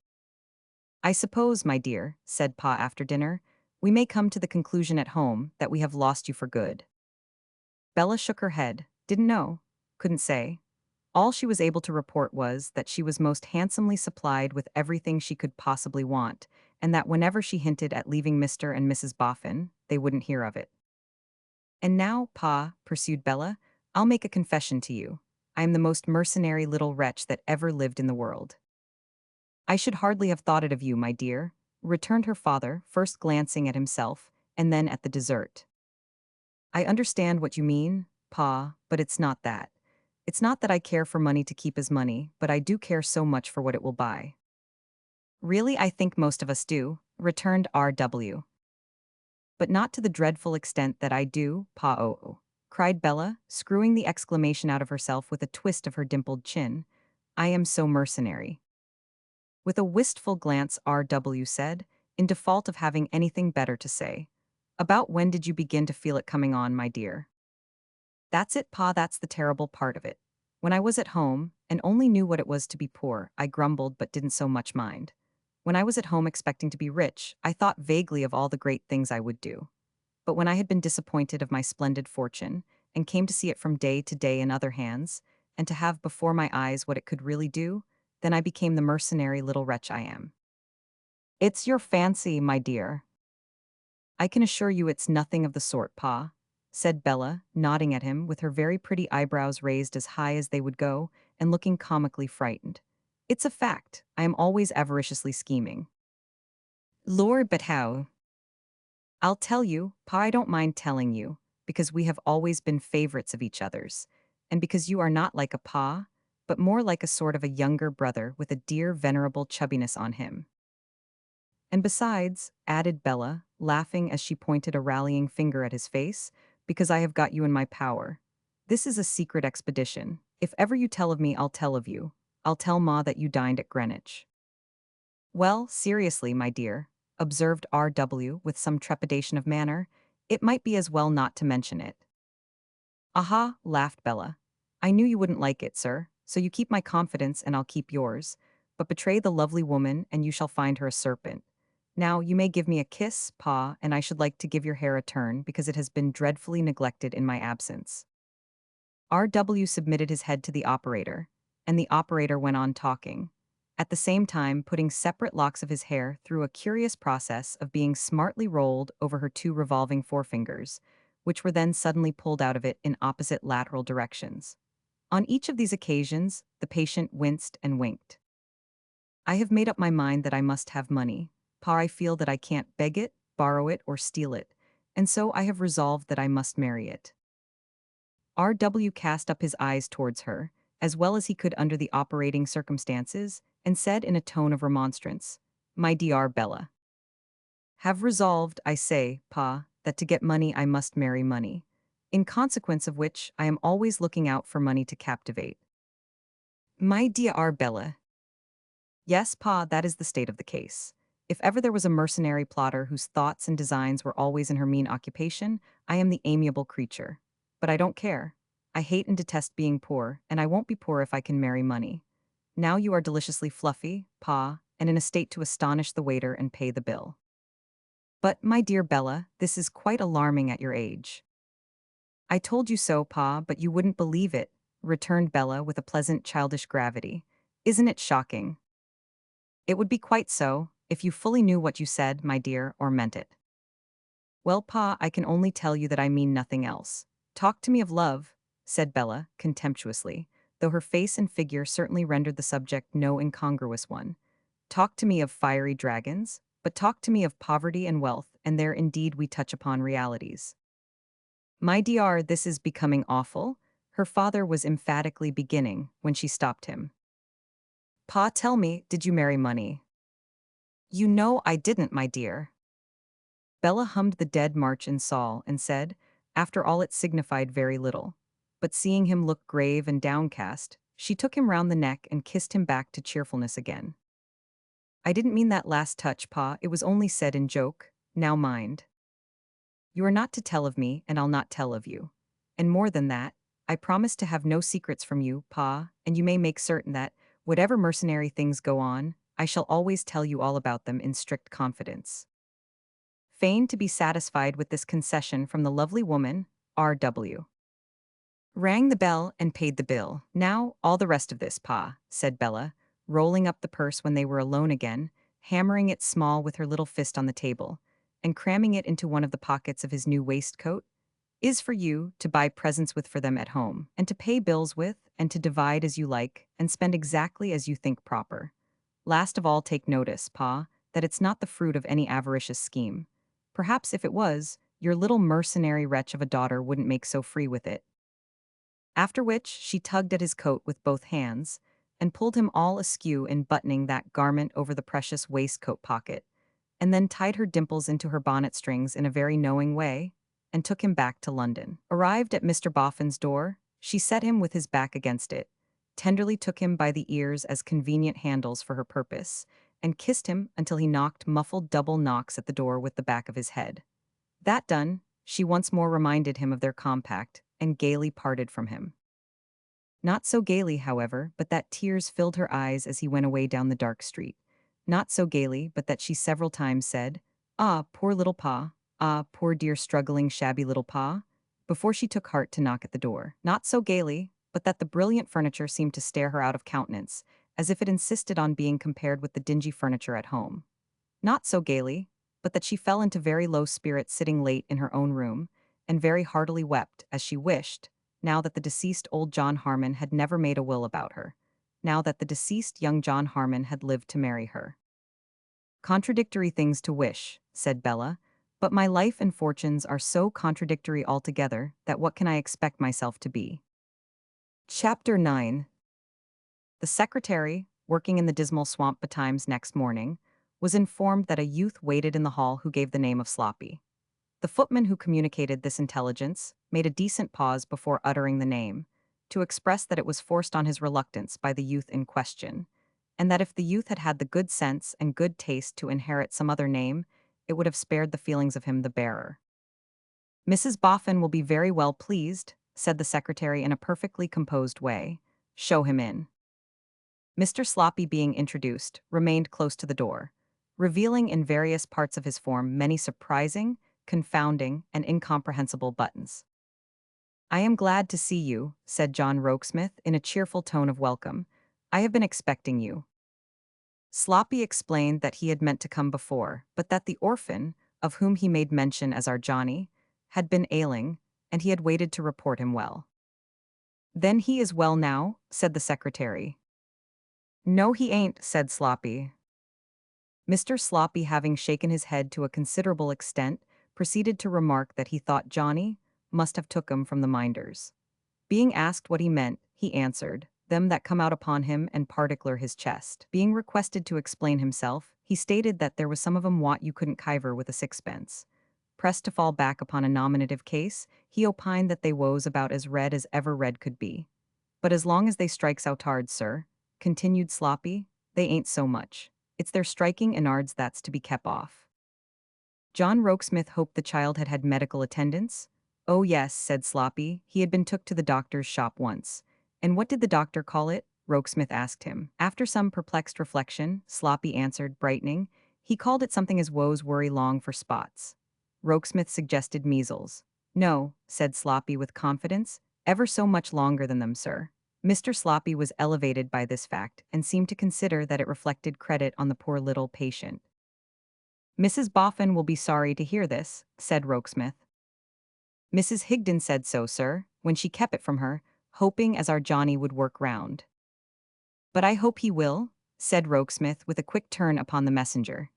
"I suppose, my dear," said Pa after dinner, "we may come to the conclusion at home that we have lost you for good." Bella shook her head, didn't know, couldn't say. All she was able to report was that she was most handsomely supplied with everything she could possibly want, and that whenever she hinted at leaving Mr. and Mrs. Boffin, they wouldn't hear of it. "And now, Pa," pursued Bella, "I'll make a confession to you. I am the most mercenary little wretch that ever lived in the world." "I should hardly have thought it of you, my dear," returned her father, first glancing at himself, and then at the dessert. "I understand what you mean, Pa, but it's not that. It's not that I care for money to keep as money, but I do care so much for what it will buy." "Really, I think most of us do," returned R.W. "But not to the dreadful extent that I do, Pa-oh," cried Bella, screwing the exclamation out of herself with a twist of her dimpled chin. "I am so mercenary." With a wistful glance, R.W. said, in default of having anything better to say, "About when did you begin to feel it coming on, my dear?" "That's it, Pa, that's the terrible part of it. When I was at home, and only knew what it was to be poor, I grumbled but didn't so much mind. When I was at home expecting to be rich, I thought vaguely of all the great things I would do. But when I had been disappointed of my splendid fortune, and came to see it from day to day in other hands, and to have before my eyes what it could really do, then I became the mercenary little wretch I am." "It's your fancy, my dear." "I can assure you it's nothing of the sort, Pa," said Bella, nodding at him with her very pretty eyebrows raised as high as they would go, and looking comically frightened. "It's a fact, I am always avariciously scheming." "Lord, but how?" "I'll tell you, Pa, I don't mind telling you, because we have always been favorites of each other's, and because you are not like a Pa, but more like a sort of a younger brother with a dear venerable chubbiness on him. And besides," added Bella, laughing as she pointed a rallying finger at his face, "because I have got you in my power. This is a secret expedition. If ever you tell of me, I'll tell of you. I'll tell Ma that you dined at Greenwich." "Well, seriously, my dear," observed R.W. with some trepidation of manner, "it might be as well not to mention it." "Aha," laughed Bella. "I knew you wouldn't like it, sir, so you keep my confidence and I'll keep yours. But betray the lovely woman and you shall find her a serpent. Now, you may give me a kiss, Pa, and I should like to give your hair a turn because it has been dreadfully neglected in my absence." R.W. submitted his head to the operator, and the operator went on talking, at the same time putting separate locks of his hair through a curious process of being smartly rolled over her two revolving forefingers, which were then suddenly pulled out of it in opposite lateral directions. On each of these occasions, the patient winced and winked. "I have made up my mind that I must have money, Pa. I feel that I can't beg it, borrow it, or steal it, and so I have resolved that I must marry it." R.W. cast up his eyes towards her, as well as he could under the operating circumstances, and said in a tone of remonstrance, "My dear Bella, have resolved, I say, Pa, that to get money I must marry money, in consequence of which I am always looking out for money to captivate." "My dear Bella." "Yes, Pa, that is the state of the case. If ever there was a mercenary plotter whose thoughts and designs were always in her mean occupation, I am the amiable creature. But I don't care. I hate and detest being poor, and I won't be poor if I can marry money. Now you are deliciously fluffy, Pa, and in a state to astonish the waiter and pay the bill." "But, my dear Bella, this is quite alarming at your age." "I told you so, Pa, but you wouldn't believe it," returned Bella with a pleasant childish gravity. "Isn't it shocking?" "It would be quite so, if you fully knew what you said, my dear, or meant it." "Well, Pa, I can only tell you that I mean nothing else. Talk to me of love," said Bella, contemptuously, though her face and figure certainly rendered the subject no incongruous one. Talk to me of fiery dragons, but talk to me of poverty and wealth, and there indeed we touch upon realities. My dear, this is becoming awful, her father was emphatically beginning when she stopped him. Pa, tell me, did you marry money? You know I didn't, my dear. Bella hummed the Dead March in Saul and said, after all it signified very little. But seeing him look grave and downcast, she took him round the neck and kissed him back to cheerfulness again. I didn't mean that last touch, Pa, it was only said in joke, now mind. You are not to tell of me, and I'll not tell of you. And more than that, I promise to have no secrets from you, Pa, and you may make certain that, whatever mercenary things go on, I shall always tell you all about them in strict confidence. Fain to be satisfied with this concession from the lovely woman, R.W. rang the bell and paid the bill. Now, all the rest of this, Pa, said Bella, rolling up the purse when they were alone again, hammering it small with her little fist on the table, and cramming it into one of the pockets of his new waistcoat, is for you to buy presents with for them at home, and to pay bills with, and to divide as you like, and spend exactly as you think proper. Last of all, take notice, Pa, that it's not the fruit of any avaricious scheme. Perhaps if it was, your little mercenary wretch of a daughter wouldn't make so free with it. After which she tugged at his coat with both hands, and pulled him all askew in buttoning that garment over the precious waistcoat pocket, and then tied her dimples into her bonnet strings in a very knowing way, and took him back to London. Arrived at Mr. Boffin's door, she set him with his back against it, tenderly took him by the ears as convenient handles for her purpose, and kissed him until he knocked muffled double knocks at the door with the back of his head. That done, she once more reminded him of their compact, and gaily parted from him. Not so gaily, however, but that tears filled her eyes as he went away down the dark street. Not so gaily, but that she several times said, "Ah, poor little Pa, ah, poor dear struggling shabby little Pa," before she took heart to knock at the door. Not so gaily, but that the brilliant furniture seemed to stare her out of countenance, as if it insisted on being compared with the dingy furniture at home. Not so gaily, but that she fell into very low spirits sitting late in her own room, and very heartily wept, as she wished, now that the deceased old John Harmon had never made a will about her, now that the deceased young John Harmon had lived to marry her. Contradictory things to wish, said Bella, but my life and fortunes are so contradictory altogether that what can I expect myself to be? Chapter 9. The secretary, working in the dismal swamp betimes next morning, was informed that a youth waited in the hall who gave the name of Sloppy. The footman who communicated this intelligence made a decent pause before uttering the name, to express that it was forced on his reluctance by the youth in question, and that if the youth had had the good sense and good taste to inherit some other name, it would have spared the feelings of him the bearer. Mrs. Boffin will be very well pleased, said the secretary in a perfectly composed way. Show him in. Mr. Sloppy, being introduced, remained close to the door, revealing in various parts of his form many surprising, confounding, and incomprehensible buttons. I am glad to see you, said John Rokesmith in a cheerful tone of welcome. I have been expecting you. Sloppy explained that he had meant to come before, but that the orphan, of whom he made mention as our Johnny, had been ailing, and he had waited to report him well. Then he is well now, said the secretary. No, he ain't, said Sloppy. Mr. Sloppy, having shaken his head to a considerable extent, proceeded to remark that he thought Johnny must have took 'em from the minders. Being asked what he meant, he answered, them that come out upon him and particular his chest. Being requested to explain himself, he stated that there was some of 'em what you couldn't kiver with a sixpence. Pressed to fall back upon a nominative case, he opined that they woes about as red as ever red could be. But as long as they strikes out hard, sir, continued Sloppy, they ain't so much. It's their striking inards that's to be kep off. John Rokesmith hoped the child had had medical attendance. Oh yes, said Sloppy, he had been took to the doctor's shop once. And what did the doctor call it? Rokesmith asked him. After some perplexed reflection, Sloppy answered, brightening, he called it something as woes worry long for spots. Rokesmith suggested measles. No, said Sloppy with confidence, ever so much longer than them, sir. Mr. Sloppy was elevated by this fact and seemed to consider that it reflected credit on the poor little patient. Mrs. Boffin will be sorry to hear this, said Rokesmith. Mrs. Higden said so, sir, when she kept it from her, hoping as our Johnny would work round. But I hope he will, said Rokesmith with a quick turn upon the messenger.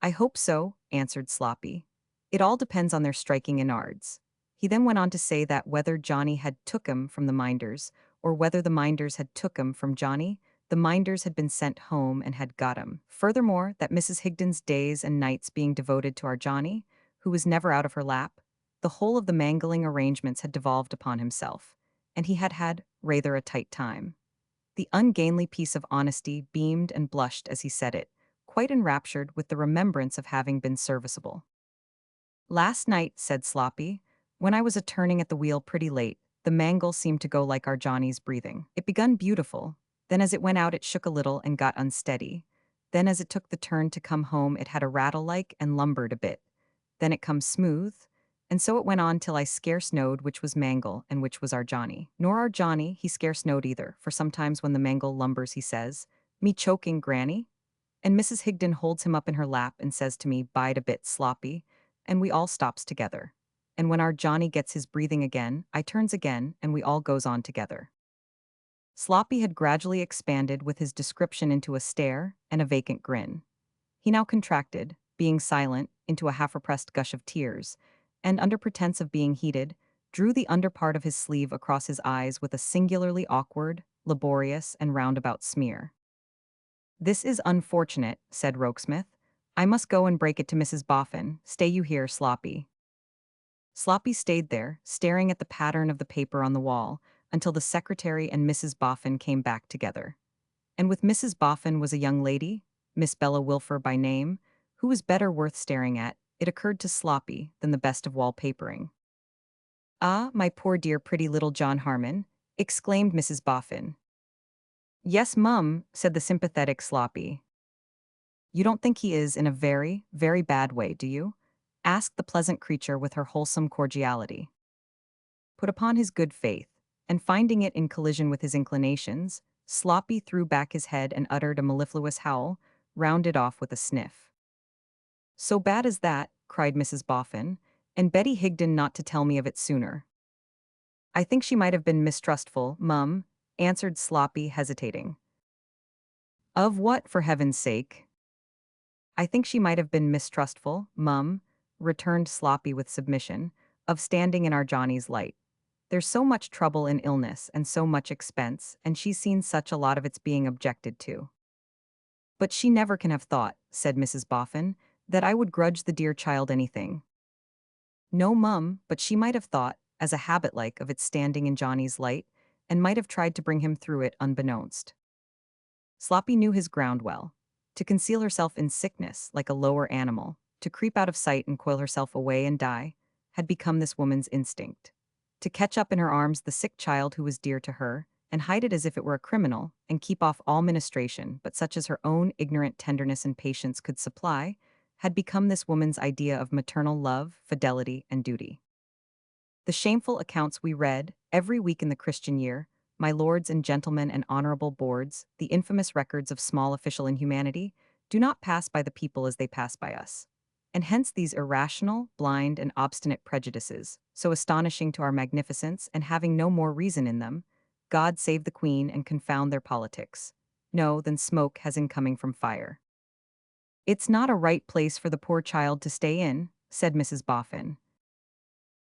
I hope so, answered Sloppy. It all depends on their striking innards. He then went on to say that whether Johnny had took 'em from the minders, or whether the minders had took 'em from Johnny, the minders had been sent home and had got 'em. Furthermore, that Mrs. Higden's days and nights being devoted to our Johnny, who was never out of her lap, the whole of the mangling arrangements had devolved upon himself, and he had had rather a tight time. The ungainly piece of honesty beamed and blushed as he said it, quite enraptured with the remembrance of having been serviceable. Last night, said Sloppy, when I was a turning at the wheel pretty late, the mangle seemed to go like our Johnny's breathing. It begun beautiful, then as it went out it shook a little and got unsteady. Then as it took the turn to come home it had a rattle like and lumbered a bit. Then it come smooth, and so it went on till I scarce knowed which was mangle and which was our Johnny. Nor our Johnny he scarce knowed either, for sometimes when the mangle lumbers he says, "Me choking, Granny?" And Mrs. Higden holds him up in her lap and says to me, "Bide a bit, Sloppy," and we all stops together. And when our Johnny gets his breathing again, I turns again, and we all goes on together. Sloppy had gradually expanded with his description into a stare and a vacant grin. He now contracted, being silent, into a half-repressed gush of tears, and under pretense of being heated, drew the under part of his sleeve across his eyes with a singularly awkward, laborious, and roundabout smear. "This is unfortunate," said Rokesmith. "I must go and break it to Mrs. Boffin. Stay you here, Sloppy." Sloppy stayed there, staring at the pattern of the paper on the wall, until the secretary and Mrs. Boffin came back together. And with Mrs. Boffin was a young lady, Miss Bella Wilfer by name, who was better worth staring at, it occurred to Sloppy, than the best of wallpapering. "Ah, my poor dear pretty little John Harmon," exclaimed Mrs. Boffin. "Yes, mum," said the sympathetic Sloppy. "You don't think he is in a very, very bad way, do you?" asked the pleasant creature with her wholesome cordiality. Put upon his good faith, and finding it in collision with his inclinations, Sloppy threw back his head and uttered a mellifluous howl, rounded off with a sniff. "So bad as that," cried Mrs. Boffin, "and Betty Higden not to tell me of it sooner." "I think she might have been mistrustful, mum," answered Sloppy, hesitating. "Of what, for heaven's sake?" "I think she might have been mistrustful, mum," returned Sloppy with submission, "of standing in our Johnny's light. There's so much trouble and illness and so much expense, and she's seen such a lot of its being objected to." "But she never can have thought," said Mrs. Boffin, "that I would grudge the dear child anything." "No, mum, but she might have thought, as a habit like, of its standing in Johnny's light, and might have tried to bring him through it unbeknownst." Sloppy knew his ground well. To conceal herself in sickness, like a lower animal, to creep out of sight and coil herself away and die, had become this woman's instinct. To catch up in her arms the sick child who was dear to her, and hide it as if it were a criminal, and keep off all ministration but such as her own ignorant tenderness and patience could supply, had become this woman's idea of maternal love, fidelity, and duty. The shameful accounts we read, every week in the Christian year, my lords and gentlemen and honorable boards, the infamous records of small official inhumanity, do not pass by the people as they pass by us. And hence these irrational, blind, and obstinate prejudices, so astonishing to our magnificence and having no more reason in them, God save the Queen and confound their politics. No, than smoke has incoming from fire. "It's not a right place for the poor child to stay in," said Mrs. Boffin.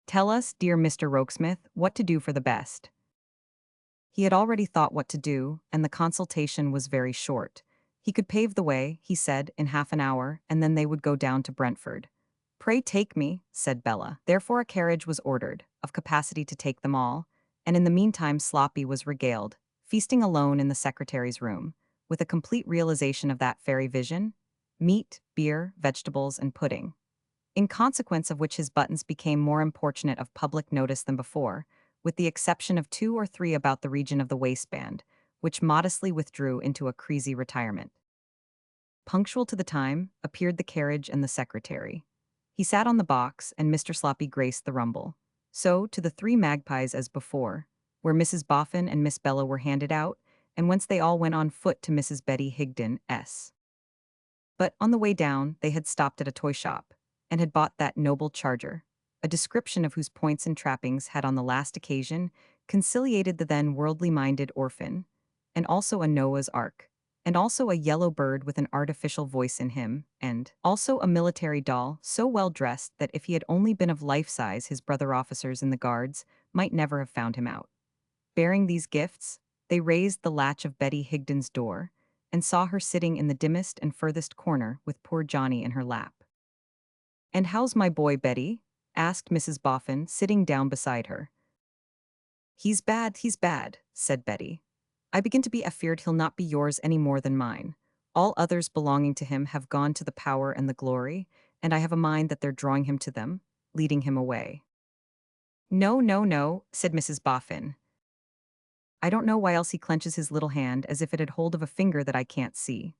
"Tell us, dear Mr. Rokesmith, what to do for the best." He had already thought what to do, and the consultation was very short. He could pave the way, he said, in half an hour, and then they would go down to Brentford. "Pray take me," said Bella. Therefore a carriage was ordered, of capacity to take them all, and in the meantime Sloppy was regaled, feasting alone in the secretary's room, with a complete realization of that fairy vision: meat, beer, vegetables, and pudding. In consequence of which his buttons became more importunate of public notice than before, with the exception of 2 or 3 about the region of the waistband, which modestly withdrew into a creasy retirement. Punctual to the time, appeared the carriage and the secretary. He sat on the box, and Mr. Sloppy graced the rumble. So, to the 3 magpies as before, where Mrs. Boffin and Miss Bella were handed out, and whence they all went on foot to Mrs. Betty Higden's. But, on the way down, they had stopped at a toy shop, and had bought that noble charger, a description of whose points and trappings had on the last occasion conciliated the then worldly-minded orphan, and also a Noah's Ark, and also a yellow bird with an artificial voice in him, and also a military doll so well dressed that if he had only been of life size, his brother officers in the guards might never have found him out. Bearing these gifts, they raised the latch of Betty Higden's door and saw her sitting in the dimmest and furthest corner with poor Johnny in her lap. "And how's my boy, Betty?" asked Mrs. Boffin, sitting down beside her. He's bad," said Betty. "I begin to be afeard he'll not be yours any more than mine. All others belonging to him have gone to the power and the glory, and I have a mind that they're drawing him to them, leading him away." "No, no, no," said Mrs. Boffin. "I don't know why else he clenches his little hand as if it had hold of a finger that I can't see."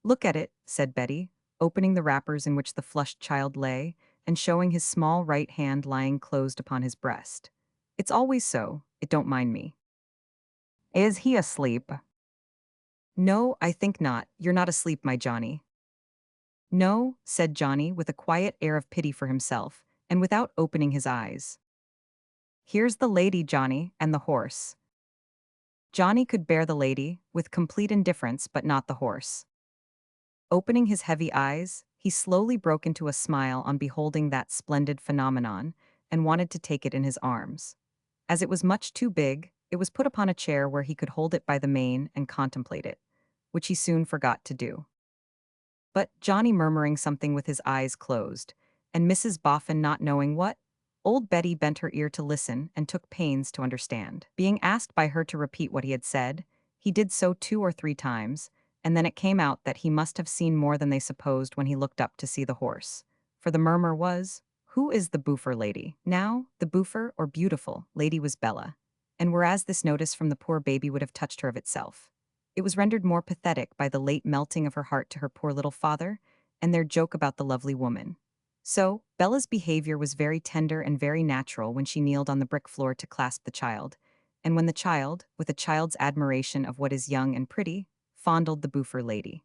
"Look at it," said Betty, opening the wrappers in which the flushed child lay, and showing his small right hand lying closed upon his breast. "It's always so, it don't mind me." "Is he asleep?" "No, I think not. You're not asleep, my Johnny." "No," said Johnny with a quiet air of pity for himself, and without opening his eyes. "Here's the lady, Johnny, and the horse." Johnny could bear the lady, with complete indifference, but not the horse. Opening his heavy eyes, he slowly broke into a smile on beholding that splendid phenomenon, and wanted to take it in his arms. As it was much too big, it was put upon a chair where he could hold it by the mane and contemplate it, which he soon forgot to do. But Johnny murmuring something with his eyes closed, and Mrs. Boffin not knowing what, old Betty bent her ear to listen and took pains to understand. Being asked by her to repeat what he had said, he did so 2 or 3 times, and then it came out that he must have seen more than they supposed when he looked up to see the horse. For the murmur was, "Who is the boofer lady?" Now, the boofer, or beautiful, lady was Bella, and whereas this notice from the poor baby would have touched her of itself, it was rendered more pathetic by the late melting of her heart to her poor little father, and their joke about the lovely woman. So, Bella's behavior was very tender and very natural when she kneeled on the brick floor to clasp the child, and when the child, with a child's admiration of what is young and pretty, fondled the boofer lady.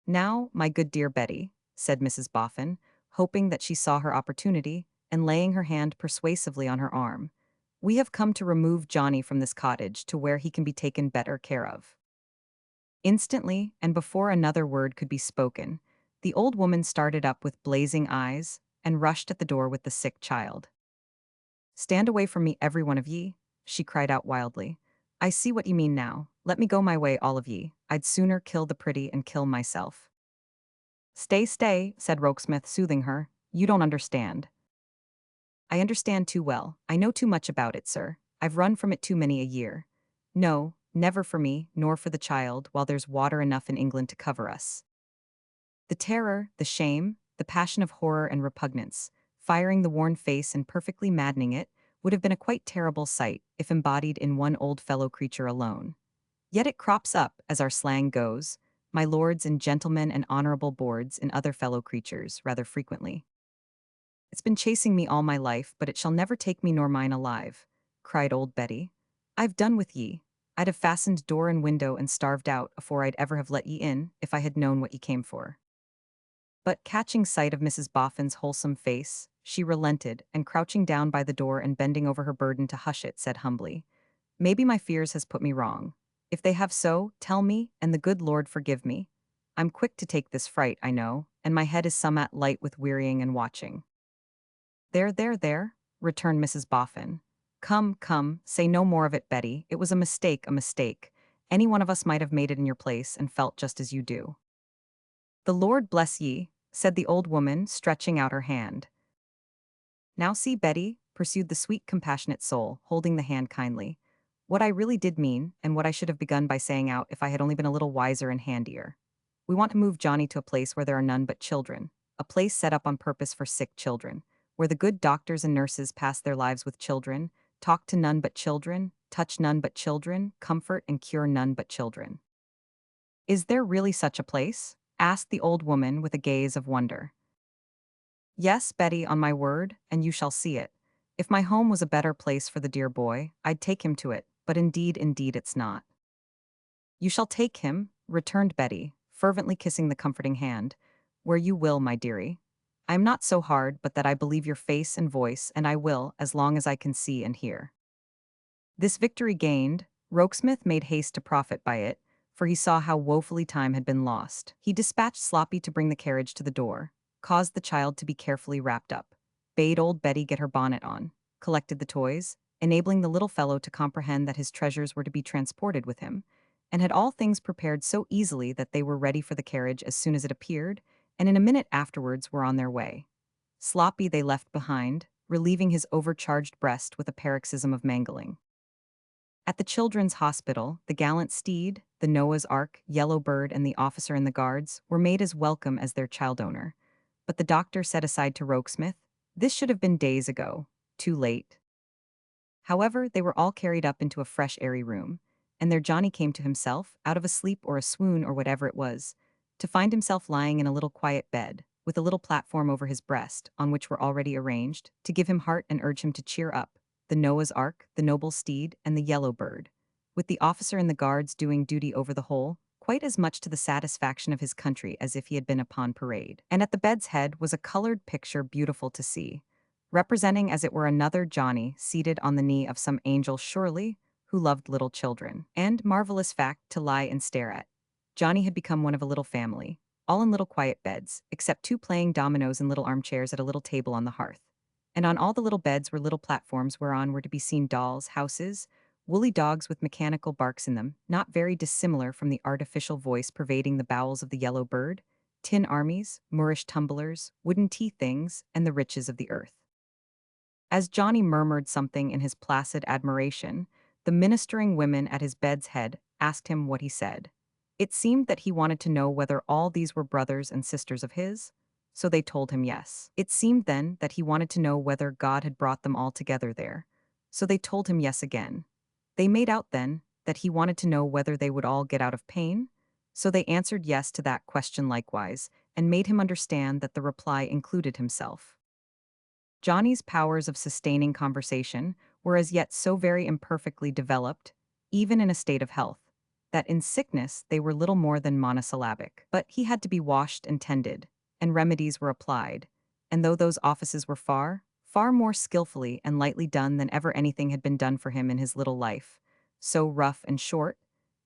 "Now, my good dear Betty," said Mrs. Boffin, hoping that she saw her opportunity, and laying her hand persuasively on her arm, "we have come to remove Johnny from this cottage to where he can be taken better care of." Instantly, and before another word could be spoken, the old woman started up with blazing eyes and rushed at the door with the sick child. "Stand away from me, every one of ye," she cried out wildly. "I see what ye mean now. Let me go my way, all of ye. I'd sooner kill the pretty and kill myself." "Stay, stay," said Rokesmith, soothing her. "You don't understand." "I understand too well. I know too much about it, sir. I've run from it too many a year. No, never for me, nor for the child, while there's water enough in England to cover us." The terror, the shame, the passion of horror and repugnance, firing the worn face and perfectly maddening it, would have been a quite terrible sight if embodied in one old fellow creature alone. Yet it crops up, as our slang goes, my lords and gentlemen and honorable boards in other fellow creatures rather frequently. "It's been chasing me all my life, but it shall never take me nor mine alive," cried old Betty. "I've done with ye. I'd have fastened door and window and starved out afore I'd ever have let ye in, if I had known what ye came for." But catching sight of Mrs. Boffin's wholesome face, she relented, and crouching down by the door and bending over her burden to hush it, said humbly, "Maybe my fears has put me wrong. If they have so, tell me, and the good Lord forgive me. I'm quick to take this fright, I know, and my head is somewhat light with wearying and watching." "There, there, there," returned Mrs. Boffin. "Come, come, say no more of it, Betty. It was a mistake, a mistake. Any one of us might have made it in your place and felt just as you do." "The Lord bless ye," said the old woman, stretching out her hand. "Now see, Betty," pursued the sweet, compassionate soul, holding the hand kindly, "what I really did mean, and what I should have begun by saying out if I had only been a little wiser and handier. We want to move Johnny to a place where there are none but children, a place set up on purpose for sick children, where the good doctors and nurses pass their lives with children, talk to none but children, touch none but children, comfort and cure none but children." "Is there really such a place?" asked the old woman with a gaze of wonder. "Yes, Betty, on my word, and you shall see it. If my home was a better place for the dear boy, I'd take him to it, but indeed, indeed it's not." "You shall take him," returned Betty, fervently kissing the comforting hand, "where you will, my dearie. I am not so hard but that I believe your face and voice, and I will, as long as I can see and hear." This victory gained, Rokesmith made haste to profit by it, for he saw how woefully time had been lost. He dispatched Sloppy to bring the carriage to the door, caused the child to be carefully wrapped up, bade old Betty get her bonnet on, collected the toys, enabling the little fellow to comprehend that his treasures were to be transported with him, and had all things prepared so easily that they were ready for the carriage as soon as it appeared, and in a minute afterwards were on their way. Sloppy they left behind, relieving his overcharged breast with a paroxysm of mangling. At the children's hospital, the gallant steed, the Noah's Ark, yellow bird, and the officer in the guards were made as welcome as their child owner. But the doctor said aside to Rokesmith, "This should have been days ago. Too late." However, they were all carried up into a fresh airy room, and their Johnny came to himself, out of a sleep or a swoon or whatever it was, to find himself lying in a little quiet bed, with a little platform over his breast, on which were already arranged, to give him heart and urge him to cheer up, the Noah's Ark, the noble steed, and the yellow bird, with the officer and the guards doing duty over the whole, quite as much to the satisfaction of his country as if he had been upon parade. And at the bed's head was a colored picture beautiful to see, representing as it were another Johnny seated on the knee of some angel surely, who loved little children. And, marvelous fact to lie and stare at, Johnny had become one of a little family, all in little quiet beds, except two playing dominoes in little armchairs at a little table on the hearth. And on all the little beds were little platforms whereon were to be seen dolls, houses, woolly dogs with mechanical barks in them, not very dissimilar from the artificial voice pervading the bowels of the yellow bird, tin armies, Moorish tumblers, wooden tea things, and the riches of the earth. As Johnny murmured something in his placid admiration, the ministering women at his bed's head asked him what he said. It seemed that he wanted to know whether all these were brothers and sisters of his, so they told him yes. It seemed then that he wanted to know whether God had brought them all together there, so they told him yes again. They made out then that he wanted to know whether they would all get out of pain, so they answered yes to that question likewise, and made him understand that the reply included himself. Johnny's powers of sustaining conversation were as yet so very imperfectly developed, even in a state of health, that in sickness they were little more than monosyllabic. But he had to be washed and tended, and remedies were applied, and though those offices were far, far more skillfully and lightly done than ever anything had been done for him in his little life, so rough and short,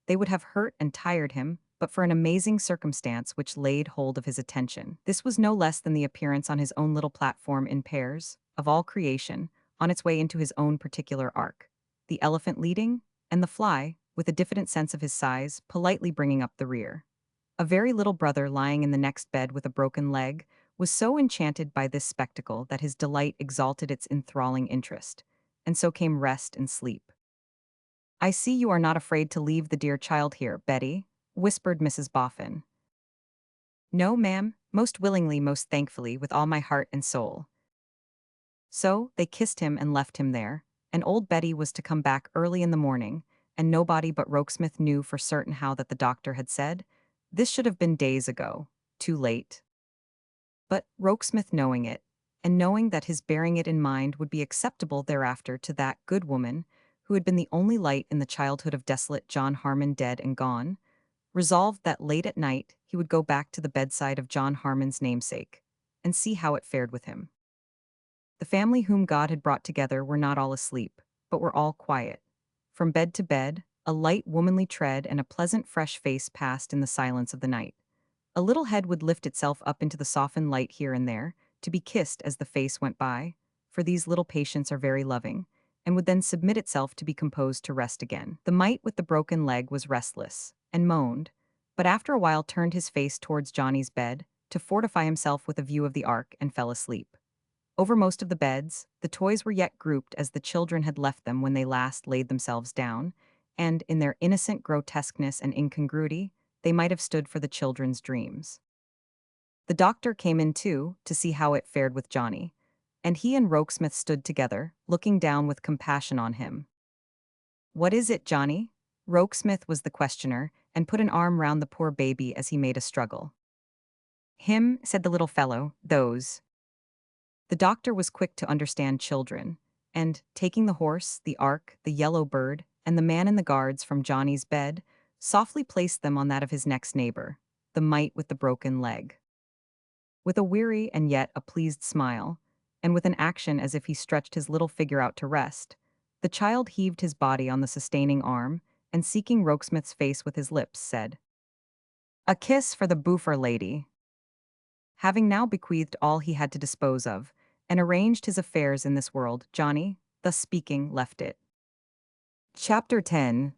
they would have hurt and tired him, but for an amazing circumstance which laid hold of his attention. This was no less than the appearance on his own little platform in pairs, of all creation, on its way into his own particular ark, the elephant leading, and the fly, with a diffident sense of his size, politely bringing up the rear. A very little brother lying in the next bed with a broken leg was so enchanted by this spectacle that his delight exalted its enthralling interest, and so came rest and sleep. "I see you are not afraid to leave the dear child here, Betty," whispered Mrs. Boffin. "No, ma'am, most willingly, most thankfully, with all my heart and soul." So they kissed him and left him there, and old Betty was to come back early in the morning, and nobody but Rokesmith knew for certain how that the doctor had said, "This should have been days ago, too late." But Rokesmith knowing it, and knowing that his bearing it in mind would be acceptable thereafter to that good woman, who had been the only light in the childhood of desolate John Harmon dead and gone, resolved that late at night he would go back to the bedside of John Harmon's namesake, and see how it fared with him. The family whom God had brought together were not all asleep, but were all quiet. From bed to bed, a light womanly tread and a pleasant fresh face passed in the silence of the night. A little head would lift itself up into the softened light here and there, to be kissed as the face went by, for these little patients are very loving, and would then submit itself to be composed to rest again. The mite with the broken leg was restless, and moaned, but after a while turned his face towards Johnny's bed, to fortify himself with a view of the ark, and fell asleep. Over most of the beds, the toys were yet grouped as the children had left them when they last laid themselves down, and, in their innocent grotesqueness and incongruity, they might have stood for the children's dreams. The doctor came in too, to see how it fared with Johnny, and he and Rokesmith stood together, looking down with compassion on him. "What is it, Johnny?" Rokesmith was the questioner, and put an arm round the poor baby as he made a struggle. "Him," said the little fellow, "those." The doctor was quick to understand children, and, taking the horse, the ark, the yellow bird, and the man in the guards from Johnny's bed, softly placed them on that of his next neighbor, the mite with the broken leg. With a weary and yet a pleased smile, and with an action as if he stretched his little figure out to rest, the child heaved his body on the sustaining arm, and seeking Rokesmith's face with his lips, said, "A kiss for the boofer lady." Having now bequeathed all he had to dispose of, and arranged his affairs in this world, Johnny, thus speaking, left it. Chapter 10.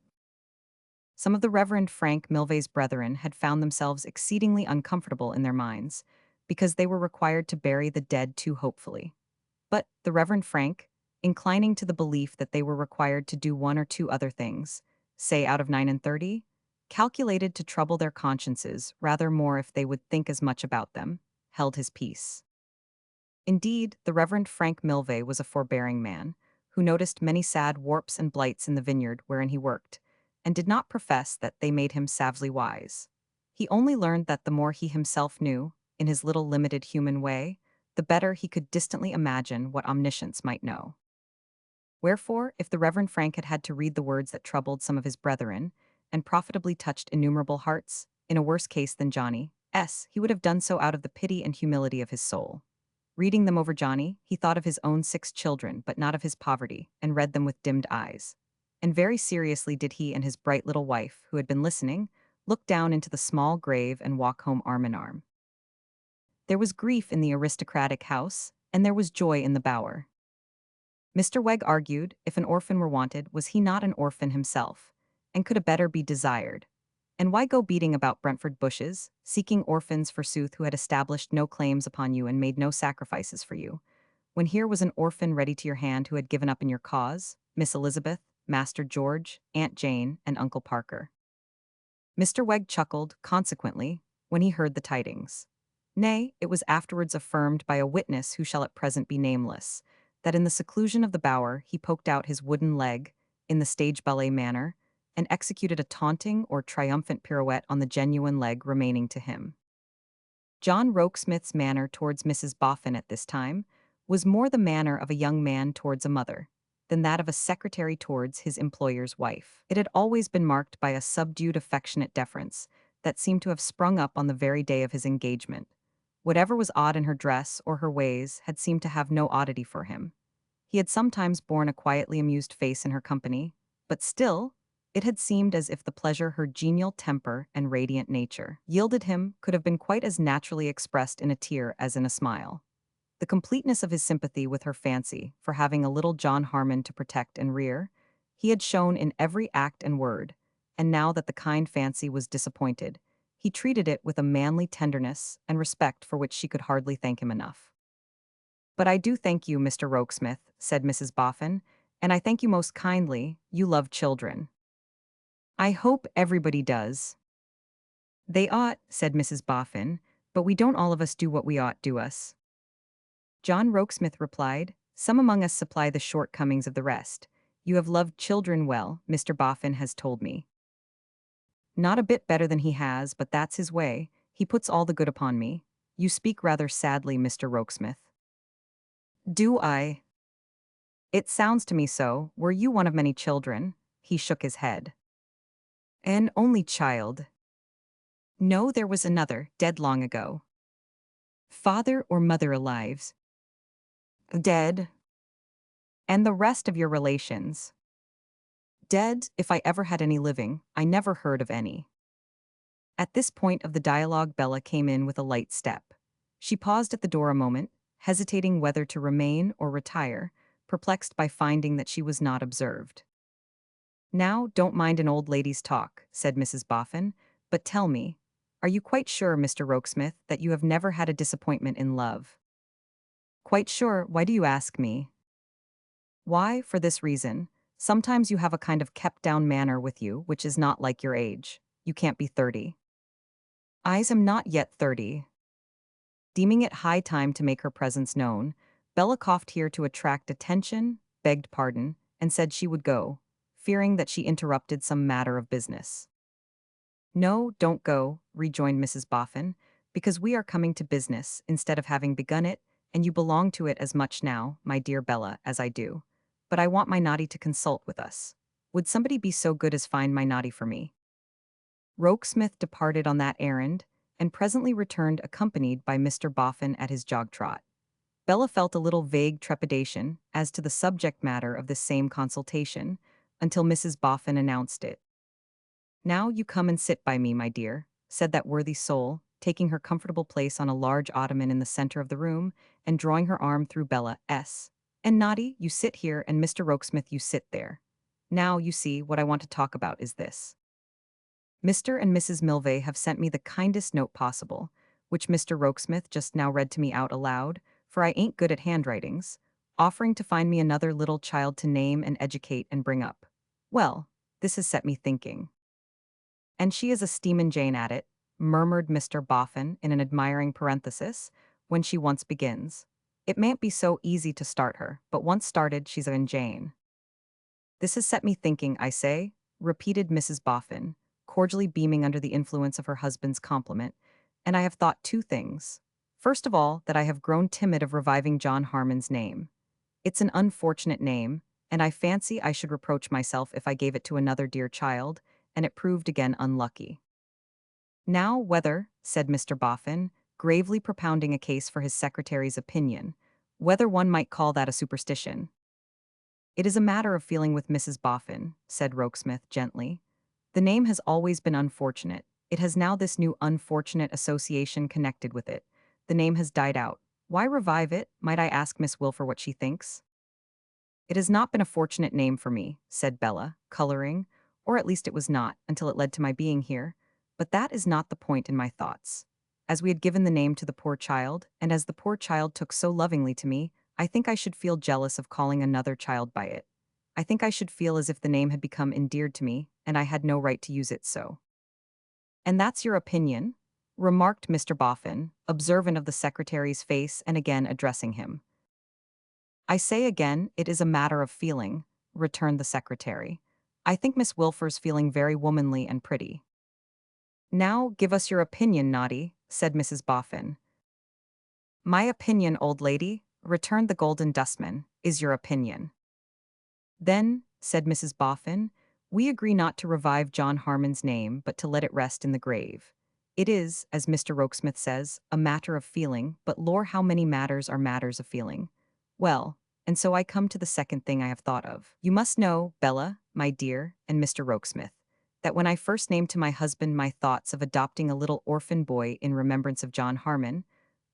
Some of the Reverend Frank Milvey's brethren had found themselves exceedingly uncomfortable in their minds, because they were required to bury the dead too hopefully. But the Reverend Frank, inclining to the belief that they were required to do one or two other things, say out of 9 and 30, calculated to trouble their consciences rather more if they would think as much about them, held his peace. Indeed, the Reverend Frank Milvey was a forbearing man, who noticed many sad warps and blights in the vineyard wherein he worked, and did not profess that they made him savagely wise. He only learned that the more he himself knew, in his little limited human way, the better he could distantly imagine what omniscience might know. Wherefore, if the Reverend Frank had had to read the words that troubled some of his brethren, and profitably touched innumerable hearts, in a worse case than Johnny's, he would have done so out of the pity and humility of his soul. Reading them over Johnny, he thought of his own 6 children, but not of his poverty, and read them with dimmed eyes. And very seriously did he and his bright little wife, who had been listening, look down into the small grave and walk home arm in arm. There was grief in the aristocratic house, and there was joy in the bower. Mr. Wegg argued, if an orphan were wanted, was he not an orphan himself, and could a better be desired? And why go beating about Brentford bushes, seeking orphans forsooth who had established no claims upon you and made no sacrifices for you, when here was an orphan ready to your hand who had given up in your cause, Miss Elizabeth, Master George, Aunt Jane, and Uncle Parker? Mr. Wegg chuckled, consequently, when he heard the tidings. Nay, it was afterwards affirmed by a witness who shall at present be nameless, that in the seclusion of the bower he poked out his wooden leg, in the stage ballet manner, and executed a taunting or triumphant pirouette on the genuine leg remaining to him. John Rokesmith's manner towards Mrs. Boffin at this time was more the manner of a young man towards a mother, than that of a secretary towards his employer's wife. It had always been marked by a subdued affectionate deference that seemed to have sprung up on the very day of his engagement. Whatever was odd in her dress or her ways had seemed to have no oddity for him. He had sometimes borne a quietly amused face in her company, but still, it had seemed as if the pleasure her genial temper and radiant nature yielded him could have been quite as naturally expressed in a tear as in a smile. The completeness of his sympathy with her fancy for having a little John Harmon to protect and rear, he had shown in every act and word, and now that the kind fancy was disappointed, he treated it with a manly tenderness and respect for which she could hardly thank him enough. "But I do thank you, Mr. Rokesmith," said Mrs. Boffin, "and I thank you most kindly, you love children." "I hope everybody does." "They ought," said Mrs. Boffin, "but we don't all of us do what we ought, do us?" John Rokesmith replied, "Some among us supply the shortcomings of the rest. You have loved children well, Mr. Boffin has told me." "Not a bit better than he has, but that's his way. He puts all the good upon me." "You speak rather sadly, Mr. Rokesmith." "Do I?" "It sounds to me so. Were you one of many children?" He shook his head. "An only child." "No, there was another, dead long ago." "Father or mother alive?" "Dead." "And the rest of your relations?" "Dead, if I ever had any living. I never heard of any." At this point of the dialogue Bella came in with a light step. She paused at the door a moment, hesitating whether to remain or retire, perplexed by finding that she was not observed. "Now, don't mind an old lady's talk," said Mrs. Boffin, "but tell me, are you quite sure, Mr. Rokesmith, that you have never had a disappointment in love?" "Quite sure. Why do you ask me?" "Why, for this reason. Sometimes you have a kind of kept-down manner with you which is not like your age. You can't be 30. "I am not yet 30. Deeming it high time to make her presence known, Bella coughed here to attract attention, begged pardon, and said she would go, fearing that she interrupted some matter of business. "No, don't go," rejoined Mrs. Boffin, "because we are coming to business instead of having begun it, and you belong to it as much now, my dear Bella, as I do. But I want my Noddy to consult with us. Would somebody be so good as find my Noddy for me?" Rokesmith departed on that errand, and presently returned accompanied by Mr. Boffin at his jog-trot. Bella felt a little vague trepidation as to the subject matter of this same consultation, until Mrs. Boffin announced it. Now you come and sit by me, my dear, said that worthy soul, taking her comfortable place on a large ottoman in the center of the room and drawing her arm through Bella's. And Noddy, you sit here, and Mr. Rokesmith, you sit there. Now, you see, what I want to talk about is this. Mr. and Mrs. Milvey have sent me the kindest note possible, which Mr. Rokesmith just now read to me out aloud, for I ain't good at handwritings, offering to find me another little child to name and educate and bring up. Well, this has set me thinking. And she is a steamin' Jane at it, murmured Mr. Boffin in an admiring parenthesis, when she once begins. It mayn't be so easy to start her, but once started, she's a Jane. This has set me thinking, I say, repeated Mrs. Boffin, cordially beaming under the influence of her husband's compliment, and I have thought two things. First of all, that I have grown timid of reviving John Harmon's name. It's an unfortunate name, and I fancy I should reproach myself if I gave it to another dear child, and it proved again unlucky. Now, whether, said Mr. Boffin, gravely propounding a case for his secretary's opinion, whether one might call that a superstition. It is a matter of feeling with Mrs. Boffin, said Rokesmith gently. The name has always been unfortunate. It has now this new unfortunate association connected with it. The name has died out. Why revive it? Might I ask Miss Wilfer what she thinks? It has not been a fortunate name for me, said Bella, coloring, or at least it was not, until it led to my being here. But that is not the point in my thoughts. As we had given the name to the poor child, and as the poor child took so lovingly to me, I think I should feel jealous of calling another child by it. I think I should feel as if the name had become endeared to me, and I had no right to use it so. And that's your opinion? Remarked Mr. Boffin, observant of the secretary's face and again addressing him. I say again, it is a matter of feeling, returned the secretary. I think Miss Wilfer's feeling very womanly and pretty. Now give us your opinion, Noddy, said Mrs. Boffin. My opinion, old lady, returned the Golden Dustman, is your opinion. Then, said Mrs. Boffin, we agree not to revive John Harmon's name, but to let it rest in the grave. It is, as Mr. Rokesmith says, a matter of feeling, but lore how many matters are matters of feeling. Well, and so I come to the second thing I have thought of. You must know, Bella, my dear, and Mr. Rokesmith, that when I first named to my husband my thoughts of adopting a little orphan boy in remembrance of John Harmon,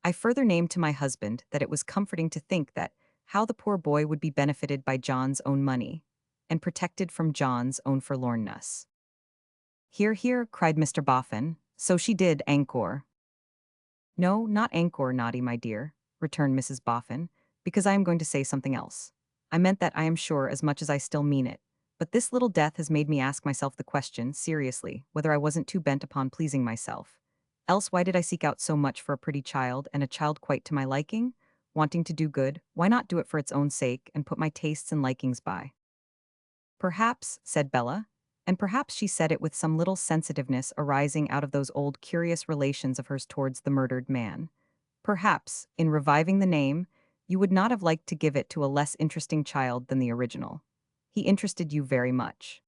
I further named to my husband that it was comforting to think that how the poor boy would be benefited by John's own money, and protected from John's own forlornness. Hear, hear, cried Mr. Boffin. So she did, Angkor. No, not Angkor, Noddy, my dear, returned Mrs. Boffin, because I am going to say something else. I meant that, I am sure, as much as I still mean it. But this little death has made me ask myself the question, seriously, whether I wasn't too bent upon pleasing myself. Else why did I seek out so much for a pretty child, and a child quite to my liking? Wanting to do good, why not do it for its own sake, and put my tastes and likings by? Perhaps, said Bella, and perhaps she said it with some little sensitiveness arising out of those old curious relations of hers towards the murdered man. Perhaps, in reviving the name, you would not have liked to give it to a less interesting child than the original. He interested you very much.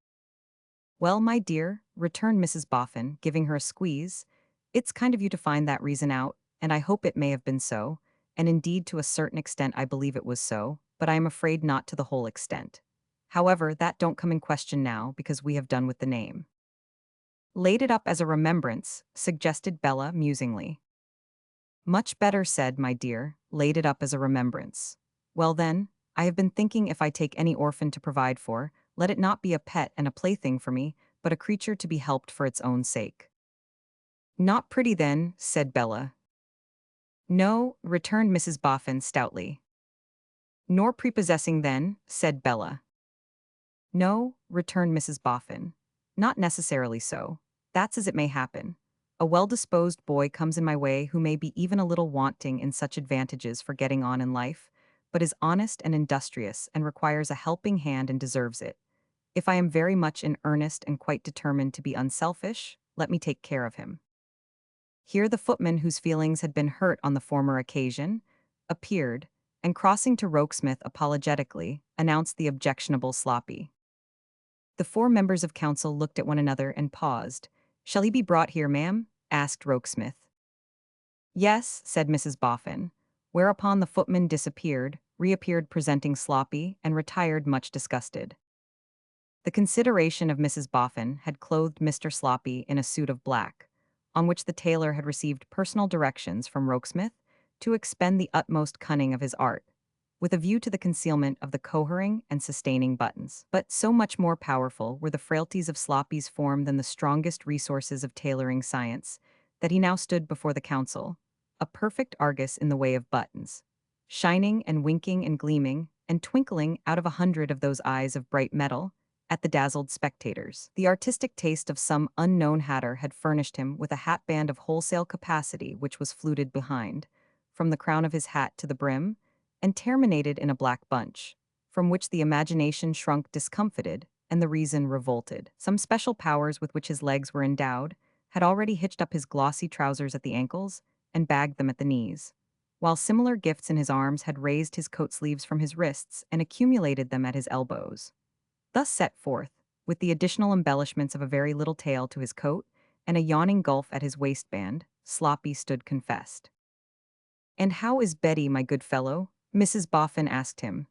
Well, my dear, returned Mrs. Boffin, giving her a squeeze, it's kind of you to find that reason out, and I hope it may have been so, and indeed to a certain extent I believe it was so, but I am afraid not to the whole extent. However, that don't come in question now, because we have done with the name. Laid it up as a remembrance, suggested Bella musingly. Much better said, my dear, laid it up as a remembrance. Well then, I have been thinking if I take any orphan to provide for, let it not be a pet and a plaything for me, but a creature to be helped for its own sake. Not pretty then, said Bella. No, returned Mrs. Boffin stoutly. Nor prepossessing then, said Bella. No, returned Mrs. Boffin. Not necessarily so. That's as it may happen. A well-disposed boy comes in my way who may be even a little wanting in such advantages for getting on in life, but is honest and industrious and requires a helping hand and deserves it. If I am very much in earnest and quite determined to be unselfish, let me take care of him. Here the footman, whose feelings had been hurt on the former occasion, appeared, and crossing to Rokesmith apologetically, announced the objectionable Sloppy. The four members of council looked at one another and paused. Shall he be brought here, ma'am? Asked Rokesmith. Yes, said Mrs. Boffin, whereupon the footman disappeared, reappeared presenting Sloppy, and retired much disgusted. The consideration of Mrs. Boffin had clothed Mr. Sloppy in a suit of black, on which the tailor had received personal directions from Rokesmith to expend the utmost cunning of his art, with a view to the concealment of the cohering and sustaining buttons. But so much more powerful were the frailties of Sloppy's form than the strongest resources of tailoring science, that he now stood before the council, a perfect Argus in the way of buttons, shining and winking and gleaming, and twinkling out of 100 of those eyes of bright metal, at the dazzled spectators. The artistic taste of some unknown hatter had furnished him with a hatband of wholesale capacity which was fluted behind, from the crown of his hat to the brim, and terminated in a black bunch, from which the imagination shrunk discomfited and the reason revolted. Some special powers with which his legs were endowed had already hitched up his glossy trousers at the ankles and bagged them at the knees, while similar gifts in his arms had raised his coat sleeves from his wrists and accumulated them at his elbows. Thus set forth, with the additional embellishments of a very little tail to his coat and a yawning gulf at his waistband, Sloppy stood confessed. "And how is Betty, my good fellow?" Mrs. Boffin asked him.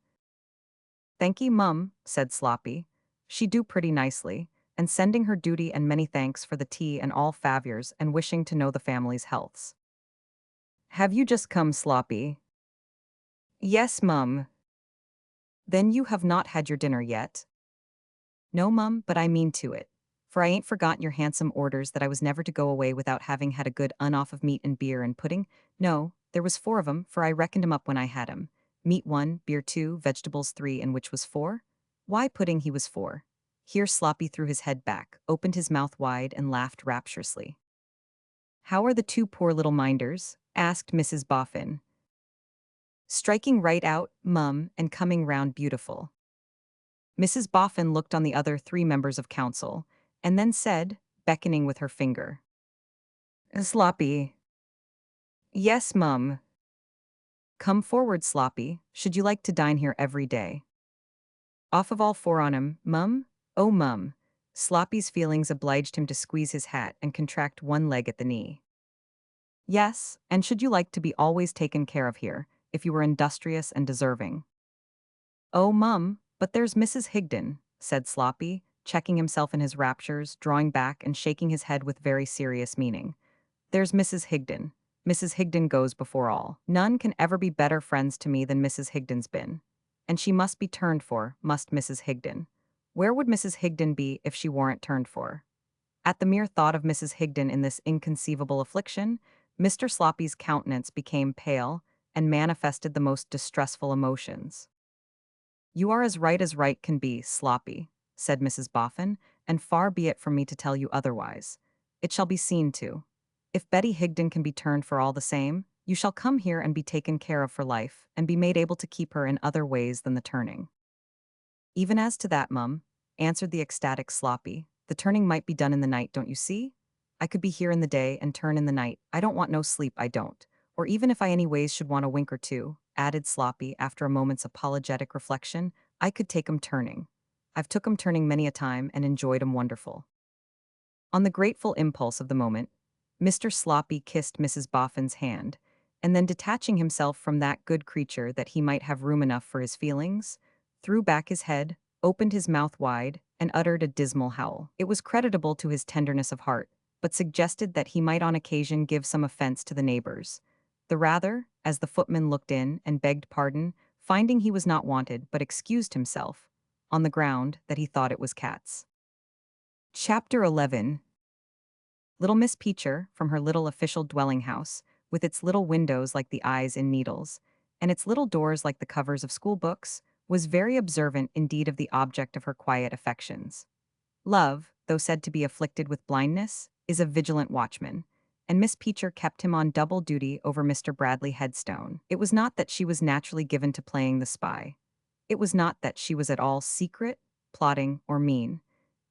"Thank ye, mum," said Sloppy. "She do pretty nicely, and sending her duty and many thanks for the tea and all favors and wishing to know the family's healths." "Have you just come, Sloppy?" "Yes, mum." "Then you have not had your dinner yet?" "No, mum, but I mean to it. For I ain't forgotten your handsome orders that I was never to go away without having had a good off of meat and beer and pudding. No, there was 4 of 'em, for I reckoned 'em up when I had 'em. Meat 1, beer 2, vegetables 3, and which was 4? Why, pudding he was 4. Here Sloppy threw his head back, opened his mouth wide, and laughed rapturously. "How are the 2 poor little minders?" asked Mrs. Boffin. "Striking right out, mum, and coming round beautiful." Mrs. Boffin looked on the other 3 members of council, and then said, beckoning with her finger, "Sloppy." "Yes, mum." "Come forward, Sloppy. Should you like to dine here every day?" "Off of all 4 on 'em, mum? Oh, mum." Sloppy's feelings obliged him to squeeze his hat and contract one leg at the knee. "Yes, and should you like to be always taken care of here, if you were industrious and deserving?" "Oh, mum, but there's Mrs. Higden," said Sloppy, checking himself in his raptures, drawing back and shaking his head with very serious meaning. "There's Mrs. Higden. Mrs. Higden goes before all. None can ever be better friends to me than Mrs. Higden's been. And she must be turned for, must Mrs. Higden. Where would Mrs. Higden be if she weren't turned for?" At the mere thought of Mrs. Higden in this inconceivable affliction, Mr. Sloppy's countenance became pale and manifested the most distressful emotions. "You are as right can be, Sloppy," said Mrs. Boffin, "and far be it from me to tell you otherwise. It shall be seen to. If Betty Higden can be turned for all the same, you shall come here and be taken care of for life, and be made able to keep her in other ways than the turning." "Even as to that, mum," answered the ecstatic Sloppy, "the turning might be done in the night, don't you see? I could be here in the day and turn in the night. I don't want no sleep, I don't. Or even if I any ways should want a wink or 2, added Sloppy after a moment's apologetic reflection, "I could take 'em turning. I've took 'em turning many a time and enjoyed 'em wonderful." On the grateful impulse of the moment, Mr. Sloppy kissed Mrs. Boffin's hand, and then detaching himself from that good creature that he might have room enough for his feelings, threw back his head, opened his mouth wide, and uttered a dismal howl. It was creditable to his tenderness of heart, but suggested that he might on occasion give some offense to the neighbors. The rather, as the footman looked in and begged pardon, finding he was not wanted, but excused himself, on the ground that he thought it was cats. Chapter 11. Little Miss Peacher, from her little official dwelling house, with its little windows like the eyes in needles, and its little doors like the covers of school books, was very observant indeed of the object of her quiet affections. Love, though said to be afflicted with blindness, is a vigilant watchman, and Miss Peacher kept him on double duty over Mr. Bradley Headstone. It was not that she was naturally given to playing the spy. It was not that she was at all secret, plotting, or mean.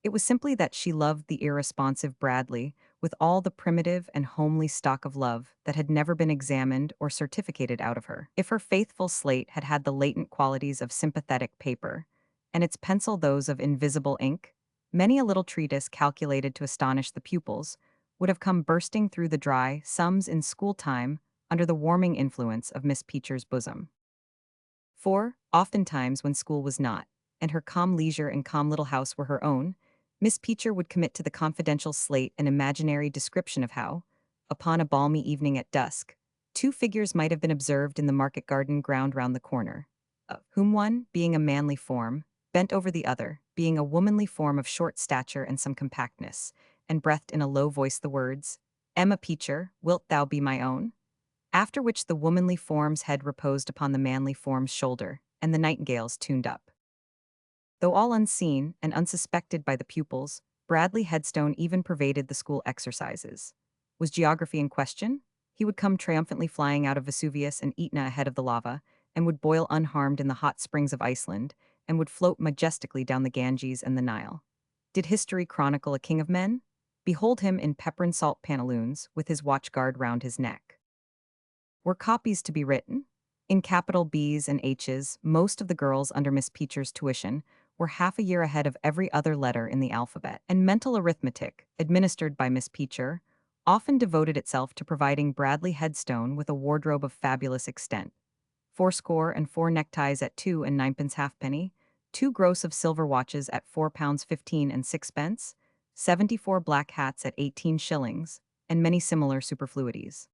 It was simply that she loved the irresponsive Bradley with all the primitive and homely stock of love that had never been examined or certificated out of her. If her faithful slate had had the latent qualities of sympathetic paper, and its pencil those of invisible ink, many a little treatise calculated to astonish the pupils would have come bursting through the dry sums in school time under the warming influence of Miss Peacher's bosom. For, oftentimes when school was not, and her calm leisure and calm little house were her own, Miss Peacher would commit to the confidential slate an imaginary description of how, upon a balmy evening at dusk, two figures might have been observed in the market garden ground round the corner, of whom one, being a manly form, bent over the other, being a womanly form of short stature and some compactness, and breathed in a low voice the words, "Emma Peacher, wilt thou be my own?" After which the womanly form's head reposed upon the manly form's shoulder, and the nightingales tuned up. Though all unseen and unsuspected by the pupils, Bradley Headstone even pervaded the school exercises. Was geography in question? He would come triumphantly flying out of Vesuvius and Etna ahead of the lava, and would boil unharmed in the hot springs of Iceland, and would float majestically down the Ganges and the Nile. Did history chronicle a king of men? Behold him in pepper and salt pantaloons, with his watchguard round his neck. Were copies to be written? In capital B's and H's, most of the girls under Miss Peacher's tuition were half a year ahead of every other letter in the alphabet, and mental arithmetic, administered by Miss Peacher, often devoted itself to providing Bradley Headstone with a wardrobe of fabulous extent. 4 neckties at 2 and 9 pence halfpenny, 2 gross of silver watches at £4 15 and 6 pence, 74 black hats at 18 shillings, and many similar superfluities.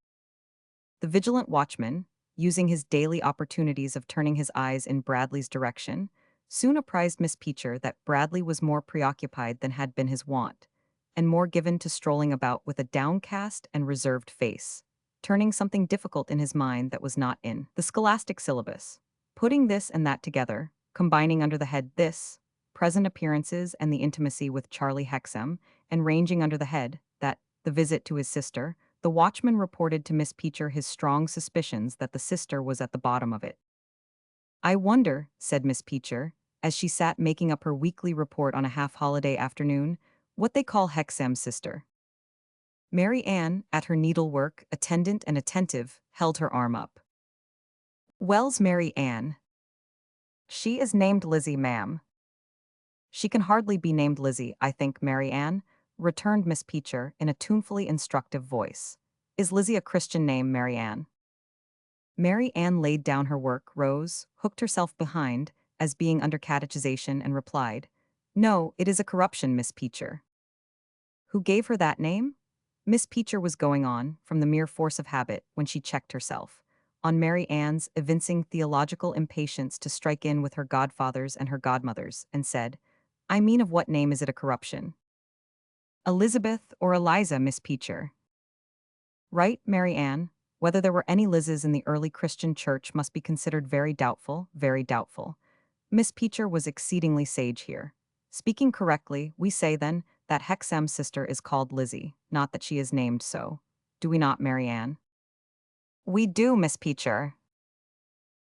The vigilant watchman, using his daily opportunities of turning his eyes in Bradley's direction, soon apprised Miss Peacher that Bradley was more preoccupied than had been his wont, and more given to strolling about with a downcast and reserved face, turning something difficult in his mind that was not in the scholastic syllabus, putting this and that together, combining under the head this, present appearances and the intimacy with Charlie Hexam, and ranging under the head that, the visit to his sister, the watchman reported to Miss Peacher his strong suspicions that the sister was at the bottom of it. "I wonder," said Miss Peacher, as she sat making up her weekly report on a half-holiday afternoon, "what they call Hexam's sister." Mary Ann, at her needlework, attendant and attentive, held her arm up. "Well's Mary Ann. She is named Lizzie, ma'am." "She can hardly be named Lizzie, I think, Mary Ann," returned Miss Peacher in a tunefully instructive voice. "Is Lizzie a Christian name, Mary Ann?" Mary Ann laid down her work, rose, hooked herself behind, as being under catechization, and replied, "No, it is a corruption, Miss Peacher." "Who gave her that name?" Miss Peacher was going on, from the mere force of habit, when she checked herself, on Mary Ann's evincing theological impatience to strike in with her godfathers and her godmothers, and said, "I mean, of what name is it a corruption?" "Elizabeth or Eliza, Miss Peacher." "Right, Mary Ann. Whether there were any Lizes in the early Christian church must be considered very doubtful, very doubtful." Miss Peacher was exceedingly sage here. "Speaking correctly, we say, then, that Hexam's sister is called Lizzie, not that she is named so. Do we not, Mary Ann?" "We do, Miss Peacher."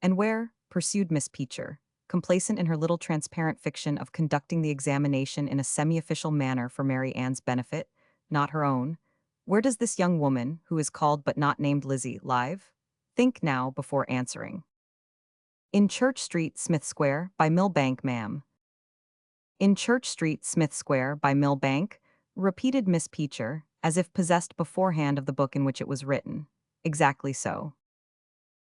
"And where," pursued Miss Peacher, complacent in her little transparent fiction of conducting the examination in a semi-official manner for Mary Ann's benefit, not her own, "where does this young woman, who is called but not named Lizzie, live? Think now before answering." "In Church Street, Smith Square, by Mill Bank, ma'am." "In Church Street, Smith Square, by Mill Bank," repeated Miss Peacher, as if possessed beforehand of the book in which it was written. "Exactly so."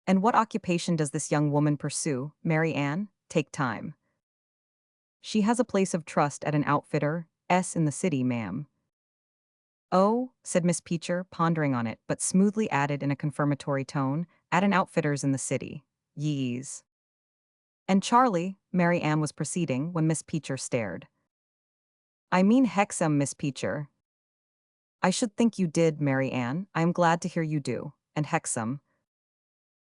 "And what occupation does this young woman pursue, Mary Ann? Take time." "She has a place of trust at an outfitter, in the city, ma'am." "Oh," said Miss Peacher, pondering on it, but smoothly added in a confirmatory tone, "at an outfitter's in the city. Yees." "And Charlie," Mary Ann was proceeding, when Miss Peacher stared. "I mean Hexam, Miss Peacher." "I should think you did, Mary Ann. I am glad to hear you do. And Hexam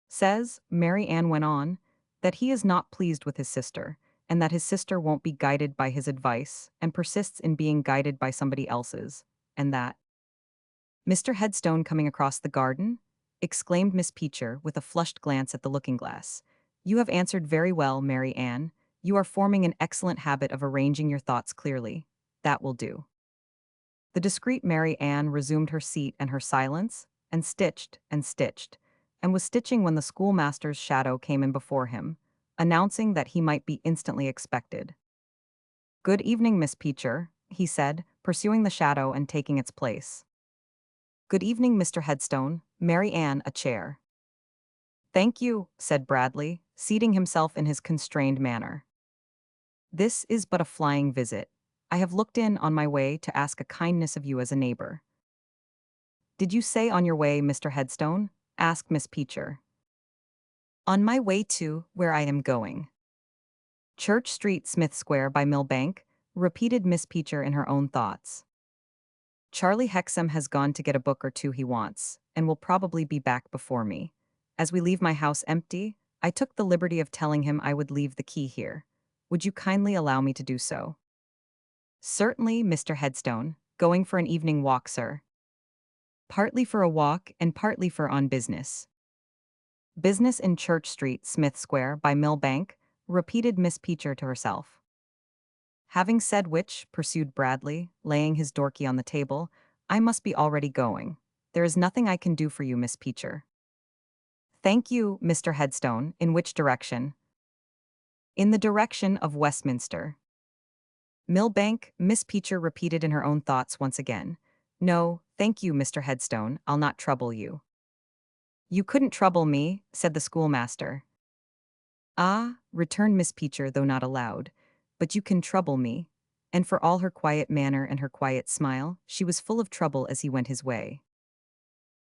says," Mary Ann went on, "that he is not pleased with his sister, and that his sister won't be guided by his advice, and persists in being guided by somebody else's, and that—" "Mr. Headstone coming across the garden?" exclaimed Miss Peacher, with a flushed glance at the looking-glass. "You have answered very well, Mary Ann. You are forming an excellent habit of arranging your thoughts clearly. That will do." The discreet Mary Ann resumed her seat and her silence, and stitched, and was stitching when the schoolmaster's shadow came in before him, announcing that he might be instantly expected. "Good evening, Miss Peacher," he said, pursuing the shadow and taking its place. "Good evening, Mr. Headstone. Mary Ann, a chair." "Thank you," said Bradley, seating himself in his constrained manner. This is but a flying visit. I have looked in on my way to ask a kindness of you as a neighbor. Did you say on your way, Mr. Headstone? Asked Miss Peacher. On my way to where I am going. Church Street, Smith Square by Millbank, repeated Miss Peacher in her own thoughts. Charlie Hexam has gone to get a book or two he wants, and will probably be back before me. As we leave my house empty, I took the liberty of telling him I would leave the key here. Would you kindly allow me to do so? Certainly, Mr. Headstone. Going for an evening walk, sir. Partly for a walk and partly for on business. Business in Church Street, Smith Square by Millbank, repeated Miss Peacher to herself. Having said which, pursued Bradley, laying his dorky on the table, I must be already going. There is nothing I can do for you, Miss Peacher. Thank you, Mr. Headstone. In which direction? In the direction of Westminster. Millbank, Miss Peacher repeated in her own thoughts once again. No, thank you, Mr. Headstone, I'll not trouble you. You couldn't trouble me, said the schoolmaster. Ah, returned Miss Peacher, though not aloud, but you can trouble me. And for all her quiet manner and her quiet smile, she was full of trouble as he went his way.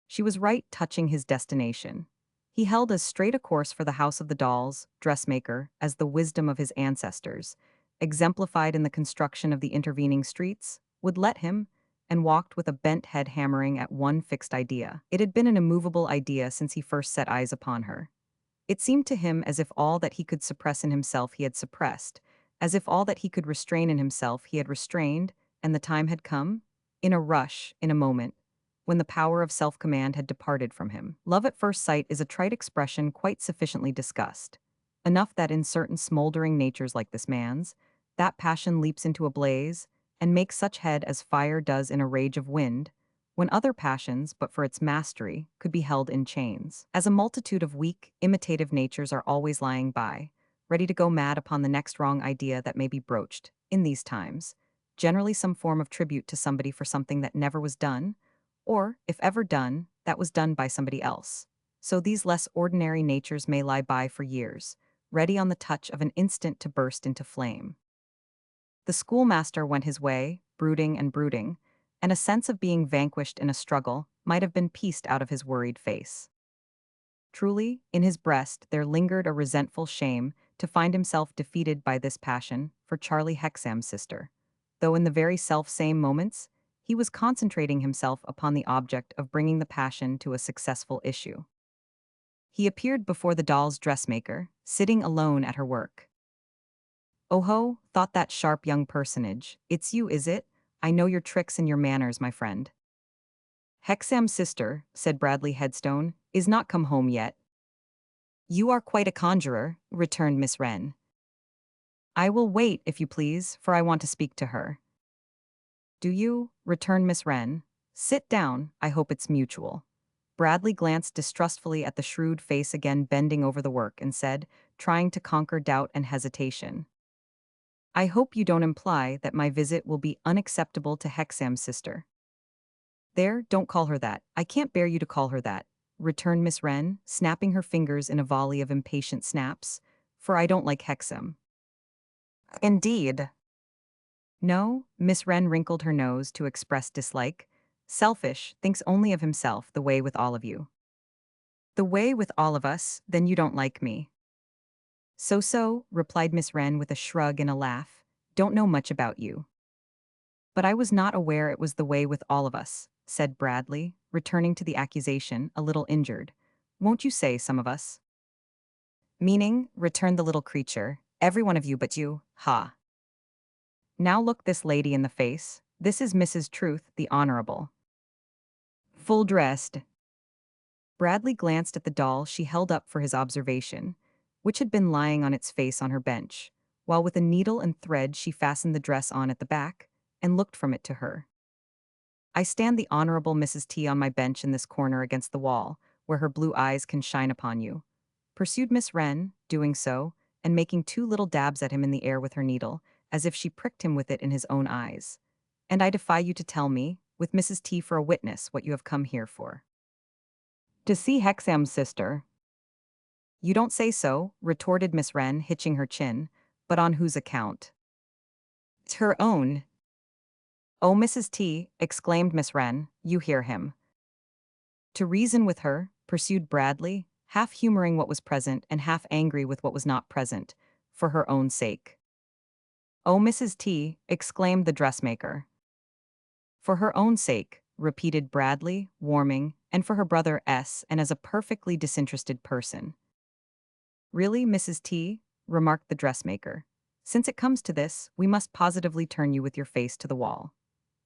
She was right touching his destination. He held as straight a course for the house of the dolls, dressmaker, as the wisdom of his ancestors, exemplified in the construction of the intervening streets, would let him, and walked with a bent head hammering at one fixed idea. It had been an immovable idea since he first set eyes upon her. It seemed to him as if all that he could suppress in himself he had suppressed, as if all that he could restrain in himself he had restrained, and the time had come, in a rush, in a moment, when the power of self-command had departed from him. Love at first sight is a trite expression quite sufficiently discussed. Enough that in certain smoldering natures like this man's, that passion leaps into a blaze, and makes such head as fire does in a rage of wind, when other passions, but for its mastery, could be held in chains. As a multitude of weak, imitative natures are always lying by, ready to go mad upon the next wrong idea that may be broached, in these times, generally some form of tribute to somebody for something that never was done, or, if ever done, that was done by somebody else. So these less ordinary natures may lie by for years, ready on the touch of an instant to burst into flame. The schoolmaster went his way, brooding and brooding, and a sense of being vanquished in a struggle might have been pieced out of his worried face. Truly, in his breast there lingered a resentful shame to find himself defeated by this passion for Charlie Hexam's sister, though in the very self-same moments, he was concentrating himself upon the object of bringing the passion to a successful issue. He appeared before the doll's dressmaker, sitting alone at her work. "Oh-ho," thought that sharp young personage, "it's you, is it? I know your tricks and your manners, my friend." "Hexam's sister," said Bradley Headstone, "is not come home yet." "You are quite a conjurer," returned Miss Wren. "I will wait, if you please, for I want to speak to her." "Do you?" returned Miss Wren. "Sit down, I hope it's mutual." Bradley glanced distrustfully at the shrewd face again bending over the work and said, trying to conquer doubt and hesitation, "I hope you don't imply that my visit will be unacceptable to Hexam's sister." "There, don't call her that. I can't bear you to call her that," returned Miss Wren, snapping her fingers in a volley of impatient snaps, "for I don't like Hexam." "Indeed." "No," Miss Wren wrinkled her nose to express dislike. "Selfish, thinks only of himself, the way with all of you." "The way with all of us, then you don't like me." So, replied Miss Wren with a shrug and a laugh. "Don't know much about you." "But I was not aware it was the way with all of us," said Bradley, returning to the accusation, a little injured. "Won't you say some of us?" "Meaning," returned the little creature, "every one of you but you, ha. Now look this lady in the face. This is Mrs. Truth, the Honorable. Full dressed." Bradley glanced at the doll she held up for his observation, which had been lying on its face on her bench, while with a needle and thread she fastened the dress on at the back, and looked from it to her. "I stand the Honorable Mrs. T on my bench in this corner against the wall, where her blue eyes can shine upon you," pursued Miss Wren, doing so, and making two little dabs at him in the air with her needle, as if she pricked him with it in his own eyes. "And I defy you to tell me, with Mrs. T for a witness, what you have come here for." "To see Hexam's sister." "You don't say so," retorted Miss Wren, hitching her chin, "but on whose account?" Her own. "Oh, Mrs. T," exclaimed Miss Wren, "you hear him." "To reason with her," pursued Bradley, half humoring what was present and half angry with what was not present, "for her own sake." "Oh, Mrs. T," exclaimed the dressmaker. "For her own sake," repeated Bradley, warming, "and for her brother S. and as a perfectly disinterested person." "Really, Mrs. T," remarked the dressmaker, "since it comes to this, we must positively turn you with your face to the wall."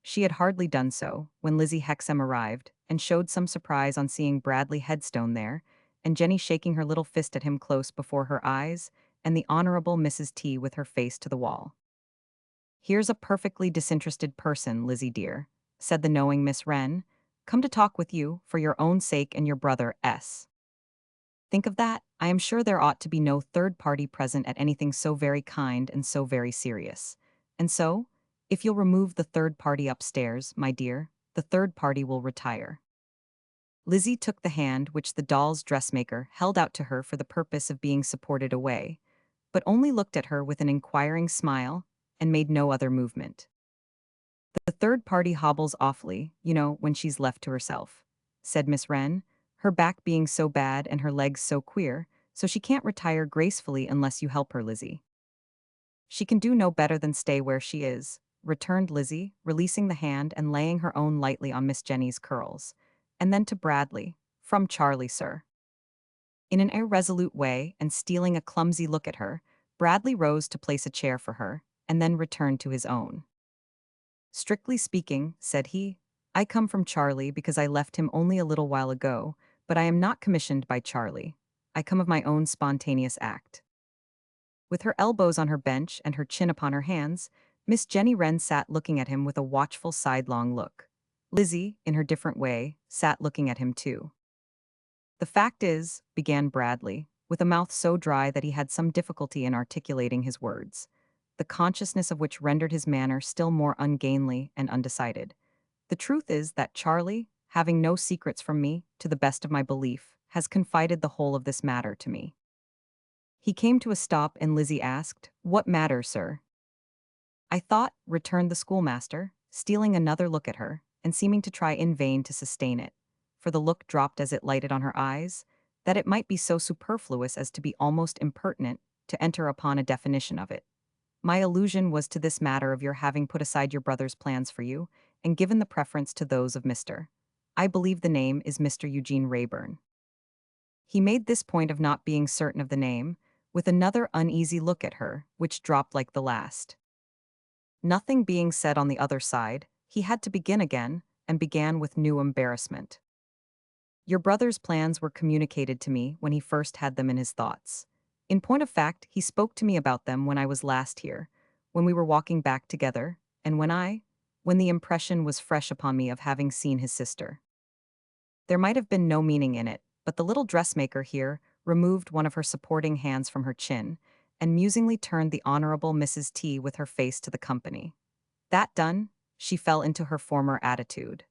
She had hardly done so, when Lizzie Hexam arrived, and showed some surprise on seeing Bradley Headstone there, and Jenny shaking her little fist at him close before her eyes, and the Honorable Mrs. T with her face to the wall. "Here's a perfectly disinterested person, Lizzie dear," said the knowing Miss Wren, "come to talk with you, for your own sake and your brother S. Think of that. I am sure there ought to be no third party present at anything so very kind and so very serious. And so, if you'll remove the third party upstairs, my dear, the third party will retire." Lizzie took the hand which the doll's dressmaker held out to her for the purpose of being supported away, but only looked at her with an inquiring smile, and made no other movement. "The third party hobbles awfully, you know, when she's left to herself," said Miss Wren, "her back being so bad and her legs so queer, so she can't retire gracefully unless you help her, Lizzie." "She can do no better than stay where she is," returned Lizzie, releasing the hand and laying her own lightly on Miss Jenny's curls. And then to Bradley, "From Charlie, sir." In an irresolute way, and stealing a clumsy look at her, Bradley rose to place a chair for her, and then returned to his own. "Strictly speaking," said he, "I come from Charlie because I left him only a little while ago, but I am not commissioned by Charlie. I come of my own spontaneous act." With her elbows on her bench and her chin upon her hands, Miss Jenny Wren sat looking at him with a watchful sidelong look. Lizzie, in her different way, sat looking at him too. "The fact is," began Bradley, with a mouth so dry that he had some difficulty in articulating his words, the consciousness of which rendered his manner still more ungainly and undecided. "The truth is that Charlie, having no secrets from me, to the best of my belief, has confided the whole of this matter to me." He came to a stop and Lizzie asked, "What matter, sir?" "I thought," returned the schoolmaster, stealing another look at her, and seeming to try in vain to sustain it, for the look dropped as it lighted on her eyes, "that it might be so superfluous as to be almost impertinent to enter upon a definition of it. My allusion was to this matter of your having put aside your brother's plans for you, and given the preference to those of Mr. I believe the name is Mr. Eugene Wrayburn." He made this point of not being certain of the name, with another uneasy look at her, which dropped like the last. Nothing being said on the other side, he had to begin again, and began with new embarrassment. "Your brother's plans were communicated to me when he first had them in his thoughts. In point of fact, he spoke to me about them when I was last here, when we were walking back together, and when the impression was fresh upon me of having seen his sister." There might have been no meaning in it, but the little dressmaker here removed one of her supporting hands from her chin, and musingly turned the Honorable Mrs. T with her face to the company. That done, she fell into her former attitude.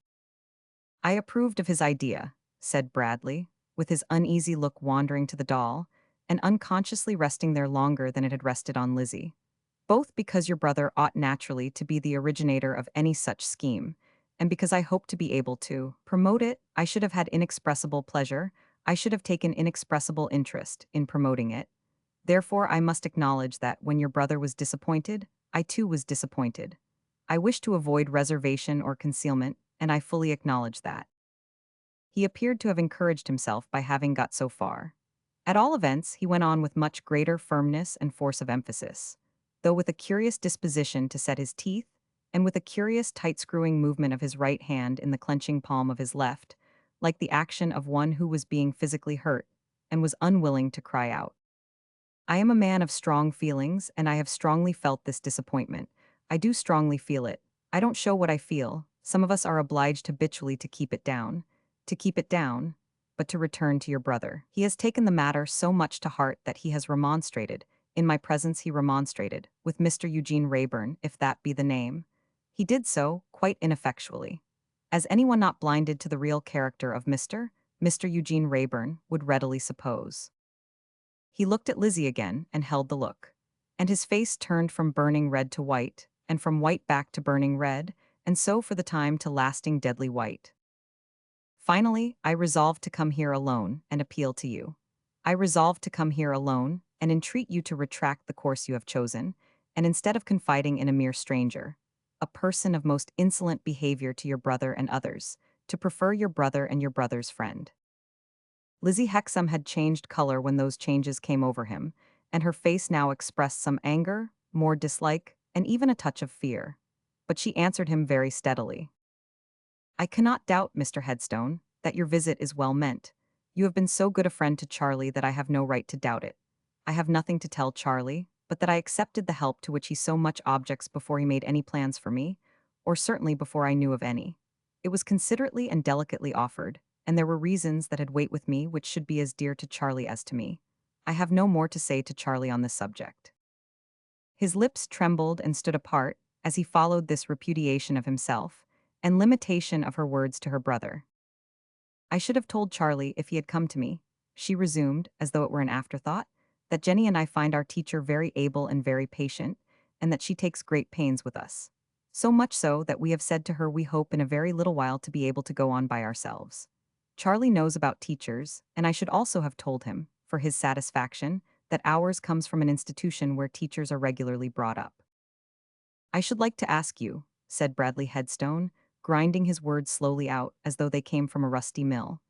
"I approved of his idea," said Bradley, with his uneasy look wandering to the doll, and unconsciously resting there longer than it had rested on Lizzie. "Both because your brother ought naturally to be the originator of any such scheme, and because I hope to be able to promote it, I should have had inexpressible pleasure, I should have taken inexpressible interest in promoting it. Therefore I must acknowledge that when your brother was disappointed, I too was disappointed. I wish to avoid reservation or concealment, and I fully acknowledge that." He appeared to have encouraged himself by having got so far. At all events, he went on with much greater firmness and force of emphasis, though with a curious disposition to set his teeth, and with a curious tight-screwing movement of his right hand in the clenching palm of his left, like the action of one who was being physically hurt, and was unwilling to cry out. "I am a man of strong feelings, and I have strongly felt this disappointment. I do strongly feel it. I don't show what I feel. Some of us are obliged habitually to keep it down. To keep it down. But to return to your brother. He has taken the matter so much to heart that he has remonstrated. In my presence he remonstrated, with Mr. Eugene Wrayburn, if that be the name. He did so, quite ineffectually. As anyone not blinded to the real character of Mr. Eugene Wrayburn would readily suppose. He looked at Lizzie again, and held the look. And his face turned from burning red to white, and from white back to burning red, and so for the time to lasting deadly white. Finally, I resolved to come here alone and appeal to you. I resolved to come here alone and entreat you to retract the course you have chosen, and instead of confiding in a mere stranger, a person of most insolent behavior to your brother and others, to prefer your brother and your brother's friend. Lizzie Hexam had changed color when those changes came over him, and her face now expressed some anger, more dislike, and even a touch of fear. But she answered him very steadily. I cannot doubt, Mr. Headstone, that your visit is well meant. You have been so good a friend to Charlie that I have no right to doubt it. I have nothing to tell Charlie, but that I accepted the help to which he so much objects before he made any plans for me, or certainly before I knew of any. It was considerately and delicately offered, and there were reasons that had weight with me which should be as dear to Charlie as to me. I have no more to say to Charlie on this subject. His lips trembled and stood apart as he followed this repudiation of himself, and limitation of her words to her brother. I should have told Charlie if he had come to me, she resumed, as though it were an afterthought, that Jenny and I find our teacher very able and very patient, and that she takes great pains with us. So much so that we have said to her we hope in a very little while to be able to go on by ourselves. Charlie knows about teachers, and I should also have told him, for his satisfaction, that ours comes from an institution where teachers are regularly brought up. I should like to ask you, said Bradley Headstone, grinding his words slowly out as though they came from a rusty mill.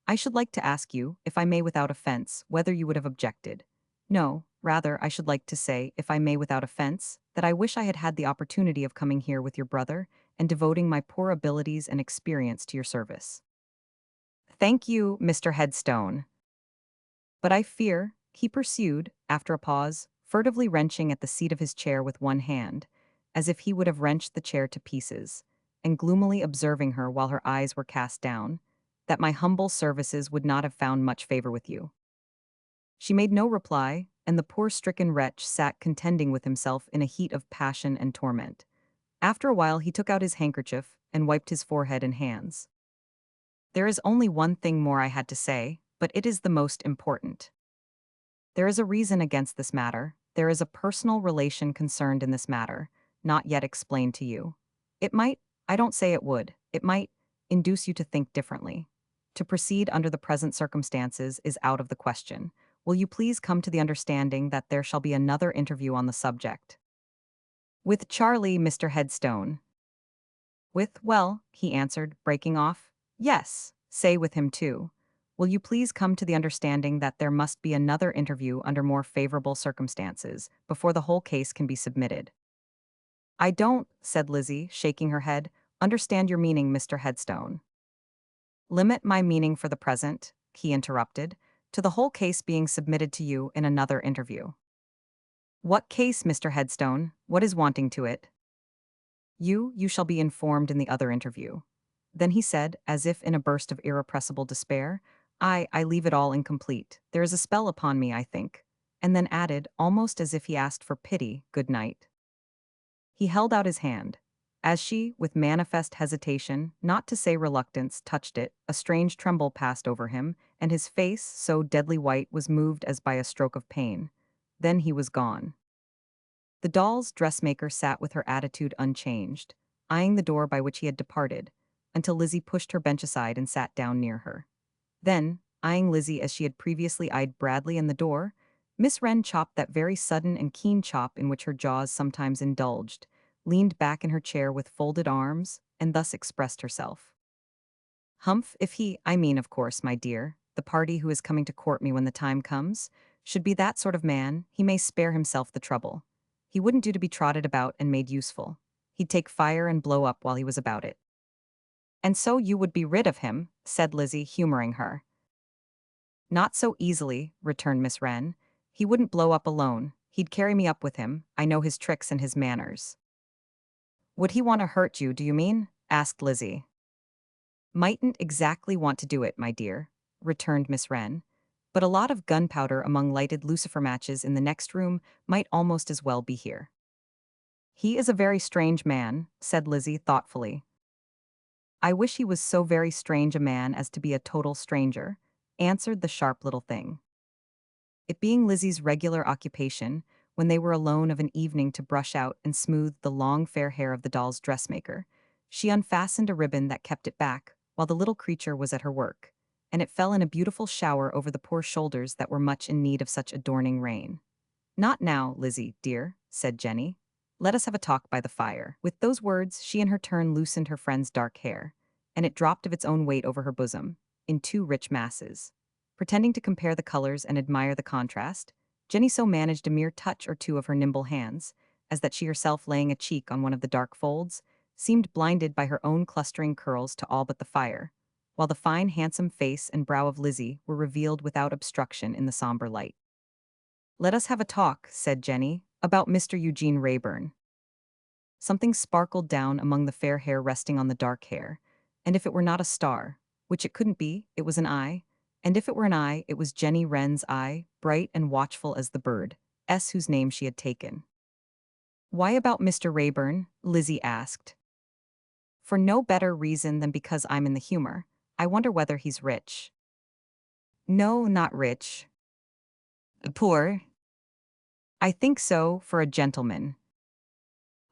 I should like to ask you, if I may without offense, whether you would have objected. No, rather, I should like to say, if I may without offense, that I wish I had had the opportunity of coming here with your brother and devoting my poor abilities and experience to your service. Thank you, Mr. Headstone. But I fear, he pursued, after a pause, furtively wrenching at the seat of his chair with one hand, as if he would have wrenched the chair to pieces, and gloomily observing her while her eyes were cast down, that my humble services would not have found much favor with you. She made no reply, and the poor stricken wretch sat contending with himself in a heat of passion and torment. After a while he took out his handkerchief and wiped his forehead and hands. There is only one thing more I had to say, but it is the most important. There is a reason against this matter, there is a personal relation concerned in this matter, not yet explained to you. It might, I don't say it would, it might induce you to think differently. To proceed under the present circumstances is out of the question. Will you please come to the understanding that there shall be another interview on the subject? With Charlie, Mr. Headstone. With, well, he answered, breaking off. Yes, say with him too. Will you please come to the understanding that there must be another interview under more favorable circumstances before the whole case can be submitted? I don't, said Lizzie, shaking her head, understand your meaning, Mr. Headstone. Limit my meaning for the present, he interrupted, to the whole case being submitted to you in another interview. What case, Mr. Headstone? What is wanting to it? You shall be informed in the other interview. Then he said, as if in a burst of irrepressible despair, I leave it all incomplete. There is a spell upon me, I think. And then added, almost as if he asked for pity, good night. He held out his hand. As she, with manifest hesitation, not to say reluctance, touched it, a strange tremble passed over him, and his face, so deadly white, was moved as by a stroke of pain. Then he was gone. The doll's dressmaker sat with her attitude unchanged, eyeing the door by which he had departed, until Lizzie pushed her bench aside and sat down near her. Then, eyeing Lizzie as she had previously eyed Bradley and the door, Miss Wren chopped that very sudden and keen chop in which her jaws sometimes indulged, leaned back in her chair with folded arms, and thus expressed herself. Humph, if he, I mean, of course, my dear, the party who is coming to court me when the time comes, should be that sort of man, he may spare himself the trouble. He wouldn't do to be trotted about and made useful. He'd take fire and blow up while he was about it. And so you would be rid of him, said Lizzie, humoring her. Not so easily, returned Miss Wren. He wouldn't blow up alone. He'd carry me up with him. I know his tricks and his manners. Would he want to hurt you, do you mean? Asked Lizzie. Mightn't exactly want to do it, my dear, returned Miss Wren. But a lot of gunpowder among lighted lucifer matches in the next room might almost as well be here. He is a very strange man, said Lizzie thoughtfully. I wish he was so very strange a man as to be a total stranger, answered the sharp little thing. It being Lizzie's regular occupation, when they were alone of an evening to brush out and smooth the long fair hair of the doll's dressmaker, she unfastened a ribbon that kept it back while the little creature was at her work, and it fell in a beautiful shower over the poor shoulders that were much in need of such adorning rain. "Not now, Lizzie, dear," said Jenny. "Let us have a talk by the fire." With those words, she in her turn loosened her friend's dark hair, and it dropped of its own weight over her bosom, in two rich masses. Pretending to compare the colors and admire the contrast, Jenny so managed a mere touch or two of her nimble hands, as that she herself, laying a cheek on one of the dark folds, seemed blinded by her own clustering curls to all but the fire, while the fine handsome face and brow of Lizzie were revealed without obstruction in the somber light. "Let us have a talk," said Jenny, "about Mr. Eugene Wrayburn." Something sparkled down among the fair hair resting on the dark hair, and if it were not a star, which it couldn't be, it was an eye, and if it were an eye, it was Jenny Wren's eye, bright and watchful as the bird, whose name she had taken. "Why about Mr. Wrayburn?" Lizzie asked. "For no better reason than because I'm in the humor. I wonder whether he's rich." "No, not rich. Poor." "I think so, for a gentleman."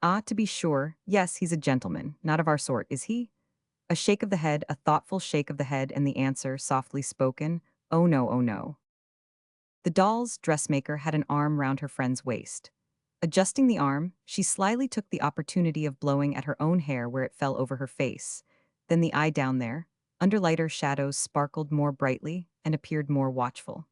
"Ah, to be sure, yes, he's a gentleman, not of our sort, is he?" A shake of the head, a thoughtful shake of the head, and the answer, softly spoken, "Oh no, oh no." The doll's dressmaker had an arm round her friend's waist. Adjusting the arm, she slyly took the opportunity of blowing at her own hair where it fell over her face. Then the eye down there, under lighter shadows, sparkled more brightly and appeared more watchful.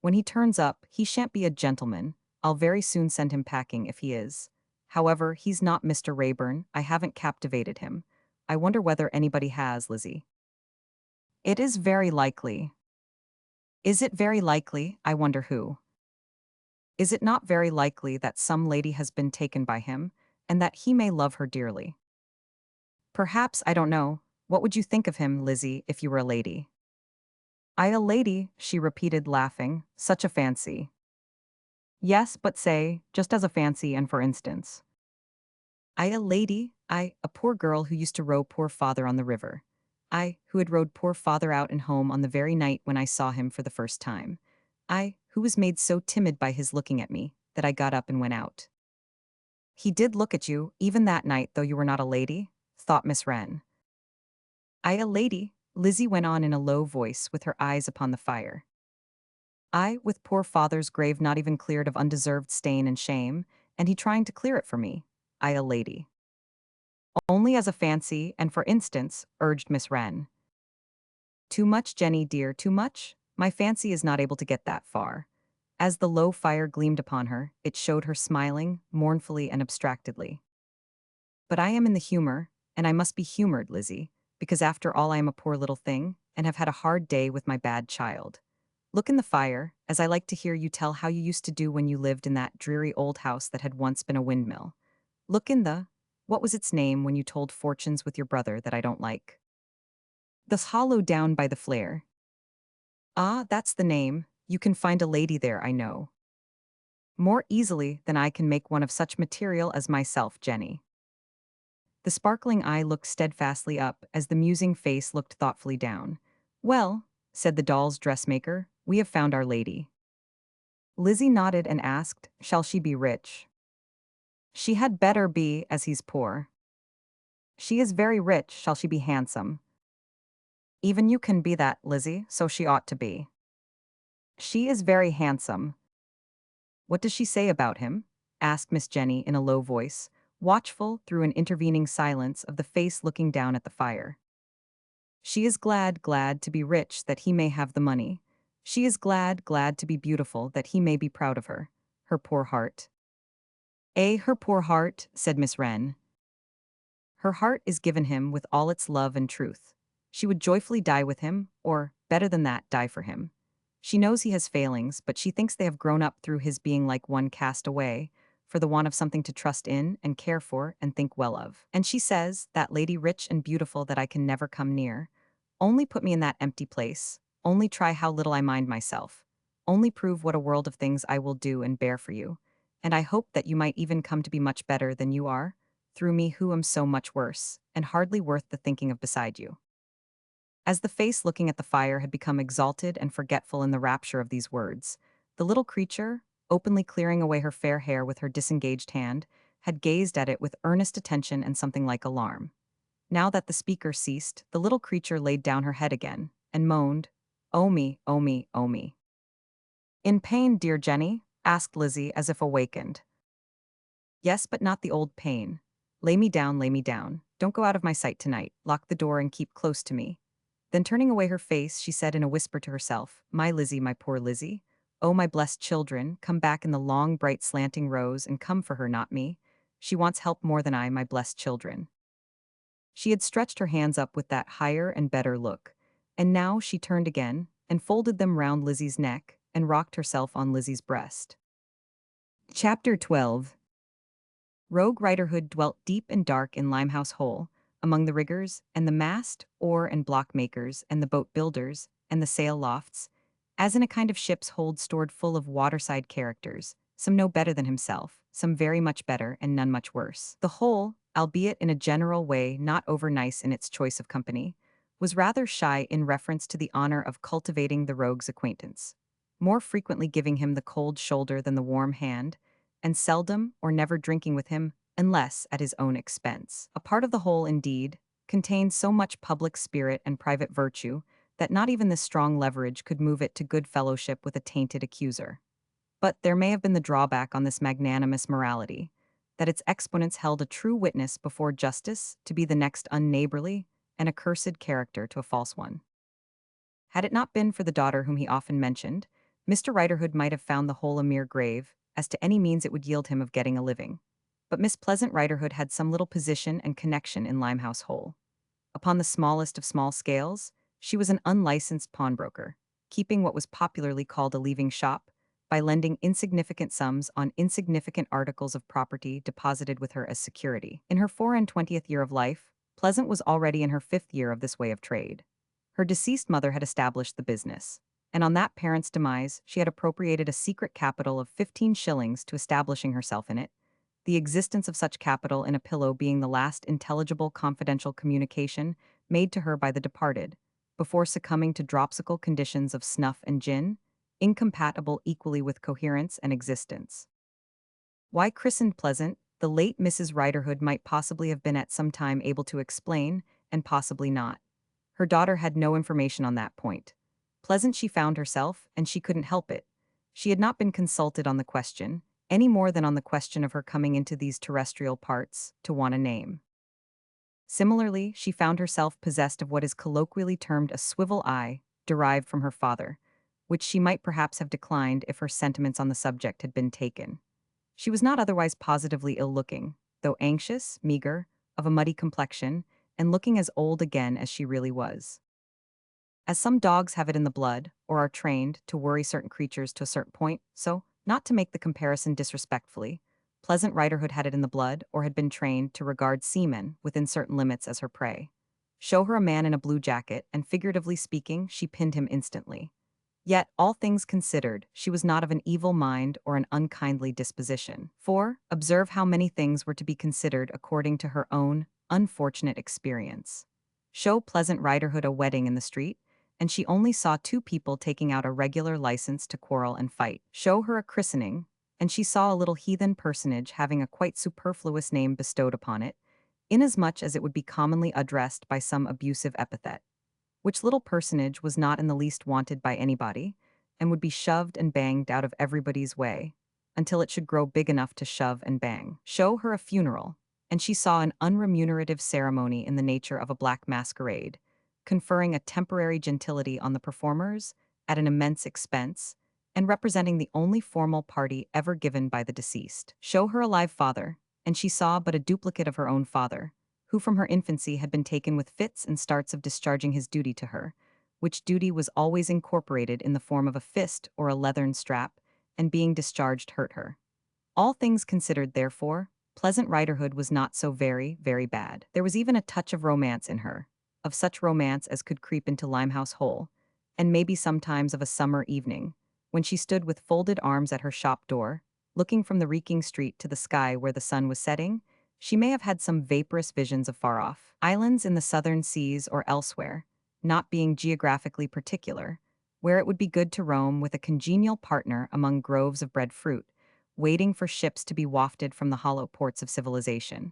"When he turns up, he shan't be a gentleman. I'll very soon send him packing if he is. However, he's not Mr. Wrayburn. I haven't captivated him. I wonder whether anybody has, Lizzie." "It is very likely." "Is it very likely? I wonder who." "Is it not very likely that some lady has been taken by him, and that he may love her dearly?" "Perhaps, I don't know. What would you think of him, Lizzie, if you were a lady?" "I a lady," she repeated, laughing. "Such a fancy." "Yes, but say, just as a fancy and for instance." "I a lady, I, a poor girl who used to row poor father on the river. I, who had rowed poor father out and home on the very night when I saw him for the first time. I, who was made so timid by his looking at me, that I got up and went out." "He did look at you, even that night, though you were not a lady?" thought Miss Wren. "I a lady," Lizzie went on in a low voice, with her eyes upon the fire. "I, with poor father's grave not even cleared of undeserved stain and shame, and he trying to clear it for me. I a lady." "Only as a fancy, and for instance," urged Miss Wren. "Too much, Jenny dear, too much? My fancy is not able to get that far." As the low fire gleamed upon her, it showed her smiling, mournfully and abstractedly. "But I am in the humor, and I must be humored, Lizzie, because after all I am a poor little thing, and have had a hard day with my bad child. Look in the fire, as I like to hear you tell how you used to do when you lived in that dreary old house that had once been a windmill. Look in the, what was its name when you told fortunes with your brother that I don't like? Thus hollow down by the flare." "Ah, that's the name. You can find a lady there, I know. More easily than I can make one of such material as myself, Jenny." The sparkling eye looked steadfastly up as the musing face looked thoughtfully down. "Well," said the doll's dressmaker, "we have found our lady." Lizzie nodded and asked, "Shall she be rich?" "She had better be, as he's poor." "She is very rich. Shall she be handsome?" "Even you can be that, Lizzie, so she ought to be." "She is very handsome." "What does she say about him?" asked Miss Jenny in a low voice, watchful through an intervening silence of the face looking down at the fire. "She is glad, glad to be rich that he may have the money. She is glad, glad to be beautiful that he may be proud of her. Her poor heart." Her poor heart," said Miss Wren. "Her heart is given him with all its love and truth. She would joyfully die with him, or, better than that, die for him. She knows he has failings, but she thinks they have grown up through his being like one cast away, for the want of something to trust in and care for and think well of. And she says, that lady rich and beautiful that I can never come near. Only put me in that empty place. Only try how little I mind myself. Only prove what a world of things I will do and bear for you. And I hope that you might even come to be much better than you are, through me who am so much worse, and hardly worth the thinking of beside you." As the face looking at the fire had become exalted and forgetful in the rapture of these words, the little creature, openly clearing away her fair hair with her disengaged hand, had gazed at it with earnest attention and something like alarm. Now that the speaker ceased, the little creature laid down her head again, and moaned, "Oh me, oh me, oh me." "In pain, dear Jenny?" asked Lizzie, as if awakened. "Yes, but not the old pain. Lay me down, lay me down. Don't go out of my sight tonight. Lock the door and keep close to me." Then turning away her face, she said in a whisper to herself, "My Lizzie, my poor Lizzie. Oh, my blessed children, come back in the long, bright, slanting rows, and come for her, not me. She wants help more than I, my blessed children." She had stretched her hands up with that higher and better look, and now she turned again, and folded them round Lizzie's neck, and rocked herself on Lizzie's breast. Chapter 12. Rogue Riderhood dwelt deep and dark in Limehouse Hole, among the riggers, and the mast, oar, and block makers, and the boat builders, and the sail lofts, as in a kind of ship's hold stored full of waterside characters, some no better than himself, some very much better, and none much worse. The whole, albeit in a general way not over nice in its choice of company, was rather shy in reference to the honor of cultivating the rogue's acquaintance, more frequently giving him the cold shoulder than the warm hand, and seldom or never drinking with him unless at his own expense. A part of the whole, indeed, contained so much public spirit and private virtue that not even this strong leverage could move it to good fellowship with a tainted accuser. But there may have been the drawback on this magnanimous morality, that its exponents held a true witness before justice to be the next unneighborly and accursed character to a false one. Had it not been for the daughter whom he often mentioned, Mr. Riderhood might have found the whole a mere grave, as to any means it would yield him of getting a living. But Miss Pleasant Riderhood had some little position and connection in Limehouse Hole. Upon the smallest of small scales, she was an unlicensed pawnbroker, keeping what was popularly called a leaving shop, by lending insignificant sums on insignificant articles of property deposited with her as security. In her 24th year of life, Pleasant was already in her 5th year of this way of trade. Her deceased mother had established the business, and on that parent's demise she had appropriated a secret capital of 15 shillings to establishing herself in it, the existence of such capital in a pillow being the last intelligible confidential communication made to her by the departed, before succumbing to dropsical conditions of snuff and gin, incompatible equally with coherence and existence. Why christened Pleasant, the late Mrs. Riderhood might possibly have been at some time able to explain, and possibly not. Her daughter had no information on that point. Pleasant she found herself, and she couldn't help it. She had not been consulted on the question, any more than on the question of her coming into these terrestrial parts, to want a name. Similarly, she found herself possessed of what is colloquially termed a swivel eye, derived from her father, which she might perhaps have declined if her sentiments on the subject had been taken. She was not otherwise positively ill-looking, though anxious, meager, of a muddy complexion, and looking as old again as she really was. As some dogs have it in the blood, or are trained to worry certain creatures to a certain point, so, not to make the comparison disrespectfully, Pleasant Riderhood had it in the blood, or had been trained to regard seamen, within certain limits, as her prey. Show her a man in a blue jacket, and figuratively speaking, she pinned him instantly. Yet, all things considered, she was not of an evil mind or an unkindly disposition. For, observe how many things were to be considered according to her own unfortunate experience. Show Pleasant Riderhood a wedding in the street, and she only saw 2 people taking out a regular license to quarrel and fight. Show her a christening, and she saw a little heathen personage having a quite superfluous name bestowed upon it, inasmuch as it would be commonly addressed by some abusive epithet, which little personage was not in the least wanted by anybody, and would be shoved and banged out of everybody's way, until it should grow big enough to shove and bang. Show her a funeral, and she saw an unremunerative ceremony in the nature of a black masquerade, conferring a temporary gentility on the performers at an immense expense, and representing the only formal party ever given by the deceased. Show her a live father, and she saw but a duplicate of her own father, who from her infancy had been taken with fits and starts of discharging his duty to her, which duty was always incorporated in the form of a fist or a leathern strap, and being discharged hurt her. All things considered, therefore, Pleasant Riderhood was not so very, very bad. There was even a touch of romance in her, of such romance as could creep into Limehouse Hole, and maybe sometimes of a summer evening, when she stood with folded arms at her shop door, looking from the reeking street to the sky where the sun was setting. She may have had some vaporous visions of far-off islands in the southern seas or elsewhere, not being geographically particular, where it would be good to roam with a congenial partner among groves of bread fruit, waiting for ships to be wafted from the hollow ports of civilization.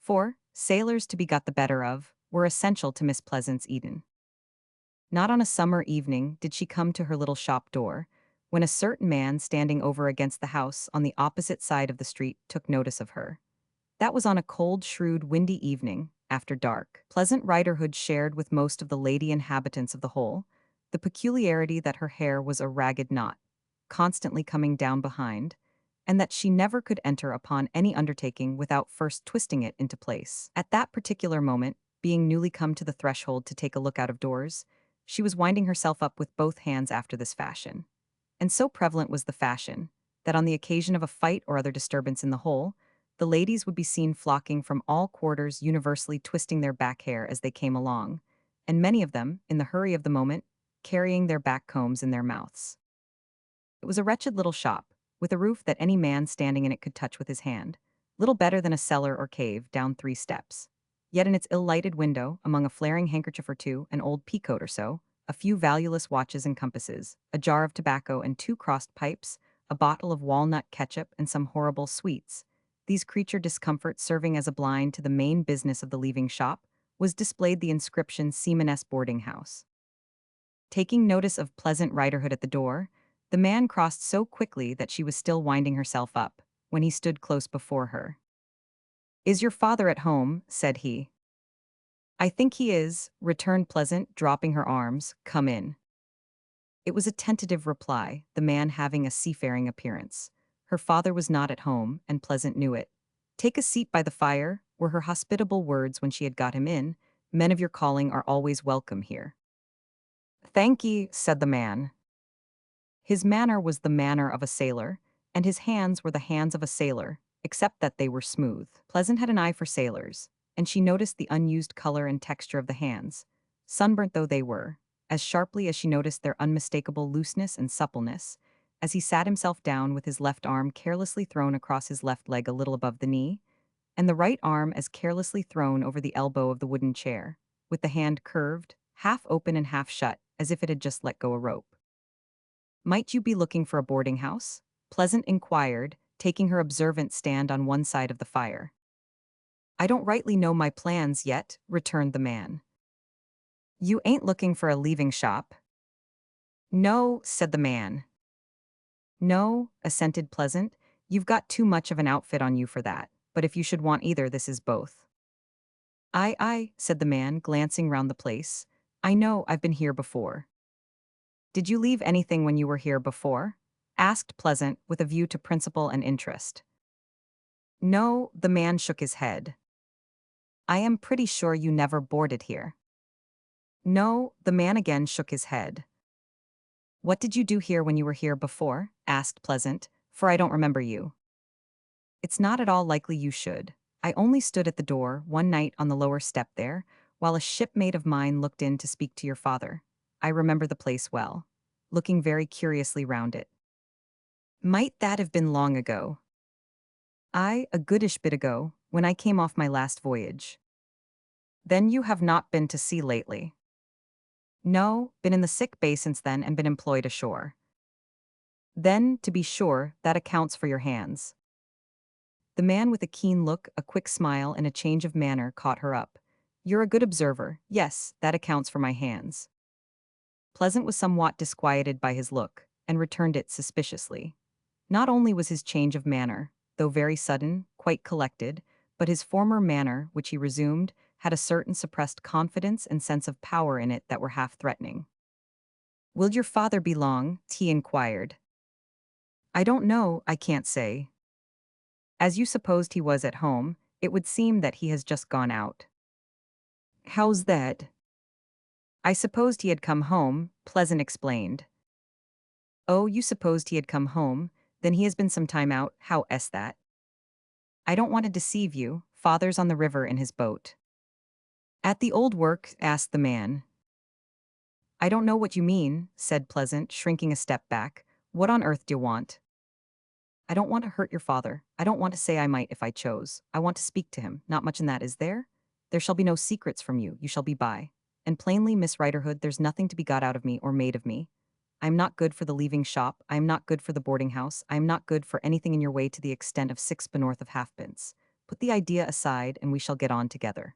For, sailors to be got the better of, were essential to Miss Pleasant's Eden. Not on a summer evening did she come to her little shop door, when a certain man standing over against the house on the opposite side of the street took notice of her. That was on a cold, shrewd, windy evening, after dark. Pleasant Riderhood shared with most of the lady inhabitants of the whole, the peculiarity that her hair was a ragged knot, constantly coming down behind, and that she never could enter upon any undertaking without first twisting it into place. At that particular moment, being newly come to the threshold to take a look out of doors, she was winding herself up with both hands after this fashion. And so prevalent was the fashion, that on the occasion of a fight or other disturbance in the whole, the ladies would be seen flocking from all quarters, universally twisting their back hair as they came along, and many of them, in the hurry of the moment, carrying their back combs in their mouths. It was a wretched little shop, with a roof that any man standing in it could touch with his hand, little better than a cellar or cave down 3 steps. Yet in its ill-lighted window, among a flaring handkerchief or two, an old peacoat or so, a few valueless watches and compasses, a jar of tobacco and 2 crossed pipes, a bottle of walnut ketchup and some horrible sweets, these creature discomforts serving as a blind to the main business of the leaving shop, was displayed the inscription Seamaness Boarding House. Taking notice of Pleasant Riderhood at the door, the man crossed so quickly that she was still winding herself up, when he stood close before her. "Is your father at home?" said he. "I think he is," returned Pleasant, dropping her arms. "Come in." It was a tentative reply, the man having a seafaring appearance. Her father was not at home, and Pleasant knew it. "Take a seat by the fire," were her hospitable words when she had got him in. "Men of your calling are always welcome here." "Thank ye," said the man. His manner was the manner of a sailor, and his hands were the hands of a sailor, except that they were smooth. Pleasant had an eye for sailors, and she noticed the unused color and texture of the hands, sunburnt though they were, as sharply as she noticed their unmistakable looseness and suppleness, as he sat himself down with his left arm carelessly thrown across his left leg a little above the knee, and the right arm as carelessly thrown over the elbow of the wooden chair, with the hand curved, half open and half shut, as if it had just let go a rope. "Might you be looking for a boarding house?" Pleasant inquired, taking her observant stand on one side of the fire. "I don't rightly know my plans yet," returned the man. "You ain't looking for a leaving shop?" "No," said the man. "No," assented Pleasant, "you've got too much of an outfit on you for that, but if you should want either, this is both." "Aye," said the man, glancing round the place. "I know, I've been here before." "Did you leave anything when you were here before?" asked Pleasant, with a view to principle and interest. "No," the man shook his head. "I am pretty sure you never boarded here." "No," the man again shook his head. "What did you do here when you were here before?" asked Pleasant, "for I don't remember you." "It's not at all likely you should. I only stood at the door, one night on the lower step there, while a shipmate of mine looked in to speak to your father. I remember the place well," looking very curiously round it. "Might that have been long ago?" "Aye, a goodish bit ago, when I came off my last voyage." "Then you have not been to sea lately?" "No, been in the sick bay since then and been employed ashore." "Then, to be sure, that accounts for your hands." The man with a keen look, a quick smile, and a change of manner caught her up. "You're a good observer. Yes, that accounts for my hands." Pleasant was somewhat disquieted by his look, and returned it suspiciously. Not only was his change of manner, though very sudden, quite collected, but his former manner, which he resumed, had a certain suppressed confidence and sense of power in it that were half threatening. "Will your father be long?" he inquired. "I don't know, I can't say." "As you supposed he was at home, it would seem that he has just gone out." "How's that?" "I supposed he had come home," Pleasant explained. "Oh, you supposed he had come home, then he has been some time out. How that?" "I don't want to deceive you, father's on the river in his boat." "At the old work?" asked the man. "I don't know what you mean," said Pleasant, shrinking a step back. "What on earth do you want?" "I don't want to hurt your father. I don't want to say I might if I chose. I want to speak to him. Not much in that, is there? There shall be no secrets from you. You shall be by. And plainly, Miss Riderhood, there's nothing to be got out of me or made of me. I am not good for the leaving shop, I am not good for the boarding house, I am not good for anything in your way to the extent of 6 of halfpence. Put the idea aside and we shall get on together.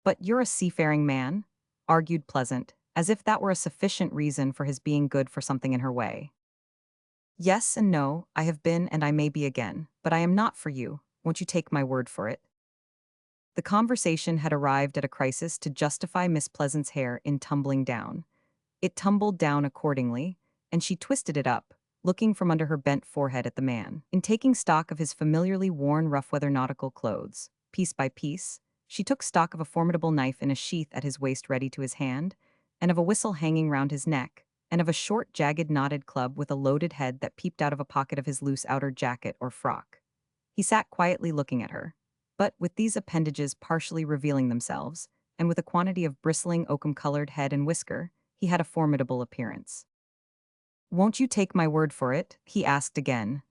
But you're a seafaring man, argued Pleasant, as if that were a sufficient reason for his being good for something in her way. Yes and no, I have been and I may be again, but I am not for you, won't you take my word for it? The conversation had arrived at a crisis to justify Miss Pleasant's hair in tumbling down. It tumbled down accordingly, and she twisted it up, looking from under her bent forehead at the man. In taking stock of his familiarly worn rough-weather nautical clothes, piece by piece, she took stock of a formidable knife in a sheath at his waist ready to his hand, and of a whistle hanging round his neck, and of a short, jagged, knotted club with a loaded head that peeped out of a pocket of his loose outer jacket or frock. He sat quietly looking at her, but with these appendages partially revealing themselves, and with a quantity of bristling oakum-colored head and whisker, he had a formidable appearance. "Won't you take my word for it?" he asked again.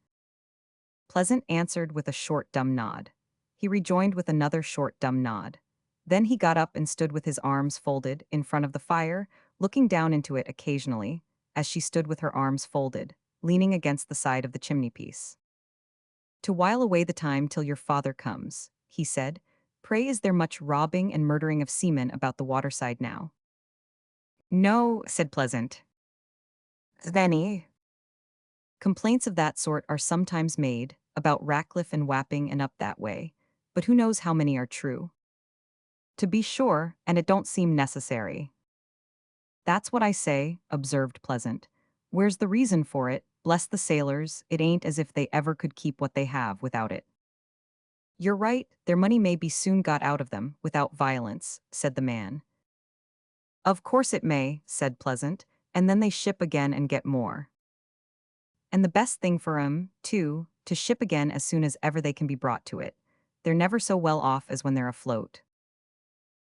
Pleasant answered with a short dumb nod. He rejoined with another short dumb nod. Then he got up and stood with his arms folded in front of the fire, looking down into it occasionally, as she stood with her arms folded, leaning against the side of the chimney-piece. "To while away the time till your father comes," he said, "pray is there much robbing and murdering of seamen about the waterside now?" "No," said Pleasant. "Any. Complaints of that sort are sometimes made, about Ratcliffe and Wapping and up that way, but who knows how many are true? To be sure, and it don't seem necessary." "That's what I say," observed Pleasant. "Where's the reason for it? Bless the sailors, it ain't as if they ever could keep what they have without it." "You're right, their money may be soon got out of them, without violence," said the man. "Of course it may," said Pleasant, "and then they ship again and get more. And the best thing for 'em, too, to ship again as soon as ever they can be brought to it. They're never so well off as when they're afloat."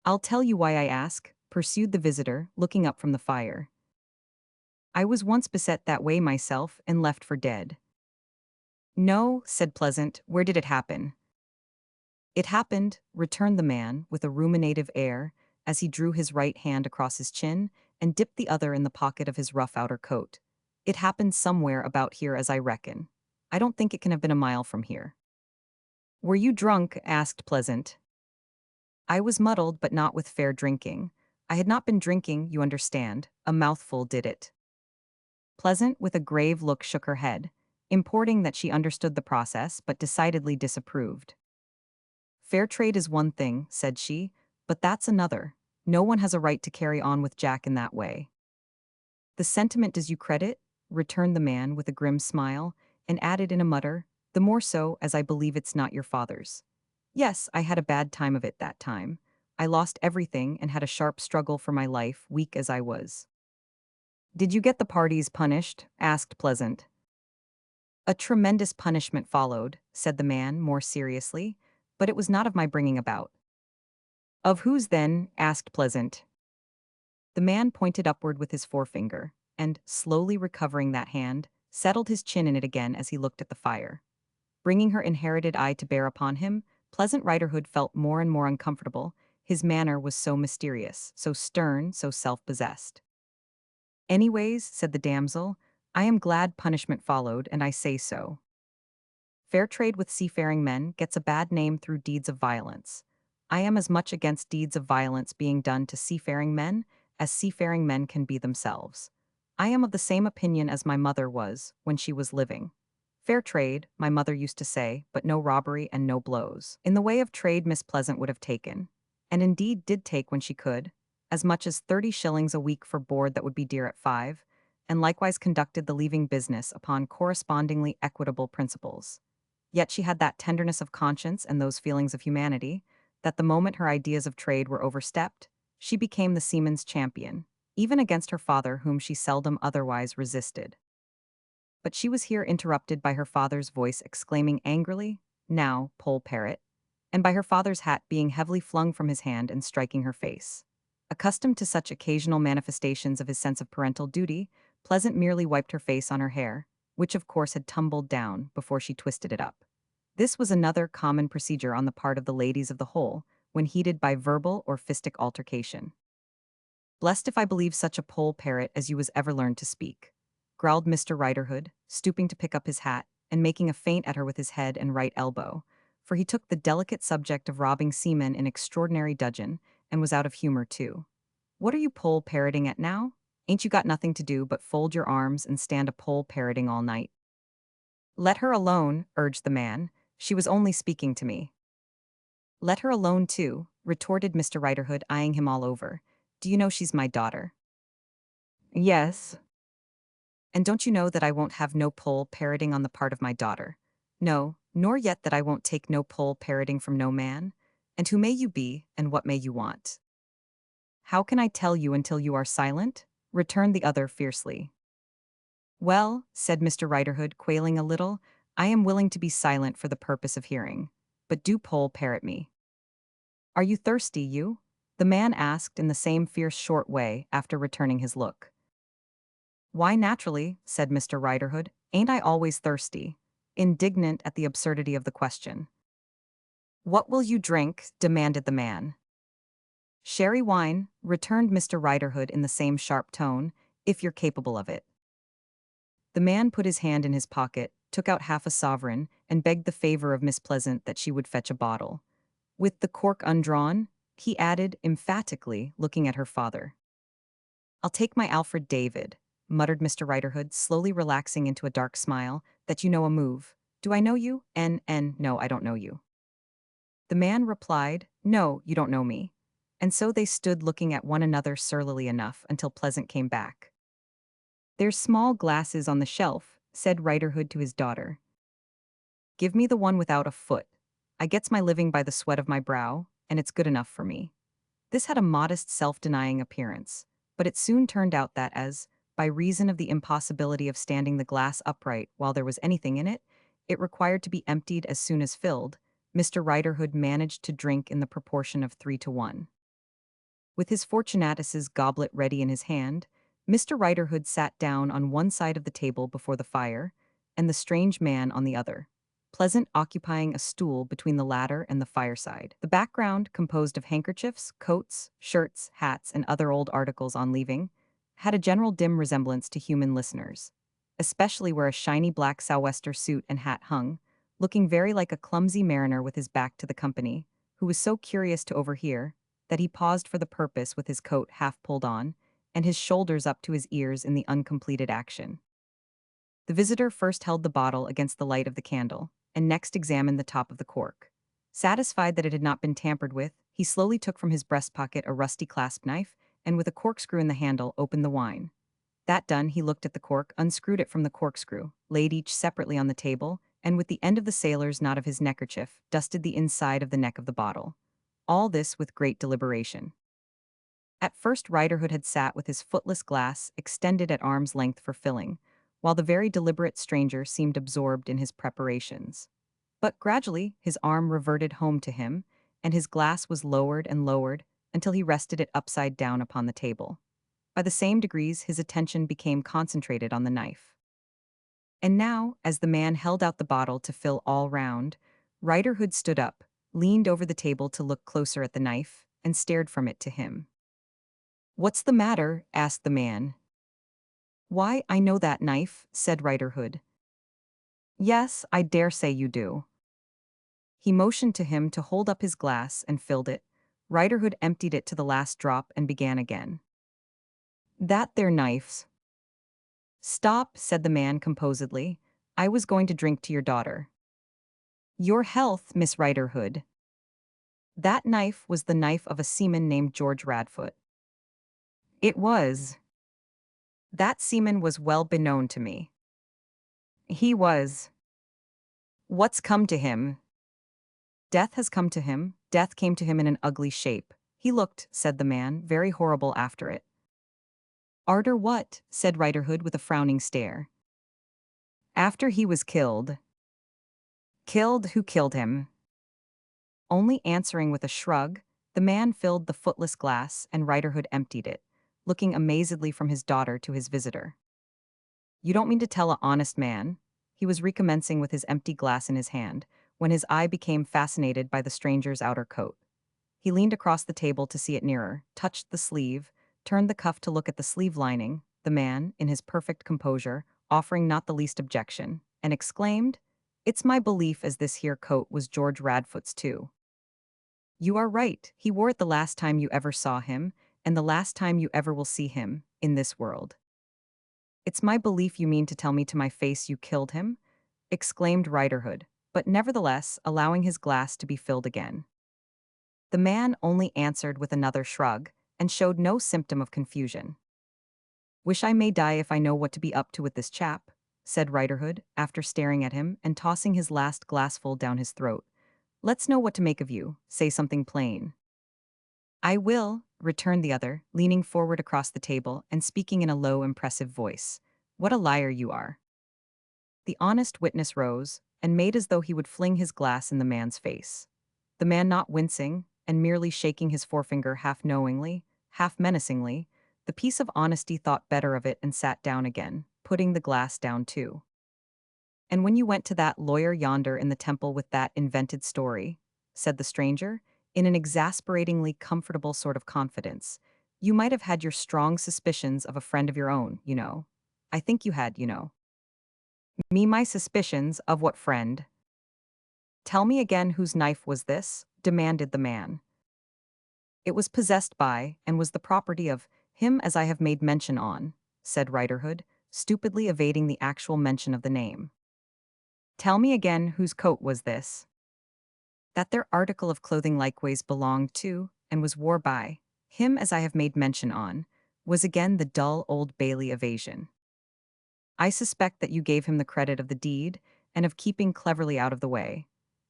"I'll tell you why I ask," pursued the visitor, looking up from the fire. "I was once beset that way myself and left for dead." "No," said Pleasant, "where did it happen?" "It happened," returned the man, with a ruminative air, as he drew his right hand across his chin and dipped the other in the pocket of his rough outer coat. "It happened somewhere about here as I reckon. I don't think it can have been a mile from here." "Were you drunk?" asked Pleasant. "I was muddled, but not with fair drinking. I had not been drinking, you understand. A mouthful did it." Pleasant, with a grave look, shook her head, importing that she understood the process, but decidedly disapproved. "Fair trade is one thing," said she, "but that's another. No one has a right to carry on with Jack in that way." "The sentiment does you credit?" returned the man with a grim smile, and added in a mutter, "the more so, as I believe it's not your father's." "Yes, I had a bad time of it that time. I lost everything and had a sharp struggle for my life, weak as I was." "Did you get the parties punished?" asked Pleasant. "A tremendous punishment followed," said the man more seriously, "but it was not of my bringing about." "Of whose then?" asked Pleasant. The man pointed upward with his forefinger, and, slowly recovering that hand, settled his chin in it again as he looked at the fire. Bringing her inherited eye to bear upon him, Pleasant Riderhood felt more and more uncomfortable. His manner was so mysterious, so stern, so self-possessed. "Anyways," said the damsel, "I am glad punishment followed, and I say so. Fair trade with seafaring men gets a bad name through deeds of violence. I am as much against deeds of violence being done to seafaring men as seafaring men can be themselves. I am of the same opinion as my mother was when she was living. Fair trade, my mother used to say, but no robbery and no blows." In the way of trade Miss Pleasant would have taken, and indeed did take when she could, as much as 30 shillings a week for board that would be dear at 5, and likewise conducted the leaving business upon correspondingly equitable principles. Yet she had that tenderness of conscience and those feelings of humanity, that the moment her ideas of trade were overstepped, she became the seaman's champion, even against her father whom she seldom otherwise resisted. But she was here interrupted by her father's voice exclaiming angrily, "Now, Poll Parrot," and by her father's hat being heavily flung from his hand and striking her face. Accustomed to such occasional manifestations of his sense of parental duty, Pleasant merely wiped her face on her hair, which of course had tumbled down before she twisted it up. This was another common procedure on the part of the ladies of the whole, when heated by verbal or fistic altercation. Blessed if I believe such a poll parrot as you was ever learned to speak, growled Mr. Riderhood, stooping to pick up his hat and making a feint at her with his head and right elbow, for he took the delicate subject of robbing seamen in extraordinary dudgeon, and was out of humor too. What are you poll parroting at now? Ain't you got nothing to do but fold your arms and stand a poll parroting all night? Let her alone, urged the man. She was only speaking to me. Let her alone too, retorted Mr. Riderhood, eyeing him all over. Do you know she's my daughter? Yes. And don't you know that I won't have no poll parroting on the part of my daughter? No, nor yet that I won't take no poll parroting from no man? And who may you be, and what may you want? How can I tell you until you are silent? Returned the other fiercely. Well, said Mr. Riderhood, quailing a little, I am willing to be silent for the purpose of hearing. But do poll parrot me. Are you thirsty, you? The man asked in the same fierce short way after returning his look. Why, naturally, said Mr. Riderhood. Ain't I always thirsty? Indignant at the absurdity of the question. What will you drink? Demanded the man. Sherry wine, returned Mr. Riderhood in the same sharp tone, if you're capable of it. The man put his hand in his pocket, took out half a sovereign, and begged the favor of Miss Pleasant that she would fetch a bottle. With the cork undrawn, he added emphatically, looking at her father. I'll take my Alfred David, muttered Mr. Riderhood, slowly relaxing into a dark smile, that you know a move. Do I know you? No, I don't know you. The man replied, no, you don't know me. And so they stood looking at one another surlily enough until Pleasant came back. There's small glasses on the shelf, said Riderhood to his daughter. Give me the one without a foot. I gets my living by the sweat of my brow, and it's good enough for me. This had a modest self-denying appearance, but it soon turned out that as, by reason of the impossibility of standing the glass upright while there was anything in it, it required to be emptied as soon as filled, Mr. Riderhood managed to drink in the proportion of 3-1. With his Fortunatus's goblet ready in his hand, Mr. Riderhood sat down on one side of the table before the fire, and the strange man on the other, Pleasant occupying a stool between the latter and the fireside. The background, composed of handkerchiefs, coats, shirts, hats, and other old articles on leaving, had a general dim resemblance to human listeners, especially where a shiny black sou'wester suit and hat hung, looking very like a clumsy mariner with his back to the company, who was so curious to overhear that he paused for the purpose with his coat half pulled on, and his shoulders up to his ears in the uncompleted action. The visitor first held the bottle against the light of the candle, and next examined the top of the cork. Satisfied that it had not been tampered with, he slowly took from his breast pocket a rusty clasp knife, and with a corkscrew in the handle, opened the wine. That done, he looked at the cork, unscrewed it from the corkscrew, laid each separately on the table, and with the end of the sailor's knot of his neckerchief, dusted the inside of the neck of the bottle. All this with great deliberation. At first Riderhood had sat with his footless glass extended at arm's length for filling, while the very deliberate stranger seemed absorbed in his preparations. But gradually his arm reverted home to him, and his glass was lowered and lowered until he rested it upside down upon the table. By the same degrees his attention became concentrated on the knife. And now, as the man held out the bottle to fill all round, Riderhood stood up, leaned over the table to look closer at the knife, and stared from it to him. "What's the matter?" asked the man. "Why, I know that knife," said Riderhood. "Yes, I dare say you do." He motioned to him to hold up his glass and filled it. Riderhood emptied it to the last drop and began again. "That there knife's—" "Stop," said the man composedly. "I was going to drink to your daughter." "Your health, Miss Riderhood." That knife was the knife of a seaman named George Radfoot. It was. That seaman was well beknown to me. He was. What's come to him? Death has come to him. Death came to him in an ugly shape. He looked, said the man, very horrible after it. Arter what? Said Riderhood with a frowning stare. After he was killed. Killed? Who killed him? Only answering with a shrug, the man filled the footless glass and Riderhood emptied it, looking amazedly from his daughter to his visitor. You don't mean to tell a honest man? He was recommencing with his empty glass in his hand, when his eye became fascinated by the stranger's outer coat. He leaned across the table to see it nearer, touched the sleeve, turned the cuff to look at the sleeve lining, the man, in his perfect composure, offering not the least objection, and exclaimed, "It's my belief as this here coat was George Radfoot's too." "You are right, he wore it the last time you ever saw him, and the last time you ever will see him, in this world." "It's my belief you mean to tell me to my face you killed him?" exclaimed Riderhood, but nevertheless allowing his glass to be filled again. The man only answered with another shrug, and showed no symptom of confusion. "Wish I may die if I know what to be up to with this chap," said Riderhood, after staring at him and tossing his last glassful down his throat. "Let's know what to make of you, say something plain." "I will," returned the other, leaning forward across the table and speaking in a low, impressive voice. "What a liar you are." The honest witness rose, and made as though he would fling his glass in the man's face. The man not wincing, and merely shaking his forefinger half knowingly, half menacingly, the piece of honesty thought better of it and sat down again, putting the glass down too. "And when you went to that lawyer yonder in the temple with that invented story," said the stranger, in an exasperatingly comfortable sort of confidence, "you might have had your strong suspicions of a friend of your own, you know. I think you had, you know." "Me my suspicions, of what friend?" "Tell me again whose knife was this?" demanded the man. "It was possessed by, and was the property of, him as I have made mention on," said Riderhood, stupidly evading the actual mention of the name. "Tell me again whose coat was this?" "That their article of clothing likewise belonged to, and was wore by, him as I have made mention on," was again the dull Old Bailey evasion. "I suspect that you gave him the credit of the deed, and of keeping cleverly out of the way.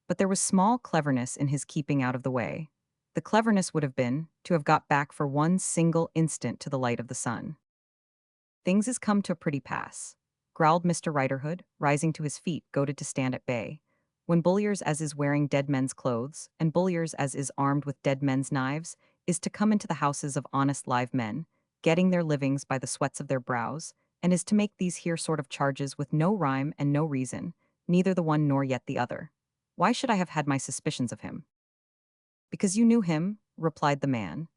But there was small cleverness in his keeping out of the way. The cleverness would have been, to have got back for one single instant to the light of the sun." "Things is come to a pretty pass," growled Mr. Riderhood, rising to his feet, goaded to stand at bay. "When bulliers as is wearing dead men's clothes, and bulliers as is armed with dead men's knives, is to come into the houses of honest live men, getting their livings by the sweats of their brows, and is to make these here sort of charges with no rhyme and no reason, neither the one nor yet the other. Why should I have had my suspicions of him?" "Because you knew him," replied the man.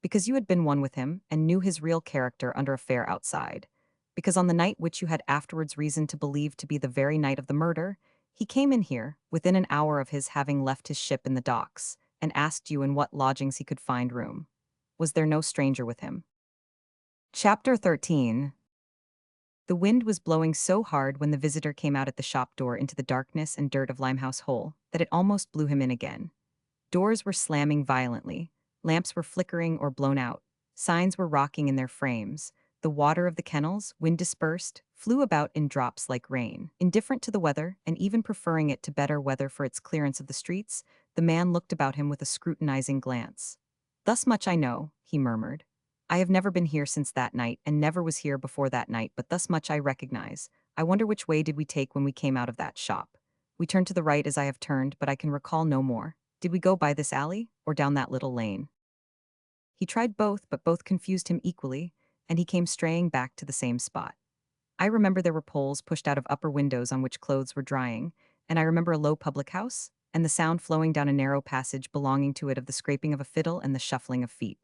"Because you had been one with him, and knew his real character under a fair outside. Because on the night which you had afterwards reason to believe to be the very night of the murder, he came in here, within an hour of his having left his ship in the docks, and asked you in what lodgings he could find room. Was there no stranger with him?" Chapter 13. The wind was blowing so hard when the visitor came out at the shop door into the darkness and dirt of Limehouse Hole that it almost blew him in again. Doors were slamming violently, lamps were flickering or blown out, signs were rocking in their frames, the water of the kennels, wind dispersed, flew about in drops like rain. Indifferent to the weather, and even preferring it to better weather for its clearance of the streets, the man looked about him with a scrutinizing glance. "Thus much I know," he murmured. "I have never been here since that night, and never was here before that night, but thus much I recognize. I wonder which way did we take when we came out of that shop. We turned to the right as I have turned, but I can recall no more. Did we go by this alley, or down that little lane?" He tried both, but both confused him equally, and he came straying back to the same spot. "I remember there were poles pushed out of upper windows on which clothes were drying, and I remember a low public house, and the sound flowing down a narrow passage belonging to it of the scraping of a fiddle and the shuffling of feet.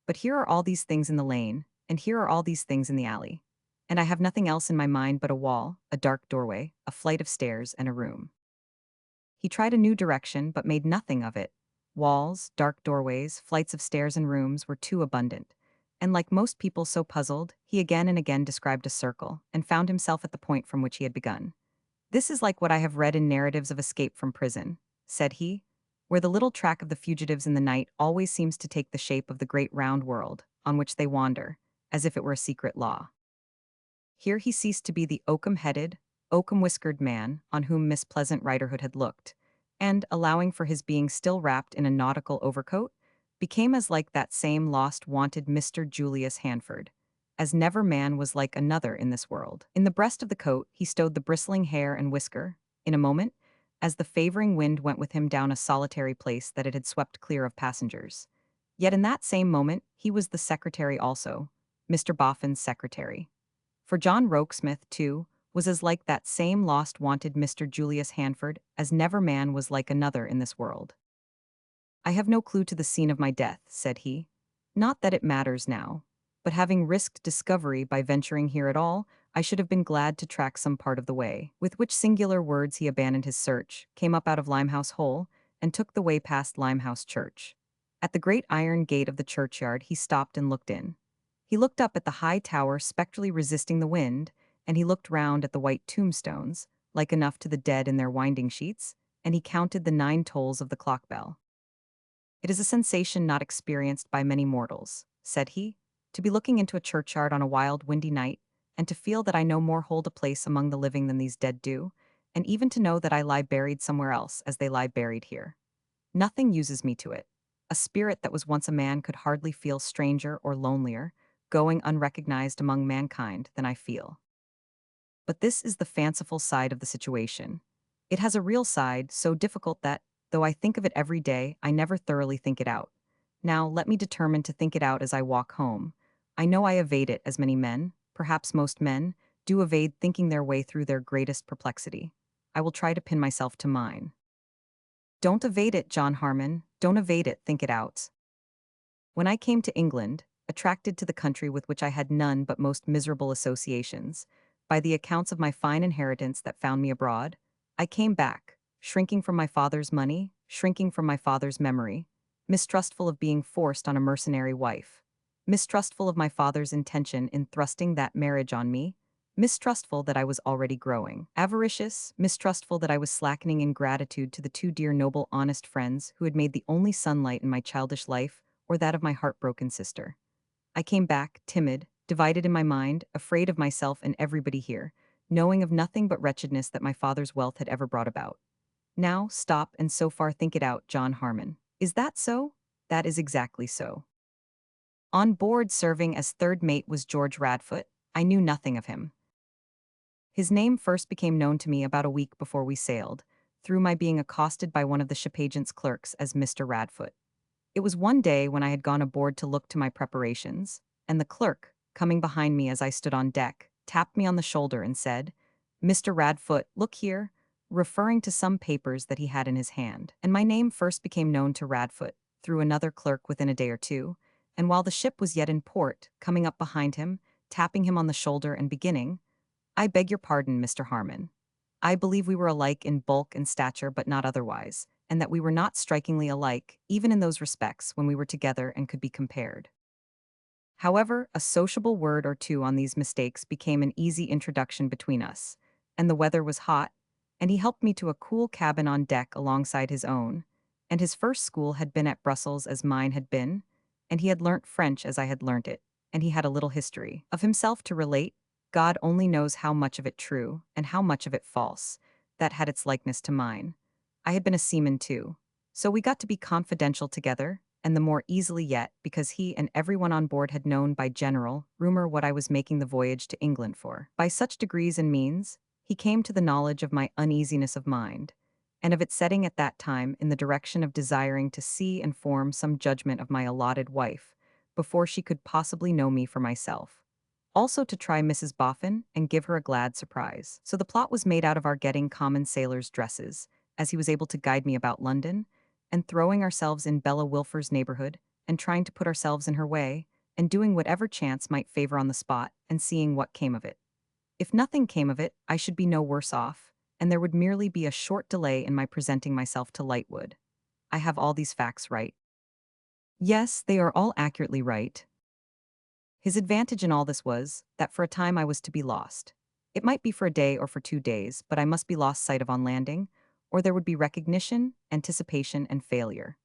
But here are all these things in the lane, and here are all these things in the alley. And I have nothing else in my mind but a wall, a dark doorway, a flight of stairs, and a room." He tried a new direction, but made nothing of it. Walls, dark doorways, flights of stairs and rooms were too abundant. And like most people so puzzled, he again and again described a circle, and found himself at the point from which he had begun. "This is like what I have read in narratives of escape from prison," said he, "where the little track of the fugitives in the night always seems to take the shape of the great round world, on which they wander, as if it were a secret law." Here he ceased to be the oakum-headed, oakum-whiskered man on whom Miss Pleasant Riderhood had looked, and, allowing for his being still wrapped in a nautical overcoat, became as like that same lost wanted Mr. Julius Hanford, as never man was like another in this world. In the breast of the coat he stowed the bristling hair and whisker, in a moment, as the favoring wind went with him down a solitary place that it had swept clear of passengers. Yet in that same moment he was the secretary also, Mr. Boffin's secretary. For John Rokesmith, too, was as like that same lost wanted Mr. Julius Hanford as never man was like another in this world. "I have no clue to the scene of my death," said he. "Not that it matters now. But having risked discovery by venturing here at all, I should have been glad to track some part of the way. With which singular words he abandoned his search, came up out of Limehouse Hole, and took the way past Limehouse Church. At the great iron gate of the churchyard he stopped and looked in. He looked up at the high tower spectrally resisting the wind, and he looked round at the white tombstones, like enough to the dead in their winding sheets, and he counted the 9 tolls of the clock bell. "It is a sensation not experienced by many mortals," said he, "to be looking into a churchyard on a wild, windy night, and to feel that I no more hold a place among the living than these dead do, and even to know that I lie buried somewhere else as they lie buried here. Nothing uses me to it. A spirit that was once a man could hardly feel stranger or lonelier, going unrecognized among mankind, than I feel. But this is the fanciful side of the situation. It has a real side, so difficult that, though I think of it every day, I never thoroughly think it out. Now, let me determine to think it out as I walk home. I know I evade it as many men, perhaps most men, do evade thinking their way through their greatest perplexity. I will try to pin myself to mine. Don't evade it, John Harmon. Don't evade it, think it out. When I came to England, attracted to the country with which I had none but most miserable associations, by the accounts of my fine inheritance that found me abroad, I came back, shrinking from my father's money, shrinking from my father's memory, mistrustful of being forced on a mercenary wife, mistrustful of my father's intention in thrusting that marriage on me, mistrustful that I was already growing, avaricious, mistrustful that I was slackening in gratitude to the 2 dear noble honest friends who had made the only sunlight in my childish life or that of my heartbroken sister. I came back, timid, divided in my mind, afraid of myself and everybody here, knowing of nothing but wretchedness that my father's wealth had ever brought about. Now, stop and so far think it out, John Harmon. Is that so? That is exactly so. On board serving as third mate was George Radfoot. I knew nothing of him. His name first became known to me about a week before we sailed, through my being accosted by one of the ship agent's clerks as Mr. Radfoot. It was one day when I had gone aboard to look to my preparations, and the clerk, coming behind me as I stood on deck, tapped me on the shoulder and said, "Mr. Radfoot, look here," referring to some papers that he had in his hand. And my name first became known to Radfoot, through another clerk within a day or two, and while the ship was yet in port, coming up behind him, tapping him on the shoulder and beginning, "I beg your pardon, Mr. Harmon. I believe we were alike in bulk and stature but not otherwise, and that we were not strikingly alike, even in those respects when we were together and could be compared." However, a sociable word or two on these mistakes became an easy introduction between us, and the weather was hot, and he helped me to a cool cabin on deck alongside his own, and his first school had been at Brussels as mine had been, and he had learnt French as I had learnt it, and he had a little history of himself to relate. God only knows how much of it true, and how much of it false, that had its likeness to mine. I had been a seaman too, so we got to be confidential together, and the more easily yet because he and everyone on board had known by general rumor what I was making the voyage to England for. By such degrees and means, he came to the knowledge of my uneasiness of mind, and of its setting at that time in the direction of desiring to see and form some judgment of my allotted wife, before she could possibly know me for myself. Also to try Mrs. Boffin and give her a glad surprise. So the plot was made out of our getting common sailors' dresses, as he was able to guide me about London, and throwing ourselves in Bella Wilfer's neighborhood, and trying to put ourselves in her way, and doing whatever chance might favor on the spot, and seeing what came of it. If nothing came of it, I should be no worse off, and there would merely be a short delay in my presenting myself to Lightwood. I have all these facts right. Yes, they are all accurately right. His advantage in all this was, that for a time I was to be lost. It might be for a day or for 2 days, but I must be lost sight of on landing, or there would be recognition, anticipation, and failure.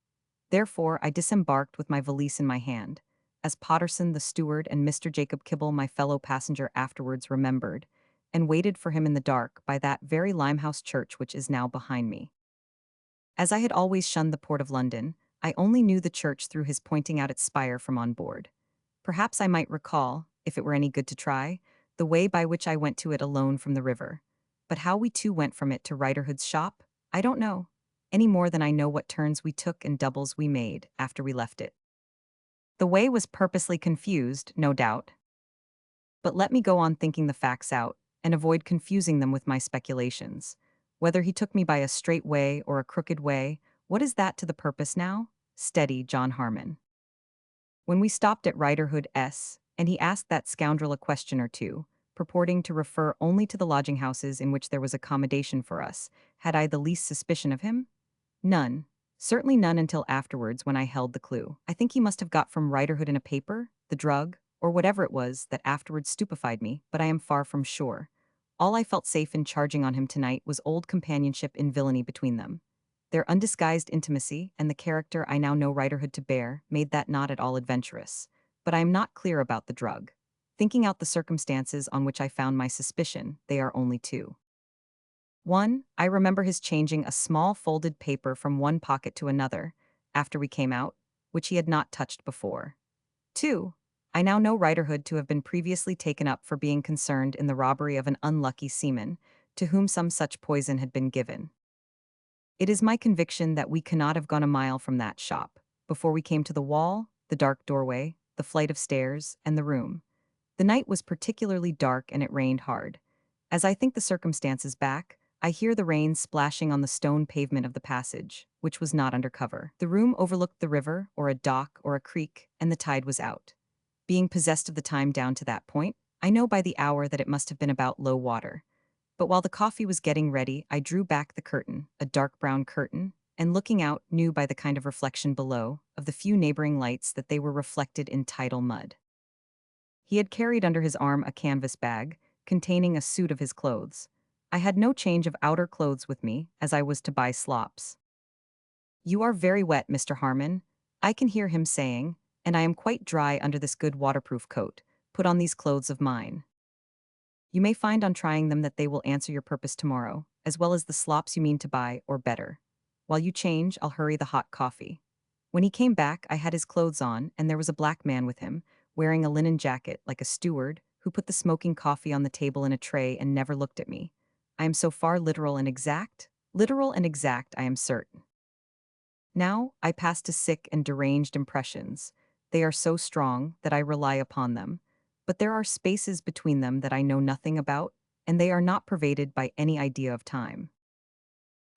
Therefore, I disembarked with my valise in my hand, as Potterson the steward and Mr. Jacob Kibble my fellow passenger afterwards remembered, and waited for him in the dark by that very Limehouse church which is now behind me. As I had always shunned the port of London, I only knew the church through his pointing out its spire from on board. Perhaps I might recall, if it were any good to try, the way by which I went to it alone from the river. But how we two went from it to Riderhood's shop, I don't know, any more than I know what turns we took and doubles we made after we left it. The way was purposely confused, no doubt. But let me go on thinking the facts out, and avoid confusing them with my speculations. Whether he took me by a straight way or a crooked way, what is that to the purpose now? Steady, John Harmon. When we stopped at Riderhood and he asked that scoundrel a question or two, purporting to refer only to the lodging houses in which there was accommodation for us. Had I the least suspicion of him? None. Certainly none until afterwards when I held the clue. I think he must have got from writerhood in a paper, the drug, or whatever it was that afterwards stupefied me, but I am far from sure. All I felt safe in charging on him tonight was old companionship in villainy between them. Their undisguised intimacy, and the character I now know writerhood to bear, made that not at all adventurous. But I am not clear about the drug. Thinking out the circumstances on which I found my suspicion, they are only two. 1. I remember his changing a small folded paper from one pocket to another, after we came out, which he had not touched before. 2. I now know writerhood to have been previously taken up for being concerned in the robbery of an unlucky seaman, to whom some such poison had been given. It is my conviction that we cannot have gone a mile from that shop, before we came to the wall, the dark doorway, the flight of stairs, and the room. The night was particularly dark and it rained hard. As I think the circumstances back, I hear the rain splashing on the stone pavement of the passage, which was not under cover. The room overlooked the river, or a dock, or a creek, and the tide was out. Being possessed of the time down to that point, I know by the hour that it must have been about low water. But while the coffee was getting ready, I drew back the curtain, a dark brown curtain, and looking out, knew by the kind of reflection below, of the few neighboring lights, that they were reflected in tidal mud. He had carried under his arm a canvas bag, containing a suit of his clothes. I had no change of outer clothes with me, as I was to buy slops. "You are very wet, Mr. Harmon," I can hear him saying, "and I am quite dry under this good waterproof coat. Put on these clothes of mine. You may find on trying them that they will answer your purpose tomorrow, as well as the slops you mean to buy, or better. While you change, I'll hurry the hot coffee." When he came back, I had his clothes on, and there was a black man with him, wearing a linen jacket, like a steward, who put the smoking coffee on the table in a tray and never looked at me. I am so far literal and exact, I am certain. Now, I pass to sick and deranged impressions. They are so strong that I rely upon them, but there are spaces between them that I know nothing about, and they are not pervaded by any idea of time.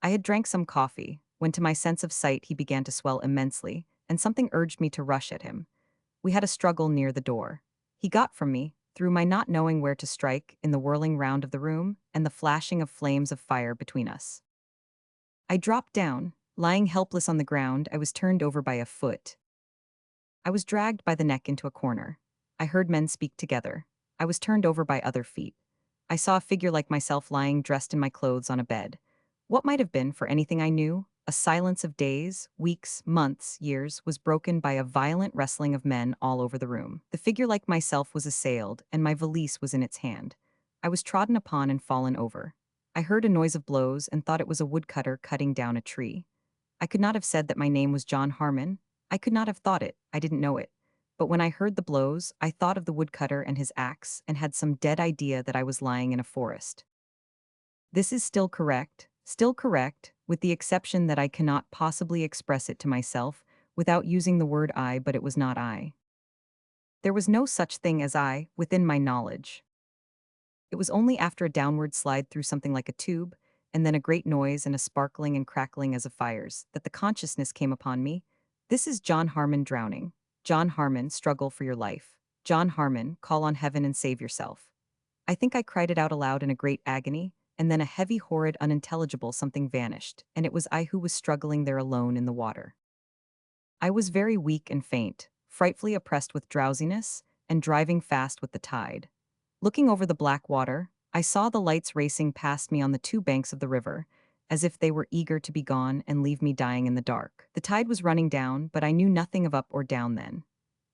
I had drank some coffee, when to my sense of sight he began to swell immensely, and something urged me to rush at him. We had a struggle near the door. He got from me, through my not knowing where to strike, in the whirling round of the room, and the flashing of flames of fire between us. I dropped down. Lying helpless on the ground, I was turned over by a foot. I was dragged by the neck into a corner. I heard men speak together. I was turned over by other feet. I saw a figure like myself lying dressed in my clothes on a bed. What might have been, for anything I knew, a silence of days, weeks, months, years, was broken by a violent wrestling of men all over the room. The figure like myself was assailed, and my valise was in its hand. I was trodden upon and fallen over. I heard a noise of blows and thought it was a woodcutter cutting down a tree. I could not have said that my name was John Harmon. I could not have thought it, I didn't know it. But when I heard the blows, I thought of the woodcutter and his axe, and had some dead idea that I was lying in a forest. This is still correct, with the exception that I cannot possibly express it to myself without using the word I, but it was not I. There was no such thing as I, within my knowledge. It was only after a downward slide through something like a tube, and then a great noise and a sparkling and crackling as of fires, that the consciousness came upon me. This is John Harmon drowning. John Harmon, struggle for your life. John Harmon, call on heaven and save yourself. I think I cried it out aloud in a great agony, and then a heavy, horrid, unintelligible something vanished, and it was I who was struggling there alone in the water. I was very weak and faint, frightfully oppressed with drowsiness, and driving fast with the tide. Looking over the black water, I saw the lights racing past me on the two banks of the river, as if they were eager to be gone and leave me dying in the dark. The tide was running down, but I knew nothing of up or down then.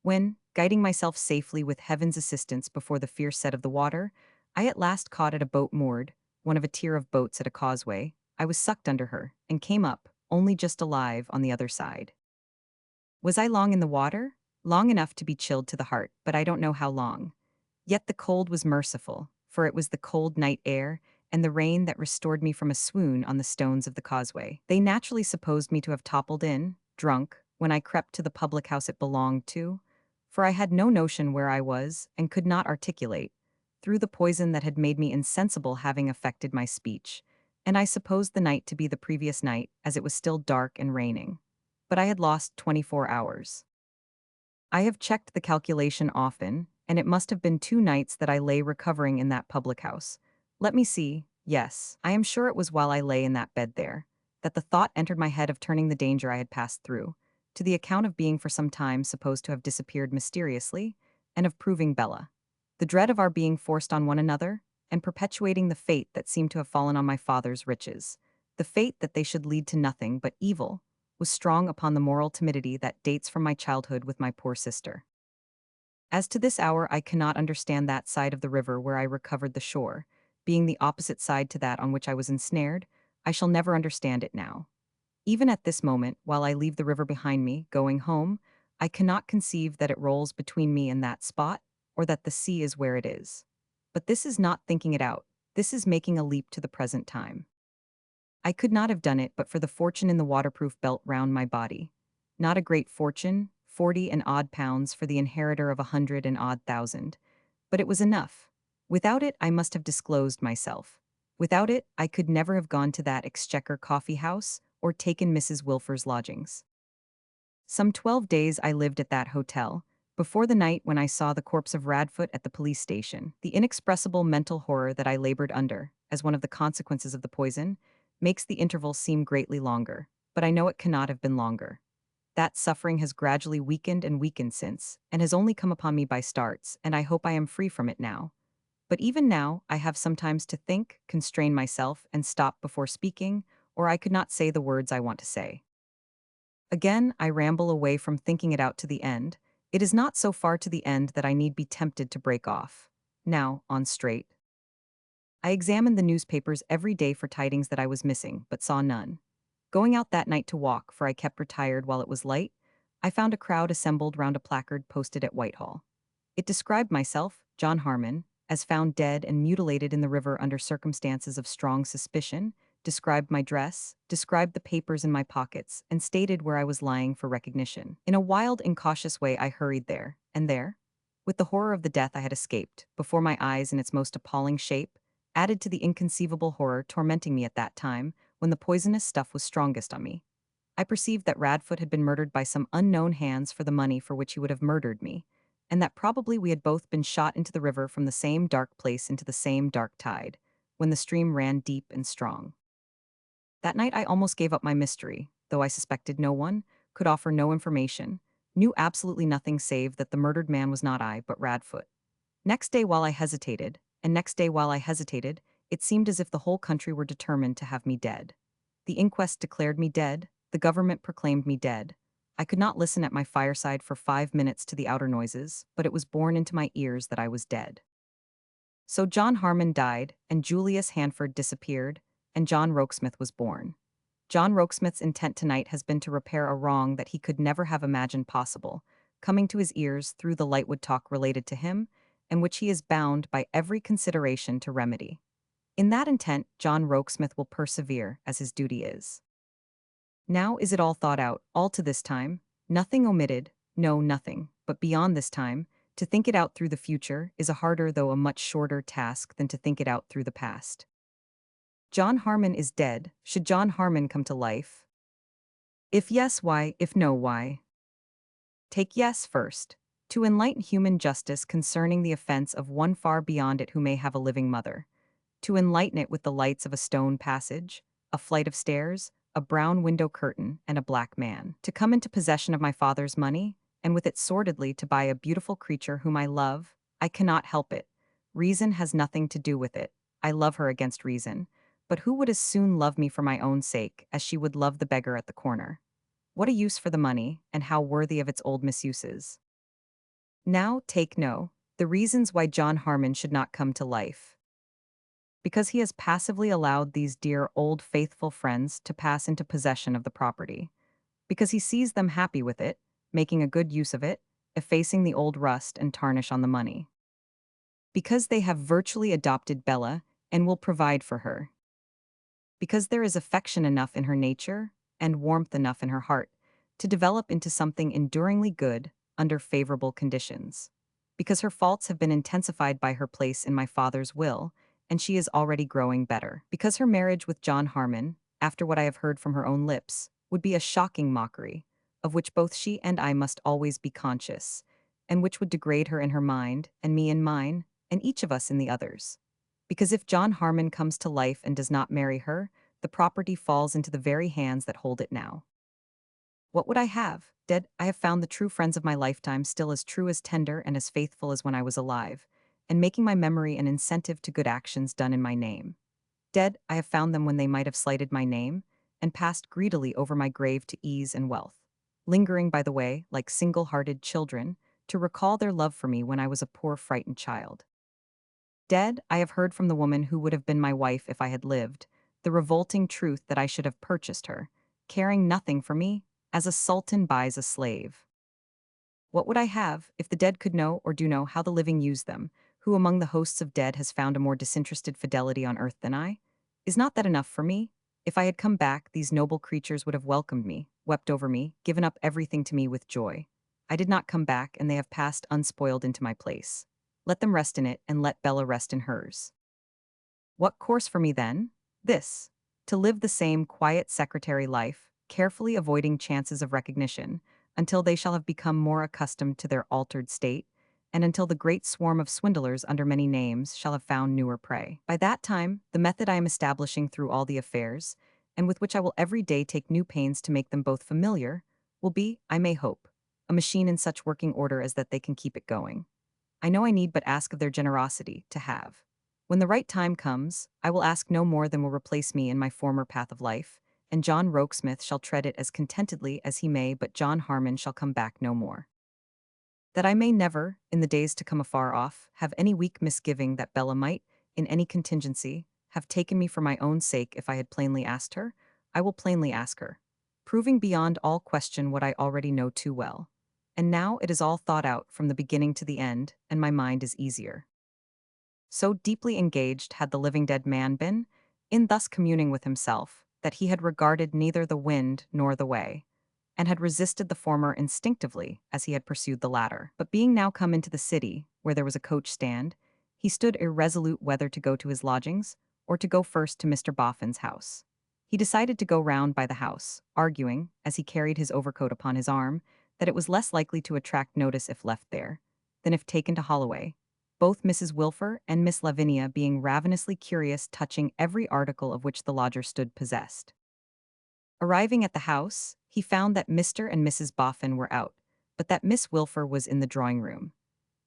When, guiding myself safely with heaven's assistance before the fierce set of the water, I at last caught at a boat moored, one of a tier of boats at a causeway, I was sucked under her, and came up, only just alive, on the other side. Was I long in the water? Long enough to be chilled to the heart, but I don't know how long. Yet the cold was merciful, for it was the cold night air, and the rain that restored me from a swoon on the stones of the causeway. They naturally supposed me to have toppled in, drunk, when I crept to the public house it belonged to, for I had no notion where I was, and could not articulate, through the poison that had made me insensible having affected my speech, and I supposed the night to be the previous night, as it was still dark and raining. But I had lost 24 hours. I have checked the calculation often, and it must have been 2 nights that I lay recovering in that public house. Let me see, yes, I am sure it was while I lay in that bed there, that the thought entered my head of turning the danger I had passed through, to the account of being for some time supposed to have disappeared mysteriously, and of proving Bella. The dread of our being forced on one another, and perpetuating the fate that seemed to have fallen on my father's riches, the fate that they should lead to nothing but evil, was strong upon the moral timidity that dates from my childhood with my poor sister. As to this hour, I cannot understand that side of the river where I recovered the shore, being the opposite side to that on which I was ensnared. I shall never understand it now. Even at this moment, while I leave the river behind me, going home, I cannot conceive that it rolls between me and that spot, or that the sea is where it is. But this is not thinking it out, this is making a leap to the present time. I could not have done it but for the fortune in the waterproof belt round my body. Not a great fortune, 40 and odd pounds for the inheritor of 100 and odd thousand. But it was enough. Without it, I must have disclosed myself. Without it, I could never have gone to that Exchequer coffee house or taken Mrs. Wilfer's lodgings. Some 12 days I lived at that hotel, before the night when I saw the corpse of Radfoot at the police station. The inexpressible mental horror that I labored under, as one of the consequences of the poison, makes the interval seem greatly longer, but I know it cannot have been longer. That suffering has gradually weakened and weakened since, and has only come upon me by starts, and I hope I am free from it now. But even now, I have sometimes to think, constrain myself, and stop before speaking, or I could not say the words I want to say. Again, I ramble away from thinking it out to the end. It is not so far to the end that I need be tempted to break off. Now, on straight. I examined the newspapers every day for tidings that I was missing, but saw none. Going out that night to walk, for I kept retired while it was light, I found a crowd assembled round a placard posted at Whitehall. It described myself, John Harmon, as found dead and mutilated in the river under circumstances of strong suspicion, described my dress, described the papers in my pockets, and stated where I was lying for recognition. In a wild, incautious way, I hurried there, and there, with the horror of the death I had escaped, before my eyes in its most appalling shape, added to the inconceivable horror tormenting me at that time, when the poisonous stuff was strongest on me, I perceived that Radfoot had been murdered by some unknown hands for the money for which he would have murdered me, and that probably we had both been shot into the river from the same dark place into the same dark tide, when the stream ran deep and strong. That night I almost gave up my mystery, though I suspected no one, could offer no information, knew absolutely nothing save that the murdered man was not I, but Radfoot. Next day while I hesitated, and next day while I hesitated, it seemed as if the whole country were determined to have me dead. The inquest declared me dead, the government proclaimed me dead. I could not listen at my fireside for 5 minutes to the outer noises, but it was borne into my ears that I was dead. So John Harmon died, and Julius Hanford disappeared, and John Rokesmith was born. John Rokesmith's intent tonight has been to repair a wrong that he could never have imagined possible, coming to his ears through the Lightwood talk related to him, and which he is bound by every consideration to remedy. In that intent, John Rokesmith will persevere, as his duty is. Now is it all thought out, all to this time, nothing omitted, no, nothing, but beyond this time, to think it out through the future is a harder though a much shorter task than to think it out through the past. John Harmon is dead. Should John Harmon come to life? If yes, why? If no, why? Take yes first. To enlighten human justice concerning the offense of one far beyond it who may have a living mother. To enlighten it with the lights of a stone passage, a flight of stairs, a brown window curtain, and a black man. To come into possession of my father's money, and with it sordidly to buy a beautiful creature whom I love. I cannot help it. Reason has nothing to do with it. I love her against reason. But who would as soon love me for my own sake as she would love the beggar at the corner? What a use for the money, and how worthy of its old misuses. Now, take no, the reasons why John Harmon should not come to life. Because he has passively allowed these dear old faithful friends to pass into possession of the property. Because he sees them happy with it, making a good use of it, effacing the old rust and tarnish on the money. Because they have virtually adopted Bella, and will provide for her. Because there is affection enough in her nature, and warmth enough in her heart, to develop into something enduringly good under favorable conditions. Because her faults have been intensified by her place in my father's will, and she is already growing better. Because her marriage with John Harmon, after what I have heard from her own lips, would be a shocking mockery, of which both she and I must always be conscious, and which would degrade her in her mind, and me in mine, and each of us in the others. Because if John Harmon comes to life and does not marry her, the property falls into the very hands that hold it now. What would I have? Dead, I have found the true friends of my lifetime still as true, as tender, and as faithful as when I was alive, and making my memory an incentive to good actions done in my name. Dead, I have found them when they might have slighted my name, and passed greedily over my grave to ease and wealth, lingering by the way, like single-hearted children, to recall their love for me when I was a poor frightened child. Dead, I have heard from the woman who would have been my wife if I had lived, the revolting truth that I should have purchased her, caring nothing for me, as a sultan buys a slave. What would I have, if the dead could know or do know how the living use them? Who among the hosts of dead has found a more disinterested fidelity on earth than I? Is not that enough for me? If I had come back, these noble creatures would have welcomed me, wept over me, given up everything to me with joy. I did not come back, and they have passed unspoiled into my place. Let them rest in it, and let Bella rest in hers. What course for me then? This: to live the same quiet secretary life, carefully avoiding chances of recognition, until they shall have become more accustomed to their altered state, and until the great swarm of swindlers under many names shall have found newer prey. By that time, the method I am establishing through all the affairs, and with which I will every day take new pains to make them both familiar, will be, I may hope, a machine in such working order as that they can keep it going. I know I need but ask of their generosity to have. When the right time comes, I will ask no more than will replace me in my former path of life, and John Rokesmith shall tread it as contentedly as he may, but John Harmon shall come back no more. That I may never, in the days to come afar off, have any weak misgiving that Bella might, in any contingency, have taken me for my own sake if I had plainly asked her, I will plainly ask her, proving beyond all question what I already know too well. And now it is all thought out from the beginning to the end, and my mind is easier. So deeply engaged had the living dead man been, in thus communing with himself, that he had regarded neither the wind nor the way, and had resisted the former instinctively as he had pursued the latter. But being now come into the city, where there was a coach stand, he stood irresolute whether to go to his lodgings, or to go first to Mr. Boffin's house. He decided to go round by the house, arguing, as he carried his overcoat upon his arm, that it was less likely to attract notice if left there, than if taken to Holloway, both Mrs. Wilfer and Miss Lavinia being ravenously curious touching every article of which the lodger stood possessed. Arriving at the house, he found that Mr. and Mrs. Boffin were out, but that Miss Wilfer was in the drawing-room.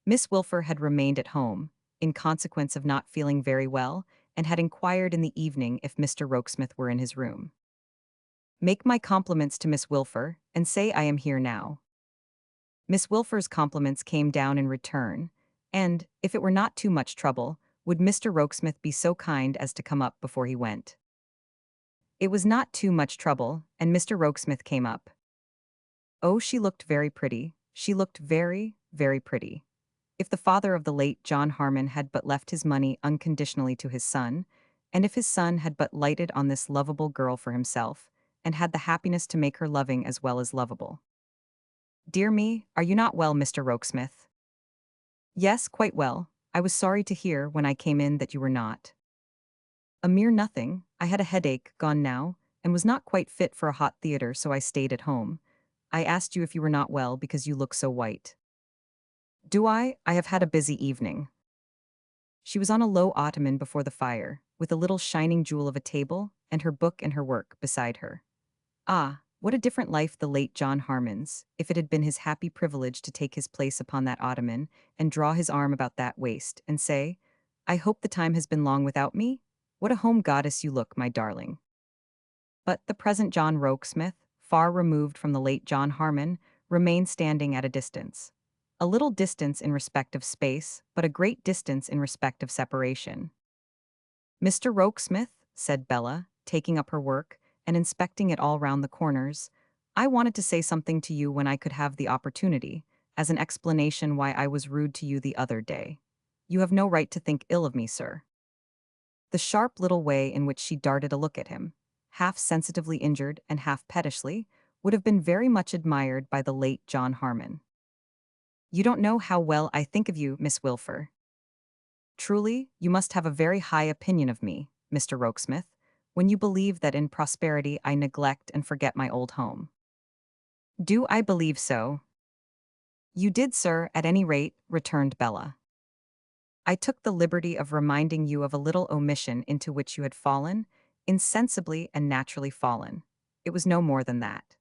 Miss Wilfer had remained at home, in consequence of not feeling very well, and had inquired in the evening if Mr. Rokesmith were in his room. "Make my compliments to Miss Wilfer, and say I am here now." Miss Wilfer's compliments came down in return, and, if it were not too much trouble, would Mr. Rokesmith be so kind as to come up before he went. It was not too much trouble, and Mr. Rokesmith came up. Oh, she looked very pretty, she looked very, very pretty. If the father of the late John Harmon had but left his money unconditionally to his son, and if his son had but lighted on this lovable girl for himself, and had the happiness to make her loving as well as lovable. "Dear me, are you not well, Mr. Rokesmith?" "Yes, quite well. I was sorry to hear when I came in that you were not." "A mere nothing. I had a headache, gone now, and was not quite fit for a hot theatre, so I stayed at home. I asked you if you were not well because you look so white." "Do I? I have had a busy evening." She was on a low ottoman before the fire, with a little shining jewel of a table, and her book and her work beside her. Ah, what a different life the late John Harmon's, if it had been his happy privilege to take his place upon that ottoman, and draw his arm about that waist, and say, "I hope the time has been long without me? What a home goddess you look, my darling." But the present John Rokesmith, far removed from the late John Harmon, remained standing at a distance. A little distance in respect of space, but a great distance in respect of separation. "Mr. Rokesmith," said Bella, taking up her work, and inspecting it all round the corners, "I wanted to say something to you when I could have the opportunity, as an explanation why I was rude to you the other day. You have no right to think ill of me, sir." The sharp little way in which she darted a look at him, half sensitively injured and half pettishly, would have been very much admired by the late John Harmon. "You don't know how well I think of you, Miss Wilfer. Truly, you must have a very high opinion of me, Mr. Rokesmith, when you believe that in prosperity I neglect and forget my old home." "Do I believe so?" You did, sir, at any rate, returned Bella. I took the liberty of reminding you of a little omission into which you had fallen, insensibly and naturally fallen. It was no more than that.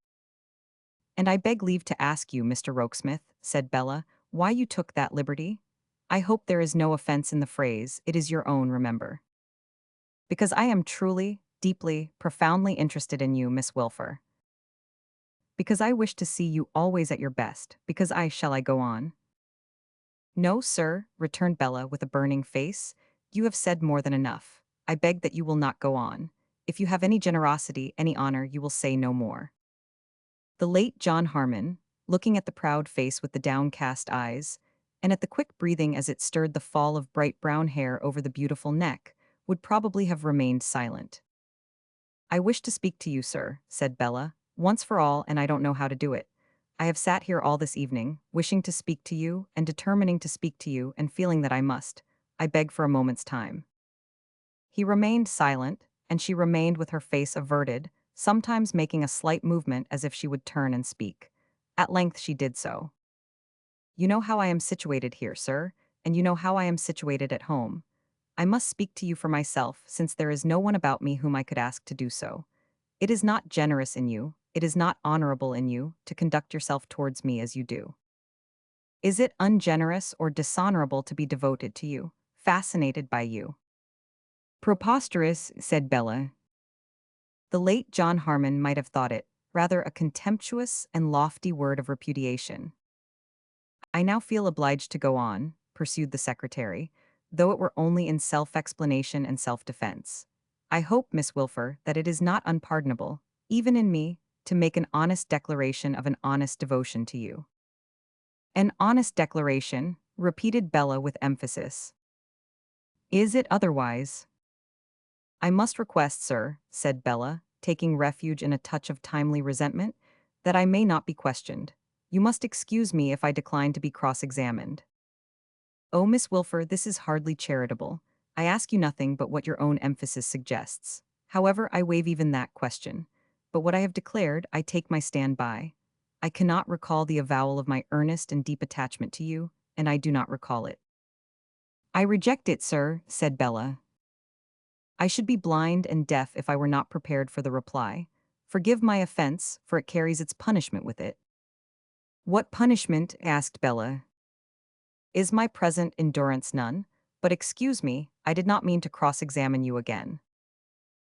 And I beg leave to ask you, Mr. Rokesmith, said Bella, why you took that liberty? I hope there is no offense in the phrase, it is your own, remember. Because I am truly, deeply, profoundly interested in you, Miss Wilfer. Because I wish to see you always at your best, because shall I go on? No, sir, returned Bella with a burning face. You have said more than enough. I beg that you will not go on. If you have any generosity, any honor, you will say no more. The late John Harmon, looking at the proud face with the downcast eyes, and at the quick breathing as it stirred the fall of bright brown hair over the beautiful neck, would probably have remained silent. I wish to speak to you, sir, said Bella, once for all, and I don't know how to do it. I have sat here all this evening, wishing to speak to you, and determining to speak to you, and feeling that I must. I beg for a moment's time. He remained silent, and she remained with her face averted, sometimes making a slight movement as if she would turn and speak. At length she did so. You know how I am situated here, sir, and you know how I am situated at home. I must speak to you for myself, since there is no one about me whom I could ask to do so. It is not generous in you, it is not honorable in you, to conduct yourself towards me as you do. Is it ungenerous or dishonorable to be devoted to you, fascinated by you? Preposterous, said Bella. The late John Harmon might have thought it rather a contemptuous and lofty word of repudiation. I now feel obliged to go on, pursued the secretary, though it were only in self-explanation and self-defense. I hope, Miss Wilfer, that it is not unpardonable, even in me, to make an honest declaration of an honest devotion to you. An honest declaration, repeated Bella with emphasis. Is it otherwise? I must request, sir, said Bella, taking refuge in a touch of timely resentment, that I may not be questioned. You must excuse me if I decline to be cross-examined. Oh, Miss Wilfer, this is hardly charitable. I ask you nothing but what your own emphasis suggests. However, I waive even that question. But what I have declared, I take my stand by. I cannot recall the avowal of my earnest and deep attachment to you, and I do not recall it. I reject it, sir, said Bella. I should be blind and deaf if I were not prepared for the reply. Forgive my offense, for it carries its punishment with it. What punishment? Asked Bella. Is my present endurance none? But excuse me, I did not mean to cross-examine you again.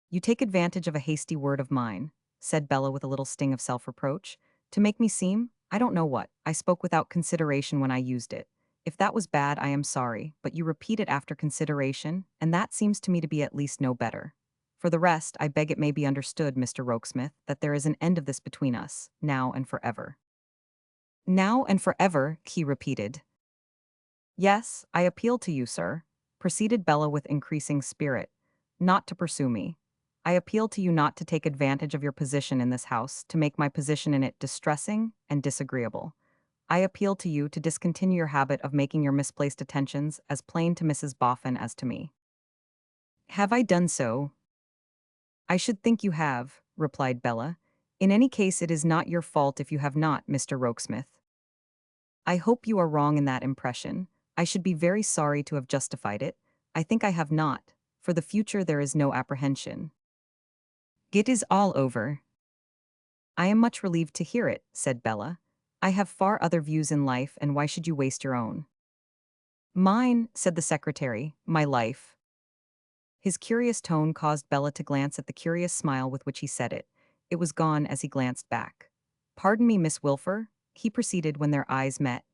You take advantage of a hasty word of mine, said Bella with a little sting of self-reproach, to make me seem, I don't know what, I spoke without consideration when I used it. If that was bad, I am sorry, but you repeat it after consideration, and that seems to me to be at least no better. For the rest, I beg it may be understood, Mr. Rokesmith, that there is an end of this between us, now and forever. Now and forever, he repeated. Yes, I appeal to you, sir, proceeded Bella with increasing spirit, not to pursue me. I appeal to you not to take advantage of your position in this house to make my position in it distressing and disagreeable. I appeal to you to discontinue your habit of making your misplaced attentions as plain to Mrs. Boffin as to me. Have I done so? I should think you have, replied Bella. In any case, it is not your fault if you have not, Mr. Rokesmith. I hope you are wrong in that impression. I should be very sorry to have justified it. I think I have not. For the future there is no apprehension. It is all over. I am much relieved to hear it, said Bella. I have far other views in life, and why should you waste your own? Mine, said the secretary, my life. His curious tone caused Bella to glance at the curious smile with which he said it. It was gone as he glanced back. Pardon me, Miss Wilfer, he proceeded when their eyes met.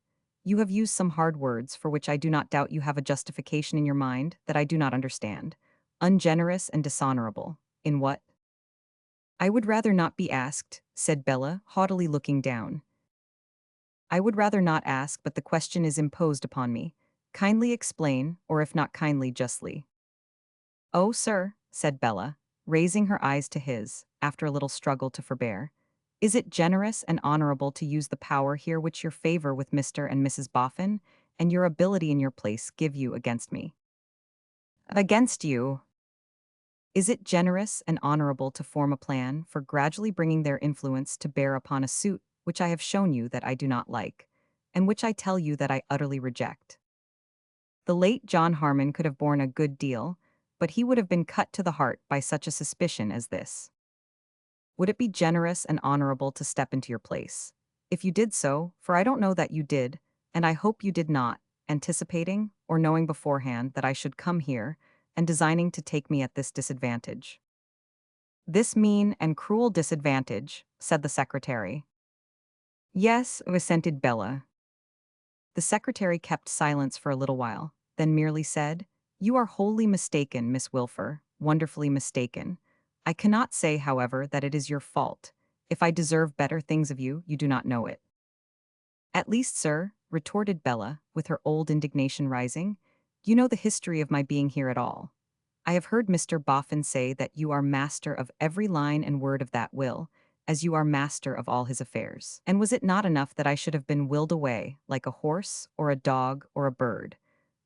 You have used some hard words for which I do not doubt you have a justification in your mind that I do not understand. Ungenerous and dishonorable. In what? I would rather not be asked, said Bella, haughtily looking down. I would rather not ask, but the question is imposed upon me. Kindly explain, or if not kindly, justly. Oh, sir, said Bella, raising her eyes to his, after a little struggle to forbear. Is it generous and honorable to use the power here which your favor with Mr. and Mrs. Boffin, and your ability in your place give you against me? Against you? Is it generous and honorable to form a plan for gradually bringing their influence to bear upon a suit which I have shown you that I do not like, and which I tell you that I utterly reject. The late John Harmon could have borne a good deal, but he would have been cut to the heart by such a suspicion as this. Would it be generous and honorable to step into your place? If you did so, for I don't know that you did, and I hope you did not, anticipating, or knowing beforehand that I should come here, and designing to take me at this disadvantage. This mean and cruel disadvantage, said the secretary. Yes, assented Bella. The secretary kept silence for a little while, then merely said, "You are wholly mistaken, Miss Wilfer, wonderfully mistaken. I cannot say, however, that it is your fault. If I deserve better things of you, you do not know it." "At least, sir," retorted Bella, with her old indignation rising, "you know the history of my being here at all. I have heard Mr. Boffin say that you are master of every line and word of that will, as you are master of all his affairs. And was it not enough that I should have been willed away, like a horse, or a dog, or a bird?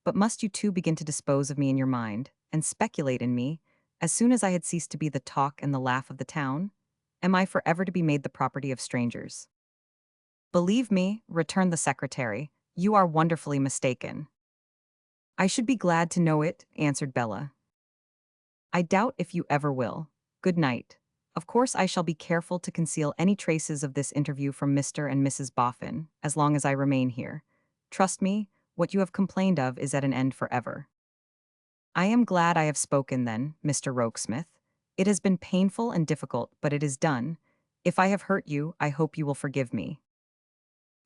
But must you too begin to dispose of me in your mind, and speculate in me, as soon as I had ceased to be the talk and the laugh of the town? Am I forever to be made the property of strangers?" "Believe me," returned the secretary, "you are wonderfully mistaken." "I should be glad to know it," answered Bella. "I doubt if you ever will. Good night. Of course I shall be careful to conceal any traces of this interview from Mr. and Mrs. Boffin, as long as I remain here. Trust me, what you have complained of is at an end forever." "I am glad I have spoken then, Mr. Rokesmith. It has been painful and difficult, but it is done. If I have hurt you, I hope you will forgive me.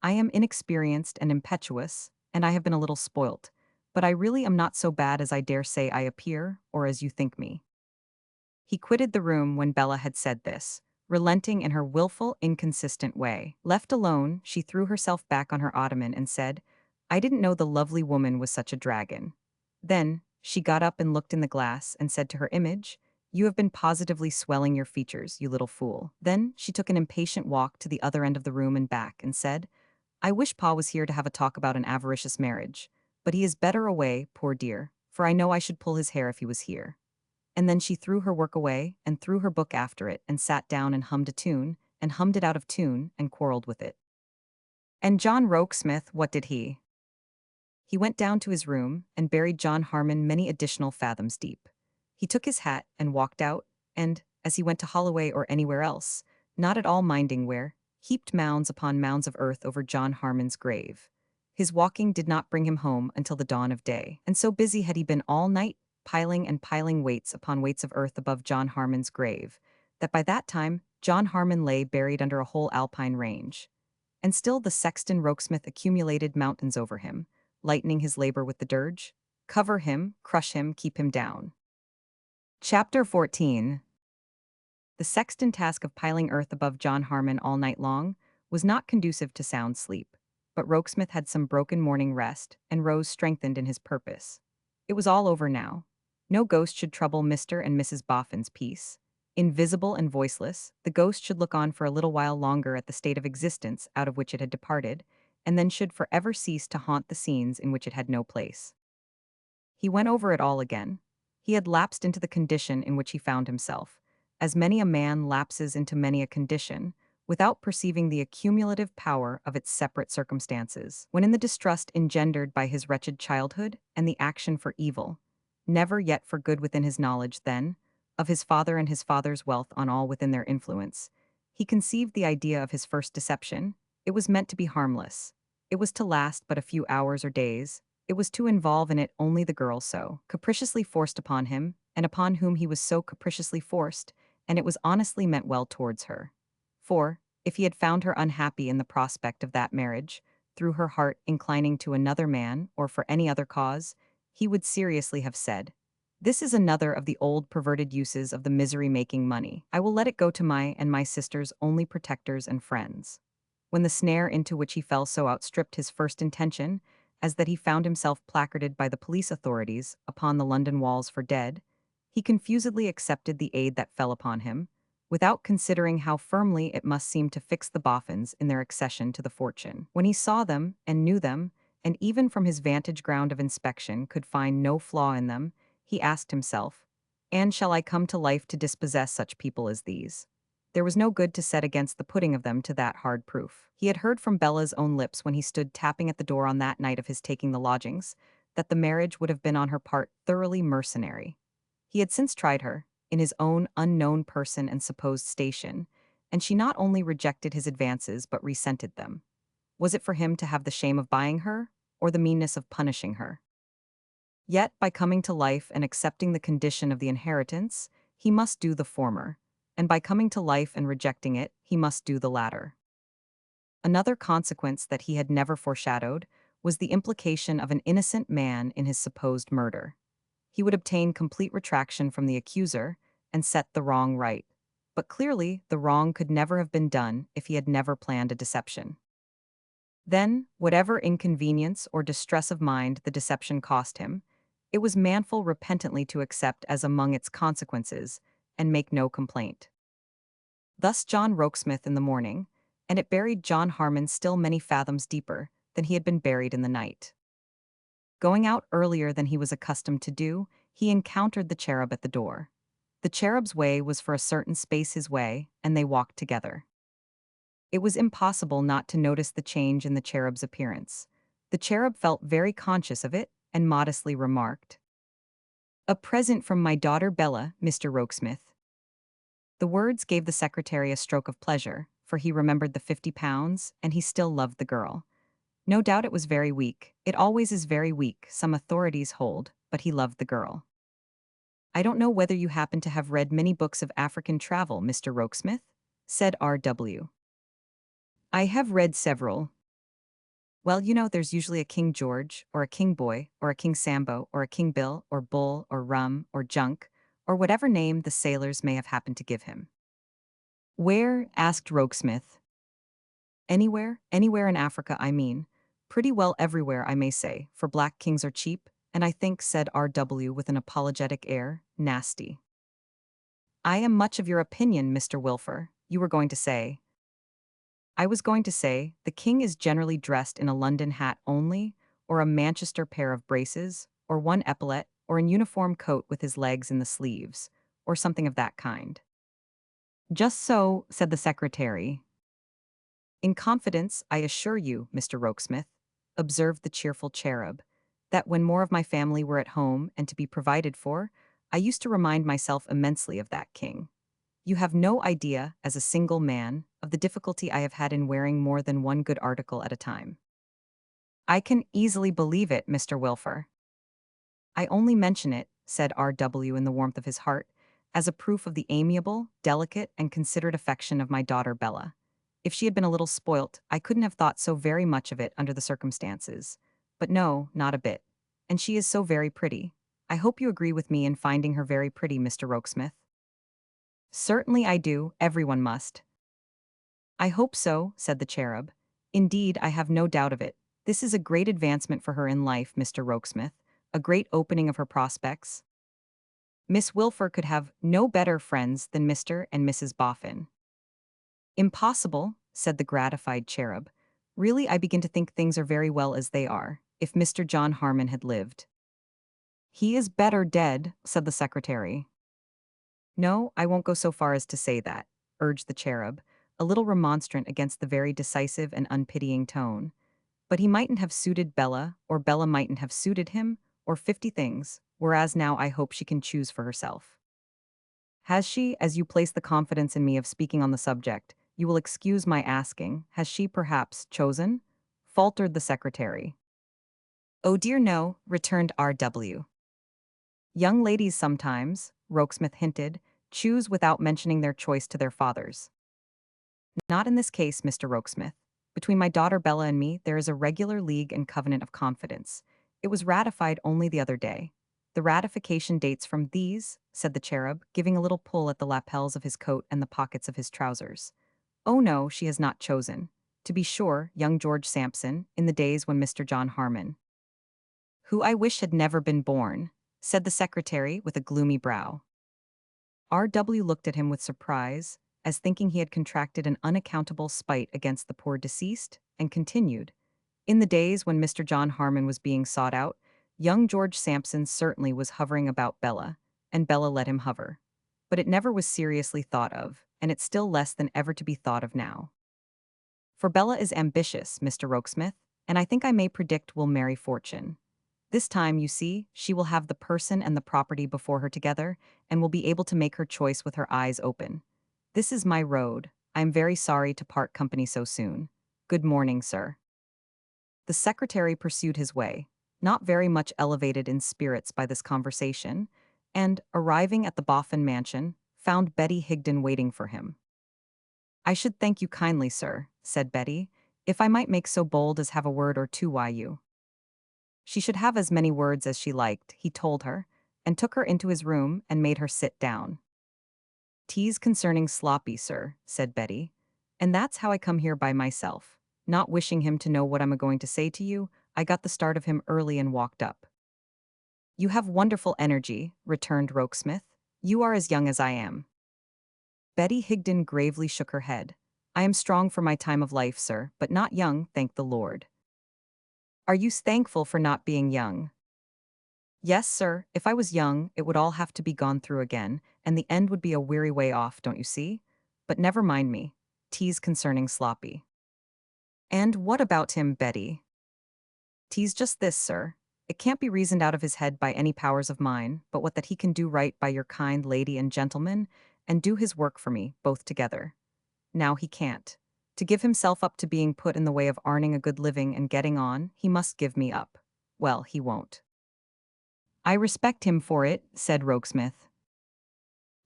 I am inexperienced and impetuous, and I have been a little spoilt, but I really am not so bad as I dare say I appear, or as you think me." He quitted the room when Bella had said this, relenting in her willful, inconsistent way. Left alone, she threw herself back on her ottoman and said, "I didn't know the lovely woman was such a dragon." Then, she got up and looked in the glass and said to her image, "You have been positively swelling your features, you little fool." Then, she took an impatient walk to the other end of the room and back and said, "I wish Pa was here to have a talk about an avaricious marriage, but he is better away, poor dear, for I know I should pull his hair if he was here." And then she threw her work away, and threw her book after it, and sat down and hummed a tune, and hummed it out of tune, and quarreled with it. And John Rokesmith, what did he? He went down to his room, and buried John Harmon many additional fathoms deep. He took his hat, and walked out, and, as he went to Holloway or anywhere else, not at all minding where, heaped mounds upon mounds of earth over John Harmon's grave. His walking did not bring him home until the dawn of day, and so busy had he been all night, piling and piling weights upon weights of earth above John Harmon's grave, that by that time John Harmon lay buried under a whole alpine range. And still the sexton Rokesmith accumulated mountains over him, lightening his labor with the dirge. Cover him, crush him, keep him down. Chapter 14. The sexton task of piling earth above John Harmon all night long was not conducive to sound sleep, but Rokesmith had some broken morning rest, and rose strengthened in his purpose. It was all over now. No ghost should trouble Mr. and Mrs. Boffin's peace. Invisible and voiceless, the ghost should look on for a little while longer at the state of existence out of which it had departed, and then should forever cease to haunt the scenes in which it had no place. He went over it all again. He had lapsed into the condition in which he found himself, as many a man lapses into many a condition, without perceiving the accumulative power of its separate circumstances, when in the distrust engendered by his wretched childhood, and the action for evil, never yet for good within his knowledge then, of his father and his father's wealth on all within their influence, he conceived the idea of his first deception. It was meant to be harmless. It was to last but a few hours or days. It was to involve in it only the girl so capriciously forced upon him, and upon whom he was so capriciously forced, and it was honestly meant well towards her. For, if he had found her unhappy in the prospect of that marriage, through her heart inclining to another man, or for any other cause, he would seriously have said, "This is another of the old perverted uses of the misery-making money. I will let it go to my and my sister's only protectors and friends." When the snare into which he fell so outstripped his first intention, as that he found himself placarded by the police authorities upon the London walls for dead, he confusedly accepted the aid that fell upon him, without considering how firmly it must seem to fix the Boffins in their accession to the fortune. When he saw them, and knew them, and even from his vantage ground of inspection could find no flaw in them, he asked himself, "And shall I come to life to dispossess such people as these?" There was no good to set against the putting of them to that hard proof. He had heard from Bella's own lips when he stood tapping at the door on that night of his taking the lodgings, that the marriage would have been on her part thoroughly mercenary. He had since tried her, in his own unknown person and supposed station, and she not only rejected his advances but resented them. Was it for him to have the shame of buying her, or the meanness of punishing her? Yet, by coming to life and accepting the condition of the inheritance, he must do the former, and by coming to life and rejecting it, he must do the latter. Another consequence that he had never foreshadowed was the implication of an innocent man in his supposed murder. He would obtain complete retraction from the accuser and set the wrong right. But clearly, the wrong could never have been done if he had never planned a deception. Then, whatever inconvenience or distress of mind the deception cost him, it was manful repentantly to accept as among its consequences, and make no complaint. Thus John Rokesmith in the morning, and it buried John Harmon still many fathoms deeper than he had been buried in the night. Going out earlier than he was accustomed to do, he encountered the cherub at the door. The cherub's way was for a certain space his way, and they walked together. It was impossible not to notice the change in the cherub's appearance. The cherub felt very conscious of it, and modestly remarked, "A present from my daughter Bella, Mr. Rokesmith." The words gave the secretary a stroke of pleasure, for he remembered the £50, and he still loved the girl. No doubt it was very weak. It always is very weak, some authorities hold, but he loved the girl. "I don't know whether you happen to have read many books of African travel, Mr. Rokesmith?" said R.W. "I have read several." "Well, there's usually a King George, or a King Boy, or a King Sambo, or a King Bill, or Bull, or Rum, or Junk, or whatever name the sailors may have happened to give him." "Where?" asked Rokesmith. Anywhere in Africa, I mean. Pretty well everywhere, I may say, for black kings are cheap, and I think," said R.W. with an apologetic air, "nasty." "I am much of your opinion, Mr. Wilfer. You were going to say—" "I was going to say, the king is generally dressed in a London hat only, or a Manchester pair of braces, or one epaulette, or an uniform coat with his legs in the sleeves, or something of that kind." "Just so," said the secretary. "In confidence, I assure you, Mr. Rokesmith," observed the cheerful cherub, "that when more of my family were at home and to be provided for, I used to remind myself immensely of that king. You have no idea, as a single man, of the difficulty I have had in wearing more than one good article at a time." "I can easily believe it, Mr. Wilfer." "I only mention it," said R.W. in the warmth of his heart, "as a proof of the amiable, delicate, and considerate affection of my daughter Bella. If she had been a little spoilt, I couldn't have thought so very much of it under the circumstances. But no, not a bit. And she is so very pretty. I hope you agree with me in finding her very pretty, Mr. Rokesmith." "Certainly I do, everyone must." "I hope so," said the cherub. "Indeed, I have no doubt of it. This is a great advancement for her in life, Mr. Rokesmith, a great opening of her prospects. Miss Wilfer could have no better friends than Mr. and Mrs. Boffin." "Impossible," said the gratified cherub. "Really, I begin to think things are very well as they are, if Mr. John Harmon had lived." "He is better dead," said the secretary. "No, I won't go so far as to say that," urged the cherub, a little remonstrant against the very decisive and unpitying tone. "But he mightn't have suited Bella, or Bella mightn't have suited him, or 50 things, whereas now I hope she can choose for herself." "Has she, as you place the confidence in me of speaking on the subject, you will excuse my asking, has she perhaps chosen?" faltered the secretary. "Oh dear no," returned R.W. "Young ladies sometimes," Rokesmith hinted, "choose without mentioning their choice to their fathers." "Not in this case, Mr. Rokesmith. Between my daughter Bella and me there is a regular league and covenant of confidence. It was ratified only the other day. The ratification dates from these," said the cherub, giving a little pull at the lapels of his coat and the pockets of his trousers. "Oh no, she has not chosen. To be sure, young George Sampson, in the days when Mr. John Harmon—" "Who I wish had never been born," said the secretary with a gloomy brow. R.W. looked at him with surprise, as thinking he had contracted an unaccountable spite against the poor deceased, and continued, "In the days when Mr. John Harmon was being sought out, young George Sampson certainly was hovering about Bella, and Bella let him hover. but it never was seriously thought of, and it's still less than ever to be thought of now. For Bella is ambitious, Mr. Rokesmith, and I think I may predict will marry fortune. This time, you see, she will have the person and the property before her together, and will be able to make her choice with her eyes open. This is my road. I am very sorry to part company so soon. Good morning, sir. The secretary pursued his way, not very much elevated in spirits by this conversation, and, arriving at the Boffin mansion, found Betty Higden waiting for him. "I should thank you kindly, sir," said Betty, "if I might make so bold as have a word or two wi' you." She should have as many words as she liked, he told her, and took her into his room and made her sit down. "'Tis concerning Sloppy, sir," said Betty, "and that's how I come here by myself. Not wishing him to know what I'm a-going to say to you, I got the start of him early and walked up." "You have wonderful energy," returned Rokesmith. "You are as young as I am." Betty Higden gravely shook her head. "I am strong for my time of life, sir, but not young, thank the Lord." "Are you thankful for not being young?" "Yes, sir, if I was young, it would all have to be gone through again, and the end would be a weary way off, don't you see? But never mind me. 'Tis concerning Sloppy." "And what about him, Betty?" "'Tis just this, sir. It can't be reasoned out of his head by any powers of mine, but what that he can do right by your kind lady and gentleman, and do his work for me, both together. Now he can't. To give himself up to being put in the way of arning a good living and getting on, he must give me up. Well, he won't." "I respect him for it," said Rokesmith.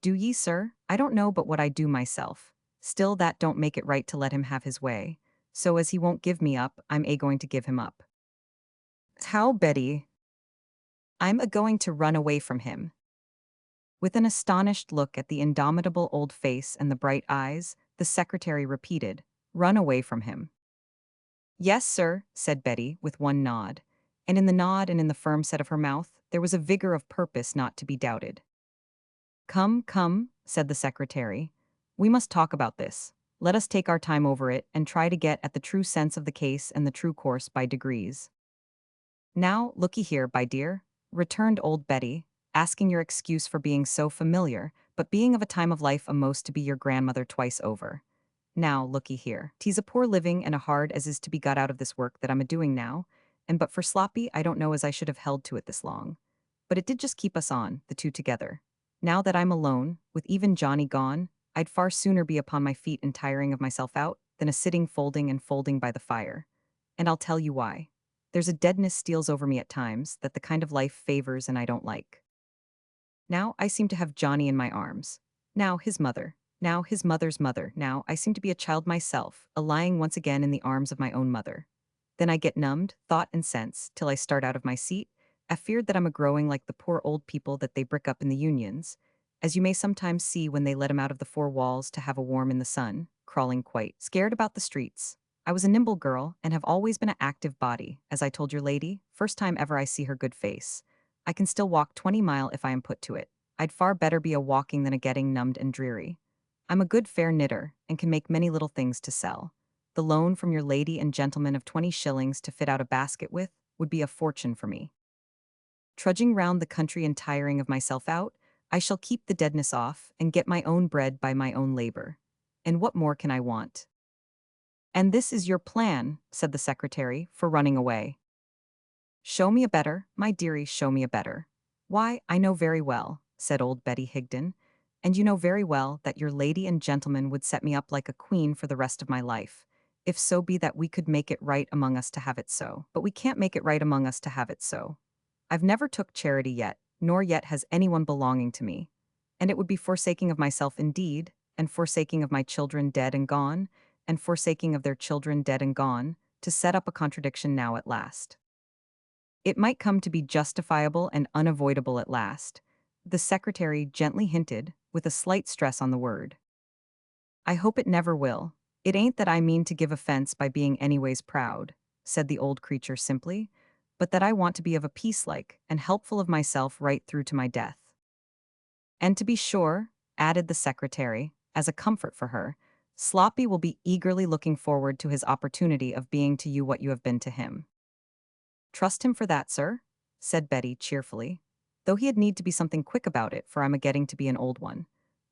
"Do ye, sir? I don't know but what I do myself. Still that don't make it right to let him have his way. So as he won't give me up, I'm a-going to give him up." "How, Betty?" "I'm a-going to run away from him." With an astonished look at the indomitable old face and the bright eyes, the secretary repeated, "Run away from him." "Yes, sir," said Betty, with one nod. And in the nod and in the firm set of her mouth, there was a vigor of purpose not to be doubted. "Come, come," said the secretary. "We must talk about this. Let us take our time over it and try to get at the true sense of the case and the true course by degrees." "Now, looky here, my dear," returned old Betty, "asking your excuse for being so familiar, but being of a time of life a'most to be your grandmother twice over. Now, looky here, 'tis a poor living and a hard as is to be got out of this work that I'm a-doing now, and but for Sloppy I don't know as I should have held to it this long. But it did just keep us on, the two together. Now that I'm alone, with even Johnny gone, I'd far sooner be upon my feet and tiring of myself out, than a sitting folding and folding by the fire. And I'll tell you why. There's a deadness steals over me at times that the kind of life favors and I don't like. Now I seem to have Johnny in my arms. Now his mother. Now his mother's mother. Now I seem to be a child myself, a-lying once again in the arms of my own mother. Then I get numbed, thought and sense, till I start out of my seat, afeard that I'm a-growing like the poor old people that they brick up in the unions, as you may sometimes see when they let 'em out of the four walls to have a warm in the sun, crawling quite scared about the streets. I was a nimble girl, and have always been an active body, as I told your lady, first time ever I see her good face. I can still walk 20 mile if I am put to it. I'd far better be a walking than a getting numbed and dreary. I'm a good fair knitter, and can make many little things to sell. The loan from your lady and gentleman of 20 shillings to fit out a basket with would be a fortune for me. Trudging round the country and tiring of myself out, I shall keep the deadness off and get my own bread by my own labor. And what more can I want?" "And this is your plan," said the secretary, "for running away." "Show me a better, my dearie, show me a better." "Why, I know very well," said old Betty Higden, "and you know very well that your lady and gentleman would set me up like a queen for the rest of my life, if so be that we could make it right among us to have it so. But we can't make it right among us to have it so. I've never took charity yet, nor yet has anyone belonging to me. And it would be forsaking of myself indeed, and forsaking of my children dead and gone, and forsaking of their children dead and gone, to set up a contradiction now at last. It might come to be justifiable and unavoidable at last," the secretary gently hinted, with a slight stress on the word. "I hope it never will. It ain't that I mean to give offense by being anyways proud," said the old creature simply, "but that I want to be of a piece like, and helpful of myself right through to my death. And to be sure," added the secretary, as a comfort for her, "Sloppy will be eagerly looking forward to his opportunity of being to you what you have been to him." "Trust him for that, sir," said Betty cheerfully, "though he'd need to be something quick about it, for I'm a getting to be an old one.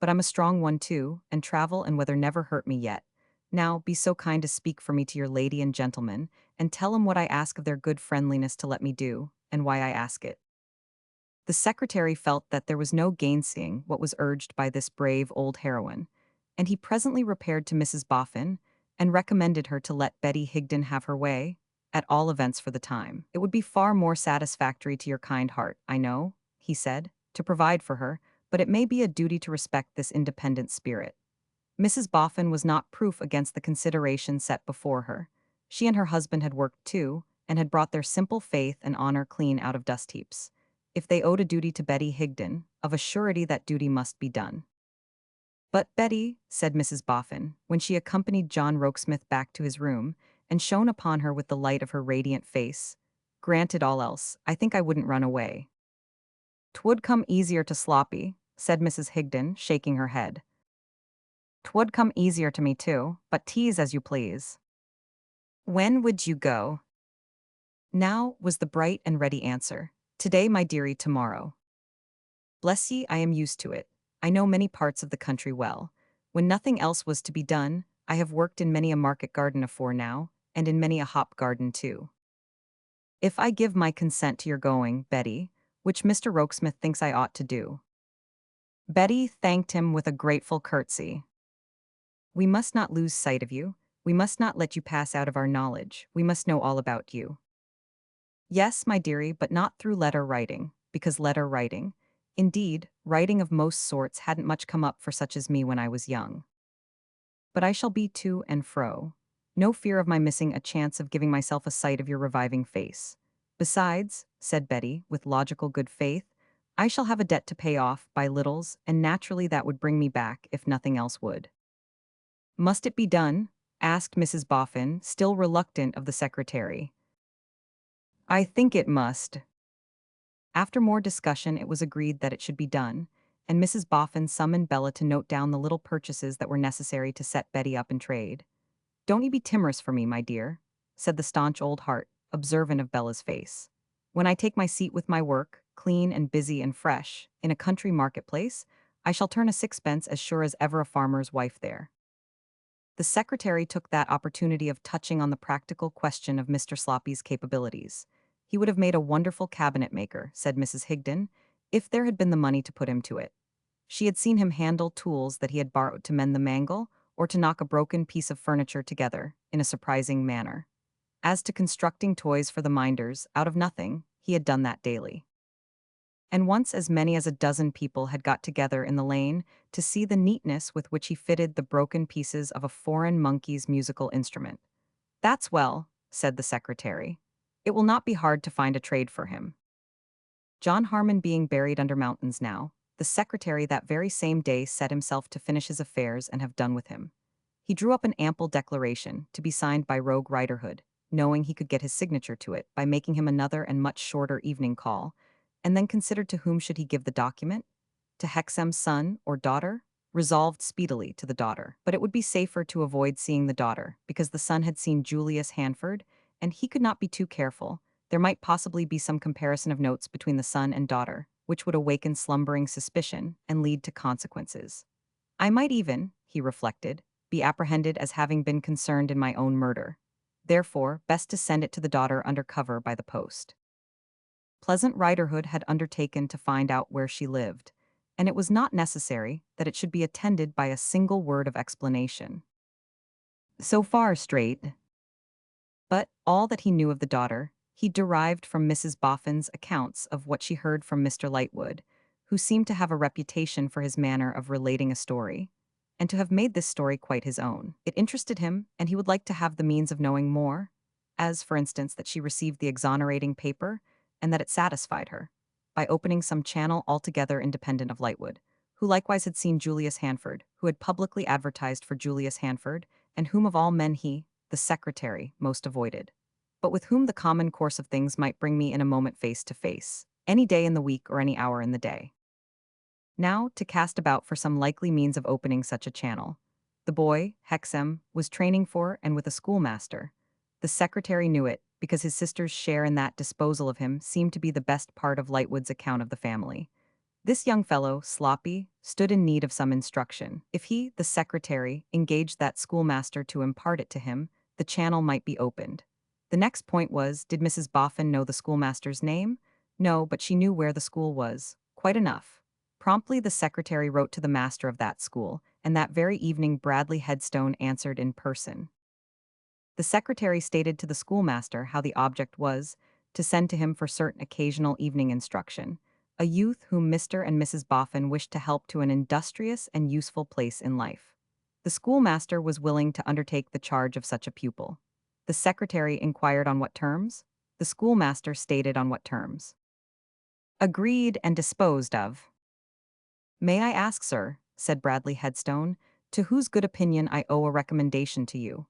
but I'm a strong one too, and travel and weather never hurt me yet. Now, be so kind to speak for me to your lady and gentleman, and tell 'em what I ask of their good friendliness to let me do, and why I ask it." The secretary felt that there was no gainsaying what was urged by this brave old heroine, and he presently repaired to Mrs. Boffin, and recommended her to let Betty Higden have her way, at all events for the time. "It would be far more satisfactory to your kind heart, I know," he said, "to provide for her, but it may be a duty to respect this independent spirit." Mrs. Boffin was not proof against the consideration set before her. She and her husband had worked too, and had brought their simple faith and honor clean out of dust heaps. If they owed a duty to Betty Higden, of a surety that duty must be done. "But Betty," said Mrs. Boffin, when she accompanied John Rokesmith back to his room, and shone upon her with the light of her radiant face, "granted all else, I think I wouldn't run away." "'Twould come easier to Sloppy," said Mrs. Higden, shaking her head. "'Twould come easier to me too, but tease as you please." "When would you go?" Now was the bright and ready answer. "Today, my dearie, tomorrow." "Bless ye, I am used to it. I know many parts of the country well. When nothing else was to be done, I have worked in many a market garden afore now, and in many a hop garden too. If I give my consent to your going, Betty, which Mr. Rokesmith thinks I ought to do." Betty thanked him with a grateful curtsy. "We must not lose sight of you. We must not let you pass out of our knowledge. We must know all about you." "Yes, my dearie, but not through letter writing, because letter writing, indeed, writing of most sorts hadn't much come up for such as me when I was young. But I shall be to and fro. No fear of my missing a chance of giving myself a sight of your reviving face. Besides," said Betty, with logical good faith, "I shall have a debt to pay off by littles, and naturally that would bring me back if nothing else would." "Must it be done?" asked Mrs. Boffin, still reluctant of the secretary. "I think it must." After more discussion, it was agreed that it should be done, and Mrs. Boffin summoned Bella to note down the little purchases that were necessary to set Betty up in trade. "Don't you be timorous for me, my dear," said the staunch old heart, observant of Bella's face. "When I take my seat with my work, clean and busy and fresh, in a country marketplace, I shall turn a sixpence as sure as ever a farmer's wife there." The secretary took that opportunity of touching on the practical question of Mr. Sloppy's capabilities. "He would have made a wonderful cabinet maker," said Mrs. Higden, "if there had been the money to put him to it." She had seen him handle tools that he had borrowed to mend the mangle, or to knock a broken piece of furniture together, in a surprising manner. As to constructing toys for the minders, out of nothing, he had done that daily. And once as many as a dozen people had got together in the lane to see the neatness with which he fitted the broken pieces of a foreign monkey's musical instrument. "That's well," said the secretary. "It will not be hard to find a trade for him." John Harmon being buried under mountains now, the secretary that very same day set himself to finish his affairs and have done with him. He drew up an ample declaration, to be signed by Rogue Riderhood, knowing he could get his signature to it by making him another and much shorter evening call, and then considered to whom should he give the document? To Hexam's son or daughter? Resolved speedily to the daughter. But it would be safer to avoid seeing the daughter, because the son had seen Julius Hanford, and he could not be too careful. There might possibly be some comparison of notes between the son and daughter, which would awaken slumbering suspicion and lead to consequences. I might even, he reflected, be apprehended as having been concerned in my own murder. Therefore, best to send it to the daughter under cover by the post. Pleasant Riderhood had undertaken to find out where she lived, and it was not necessary that it should be attended by a single word of explanation. So far straight. But all that he knew of the daughter, he derived from Mrs. Boffin's accounts of what she heard from Mr. Lightwood, who seemed to have a reputation for his manner of relating a story, and to have made this story quite his own. It interested him, and he would like to have the means of knowing more, as, for instance, that she received the exonerating paper, and that it satisfied her, by opening some channel altogether independent of Lightwood, who likewise had seen Julius Hanford, who had publicly advertised for Julius Hanford, and whom of all men he, the secretary, most avoided, but with whom the common course of things might bring me in a moment face to face, any day in the week or any hour in the day. Now, to cast about for some likely means of opening such a channel. The boy, Hexam, was training for and with a schoolmaster. The secretary knew it, because his sister's share in that disposal of him seemed to be the best part of Lightwood's account of the family. This young fellow, sloppy, stood in need of some instruction. If he, the secretary, engaged that schoolmaster to impart it to him, the channel might be opened. The next point was, did Mrs. Boffin know the schoolmaster's name? No, but she knew where the school was. Quite enough. Promptly the secretary wrote to the master of that school, and that very evening Bradley Headstone answered in person. The secretary stated to the schoolmaster how the object was to send to him for certain occasional evening instruction, a youth whom Mr. and Mrs. Boffin wished to help to an industrious and useful place in life. The schoolmaster was willing to undertake the charge of such a pupil. The secretary inquired on what terms. The schoolmaster stated on what terms. Agreed and disposed of. May I ask, sir, said Bradley Headstone, to whose good opinion I owe a recommendation to you?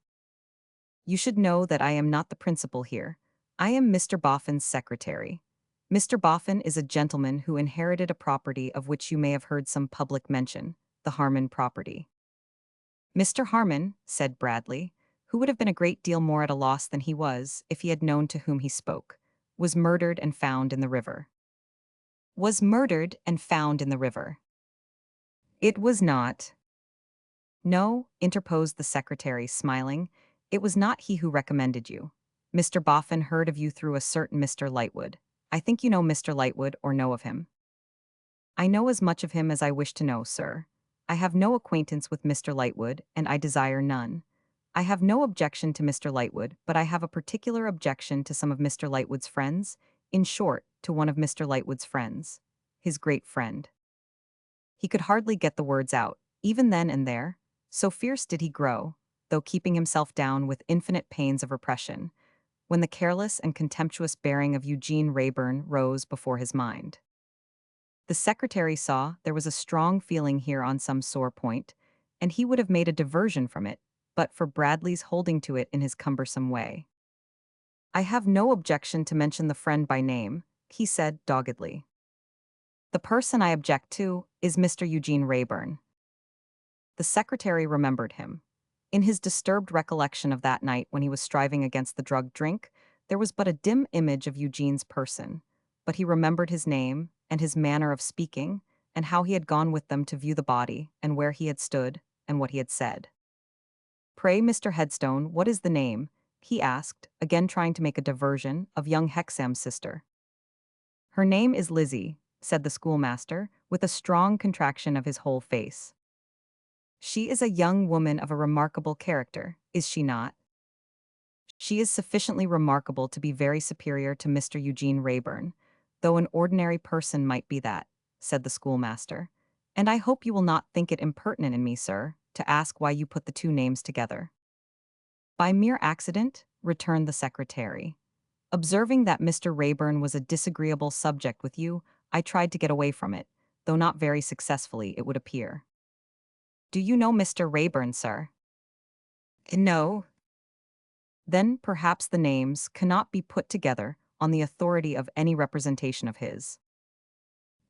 You should know that I am not the principal here. I am Mr. Boffin's secretary. Mr. Boffin is a gentleman who inherited a property of which you may have heard some public mention, the Harmon property. Mr. Harmon, said Bradley, who would have been a great deal more at a loss than he was if he had known to whom he spoke, was murdered and found in the river. Was murdered and found in the river. It was not. No, interposed the secretary, smiling. It was not he who recommended you. Mr. Boffin heard of you through a certain Mr. Lightwood. I think you know Mr. Lightwood or know of him. I know as much of him as I wish to know, sir. I have no acquaintance with Mr. Lightwood, and I desire none. I have no objection to Mr. Lightwood, but I have a particular objection to some of Mr. Lightwood's friends, in short, to one of Mr. Lightwood's friends. His great friend. He could hardly get the words out, even then and there, so fierce did he grow, though keeping himself down with infinite pains of repression, when the careless and contemptuous bearing of Eugene Wrayburn rose before his mind. The secretary saw there was a strong feeling here on some sore point, and he would have made a diversion from it, but for Bradley's holding to it in his cumbersome way. I have no objection to mention the friend by name, he said doggedly. The person I object to is Mr. Eugene Wrayburn. The secretary remembered him. In his disturbed recollection of that night when he was striving against the drug drink, there was but a dim image of Eugene's person, but he remembered his name and his manner of speaking, and how he had gone with them to view the body, and where he had stood, and what he had said. Pray, Mr. Headstone, what is the name, he asked, again trying to make a diversion, of young Hexam's sister. Her name is Lizzie, said the schoolmaster, with a strong contraction of his whole face. She is a young woman of a remarkable character, is she not? She is sufficiently remarkable to be very superior to Mr. Eugene Wrayburn, though an ordinary person might be that, said the schoolmaster. And I hope you will not think it impertinent in me, sir, to ask why you put the two names together. By mere accident, returned the secretary. Observing that Mr. Wrayburn was a disagreeable subject with you, I tried to get away from it, though not very successfully, it would appear. Do you know Mr. Wrayburn, sir? No. Then perhaps the names cannot be put together on the authority of any representation of his.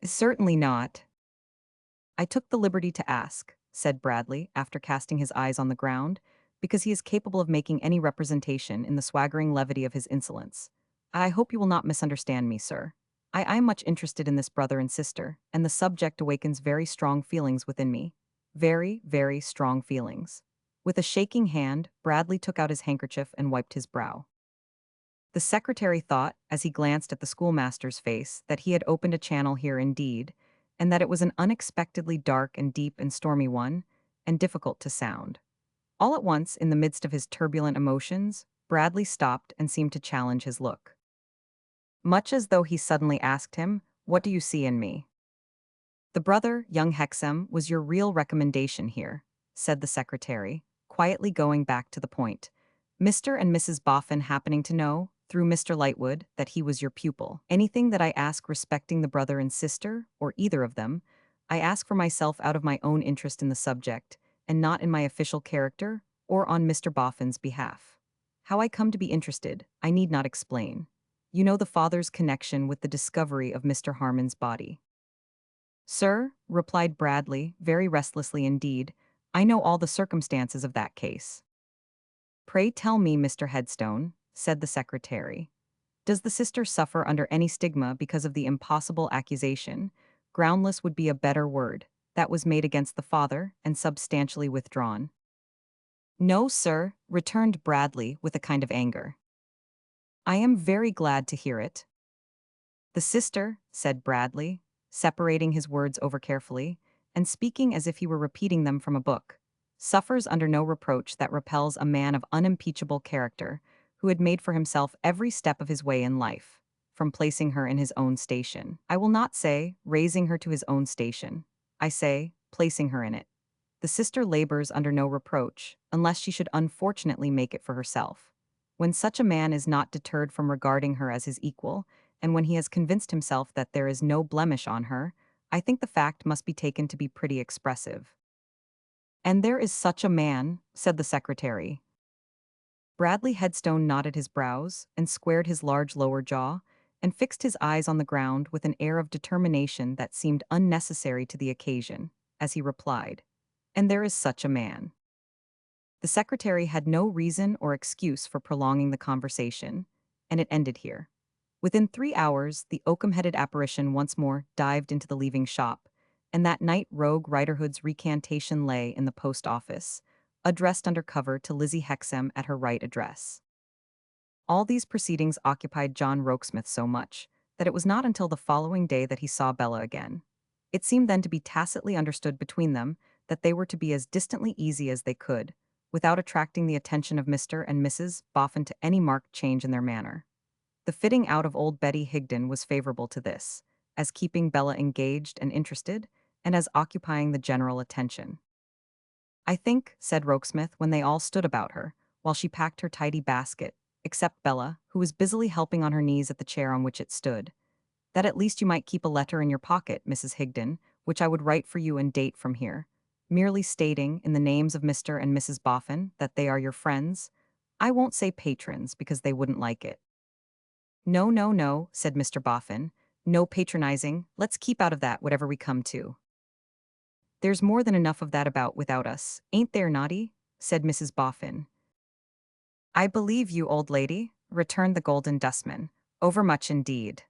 Certainly not. I took the liberty to ask, said Bradley, after casting his eyes on the ground, because he is capable of making any representation in the swaggering levity of his insolence. I hope you will not misunderstand me, sir. I am much interested in this brother and sister, and the subject awakens very strong feelings within me. Very, very strong feelings. With a shaking hand, Bradley took out his handkerchief and wiped his brow. The secretary thought, as he glanced at the schoolmaster's face, that he had opened a channel here indeed, and that it was an unexpectedly dark and deep and stormy one, and difficult to sound. All at once, in the midst of his turbulent emotions, Bradley stopped and seemed to challenge his look. Much as though he suddenly asked him, "What do you see in me?" The brother, young Hexam, was your real recommendation here, said the secretary, quietly going back to the point. Mr. and Mrs. Boffin happening to know, through Mr. Lightwood, that he was your pupil. Anything that I ask respecting the brother and sister, or either of them, I ask for myself out of my own interest in the subject, and not in my official character, or on Mr. Boffin's behalf. How I come to be interested, I need not explain. You know the father's connection with the discovery of Mr. Harmon's body. Sir, replied Bradley, very restlessly indeed, I know all the circumstances of that case. Pray tell me, Mr. Headstone, said the secretary. Does the sister suffer under any stigma because of the impossible accusation, Groundless would be a better word. That was made against the father and substantially withdrawn. No, sir, returned Bradley with a kind of anger. I am very glad to hear it. The sister, said Bradley, separating his words over carefully, and speaking as if he were repeating them from a book, suffers under no reproach that repels a man of unimpeachable character, who had made for himself every step of his way in life, from placing her in his own station. I will not say, raising her to his own station. I say, placing her in it. The sister labors under no reproach, unless she should unfortunately make it for herself. When such a man is not deterred from regarding her as his equal, and when he has convinced himself that there is no blemish on her, I think the fact must be taken to be pretty expressive. And there is such a man, said the secretary. Bradley Headstone knotted his brows, and squared his large lower jaw, and fixed his eyes on the ground with an air of determination that seemed unnecessary to the occasion, as he replied, and there is such a man. The secretary had no reason or excuse for prolonging the conversation, and it ended here. Within 3 hours, the oakum-headed apparition once more dived into the leaving shop, and that night Rogue Riderhood's recantation lay in the post office, addressed under cover to Lizzie Hexam at her right address. All these proceedings occupied John Rokesmith so much that it was not until the following day that he saw Bella again. It seemed then to be tacitly understood between them that they were to be as distantly easy as they could, without attracting the attention of Mr. and Mrs. Boffin to any marked change in their manner. The fitting out of old Betty Higden was favorable to this, as keeping Bella engaged and interested, and as occupying the general attention. I think, said Rokesmith when they all stood about her, while she packed her tidy basket, except Bella, who was busily helping on her knees at the chair on which it stood, that at least you might keep a letter in your pocket, Mrs. Higden, which I would write for you and date from here, merely stating, in the names of Mr. and Mrs. Boffin, that they are your friends. I won't say patrons, because they wouldn't like it. No, no, no, said Mr. Boffin. No patronizing, let's keep out of that whatever we come to. There's more than enough of that about without us, ain't there, Naughty? Said Mrs. Boffin. I believe you, old lady, returned the Golden Dustman. Overmuch indeed.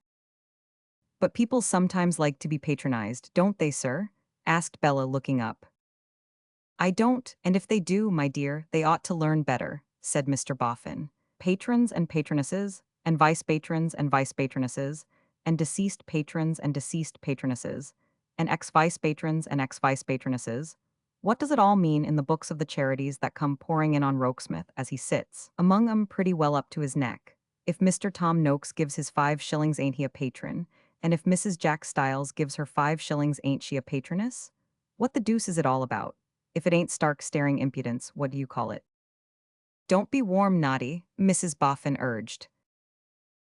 But people sometimes like to be patronized, don't they, sir? Asked Bella, looking up. I don't, and if they do, my dear, they ought to learn better, said Mr. Boffin. Patrons and patronesses, and vice-patrons and vice-patronesses, and deceased patrons and deceased patronesses, and ex-vice-patrons and ex-vice-patronesses. What does it all mean in the books of the charities that come pouring in on Rokesmith as he sits, among 'em pretty well up to his neck? If Mr. Tom Noakes gives his 5 shillings, ain't he a patron? And if Mrs. Jack Stiles gives her 5 shillings, ain't she a patroness? What the deuce is it all about? If it ain't stark staring impudence, what do you call it? Don't be warm, Naughty, Mrs. Boffin urged.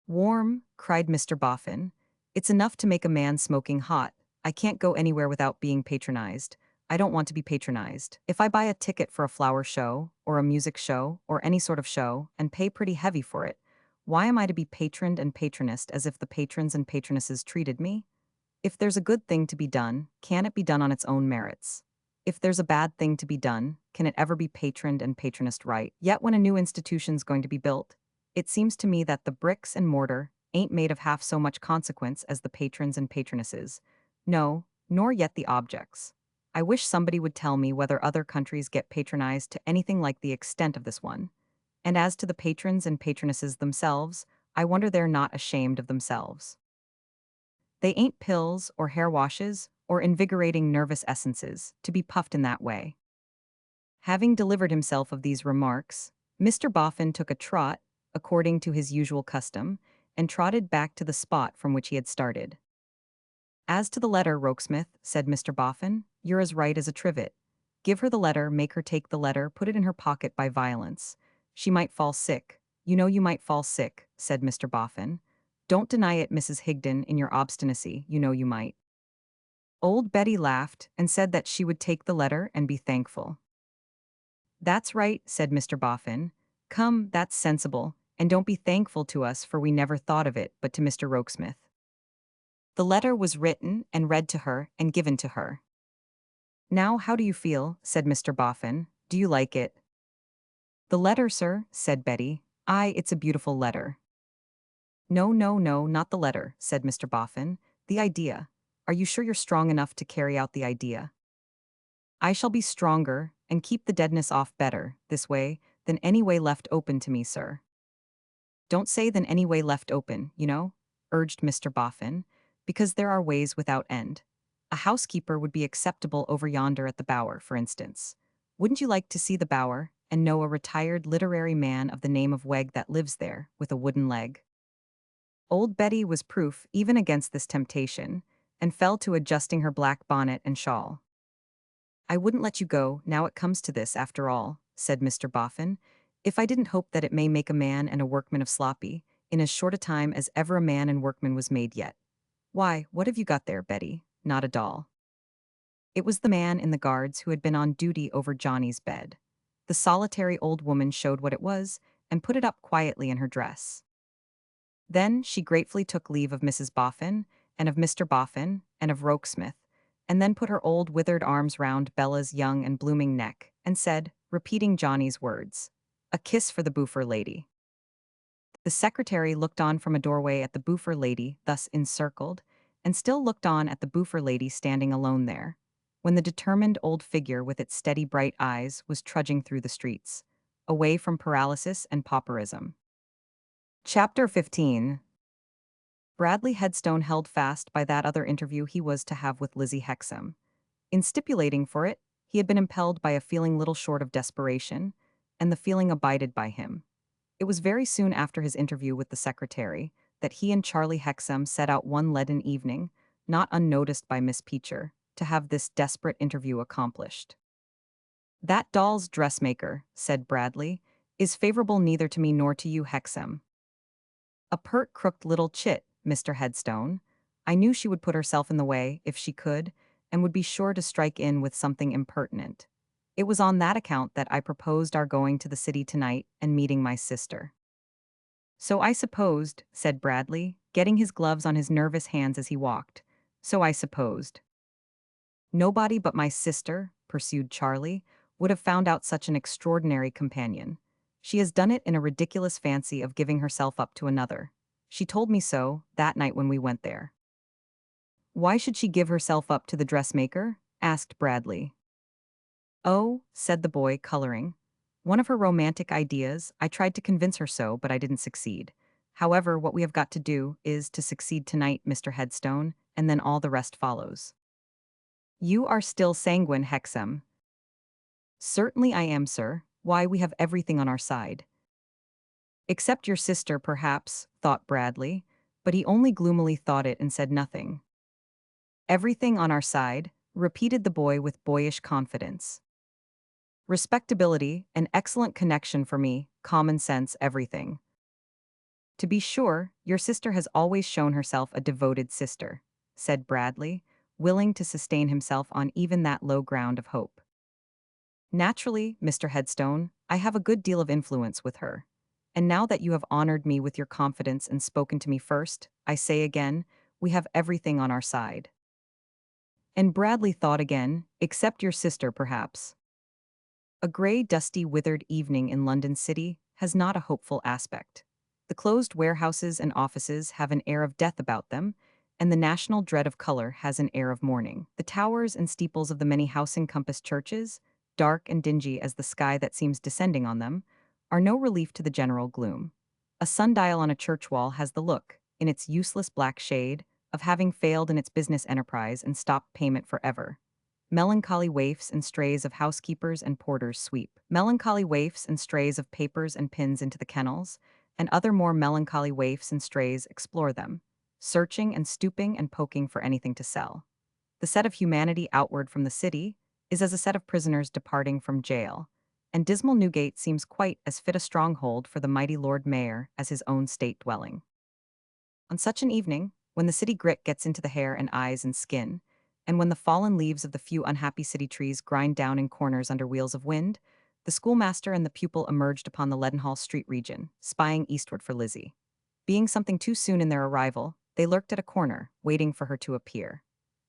Warm, cried Mr. Boffin. It's enough to make a man smoking hot. I can't go anywhere without being patronized. I don't want to be patronized. If I buy a ticket for a flower show, or a music show, or any sort of show, and pay pretty heavy for it, why am I to be patroned and patronized as if the patrons and patronesses treated me? If there's a good thing to be done, can it be done on its own merits? If there's a bad thing to be done, can it ever be patroned and patronized right? Yet when a new institution's going to be built, it seems to me that the bricks and mortar ain't made of half so much consequence as the patrons and patronesses. No, nor yet the objects. I wish somebody would tell me whether other countries get patronized to anything like the extent of this one. And as to the patrons and patronesses themselves, I wonder they're not ashamed of themselves. They ain't pills or hair washes or invigorating nervous essences to be puffed in that way. Having delivered himself of these remarks, Mr. Boffin took a trot, according to his usual custom, and trotted back to the spot from which he had started. As to the letter, Rokesmith, said Mr. Boffin, you're as right as a trivet. Give her the letter, make her take the letter, put it in her pocket by violence. She might fall sick. You know you might fall sick, said Mr. Boffin. Don't deny it, Mrs. Higden, in your obstinacy, you know you might. Old Betty laughed and said that she would take the letter and be thankful. That's right, said Mr. Boffin. Come, that's sensible, and don't be thankful to us for we never thought of it, but to Mr. Rokesmith. The letter was written and read to her and given to her. Now how do you feel, said Mr. Boffin. Do you like it? The letter, sir, said Betty. Aye, it's a beautiful letter. No, no, no, not the letter, said Mr. Boffin. The idea. Are you sure you're strong enough to carry out the idea? I shall be stronger and keep the deadness off better, this way, than any way left open to me, sir. Don't say than any way left open, urged Mr. Boffin, because there are ways without end. A housekeeper would be acceptable over yonder at the Bower, for instance. Wouldn't you like to see the Bower and know a retired literary man of the name of Wegg that lives there, with a wooden leg? Old Betty was proof even against this temptation, and fell to adjusting her black bonnet and shawl. I wouldn't let you go, now it comes to this, after all, said Mr. Boffin, if I didn't hope that it may make a man and a workman of Sloppy, in as short a time as ever a man and workman was made yet. Why, what have you got there, Betty? Not a doll. It was the man in the guards who had been on duty over Johnny's bed. The solitary old woman showed what it was, and put it up quietly in her dress. Then she gratefully took leave of Mrs. Boffin, and of Mr. Boffin, and of Rokesmith, and then put her old withered arms round Bella's young and blooming neck, and said, repeating Johnny's words, "A kiss for the Boofer lady." The secretary looked on from a doorway at the Boofer lady thus encircled, and still looked on at the Boofer lady standing alone there, when the determined old figure with its steady bright eyes was trudging through the streets, away from paralysis and pauperism. Chapter 15. Bradley Headstone held fast by that other interview he was to have with Lizzie Hexam. In stipulating for it, he had been impelled by a feeling little short of desperation, and the feeling abided by him. It was very soon after his interview with the secretary that he and Charlie Hexam set out one leaden evening, not unnoticed by Miss Peacher, to have this desperate interview accomplished. "That doll's dressmaker," said Bradley, "is favorable neither to me nor to you, Hexam. A pert, crooked little chit, Mr. Headstone. I knew she would put herself in the way, if she could, and would be sure to strike in with something impertinent. It was on that account that I proposed our going to the city tonight and meeting my sister." "So I supposed," said Bradley, getting his gloves on his nervous hands as he walked. "So I supposed." "Nobody but my sister," pursued Charlie, "would have found out such an extraordinary companion. She has done it in a ridiculous fancy of giving herself up to another. She told me so, that night when we went there." "Why should she give herself up to the dressmaker?" asked Bradley. "Oh," said the boy, coloring. "One of her romantic ideas. I tried to convince her so, but I didn't succeed. However, what we have got to do is to succeed tonight, Mr. Headstone, and then all the rest follows." "You are still sanguine, Hexam." "Certainly I am, sir. Why, we have everything on our side." "Except your sister, perhaps," thought Bradley, but he only gloomily thought it and said nothing. "Everything on our side," repeated the boy with boyish confidence. "Respectability, an excellent connection for me, common sense, everything." "To be sure, your sister has always shown herself a devoted sister," said Bradley, willing to sustain himself on even that low ground of hope. "Naturally, Mr. Headstone, I have a good deal of influence with her. And now that you have honored me with your confidence and spoken to me first, I say again, we have everything on our side." And Bradley thought again, "Except your sister, perhaps." A gray, dusty, withered evening in London City has not a hopeful aspect. The closed warehouses and offices have an air of death about them, and the national dread of color has an air of mourning. The towers and steeples of the many house-encompassed churches, dark and dingy as the sky that seems descending on them, are no relief to the general gloom. A sundial on a church wall has the look, in its useless black shade, of having failed in its business enterprise and stopped payment forever. Melancholy waifs and strays of housekeepers and porters sweep melancholy waifs and strays of papers and pins into the kennels, and other more melancholy waifs and strays explore them, searching and stooping and poking for anything to sell. The set of humanity outward from the city is as a set of prisoners departing from jail, and dismal Newgate seems quite as fit a stronghold for the mighty Lord Mayor as his own state dwelling. On such an evening, when the city grit gets into the hair and eyes and skin, and when the fallen leaves of the few unhappy city trees grind down in corners under wheels of wind, the schoolmaster and the pupil emerged upon the Leadenhall Street region, spying eastward for Lizzie. Being something too soon in their arrival, they lurked at a corner, waiting for her to appear.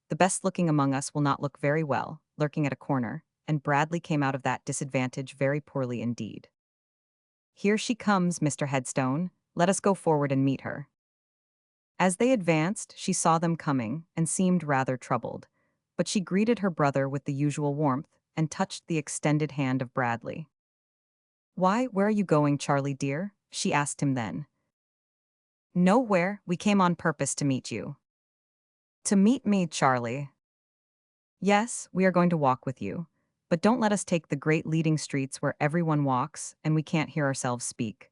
The best-looking among us will not look very well, lurking at a corner, and Bradley came out of that disadvantage very poorly indeed. "Here she comes, Mr. Headstone. Let us go forward and meet her." As they advanced, she saw them coming and seemed rather troubled, but she greeted her brother with the usual warmth and touched the extended hand of Bradley. "Why, where are you going, Charlie dear?" she asked him then. "Nowhere, we came on purpose to meet you." "To meet me, Charlie?" "Yes, we are going to walk with you. But don't let us take the great leading streets where everyone walks and we can't hear ourselves speak.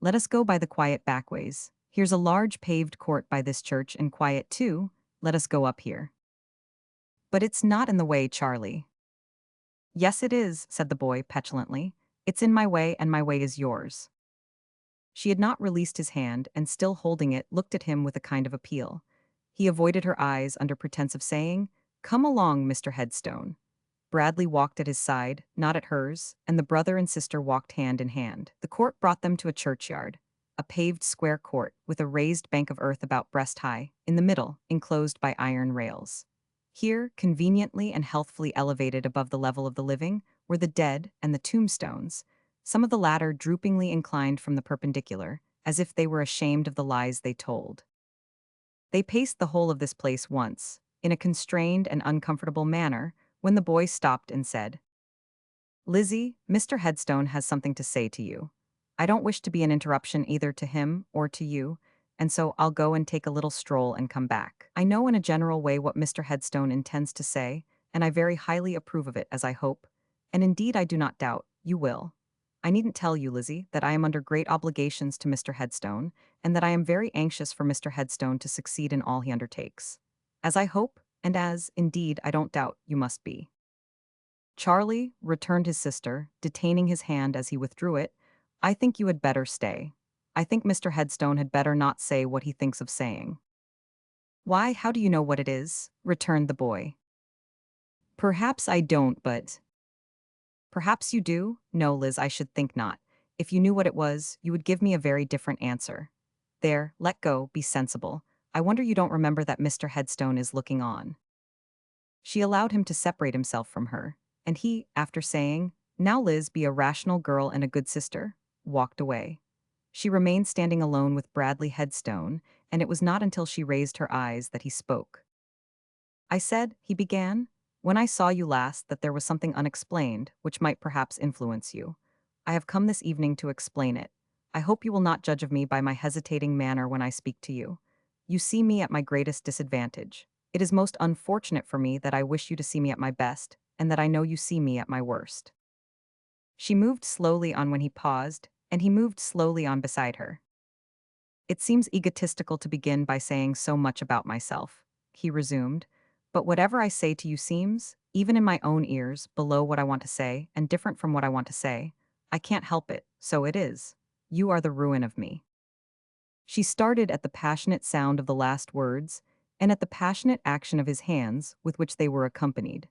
Let us go by the quiet backways. Here's a large paved court by this church and quiet too. Let us go up here." "But it's not in the way, Charlie." "Yes, it is," said the boy petulantly. "It's in my way and my way is yours." She had not released his hand and still holding it looked at him with a kind of appeal. He avoided her eyes under pretense of saying, "Come along, Mr. Headstone." Bradley walked at his side, not at hers, and the brother and sister walked hand in hand. The court brought them to a churchyard, a paved square court with a raised bank of earth about breast high, in the middle, enclosed by iron rails. Here, conveniently and healthfully elevated above the level of the living, were the dead and the tombstones, some of the latter droopingly inclined from the perpendicular, as if they were ashamed of the lies they told. They paced the whole of this place once, in a constrained and uncomfortable manner, when the boy stopped and said, "Lizzie, Mr. Headstone has something to say to you. I don't wish to be an interruption either to him or to you, and so I'll go and take a little stroll and come back. I know in a general way what Mr. Headstone intends to say, and I very highly approve of it, as I hope, and indeed I do not doubt, you will. I needn't tell you, Lizzie, that I am under great obligations to Mr. Headstone, and that I am very anxious for Mr. Headstone to succeed in all he undertakes. As I hope, and as, indeed, I don't doubt, you must be." "Charlie," returned his sister, detaining his hand as he withdrew it, "I think you had better stay. I think Mr. Headstone had better not say what he thinks of saying." "Why, how do you know what it is?" returned the boy. "Perhaps I don't, but—" "Perhaps you do? No, Liz, I should think not. If you knew what it was, you would give me a very different answer. There, let go, be sensible. I wonder you don't remember that Mr. Headstone is looking on." She allowed him to separate himself from her, and he, after saying, "Now, Liz, be a rational girl and a good sister," walked away. She remained standing alone with Bradley Headstone, and it was not until she raised her eyes that he spoke. "I said," he began, "when I saw you last that there was something unexplained, which might perhaps influence you. I have come this evening to explain it. I hope you will not judge of me by my hesitating manner when I speak to you. You see me at my greatest disadvantage. It is most unfortunate for me that I wish you to see me at my best, and that I know you see me at my worst." She moved slowly on when he paused, and he moved slowly on beside her. "It seems egotistical to begin by saying so much about myself," he resumed, "but whatever I say to you seems, even in my own ears, below what I want to say, and different from what I want to say. I can't help it, so it is. You are the ruin of me." She started at the passionate sound of the last words, and at the passionate action of his hands with which they were accompanied.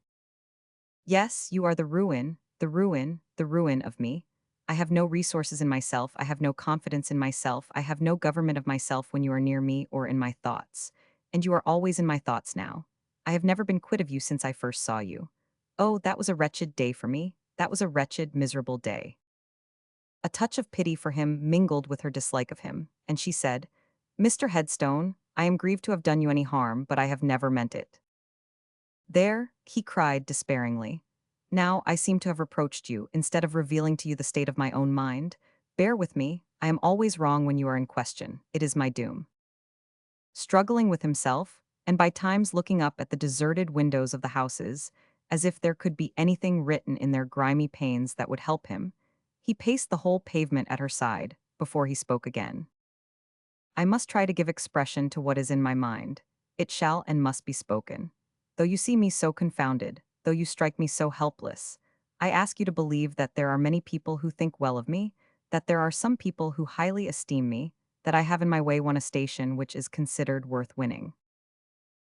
"Yes, you are the ruin, the ruin, the ruin of me. I have no resources in myself, I have no confidence in myself, I have no government of myself when you are near me or in my thoughts. And you are always in my thoughts now. I have never been quit of you since I first saw you. Oh, that was a wretched day for me. That was a wretched, miserable day." A touch of pity for him mingled with her dislike of him, and she said, "Mr. Headstone, I am grieved to have done you any harm, but I have never meant it." "There," he cried despairingly. "Now I seem to have reproached you, instead of revealing to you the state of my own mind. Bear with me, I am always wrong when you are in question. It is my doom." Struggling with himself, and by times looking up at the deserted windows of the houses, as if there could be anything written in their grimy panes that would help him, he paced the whole pavement at her side, before he spoke again. "I must try to give expression to what is in my mind. It shall and must be spoken. Though you see me so confounded, though you strike me so helpless, I ask you to believe that there are many people who think well of me, that there are some people who highly esteem me, that I have in my way won a station which is considered worth winning.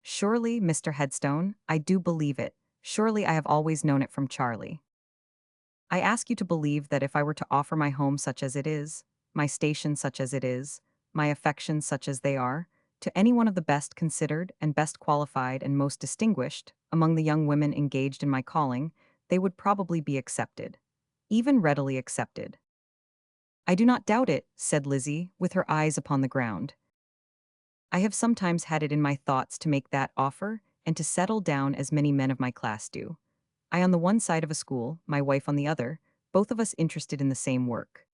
Surely, Mr. Headstone, I do believe it. Surely I have always known it from Charlie. I ask you to believe that if I were to offer my home such as it is, my station such as it is, my affections such as they are, to any one of the best considered and best qualified and most distinguished among the young women engaged in my calling, they would probably be accepted. Even readily accepted." "I do not doubt it," said Lizzie, with her eyes upon the ground. I have sometimes had it in my thoughts to make that offer and to settle down as many men of my class do. I on the one side of a school, my wife on the other, both of us interested in the same work.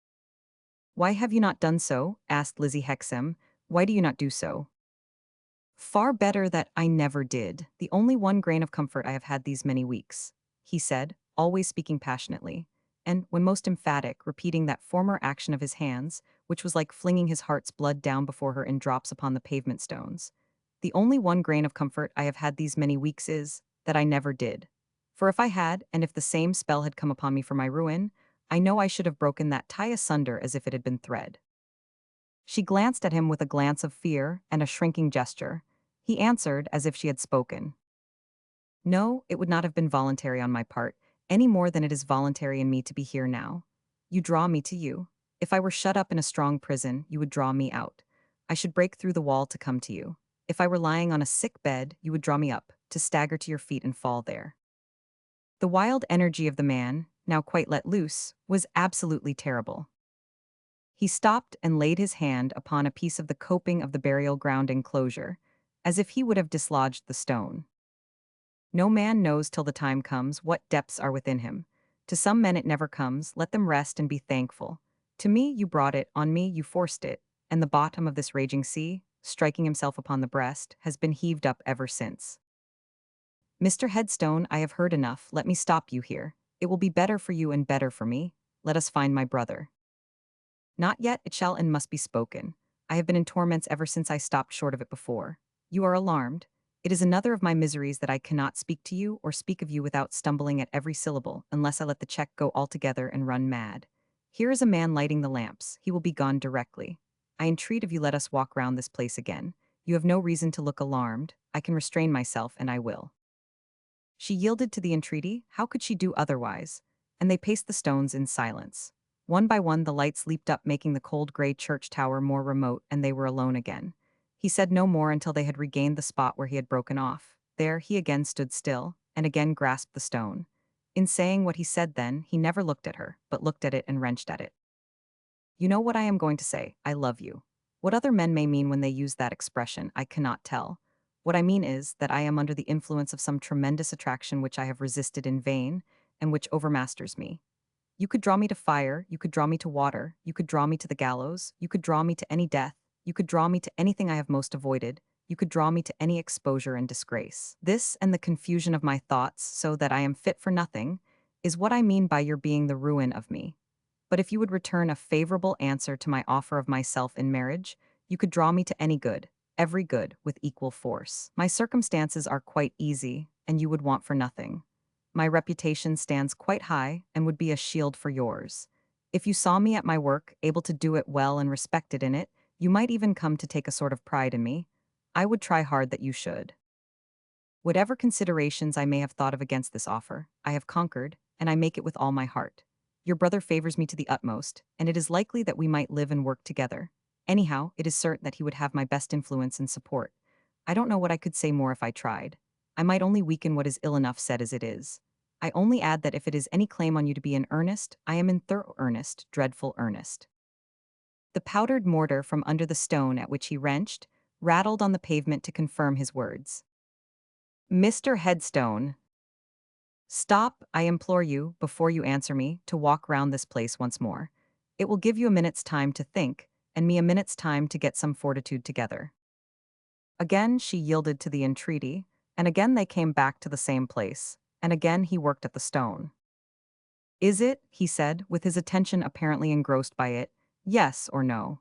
Why have you not done so? Asked Lizzie Hexam. Why do you not do so? Far better that I never did. The only one grain of comfort I have had these many weeks, he said, always speaking passionately, and, when most emphatic, repeating that former action of his hands, which was like flinging his heart's blood down before her in drops upon the pavement stones. The only one grain of comfort I have had these many weeks is that I never did. For if I had, and if the same spell had come upon me for my ruin, I know I should have broken that tie asunder as if it had been thread. She glanced at him with a glance of fear and a shrinking gesture. He answered as if she had spoken. No, it would not have been voluntary on my part, any more than it is voluntary in me to be here now. You draw me to you. If I were shut up in a strong prison, you would draw me out. I should break through the wall to come to you. If I were lying on a sick bed, you would draw me up, to stagger to your feet and fall there. The wild energy of the man, now quite let loose, was absolutely terrible. He stopped and laid his hand upon a piece of the coping of the burial ground enclosure, as if he would have dislodged the stone. No man knows till the time comes what depths are within him. To some men it never comes, let them rest and be thankful. To me you brought it, on me you forced it, and the bottom of this raging sea, striking himself upon the breast, has been heaved up ever since. Mr. Headstone, I have heard enough, let me stop you here. It will be better for you and better for me. Let us find my brother. Not yet, it shall and must be spoken. I have been in torments ever since I stopped short of it before. You are alarmed. It is another of my miseries that I cannot speak to you or speak of you without stumbling at every syllable, unless I let the check go altogether and run mad. Here is a man lighting the lamps. He will be gone directly. I entreat of you let us walk round this place again. You have no reason to look alarmed. I can restrain myself, and I will. She yielded to the entreaty. How could she do otherwise? And they paced the stones in silence. One by one the lights leaped up, making the cold gray church tower more remote, and they were alone again. He said no more until they had regained the spot where he had broken off. There he again stood still, and again grasped the stone. In saying what he said then, he never looked at her, but looked at it and wrenched at it. You know what I am going to say, I love you. What other men may mean when they use that expression, I cannot tell. What I mean is that I am under the influence of some tremendous attraction which I have resisted in vain, and which overmasters me. You could draw me to fire, you could draw me to water, you could draw me to the gallows, you could draw me to any death, you could draw me to anything I have most avoided, you could draw me to any exposure and disgrace. This, and the confusion of my thoughts, so that I am fit for nothing, is what I mean by your being the ruin of me. But if you would return a favorable answer to my offer of myself in marriage, you could draw me to any good, every good, with equal force. My circumstances are quite easy, and you would want for nothing. My reputation stands quite high and would be a shield for yours. If you saw me at my work, able to do it well and respected in it, you might even come to take a sort of pride in me. I would try hard that you should. Whatever considerations I may have thought of against this offer, I have conquered, and I make it with all my heart. Your brother favors me to the utmost, and it is likely that we might live and work together. Anyhow, it is certain that he would have my best influence and support. I don't know what I could say more if I tried. I might only weaken what is ill enough said as it is. I only add that if it is any claim on you to be in earnest, I am in thorough earnest, dreadful earnest. The powdered mortar from under the stone at which he wrenched rattled on the pavement to confirm his words. Mr. Headstone, stop, I implore you, before you answer me, to walk round this place once more. It will give you a minute's time to think, and me a minute's time to get some fortitude together. Again she yielded to the entreaty, and again they came back to the same place, and again he worked at the stone. Is it, he said, with his attention apparently engrossed by it, yes or no?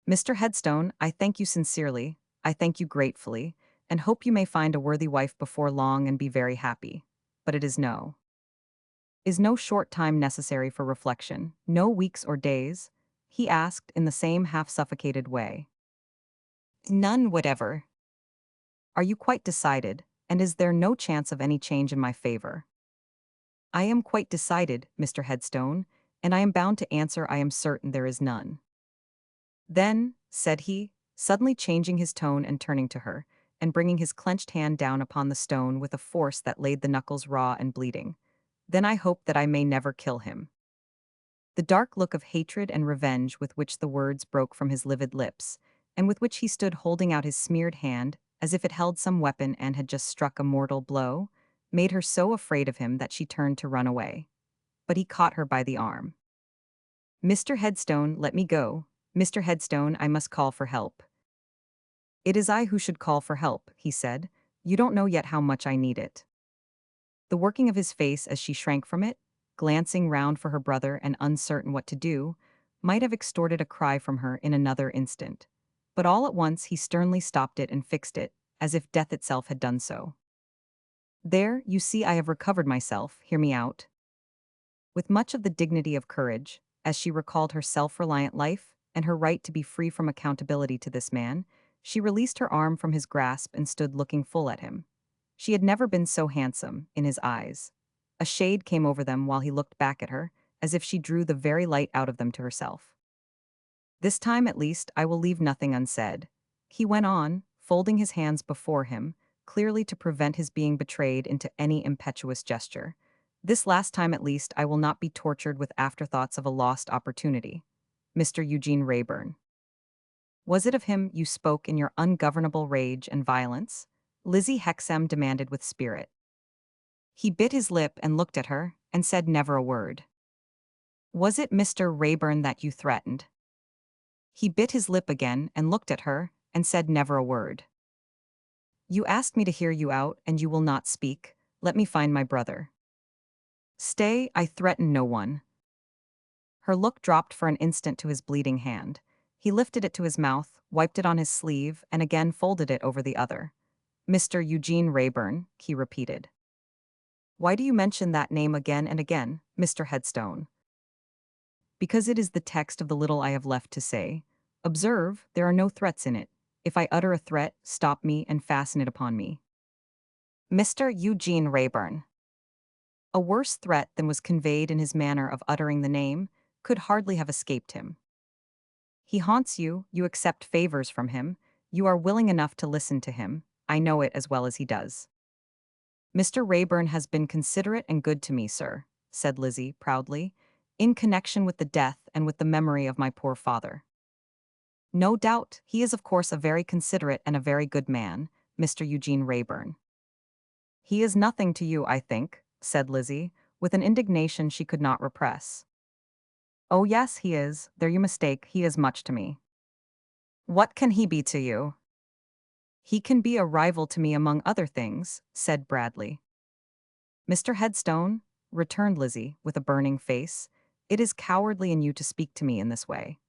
Mr. Headstone, I thank you sincerely, I thank you gratefully, and hope you may find a worthy wife before long and be very happy. But it is no. Is no short time necessary for reflection, no weeks or days? He asked in the same half-suffocated way. None whatever. Are you quite decided, and is there no chance of any change in my favor? I am quite decided, Mr. Headstone, and I am bound to answer I am certain there is none. Then, said he, suddenly changing his tone and turning to her, and bringing his clenched hand down upon the stone with a force that laid the knuckles raw and bleeding, then I hope that I may never kill him. The dark look of hatred and revenge with which the words broke from his livid lips, and with which he stood holding out his smeared hand, as if it held some weapon and had just struck a mortal blow, made her so afraid of him that she turned to run away. But he caught her by the arm. "Mr. Headstone, let me go. Mr. Headstone, I must call for help." "It is I who should call for help," he said. "You don't know yet how much I need it." The working of his face as she shrank from it, glancing round for her brother and uncertain what to do, might have extorted a cry from her in another instant. But all at once he sternly stopped it and fixed it, as if death itself had done so. "There, you see I have recovered myself, hear me out." With much of the dignity of courage, as she recalled her self-reliant life and her right to be free from accountability to this man, she released her arm from his grasp and stood looking full at him. She had never been so handsome, in his eyes. A shade came over them while he looked back at her, as if she drew the very light out of them to herself. "This time, at least, I will leave nothing unsaid," he went on, folding his hands before him, clearly to prevent his being betrayed into any impetuous gesture. "This last time, at least, I will not be tortured with afterthoughts of a lost opportunity. Mr. Eugene Wrayburn. Was it of him you spoke in your ungovernable rage and violence?" Lizzie Hexam demanded with spirit. He bit his lip and looked at her, and said never a word. "Was it Mr. Wrayburn that you threatened?" He bit his lip again and looked at her, and said never a word. "You asked me to hear you out, and you will not speak. Let me find my brother." "Stay, I threaten no one." Her look dropped for an instant to his bleeding hand. He lifted it to his mouth, wiped it on his sleeve, and again folded it over the other. "Mr. Eugene Wrayburn," he repeated. "Why do you mention that name again and again, Mr. Headstone?" "Because it is the text of the little I have left to say. Observe, there are no threats in it. If I utter a threat, stop me and fasten it upon me." "Mr. Eugene Wrayburn." A worse threat than was conveyed in his manner of uttering the name could hardly have escaped him. "He haunts you, you accept favors from him, you are willing enough to listen to him, I know it as well as he does." "Mr. Wrayburn has been considerate and good to me, sir," said Lizzie, proudly, "in connection with the death and with the memory of my poor father." "No doubt, he is of course a very considerate and a very good man, Mr. Eugene Wrayburn." "He is nothing to you, I think," said Lizzie, with an indignation she could not repress. "Oh yes, he is, there you mistake, he is much to me." "What can he be to you?" "He can be a rival to me among other things," said Bradley. "Mr. Headstone," returned Lizzie, with a burning face, "it is cowardly in you to speak to me in this way.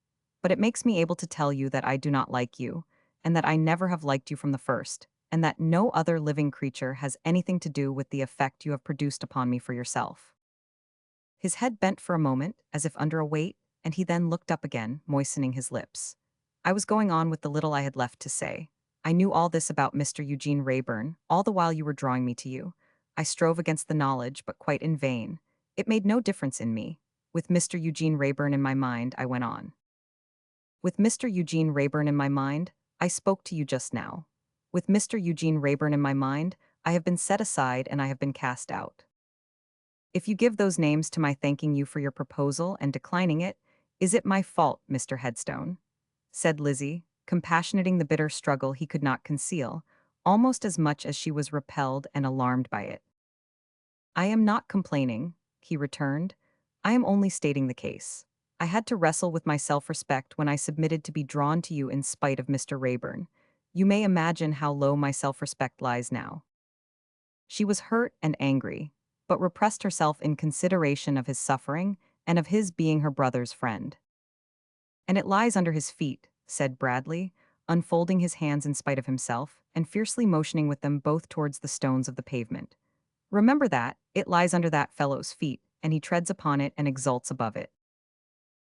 But it makes me able to tell you that I do not like you, and that I never have liked you from the first, and that no other living creature has anything to do with the effect you have produced upon me for yourself." His head bent for a moment, as if under a weight, and he then looked up again, moistening his lips. "I was going on with the little I had left to say. I knew all this about Mr. Eugene Wrayburn, all the while you were drawing me to you. I strove against the knowledge, but quite in vain. It made no difference in me. With Mr. Eugene Wrayburn in my mind, I went on. With Mr. Eugene Wrayburn in my mind, I spoke to you just now. With Mr. Eugene Wrayburn in my mind, I have been set aside and I have been cast out. If you give those names to my thanking you for your proposal and declining it, is it my fault, Mr. Headstone?" said Lizzie, compassionating the bitter struggle he could not conceal, almost as much as she was repelled and alarmed by it. "I am not complaining," he returned. "I am only stating the case. I had to wrestle with my self-respect when I submitted to be drawn to you in spite of Mr. Wrayburn. You may imagine how low my self-respect lies now." She was hurt and angry, but repressed herself in consideration of his suffering and of his being her brother's friend. "And it lies under his feet," said Bradley, unfolding his hands in spite of himself, and fiercely motioning with them both towards the stones of the pavement. "Remember that, it lies under that fellow's feet, and he treads upon it and exults above it."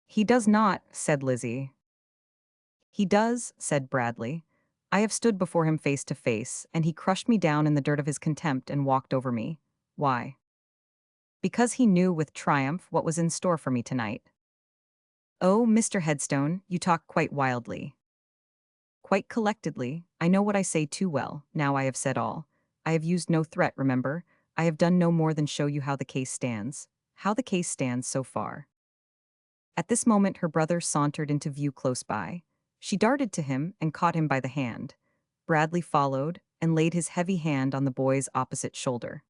"He does not," said Lizzie. "He does," said Bradley. "I have stood before him face to face, and he crushed me down in the dirt of his contempt and walked over me. Why? Because he knew with triumph what was in store for me tonight." "Oh, Mr. Headstone, you talk quite wildly." "Quite collectedly. I know what I say too well, now I have said all. I have used no threat, remember. I have done no more than show you how the case stands. How the case stands so far." At this moment her brother sauntered into view close by. She darted to him and caught him by the hand. Bradley followed and laid his heavy hand on the boy's opposite shoulder.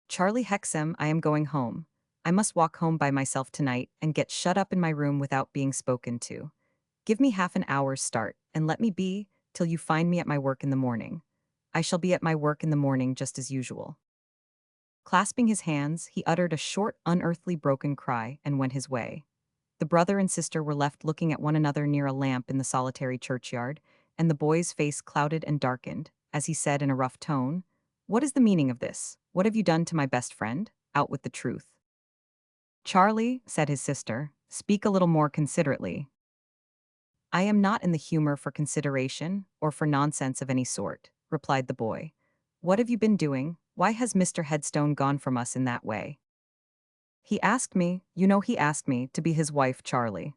Charlie Hexam, I am going home. I must walk home by myself tonight and get shut up in my room without being spoken to. Give me half an hour's start, and let me be, till you find me at my work in the morning. I shall be at my work in the morning just as usual. Clasping his hands, he uttered a short, unearthly broken cry and went his way. The brother and sister were left looking at one another near a lamp in the solitary churchyard, and the boy's face clouded and darkened, as he said in a rough tone, "What is the meaning of this? What have you done to my best friend? Out with the truth." "Charlie," said his sister, "speak a little more considerately." "I am not in the humor for consideration, or for nonsense of any sort," replied the boy. "What have you been doing? Why has Mr. Headstone gone from us in that way?" "He asked me, he asked me to be his wife, Charlie."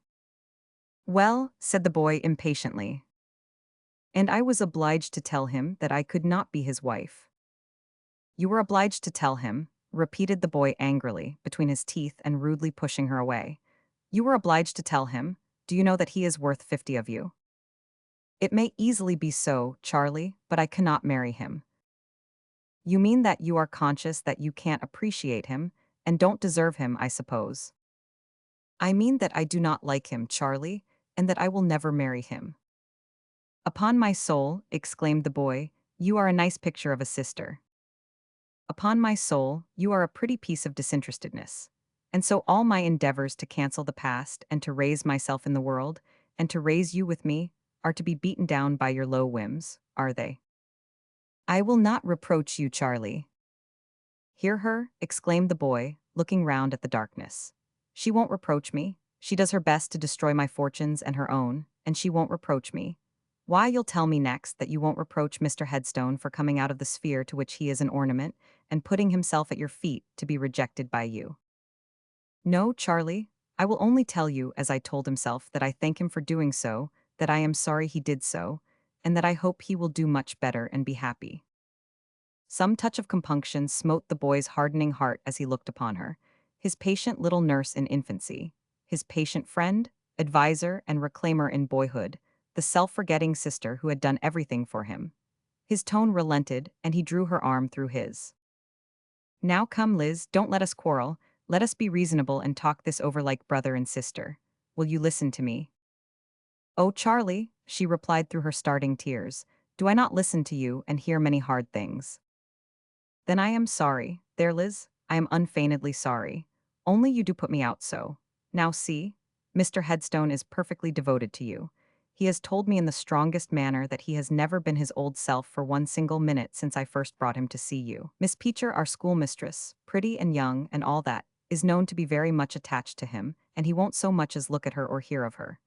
"Well," said the boy impatiently, "and I was obliged to tell him that I could not be his wife." "You were obliged to tell him," repeated the boy angrily, between his teeth and rudely pushing her away. "You were obliged to tell him. Do you know that he is worth 50 of you?" "It may easily be so, Charlie, but I cannot marry him." "You mean that you are conscious that you can't appreciate him, and don't deserve him, I suppose." "I mean that I do not like him, Charlie, and that I will never marry him." "Upon my soul," exclaimed the boy, "you are a nice picture of a sister. Upon my soul, you are a pretty piece of disinterestedness. And so all my endeavors to cancel the past and to raise myself in the world, and to raise you with me, are to be beaten down by your low whims, are they?" "I will not reproach you, Charlie." "Hear her?" exclaimed the boy, looking round at the darkness. "She won't reproach me. She does her best to destroy my fortunes and her own, and she won't reproach me. Why, you'll tell me next that you won't reproach Mr. Headstone for coming out of the sphere to which he is an ornament, and putting himself at your feet to be rejected by you." "No, Charlie, I will only tell you, as I told himself, that I thank him for doing so, that I am sorry he did so, and that I hope he will do much better and be happy." Some touch of compunction smote the boy's hardening heart as he looked upon her, his patient little nurse in infancy, his patient friend, adviser, and reclaimer in boyhood, the self-forgetting sister who had done everything for him. His tone relented, and he drew her arm through his. "Now come, Liz, don't let us quarrel. Let us be reasonable and talk this over like brother and sister. Will you listen to me?" "Oh, Charlie," she replied through her starting tears, "do I not listen to you and hear many hard things?" "Then I am sorry. There, Liz, I am unfeignedly sorry. Only you do put me out so. Now see, Mr. Headstone is perfectly devoted to you. He has told me in the strongest manner that he has never been his old self for one single minute since I first brought him to see you. Miss Peacher, our schoolmistress, pretty and young and all that, is known to be very much attached to him, and he won't so much as look at her or hear of her.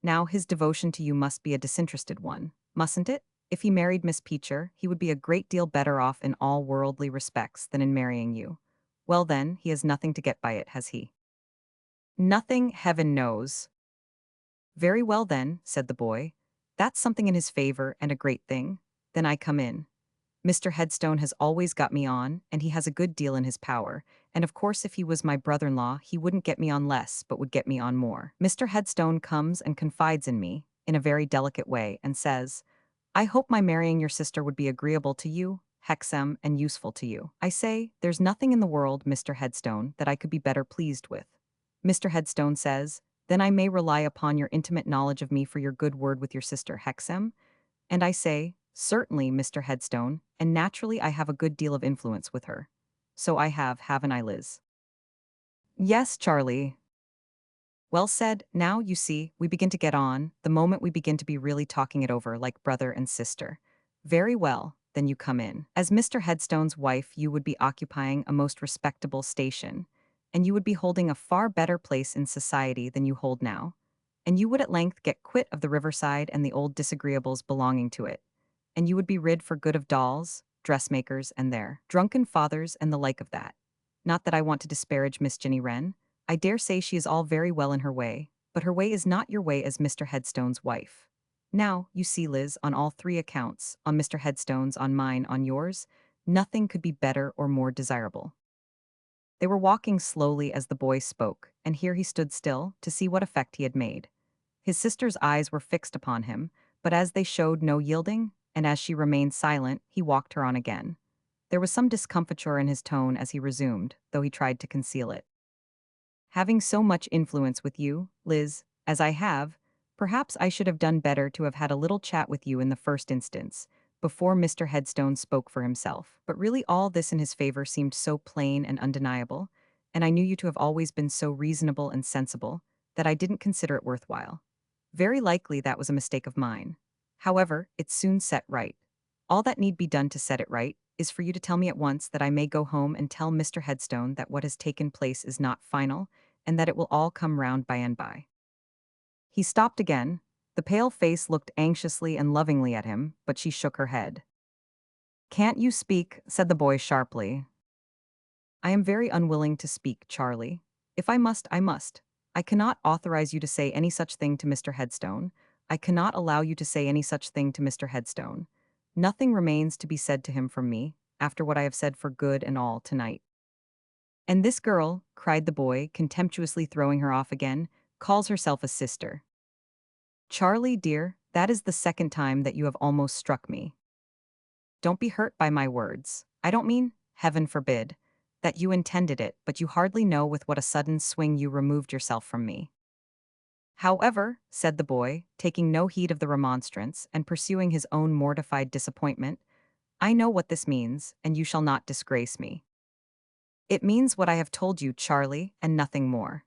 Now his devotion to you must be a disinterested one, mustn't it? If he married Miss Peacher, he would be a great deal better off in all worldly respects than in marrying you. Well then, he has nothing to get by it, has he?" "Nothing, heaven knows." "Very well then," said the boy. "That's something in his favor and a great thing. Then I come in. Mr. Headstone has always got me on, and he has a good deal in his power, and of course if he was my brother-in-law he wouldn't get me on less, but would get me on more. Mr. Headstone comes and confides in me, in a very delicate way, and says, 'I hope my marrying your sister would be agreeable to you, Hexam, and useful to you.' I say, 'There's nothing in the world, Mr. Headstone, that I could be better pleased with.' Mr. Headstone says, 'Then I may rely upon your intimate knowledge of me for your good word with your sister, Hexam?' And I say, 'Certainly, Mr. Headstone, and naturally I have a good deal of influence with her.' So I have, haven't I, Liz?" "Yes, Charlie." "Well said. Now, you see, we begin to get on, the moment we begin to be really talking it over like brother and sister. Very well, then you come in. As Mr. Headstone's wife you would be occupying a most respectable station, and you would be holding a far better place in society than you hold now, and you would at length get quit of the riverside and the old disagreeables belonging to it, and you would be rid for good of dolls, dressmakers, and their drunken fathers and the like of that. Not that I want to disparage Miss Jenny Wren. I dare say she is all very well in her way, but her way is not your way as Mr. Headstone's wife. Now, you see, Liz, on all three accounts, on Mr. Headstone's, on mine, on yours, nothing could be better or more desirable." They were walking slowly as the boy spoke, and here he stood still, to see what effect he had made. His sister's eyes were fixed upon him, but as they showed no yielding, and as she remained silent, he walked her on again. There was some discomfiture in his tone as he resumed, though he tried to conceal it. Having so much influence with you, Liz, as I have, perhaps I should have done better to have had a little chat with you in the first instance, before Mr. Headstone spoke for himself. But really all this in his favor seemed so plain and undeniable, and I knew you to have always been so reasonable and sensible, that I didn't consider it worthwhile. Very likely that was a mistake of mine. However, it's soon set right. All that need be done to set it right is for you to tell me at once that I may go home and tell Mr. Headstone that what has taken place is not final, and that it will all come round by and by. He stopped again. The pale face looked anxiously and lovingly at him, but she shook her head. "Can't you speak?" said the boy sharply. "I am very unwilling to speak, Charlie. If I must, I must. I cannot authorize you to say any such thing to Mr. Headstone. I cannot allow you to say any such thing to Mr. Headstone. Nothing remains to be said to him from me, after what I have said for good and all tonight." "And this girl," cried the boy, contemptuously throwing her off again, "calls herself a sister. Charlie, dear, that is the second time that you have almost struck me. Don't be hurt by my words. I don't mean, heaven forbid, that you intended it, but you hardly know with what a sudden swing you removed yourself from me." "However," said the boy, taking no heed of the remonstrance and pursuing his own mortified disappointment, "I know what this means, and you shall not disgrace me. It means what I have told you, Charlie, and nothing more."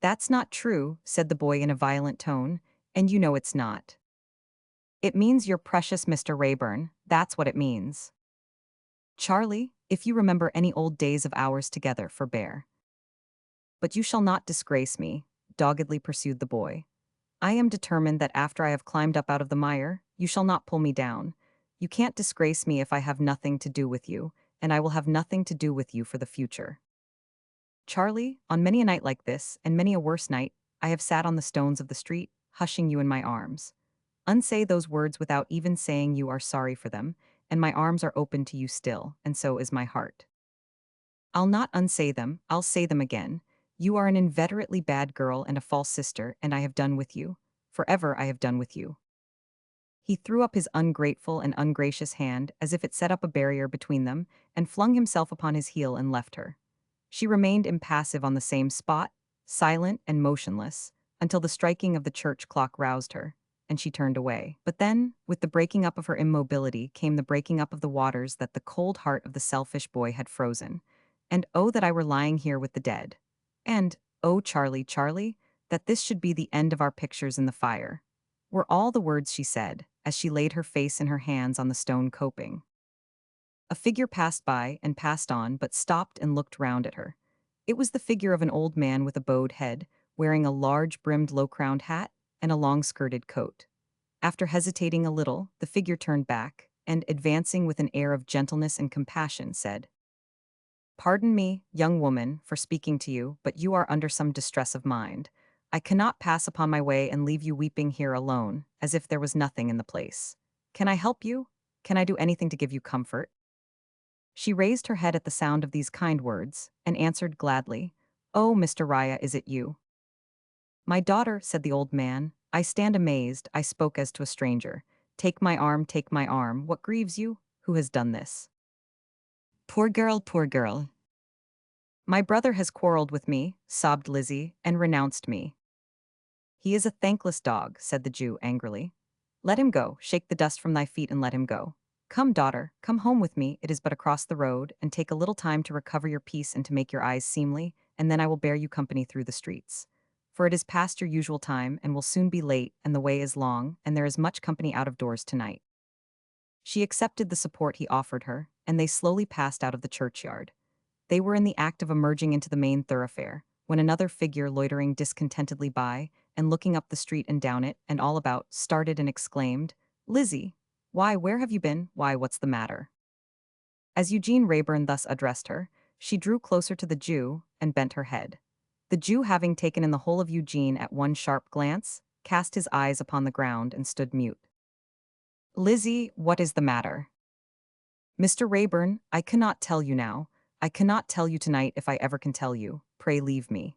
"That's not true," said the boy in a violent tone, "and you know it's not. It means your precious Mr. Wrayburn, that's what it means. Charlie, if you remember any old days of ours together, forbear. But you shall not disgrace me," doggedly pursued the boy. "I am determined that after I have climbed up out of the mire, you shall not pull me down. You can't disgrace me if I have nothing to do with you, and I will have nothing to do with you for the future. Charlie, on many a night like this, and many a worse night, I have sat on the stones of the street, hushing you in my arms. Unsay those words without even saying you are sorry for them, and my arms are open to you still, and so is my heart. I'll not unsay them, I'll say them again. You are an inveterately bad girl and a false sister, and I have done with you. Forever I have done with you." He threw up his ungrateful and ungracious hand as if it set up a barrier between them, and flung himself upon his heel and left her. She remained impassive on the same spot, silent and motionless, until the striking of the church clock roused her, and she turned away. But then, with the breaking up of her immobility came the breaking up of the waters that the cold heart of the selfish boy had frozen. And oh, that I were lying here with the dead. And, oh, Charlie, Charlie, that this should be the end of our pictures in the fire, were all the words she said, as she laid her face in her hands on the stone coping. A figure passed by and passed on, but stopped and looked round at her. It was the figure of an old man with a bowed head, wearing a large brimmed low-crowned hat and a long-skirted coat. After hesitating a little, the figure turned back, and, advancing with an air of gentleness and compassion, said, "Pardon me, young woman, for speaking to you, but you are under some distress of mind. I cannot pass upon my way and leave you weeping here alone, as if there was nothing in the place. Can I help you? Can I do anything to give you comfort?" She raised her head at the sound of these kind words, and answered gladly, "Oh, Mr. Raya, is it you?" "My daughter," said the old man, "I stand amazed, I spoke as to a stranger. Take my arm, take my arm, what grieves you? Who has done this?" "Poor girl, poor girl." "My brother has quarreled with me," sobbed Lizzie, "and renounced me." "He is a thankless dog," said the Jew angrily. "Let him go, shake the dust from thy feet and let him go. Come, daughter, come home with me, it is but across the road, and take a little time to recover your peace and to make your eyes seemly, and then I will bear you company through the streets. For it is past your usual time, and will soon be late, and the way is long, and there is much company out of doors tonight." She accepted the support he offered her, and they slowly passed out of the churchyard. They were in the act of emerging into the main thoroughfare, when another figure loitering discontentedly by, and looking up the street and down it, and all about, started and exclaimed, "Lizzie! Why, where have you been? Why, what's the matter?" As Eugene Wrayburn thus addressed her, she drew closer to the Jew, and bent her head. The Jew, having taken in the whole of Eugene at one sharp glance, cast his eyes upon the ground and stood mute. "Lizzie, what is the matter?" "Mr. Wrayburn, I cannot tell you now. I cannot tell you tonight if I ever can tell you. Pray leave me."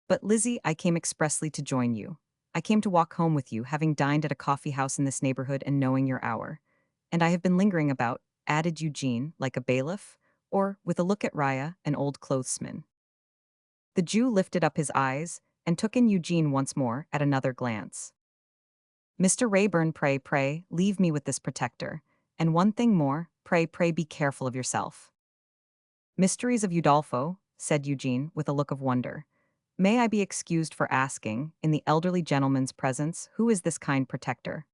"But Lizzie, I came expressly to join you. I came to walk home with you, having dined at a coffee house in this neighborhood and knowing your hour. And I have been lingering about, added Eugene, like a bailiff, or, with a look at Raya, an old clothesman. The Jew lifted up his eyes and took in Eugene once more at another glance. Mr. Wrayburn, pray, leave me with this protector. And one thing more, pray, be careful of yourself. Mysteries of Udolpho, said Eugene, with a look of wonder. May I be excused for asking, in the elderly gentleman's presence, who is this kind protector?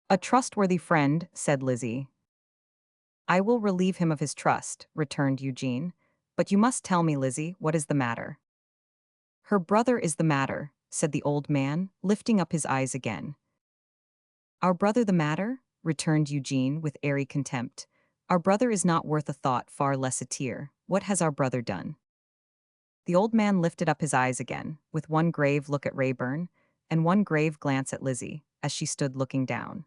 A trustworthy friend, said Lizzie. I will relieve him of his trust, returned Eugene. But you must tell me, Lizzie, what is the matter? Her brother is the matter, said the old man, lifting up his eyes again. Our brother the matter? Returned Eugene with airy contempt. Our brother is not worth a thought, far less a tear. What has our brother done? The old man lifted up his eyes again, with one grave look at Wrayburn, and one grave glance at Lizzie, as she stood looking down.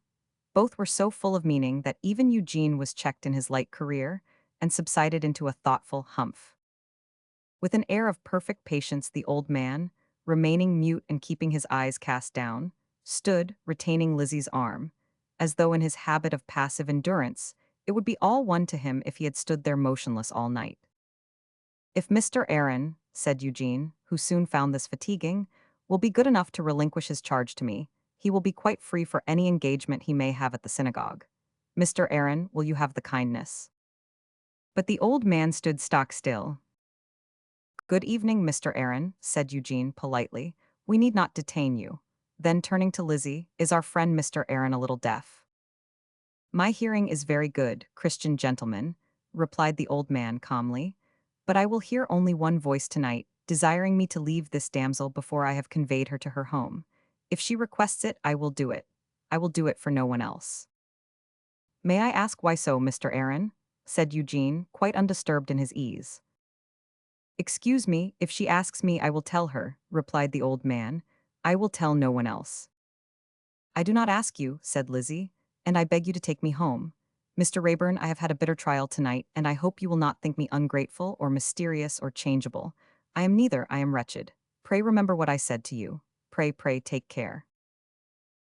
Both were so full of meaning that even Eugene was checked in his light career, and subsided into a thoughtful humph. With an air of perfect patience, the old man, remaining mute and keeping his eyes cast down, stood, retaining Lizzie's arm, as though in his habit of passive endurance, it would be all one to him if he had stood there motionless all night. If Mr. Aaron, said Eugene, who soon found this fatiguing, will be good enough to relinquish his charge to me, he will be quite free for any engagement he may have at the synagogue. Mr. Aaron, will you have the kindness? But the old man stood stock still. Good evening, Mr. Aaron, said Eugene politely. We need not detain you. Then turning to Lizzie, is our friend Mr. Aaron a little deaf? My hearing is very good, Christian gentleman, replied the old man calmly. But I will hear only one voice tonight, desiring me to leave this damsel before I have conveyed her to her home. If she requests it, I will do it. I will do it for no one else. May I ask why so, Mr. Aaron? Said Eugene, quite undisturbed in his ease. Excuse me, if she asks me I will tell her, replied the old man. I will tell no one else. I do not ask you, said Lizzie, and I beg you to take me home. Mr. Wrayburn, I have had a bitter trial tonight, and I hope you will not think me ungrateful or mysterious or changeable. I am neither, I am wretched. Pray remember what I said to you. Pray, take care.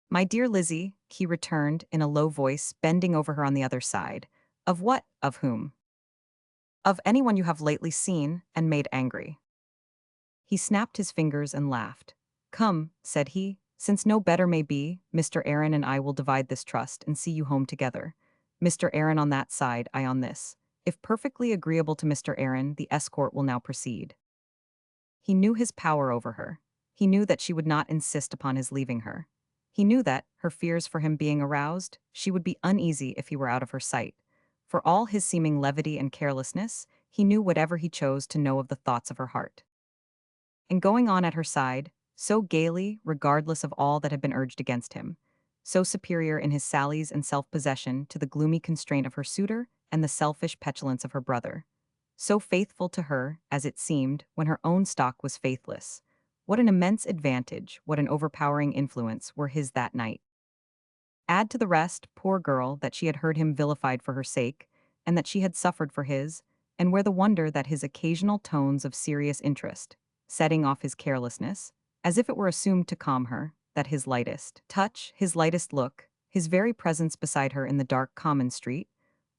My dear Lizzie, he returned in a low voice, bending over her on the other side. Of what? Of whom? Of anyone you have lately seen and made angry. He snapped his fingers and laughed. Come, said he, since no better may be, Mr. Aaron and I will divide this trust and see you home together. Mr. Aaron on that side, I on this. If perfectly agreeable to Mr. Aaron, the escort will now proceed. He knew his power over her. He knew that she would not insist upon his leaving her. He knew that, her fears for him being aroused, she would be uneasy if he were out of her sight. For all his seeming levity and carelessness, he knew whatever he chose to know of the thoughts of her heart. And going on at her side, so gaily, regardless of all that had been urged against him, so superior in his sallies and self-possession to the gloomy constraint of her suitor and the selfish petulance of her brother, so faithful to her, as it seemed, when her own stock was faithless. What an immense advantage, what an overpowering influence were his that night. Add to the rest, poor girl, that she had heard him vilified for her sake, and that she had suffered for his, and where the wonder that his occasional tones of serious interest, setting off his carelessness, as if it were assumed to calm her, that his lightest touch, his lightest look, his very presence beside her in the dark common street,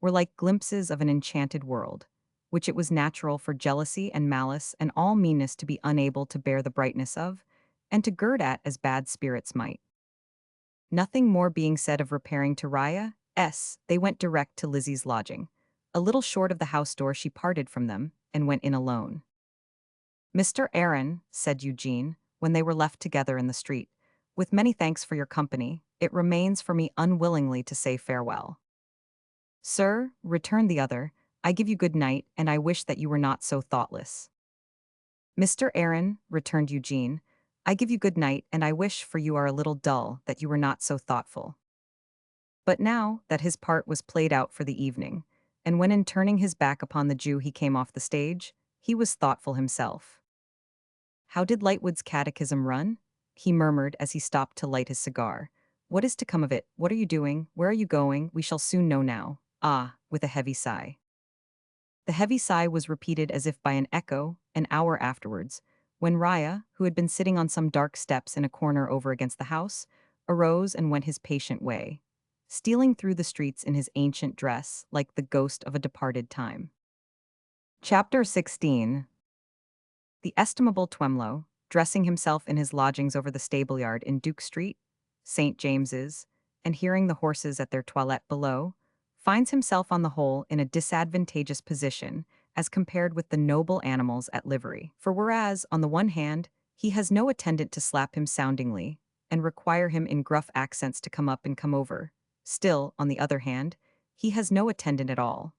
were like glimpses of an enchanted world, which it was natural for jealousy and malice and all meanness to be unable to bear the brightness of, and to gird at as bad spirits might. Nothing more being said of repairing to Raya's, they went direct to Lizzie's lodging. A little short of the house door she parted from them, and went in alone. Mr. Aaron, said Eugene, when they were left together in the street, with many thanks for your company, it remains for me unwillingly to say farewell. Sir, returned the other, I give you good night, and I wish that you were not so thoughtless. Mr. Aaron, returned Eugene, I give you good night, and I wish, for you are a little dull, that you were not so thoughtful. But now that his part was played out for the evening, and when in turning his back upon the Jew he came off the stage, he was thoughtful himself. How did Lightwood's catechism run? He murmured as he stopped to light his cigar. What is to come of it? What are you doing? Where are you going? We shall soon know now. Ah, with a heavy sigh. The heavy sigh was repeated as if by an echo, an hour afterwards, when Raya, who had been sitting on some dark steps in a corner over against the house, arose and went his patient way, stealing through the streets in his ancient dress like the ghost of a departed time. Chapter 16. The estimable Twemlow, dressing himself in his lodgings over the stable-yard in Duke Street, St. James's, and hearing the horses at their toilette below, finds himself on the whole in a disadvantageous position as compared with the noble animals at livery. For whereas, on the one hand, he has no attendant to slap him soundingly and require him in gruff accents to come up and come over, still, on the other hand, he has no attendant at all,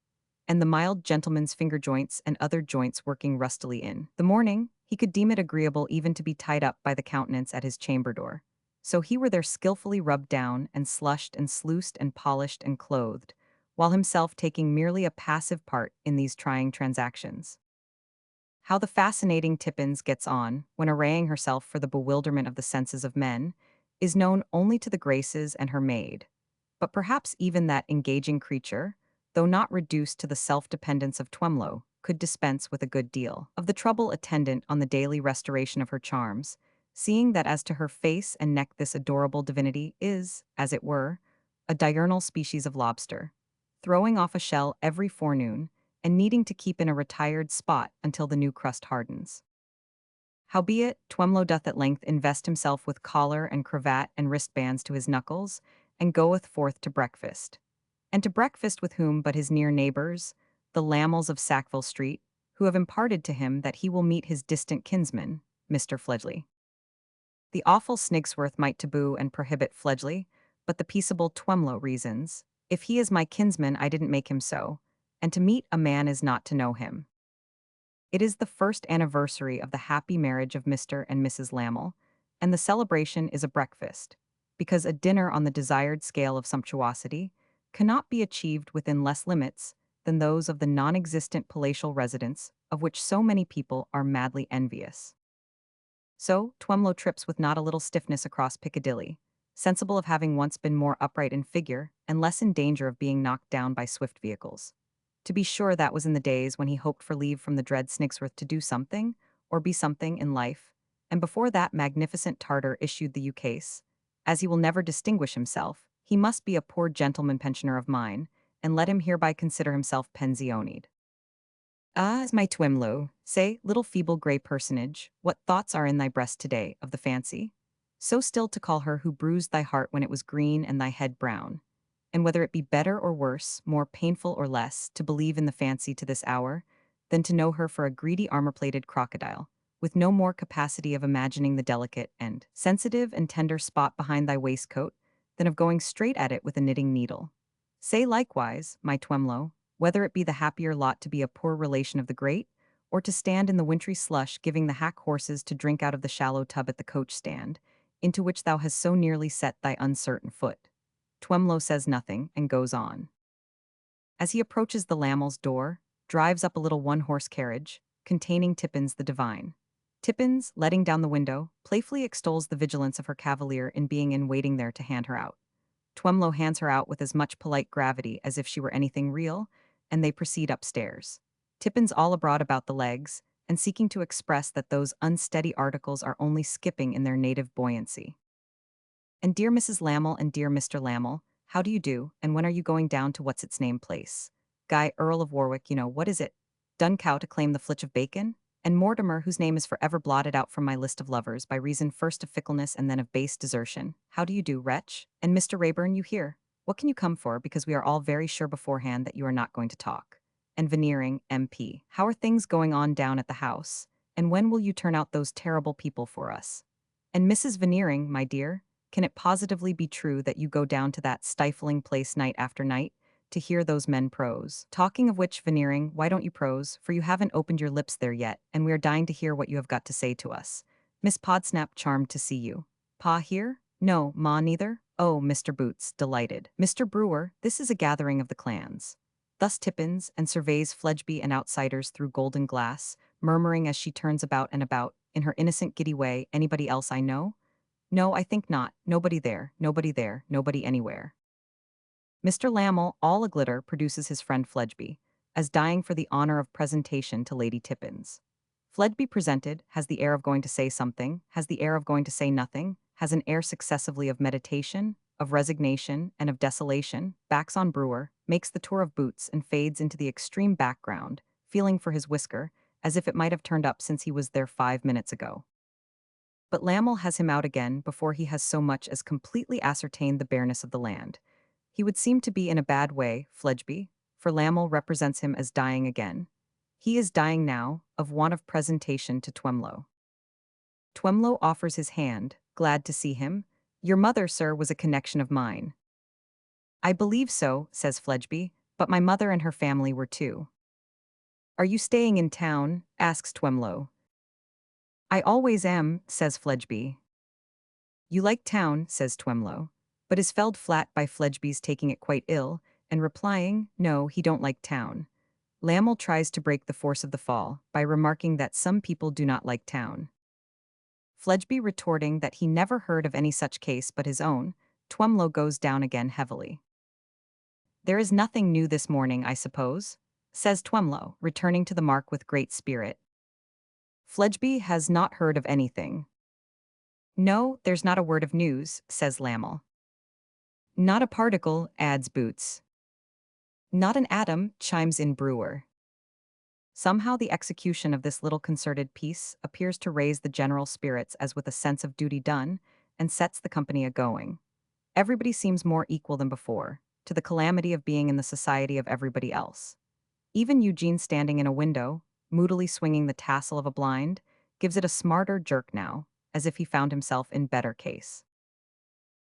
and the mild gentleman's finger joints and other joints working rustily in the morning, he could deem it agreeable even to be tied up by the countenance at his chamber door. So he were there skillfully rubbed down and slushed and sluiced and polished and clothed, while himself taking merely a passive part in these trying transactions. How the fascinating Tippins gets on, when arraying herself for the bewilderment of the senses of men, is known only to the Graces and her maid. But perhaps even that engaging creature, though not reduced to the self-dependence of Twemlow, could dispense with a good deal of the trouble attendant on the daily restoration of her charms, seeing that as to her face and neck this adorable divinity is, as it were, a diurnal species of lobster, throwing off a shell every forenoon, and needing to keep in a retired spot until the new crust hardens. Howbeit, Twemlow doth at length invest himself with collar and cravat and wristbands to his knuckles, and goeth forth to breakfast. And to breakfast with whom but his near neighbours, the Lamels of Sackville Street, who have imparted to him that he will meet his distant kinsman, Mr. Fledgley. The awful Snigsworth might taboo and prohibit Fledgley, but the peaceable Twemlow reasons, if he is my kinsman I didn't make him so, and to meet a man is not to know him. It is the first anniversary of the happy marriage of Mr. and Mrs. Lamel, and the celebration is a breakfast, because a dinner on the desired scale of sumptuosity cannot be achieved within less limits than those of the non-existent palatial residence of which so many people are madly envious. So, Twemlow trips with not a little stiffness across Piccadilly, sensible of having once been more upright in figure and less in danger of being knocked down by swift vehicles. To be sure, that was in the days when he hoped for leave from the dread Snigsworth to do something, or be something in life, and before that magnificent Tartar issued the ukase, as he will never distinguish himself, he must be a poor gentleman pensioner of mine, and let him hereby consider himself pensionied. Ah, my Twemlow, say, little feeble grey personage, what thoughts are in thy breast today of the fancy? So still to call her who bruised thy heart when it was green and thy head brown. And whether it be better or worse, more painful or less, to believe in the fancy to this hour, than to know her for a greedy armor-plated crocodile, with no more capacity of imagining the delicate and sensitive and tender spot behind thy waistcoat, than of going straight at it with a knitting needle. Say likewise, my Twemlow, whether it be the happier lot to be a poor relation of the great, or to stand in the wintry slush giving the hack horses to drink out of the shallow tub at the coach-stand, into which thou hast so nearly set thy uncertain foot. Twemlow says nothing, and goes on. As he approaches the Lamel's door, drives up a little one-horse carriage, containing Tippins the divine. Tippins, letting down the window, playfully extols the vigilance of her cavalier in being in waiting there to hand her out. Twemlow hands her out with as much polite gravity as if she were anything real, and they proceed upstairs. Tippins all abroad about the legs, and seeking to express that those unsteady articles are only skipping in their native buoyancy. And dear Mrs. Lamel and dear Mr. Lamel, how do you do, and when are you going down to what's-its-name place? Guy, Earl of Warwick, you know, what is it? Duncow to claim the flitch of bacon? And Mortimer, whose name is forever blotted out from my list of lovers by reason first of fickleness and then of base desertion. How do you do, wretch? And Mr. Wrayburn, you here? What can you come for, because we are all very sure beforehand that you are not going to talk? And Veneering, MP, how are things going on down at the house? And when will you turn out those terrible people for us? And Mrs. Veneering, my dear, can it positively be true that you go down to that stifling place night after night, to hear those men prose? Talking of which, Veneering, why don't you prose, for you haven't opened your lips there yet, and we are dying to hear what you have got to say to us. Miss Podsnap, charmed to see you. Pa here? No, Ma neither? Oh, Mr. Boots, delighted. Mr. Brewer, this is a gathering of the clans. Thus Tippins, and surveys Fledgeby and outsiders through golden glass, murmuring as she turns about and about, in her innocent giddy way, anybody else I know? No, I think not. Nobody there, nobody there, nobody anywhere. Mr. Lamel, all a-glitter, produces his friend Fledgeby, as dying for the honor of presentation to Lady Tippins. Fledby presented, has the air of going to say something, has the air of going to say nothing, has an air successively of meditation, of resignation, and of desolation, backs on Brewer, makes the tour of boots and fades into the extreme background, feeling for his whisker, as if it might have turned up since he was there 5 minutes ago. But Lamel has him out again before he has so much as completely ascertained the bareness of the land. He would seem to be in a bad way, Fledgeby, for Lamel represents him as dying again. He is dying now, of want of presentation to Twemlow. Twemlow offers his hand, glad to see him. Your mother, sir, was a connection of mine. I believe so, says Fledgeby, but my mother and her family were too. Are you staying in town? Asks Twemlow. I always am, says Fledgeby. You like town, says Twemlow, but is felled flat by Fledgeby's taking it quite ill, and replying, no, he don't like town. Lamel tries to break the force of the fall by remarking that some people do not like town. Fledgeby retorting that he never heard of any such case but his own, Twemlow goes down again heavily. There is nothing new this morning, I suppose, says Twemlow, returning to the mark with great spirit. Fledgeby has not heard of anything. No, there's not a word of news, says Lamel. Not a particle, adds Boots. Not an atom, chimes in Brewer. Somehow the execution of this little concerted piece appears to raise the general spirits as with a sense of duty done, and sets the company a-going. Everybody seems more equal than before, to the calamity of being in the society of everybody else. Even Eugene standing in a window, moodily swinging the tassel of a blind, gives it a smarter jerk now, as if he found himself in better case.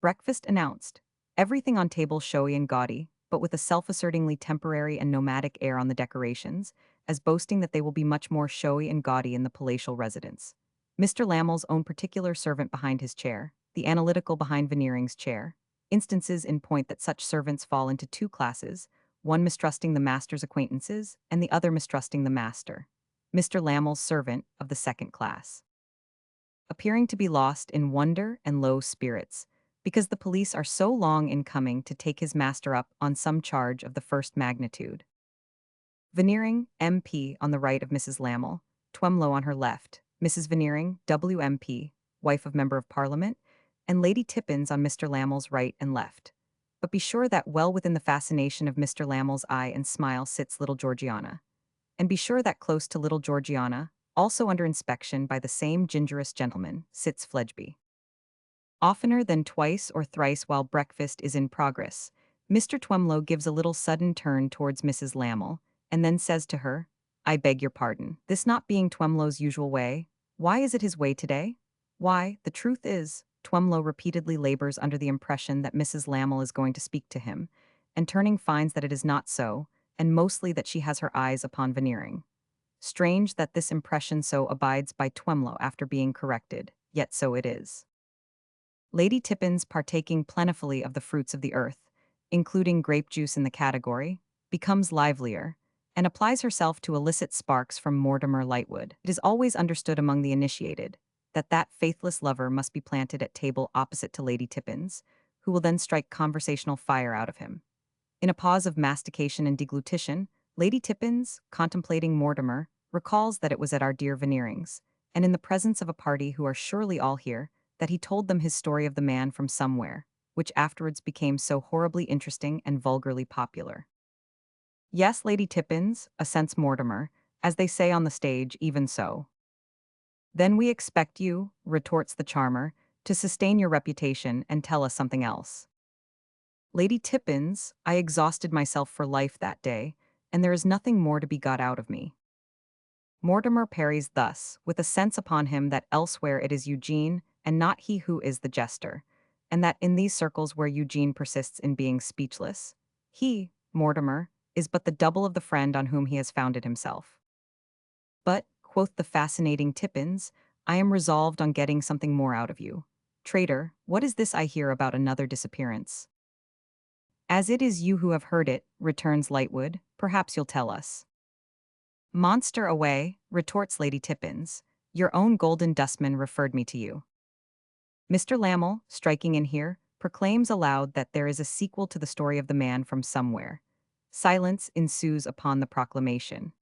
Breakfast announced. Everything on table showy and gaudy, but with a self-assertingly temporary and nomadic air on the decorations, as boasting that they will be much more showy and gaudy in the palatial residence. Mr. Lamel's own particular servant behind his chair, the analytical behind Veneering's chair, instances in point that such servants fall into two classes, one mistrusting the master's acquaintances, and the other mistrusting the master. Mr. Lamel's servant of the second class. Appearing to be lost in wonder and low spirits, because the police are so long in coming to take his master up on some charge of the first magnitude. Veneering, MP, on the right of Mrs. Lamel, Twemlow on her left, Mrs. Veneering, WMP, wife of Member of Parliament, and Lady Tippins on Mr. Lamel's right and left. But be sure that well within the fascination of Mr. Lamel's eye and smile sits little Georgiana. And be sure that close to little Georgiana, also under inspection by the same gingerous gentleman, sits Fledgeby. Oftener than twice or thrice while breakfast is in progress, Mr. Twemlow gives a little sudden turn towards Mrs. Lamel, and then says to her, I beg your pardon, this not being Twemlow's usual way, why is it his way today? Why, the truth is, Twemlow repeatedly labors under the impression that Mrs. Lamel is going to speak to him, and turning finds that it is not so, and mostly that she has her eyes upon Veneering. Strange that this impression so abides by Twemlow after being corrected, yet so it is. Lady Tippins, partaking plentifully of the fruits of the earth, including grape juice in the category, becomes livelier, and applies herself to elicit sparks from Mortimer Lightwood. It is always understood among the initiated that faithless lover must be planted at table opposite to Lady Tippins, who will then strike conversational fire out of him. In a pause of mastication and deglutition, Lady Tippins, contemplating Mortimer, recalls that it was at our dear Veneering's, and in the presence of a party who are surely all here, that he told them his story of the man from somewhere, which afterwards became so horribly interesting and vulgarly popular. Yes, Lady Tippins, assents Mortimer, as they say on the stage, even so. Then we expect you, retorts the charmer, to sustain your reputation and tell us something else. Lady Tippins, I exhausted myself for life that day, and there is nothing more to be got out of me. Mortimer parries thus, with a sense upon him that elsewhere it is Eugene, and not he who is the jester, and that in these circles where Eugene persists in being speechless, he, Mortimer, is but the double of the friend on whom he has founded himself. But, quoth the fascinating Tippins, I am resolved on getting something more out of you. Traitor, what is this I hear about another disappearance? As it is you who have heard it, returns Lightwood, perhaps you'll tell us. Monster away, retorts Lady Tippins, your own golden dustman referred me to you. Mr. Lamel, striking in here, proclaims aloud that there is a sequel to the story of the man from somewhere. Silence ensues upon the proclamation.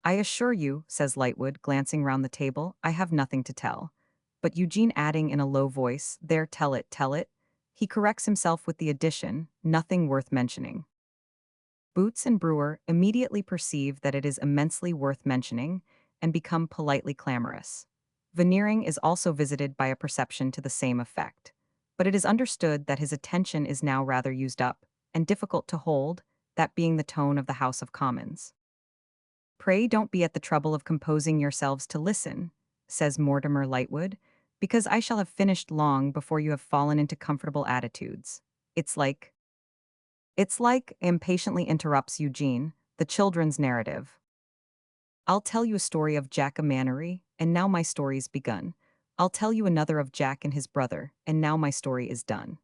I assure you, says Lightwood, glancing round the table, I have nothing to tell. But Eugene adding in a low voice, there, tell it, tell it. He corrects himself with the addition, nothing worth mentioning. Boots and Brewer immediately perceive that it is immensely worth mentioning and become politely clamorous. Veneering is also visited by a perception to the same effect. But it is understood that his attention is now rather used up and difficult to hold, that being the tone of the House of Commons. Pray don't be at the trouble of composing yourselves to listen, says Mortimer Lightwood, because I shall have finished long before you have fallen into comfortable attitudes. It's like, impatiently interrupts Eugene, the children's narrative. I'll tell you a story of Jack a Mannery, and now my story's begun. I'll tell you another of Jack and his brother, and now my story is done.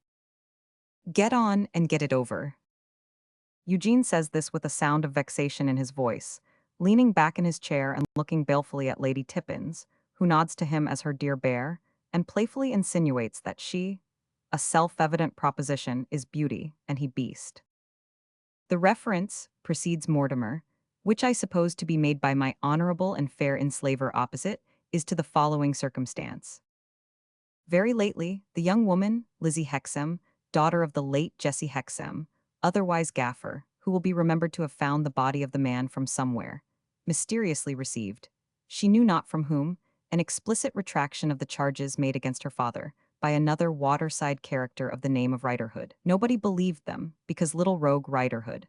Get on and get it over. Eugene says this with a sound of vexation in his voice, leaning back in his chair and looking balefully at Lady Tippins, who nods to him as her dear bear, and playfully insinuates that she, a self-evident proposition, is beauty, and he beast. The reference, proceeds Mortimer, which I suppose to be made by my honorable and fair enslaver opposite, is to the following circumstance. Very lately, the young woman, Lizzie Hexam, daughter of the late Jessie Hexam, otherwise Gaffer, who will be remembered to have found the body of the man from somewhere, mysteriously received, she knew not from whom, an explicit retraction of the charges made against her father, by another waterside character of the name of Riderhood. Nobody believed them, because little rogue Riderhood.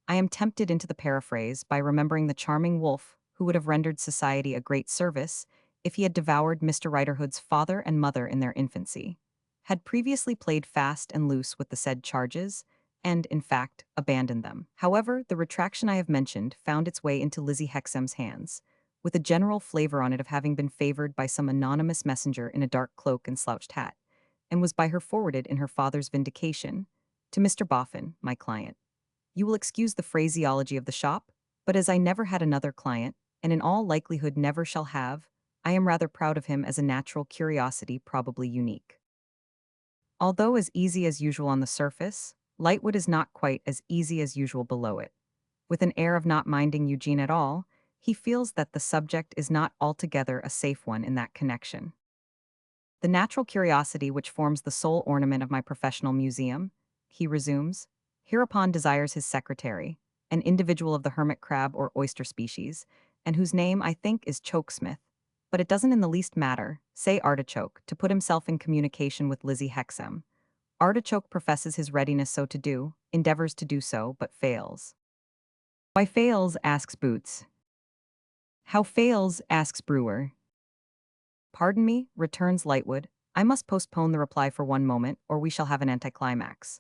I am tempted into the paraphrase by remembering the charming wolf who would have rendered society a great service if he had devoured Mr. Riderhood's father and mother in their infancy, had previously played fast and loose with the said charges, and, in fact, abandoned them. However, the retraction I have mentioned found its way into Lizzie Hexam's hands, with a general flavor on it of having been favored by some anonymous messenger in a dark cloak and slouched hat, and was by her forwarded in her father's vindication, to Mr. Boffin, my client. You will excuse the phraseology of the shop, but as I never had another client, and in all likelihood never shall have, I am rather proud of him as a natural curiosity, probably unique. Although as easy as usual on the surface, Lightwood is not quite as easy as usual below it. With an air of not minding Eugene at all, he feels that the subject is not altogether a safe one in that connection. The natural curiosity which forms the sole ornament of my professional museum, he resumes, hereupon desires his secretary, an individual of the hermit crab or oyster species, and whose name I think is Chokesmith, but it doesn't in the least matter, say Artichoke, to put himself in communication with Lizzie Hexam. Artichoke professes his readiness so to do, endeavors to do so, but fails. Why fails, asks Boots. How fails, asks Brewer. Pardon me, returns Lightwood, I must postpone the reply for one moment, or we shall have an anticlimax.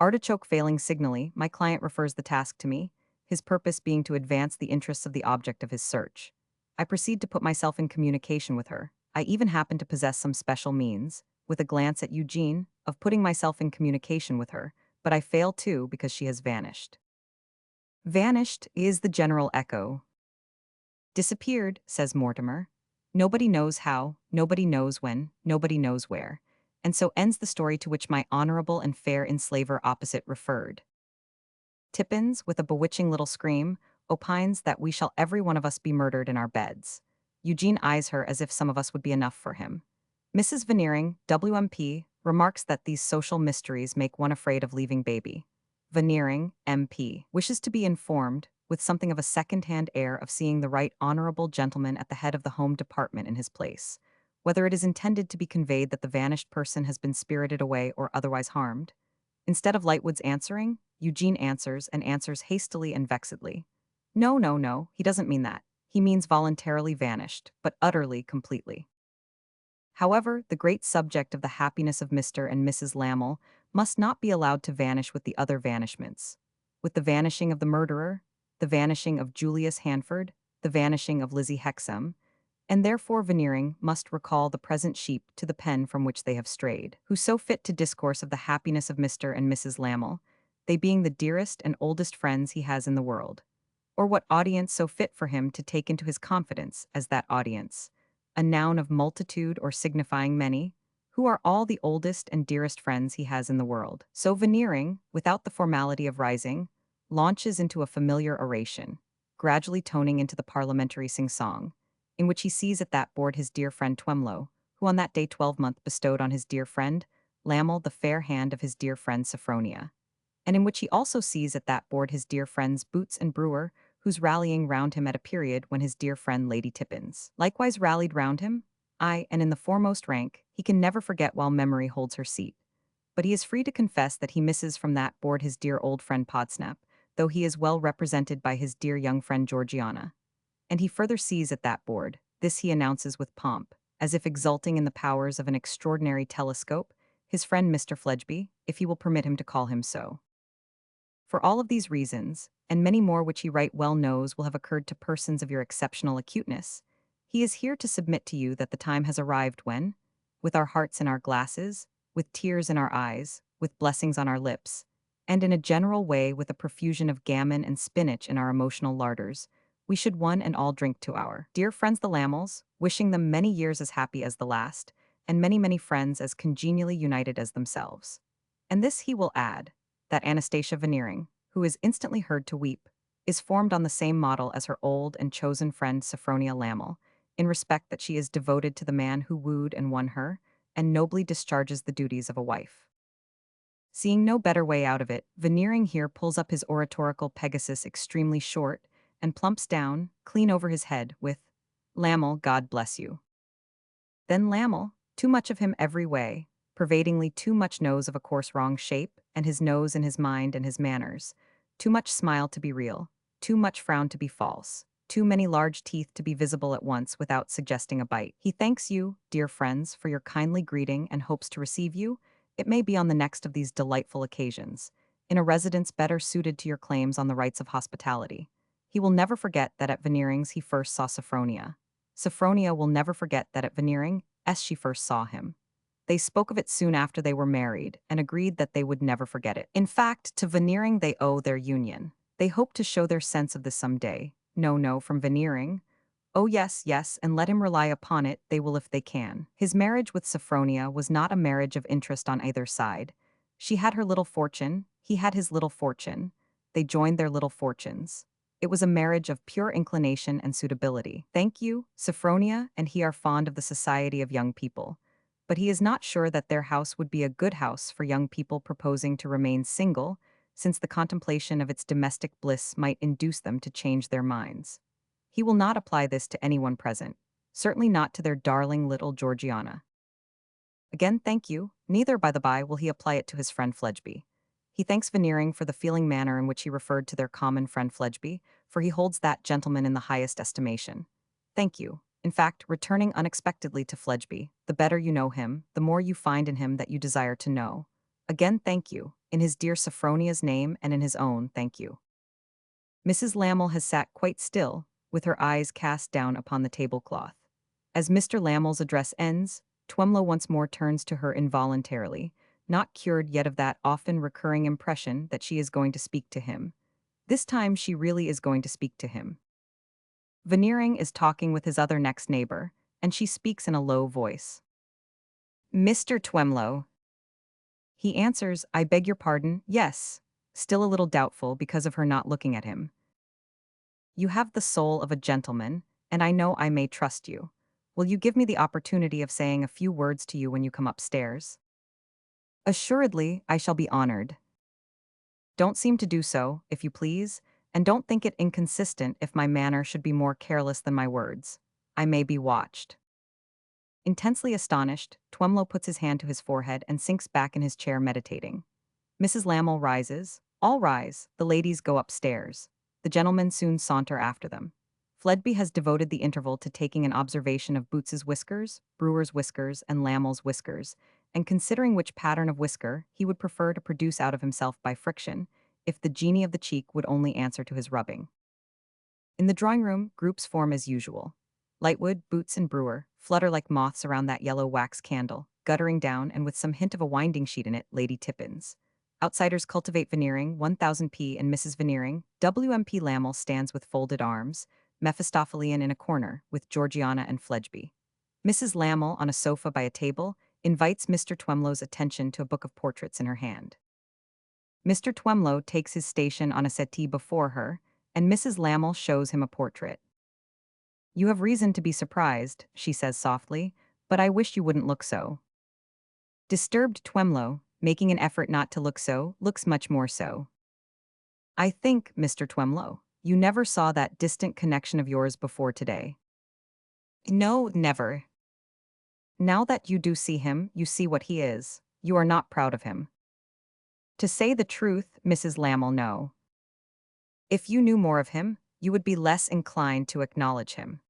Artichoke failing signally, my client refers the task to me, his purpose being to advance the interests of the object of his search. I proceed to put myself in communication with her. I even happen to possess some special means, with a glance at Eugene, of putting myself in communication with her, but I fail too because she has vanished. Vanished is the general echo. Disappeared, says Mortimer. Nobody knows how, nobody knows when, nobody knows where. And so ends the story to which my honorable and fair enslaver opposite referred. Tippins, with a bewitching little scream, opines that we shall every one of us be murdered in our beds. Eugene eyes her as if some of us would be enough for him. Mrs. Veneering, WMP, remarks that these social mysteries make one afraid of leaving baby. Veneering, MP, wishes to be informed, with something of a second-hand air of seeing the right honorable gentleman at the head of the home department in his place, whether it is intended to be conveyed that the vanished person has been spirited away or otherwise harmed. Instead of Lightwood's answering, Eugene answers and answers hastily and vexedly. No, no, no, he doesn't mean that. He means voluntarily vanished, but utterly, completely. However, the great subject of the happiness of Mr. and Mrs. Lamel must not be allowed to vanish with the other vanishments. With the vanishing of the murderer, the vanishing of Julius Hanford, the vanishing of Lizzie Hexam, and therefore Veneering must recall the present sheep to the pen from which they have strayed, who so fit to discourse of the happiness of Mr. and Mrs. Lamel, they being the dearest and oldest friends he has in the world. Or what audience so fit for him to take into his confidence as that audience, a noun of multitude or signifying many, who are all the oldest and dearest friends he has in the world. So Veneering, without the formality of rising, launches into a familiar oration. gradually toning into the parliamentary sing-song, in which he sees at that board his dear friend Twemlow, who on that day 12-month bestowed on his dear friend Lamel the fair hand of his dear friend Sophronia, and in which he also sees at that board his dear friends Boots and Brewer, who's rallying round him at a period when his dear friend Lady Tippins likewise rallied round him. Aye, and in the foremost rank, he can never forget while memory holds her seat. But he is free to confess that he misses from that board his dear old friend Podsnap, though he is well represented by his dear young friend Georgiana. And he further sees at that board, this he announces with pomp, as if exulting in the powers of an extraordinary telescope, his friend Mr. Fledgeby, if he will permit him to call him so. For all of these reasons, and many more which he right well knows will have occurred to persons of your exceptional acuteness, he is here to submit to you that the time has arrived when, with our hearts in our glasses, with tears in our eyes, with blessings on our lips, and in a general way with a profusion of gammon and spinach in our emotional larders, we should one and all drink to our dear friends the Lamels, wishing them many years as happy as the last, and many, many friends as congenially united as themselves. And this he will add, that Anastasia Veneering, who is instantly heard to weep, is formed on the same model as her old and chosen friend Sophronia Lamel, in respect that she is devoted to the man who wooed and won her, and nobly discharges the duties of a wife. Seeing no better way out of it, Veneering here pulls up his oratorical Pegasus extremely short, and plumps down, clean over his head, with, "Lamel, God bless you." Then Lamel, too much of him every way, pervadingly too much nose of a coarse wrong shape, and his nose in his mind and his manners, too much smile to be real, too much frown to be false, too many large teeth to be visible at once without suggesting a bite. He thanks you, dear friends, for your kindly greeting and hopes to receive you, it may be on the next of these delightful occasions, in a residence better suited to your claims on the rights of hospitality. He will never forget that at Veneering's he first saw Sophronia. Sophronia will never forget that at Veneering, she first saw him. They spoke of it soon after they were married, and agreed that they would never forget it. In fact, to Veneering they owe their union. They hope to show their sense of this some day. No, from Veneering. Oh yes, and let him rely upon it, they will if they can. His marriage with Sophronia was not a marriage of interest on either side. She had her little fortune, he had his little fortune. They joined their little fortunes. It was a marriage of pure inclination and suitability. Thank you, Sophronia and he are fond of the society of young people, but he is not sure that their house would be a good house for young people proposing to remain single, since the contemplation of its domestic bliss might induce them to change their minds. He will not apply this to anyone present, certainly not to their darling little Georgiana. Again, thank you, neither, by the by, will he apply it to his friend Fledgeby. He thanks Veneering for the feeling manner in which he referred to their common friend Fledgeby, for he holds that gentleman in the highest estimation. Thank you. In fact, returning unexpectedly to Fledgeby, the better you know him, the more you find in him that you desire to know. Again, thank you. In his dear Sophronia's name and in his own, thank you. Mrs. Lamel has sat quite still, with her eyes cast down upon the tablecloth. As Mr. Lamel's address ends, Twemlow once more turns to her involuntarily, not cured yet of that often recurring impression that she is going to speak to him. This time she really is going to speak to him. Veneering is talking with his other next neighbor, and she speaks in a low voice. "Mr. Twemlow." He answers, "I beg your pardon, yes," still a little doubtful because of her not looking at him. "You have the soul of a gentleman, and I know I may trust you. Will you give me the opportunity of saying a few words to you when you come upstairs?" "Assuredly, I shall be honored." "Don't seem to do so, if you please, and don't think it inconsistent if my manner should be more careless than my words. I may be watched." Intensely astonished, Twemlow puts his hand to his forehead and sinks back in his chair meditating. Mrs. Lamel rises. All rise, the ladies go upstairs. The gentlemen soon saunter after them. Fledgeby has devoted the interval to taking an observation of Boots's whiskers, Brewer's whiskers, and Lamel's whiskers, and considering which pattern of whisker he would prefer to produce out of himself by friction, if the genie of the cheek would only answer to his rubbing. In the drawing-room, groups form as usual. Lightwood, Boots, and Brewer flutter like moths around that yellow wax candle, guttering down, and with some hint of a winding sheet in it, Lady Tippins. Outsiders cultivate Veneering, 1000p, and Mrs. Veneering. WMP Lamel stands with folded arms, Mephistophelian in a corner, with Georgiana and Fledgeby. Mrs. Lamel, on a sofa by a table, invites Mr. Twemlow's attention to a book of portraits in her hand. Mr. Twemlow takes his station on a settee before her, and Mrs. Lamel shows him a portrait. "You have reason to be surprised," she says softly, "but I wish you wouldn't look so." Disturbed Twemlow, making an effort not to look so, looks much more so. "I think, Mr. Twemlow, you never saw that distant connection of yours before today." "No, never." "Now that you do see him, you see what he is. You are not proud of him." "To say the truth, Mrs. Lamel, no. If you knew more of him, you would be less inclined to acknowledge him."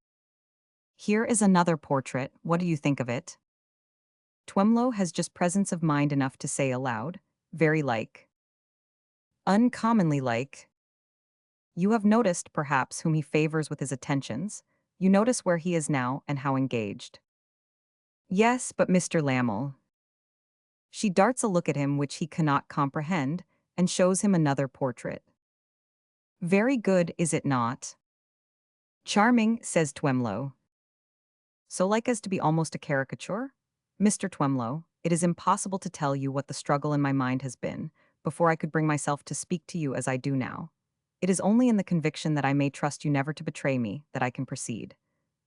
"Here is another portrait. What do you think of it?" Twemlow has just presence of mind enough to say aloud, "Very like." "Uncommonly like." You have noticed, perhaps, whom he favors with his attentions. You notice where he is now and how engaged. "Yes, but Mr. Lamel." She darts a look at him which he cannot comprehend, and shows him another portrait. "Very good, is it not?" "Charming," says Twemlow. "So like as to be almost a caricature?" "Mr. Twemlow, it is impossible to tell you what the struggle in my mind has been, before I could bring myself to speak to you as I do now. It is only in the conviction that I may trust you never to betray me that I can proceed.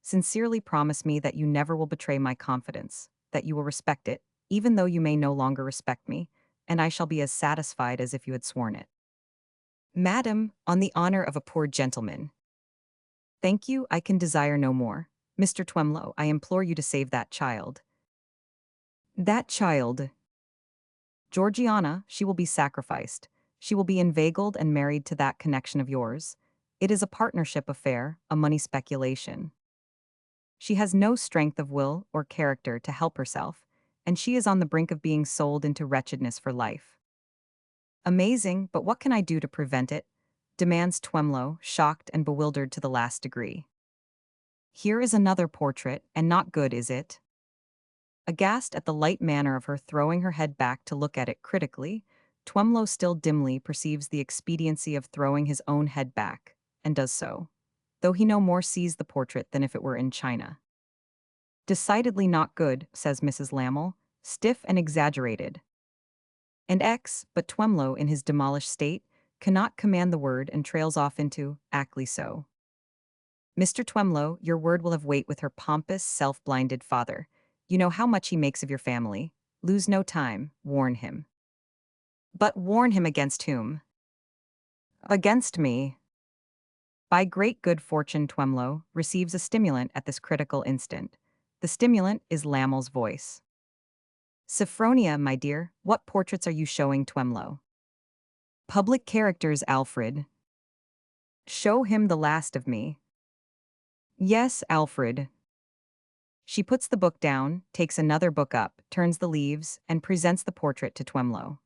Sincerely promise me that you never will betray my confidence, that you will respect it, even though you may no longer respect me, and I shall be as satisfied as if you had sworn it." "Madam, on the honor of a poor gentleman." "Thank you, I can desire no more. Mr. Twemlow, I implore you to save that child." "That child." "Georgiana, she will be sacrificed. She will be inveigled and married to that connection of yours. It is a partnership affair, a money speculation. She has no strength of will or character to help herself, and she is on the brink of being sold into wretchedness for life." "Amazing, but what can I do to prevent it?" demands Twemlow, shocked and bewildered to the last degree. "Here is another portrait, and not good, is it?" Aghast at the light manner of her throwing her head back to look at it critically, Twemlow still dimly perceives the expediency of throwing his own head back, and does so, though he no more sees the portrait than if it were in china. "Decidedly not good," says Mrs. Lamel, "stiff and exaggerated." And but Twemlow, in his demolished state, cannot command the word and trails off into, "Actly so." "Mr. Twemlow, your word will have weight with her pompous, self-blinded father. You know how much he makes of your family. Lose no time, warn him." "But warn him against whom?" "Against me." By great good fortune Twemlow receives a stimulant at this critical instant. The stimulant is Lamel's voice. "Sophronia, my dear, what portraits are you showing Twemlow?" "Public characters, Alfred." "Show him the last of me." "Yes, Alfred." She puts the book down, takes another book up, turns the leaves, and presents the portrait to Twemlow.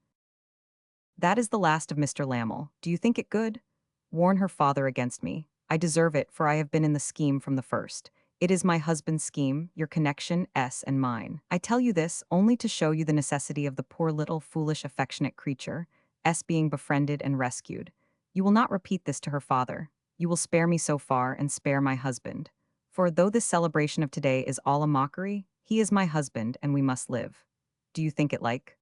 "That is the last of Mr. Lamel. Do you think it good? Warn her father against me. I deserve it, for I have been in the scheme from the first. It is my husband's scheme, your connection, and mine. I tell you this only to show you the necessity of the poor little foolish affectionate creature, being befriended and rescued. You will not repeat this to her father. You will spare me so far and spare my husband. For though this celebration of today is all a mockery, he is my husband and we must live. Do you think it like?"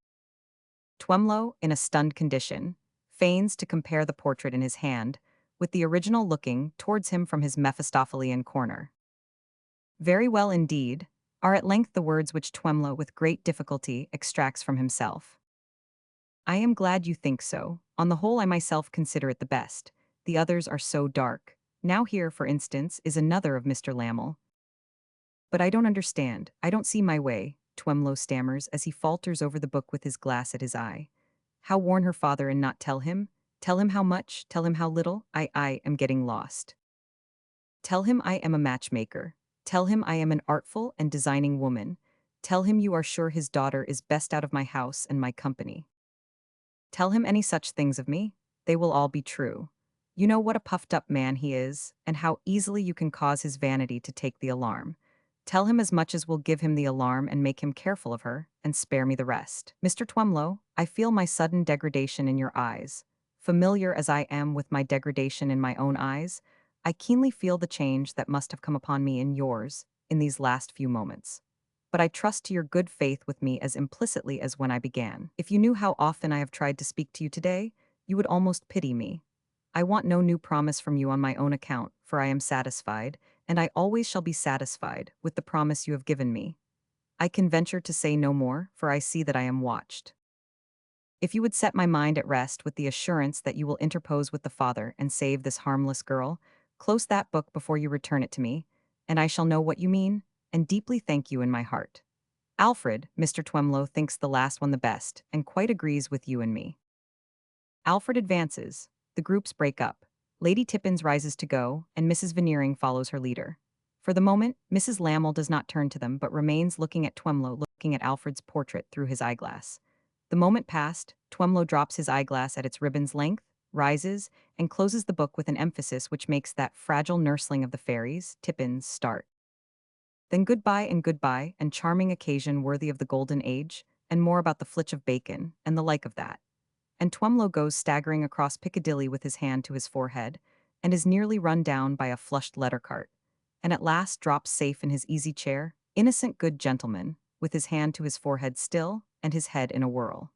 Twemlow, in a stunned condition, feigns to compare the portrait in his hand, with the original looking towards him from his Mephistophelian corner. "Very well indeed," are at length the words which Twemlow with great difficulty extracts from himself. "I am glad you think so. On the whole I myself consider it the best. The others are so dark. Now here, for instance, is another of Mr. Lamel." "But I don't understand. I don't see my way," Twemlow stammers as he falters over the book with his glass at his eye. "How warn her father and not tell him? Tell him how much? Tell him how little? I am getting lost. Tell him I am a matchmaker. Tell him I am an artful and designing woman. Tell him you are sure his daughter is best out of my house and my company. Tell him any such things of me. They will all be true. You know what a puffed-up man he is, and how easily you can cause his vanity to take the alarm. Tell him as much as will give him the alarm and make him careful of her, and spare me the rest. Mr. Twemlow, I feel my sudden degradation in your eyes. Familiar as I am with my degradation in my own eyes, I keenly feel the change that must have come upon me in yours, in these last few moments. But I trust to your good faith with me as implicitly as when I began. If you knew how often I have tried to speak to you today, you would almost pity me. I want no new promise from you on my own account, for I am satisfied, and I always shall be satisfied, with the promise you have given me. I can venture to say no more, for I see that I am watched. If you would set my mind at rest with the assurance that you will interpose with the Father and save this harmless girl, close that book before you return it to me, and I shall know what you mean, and deeply thank you in my heart. Alfred, Mr. Twemlow thinks the last one the best, and quite agrees with you and me. Alfred advances. The groups break up. Lady Tippins rises to go, and Mrs. Veneering follows her leader. For the moment, Mrs. Lamel does not turn to them, but remains looking at Twemlow, looking at Alfred's portrait through his eyeglass. The moment passed, Twemlow drops his eyeglass at its ribbon's length, rises, and closes the book with an emphasis which makes that fragile nursling of the fairies, Tippins, start. Then goodbye, and charming occasion worthy of the golden age, and more about the flitch of bacon, and the like of that. And Twemlow goes staggering across Piccadilly with his hand to his forehead, and is nearly run down by a flushed letter cart, and at last drops safe in his easy chair, innocent good gentleman, with his hand to his forehead still, and his head in a whirl.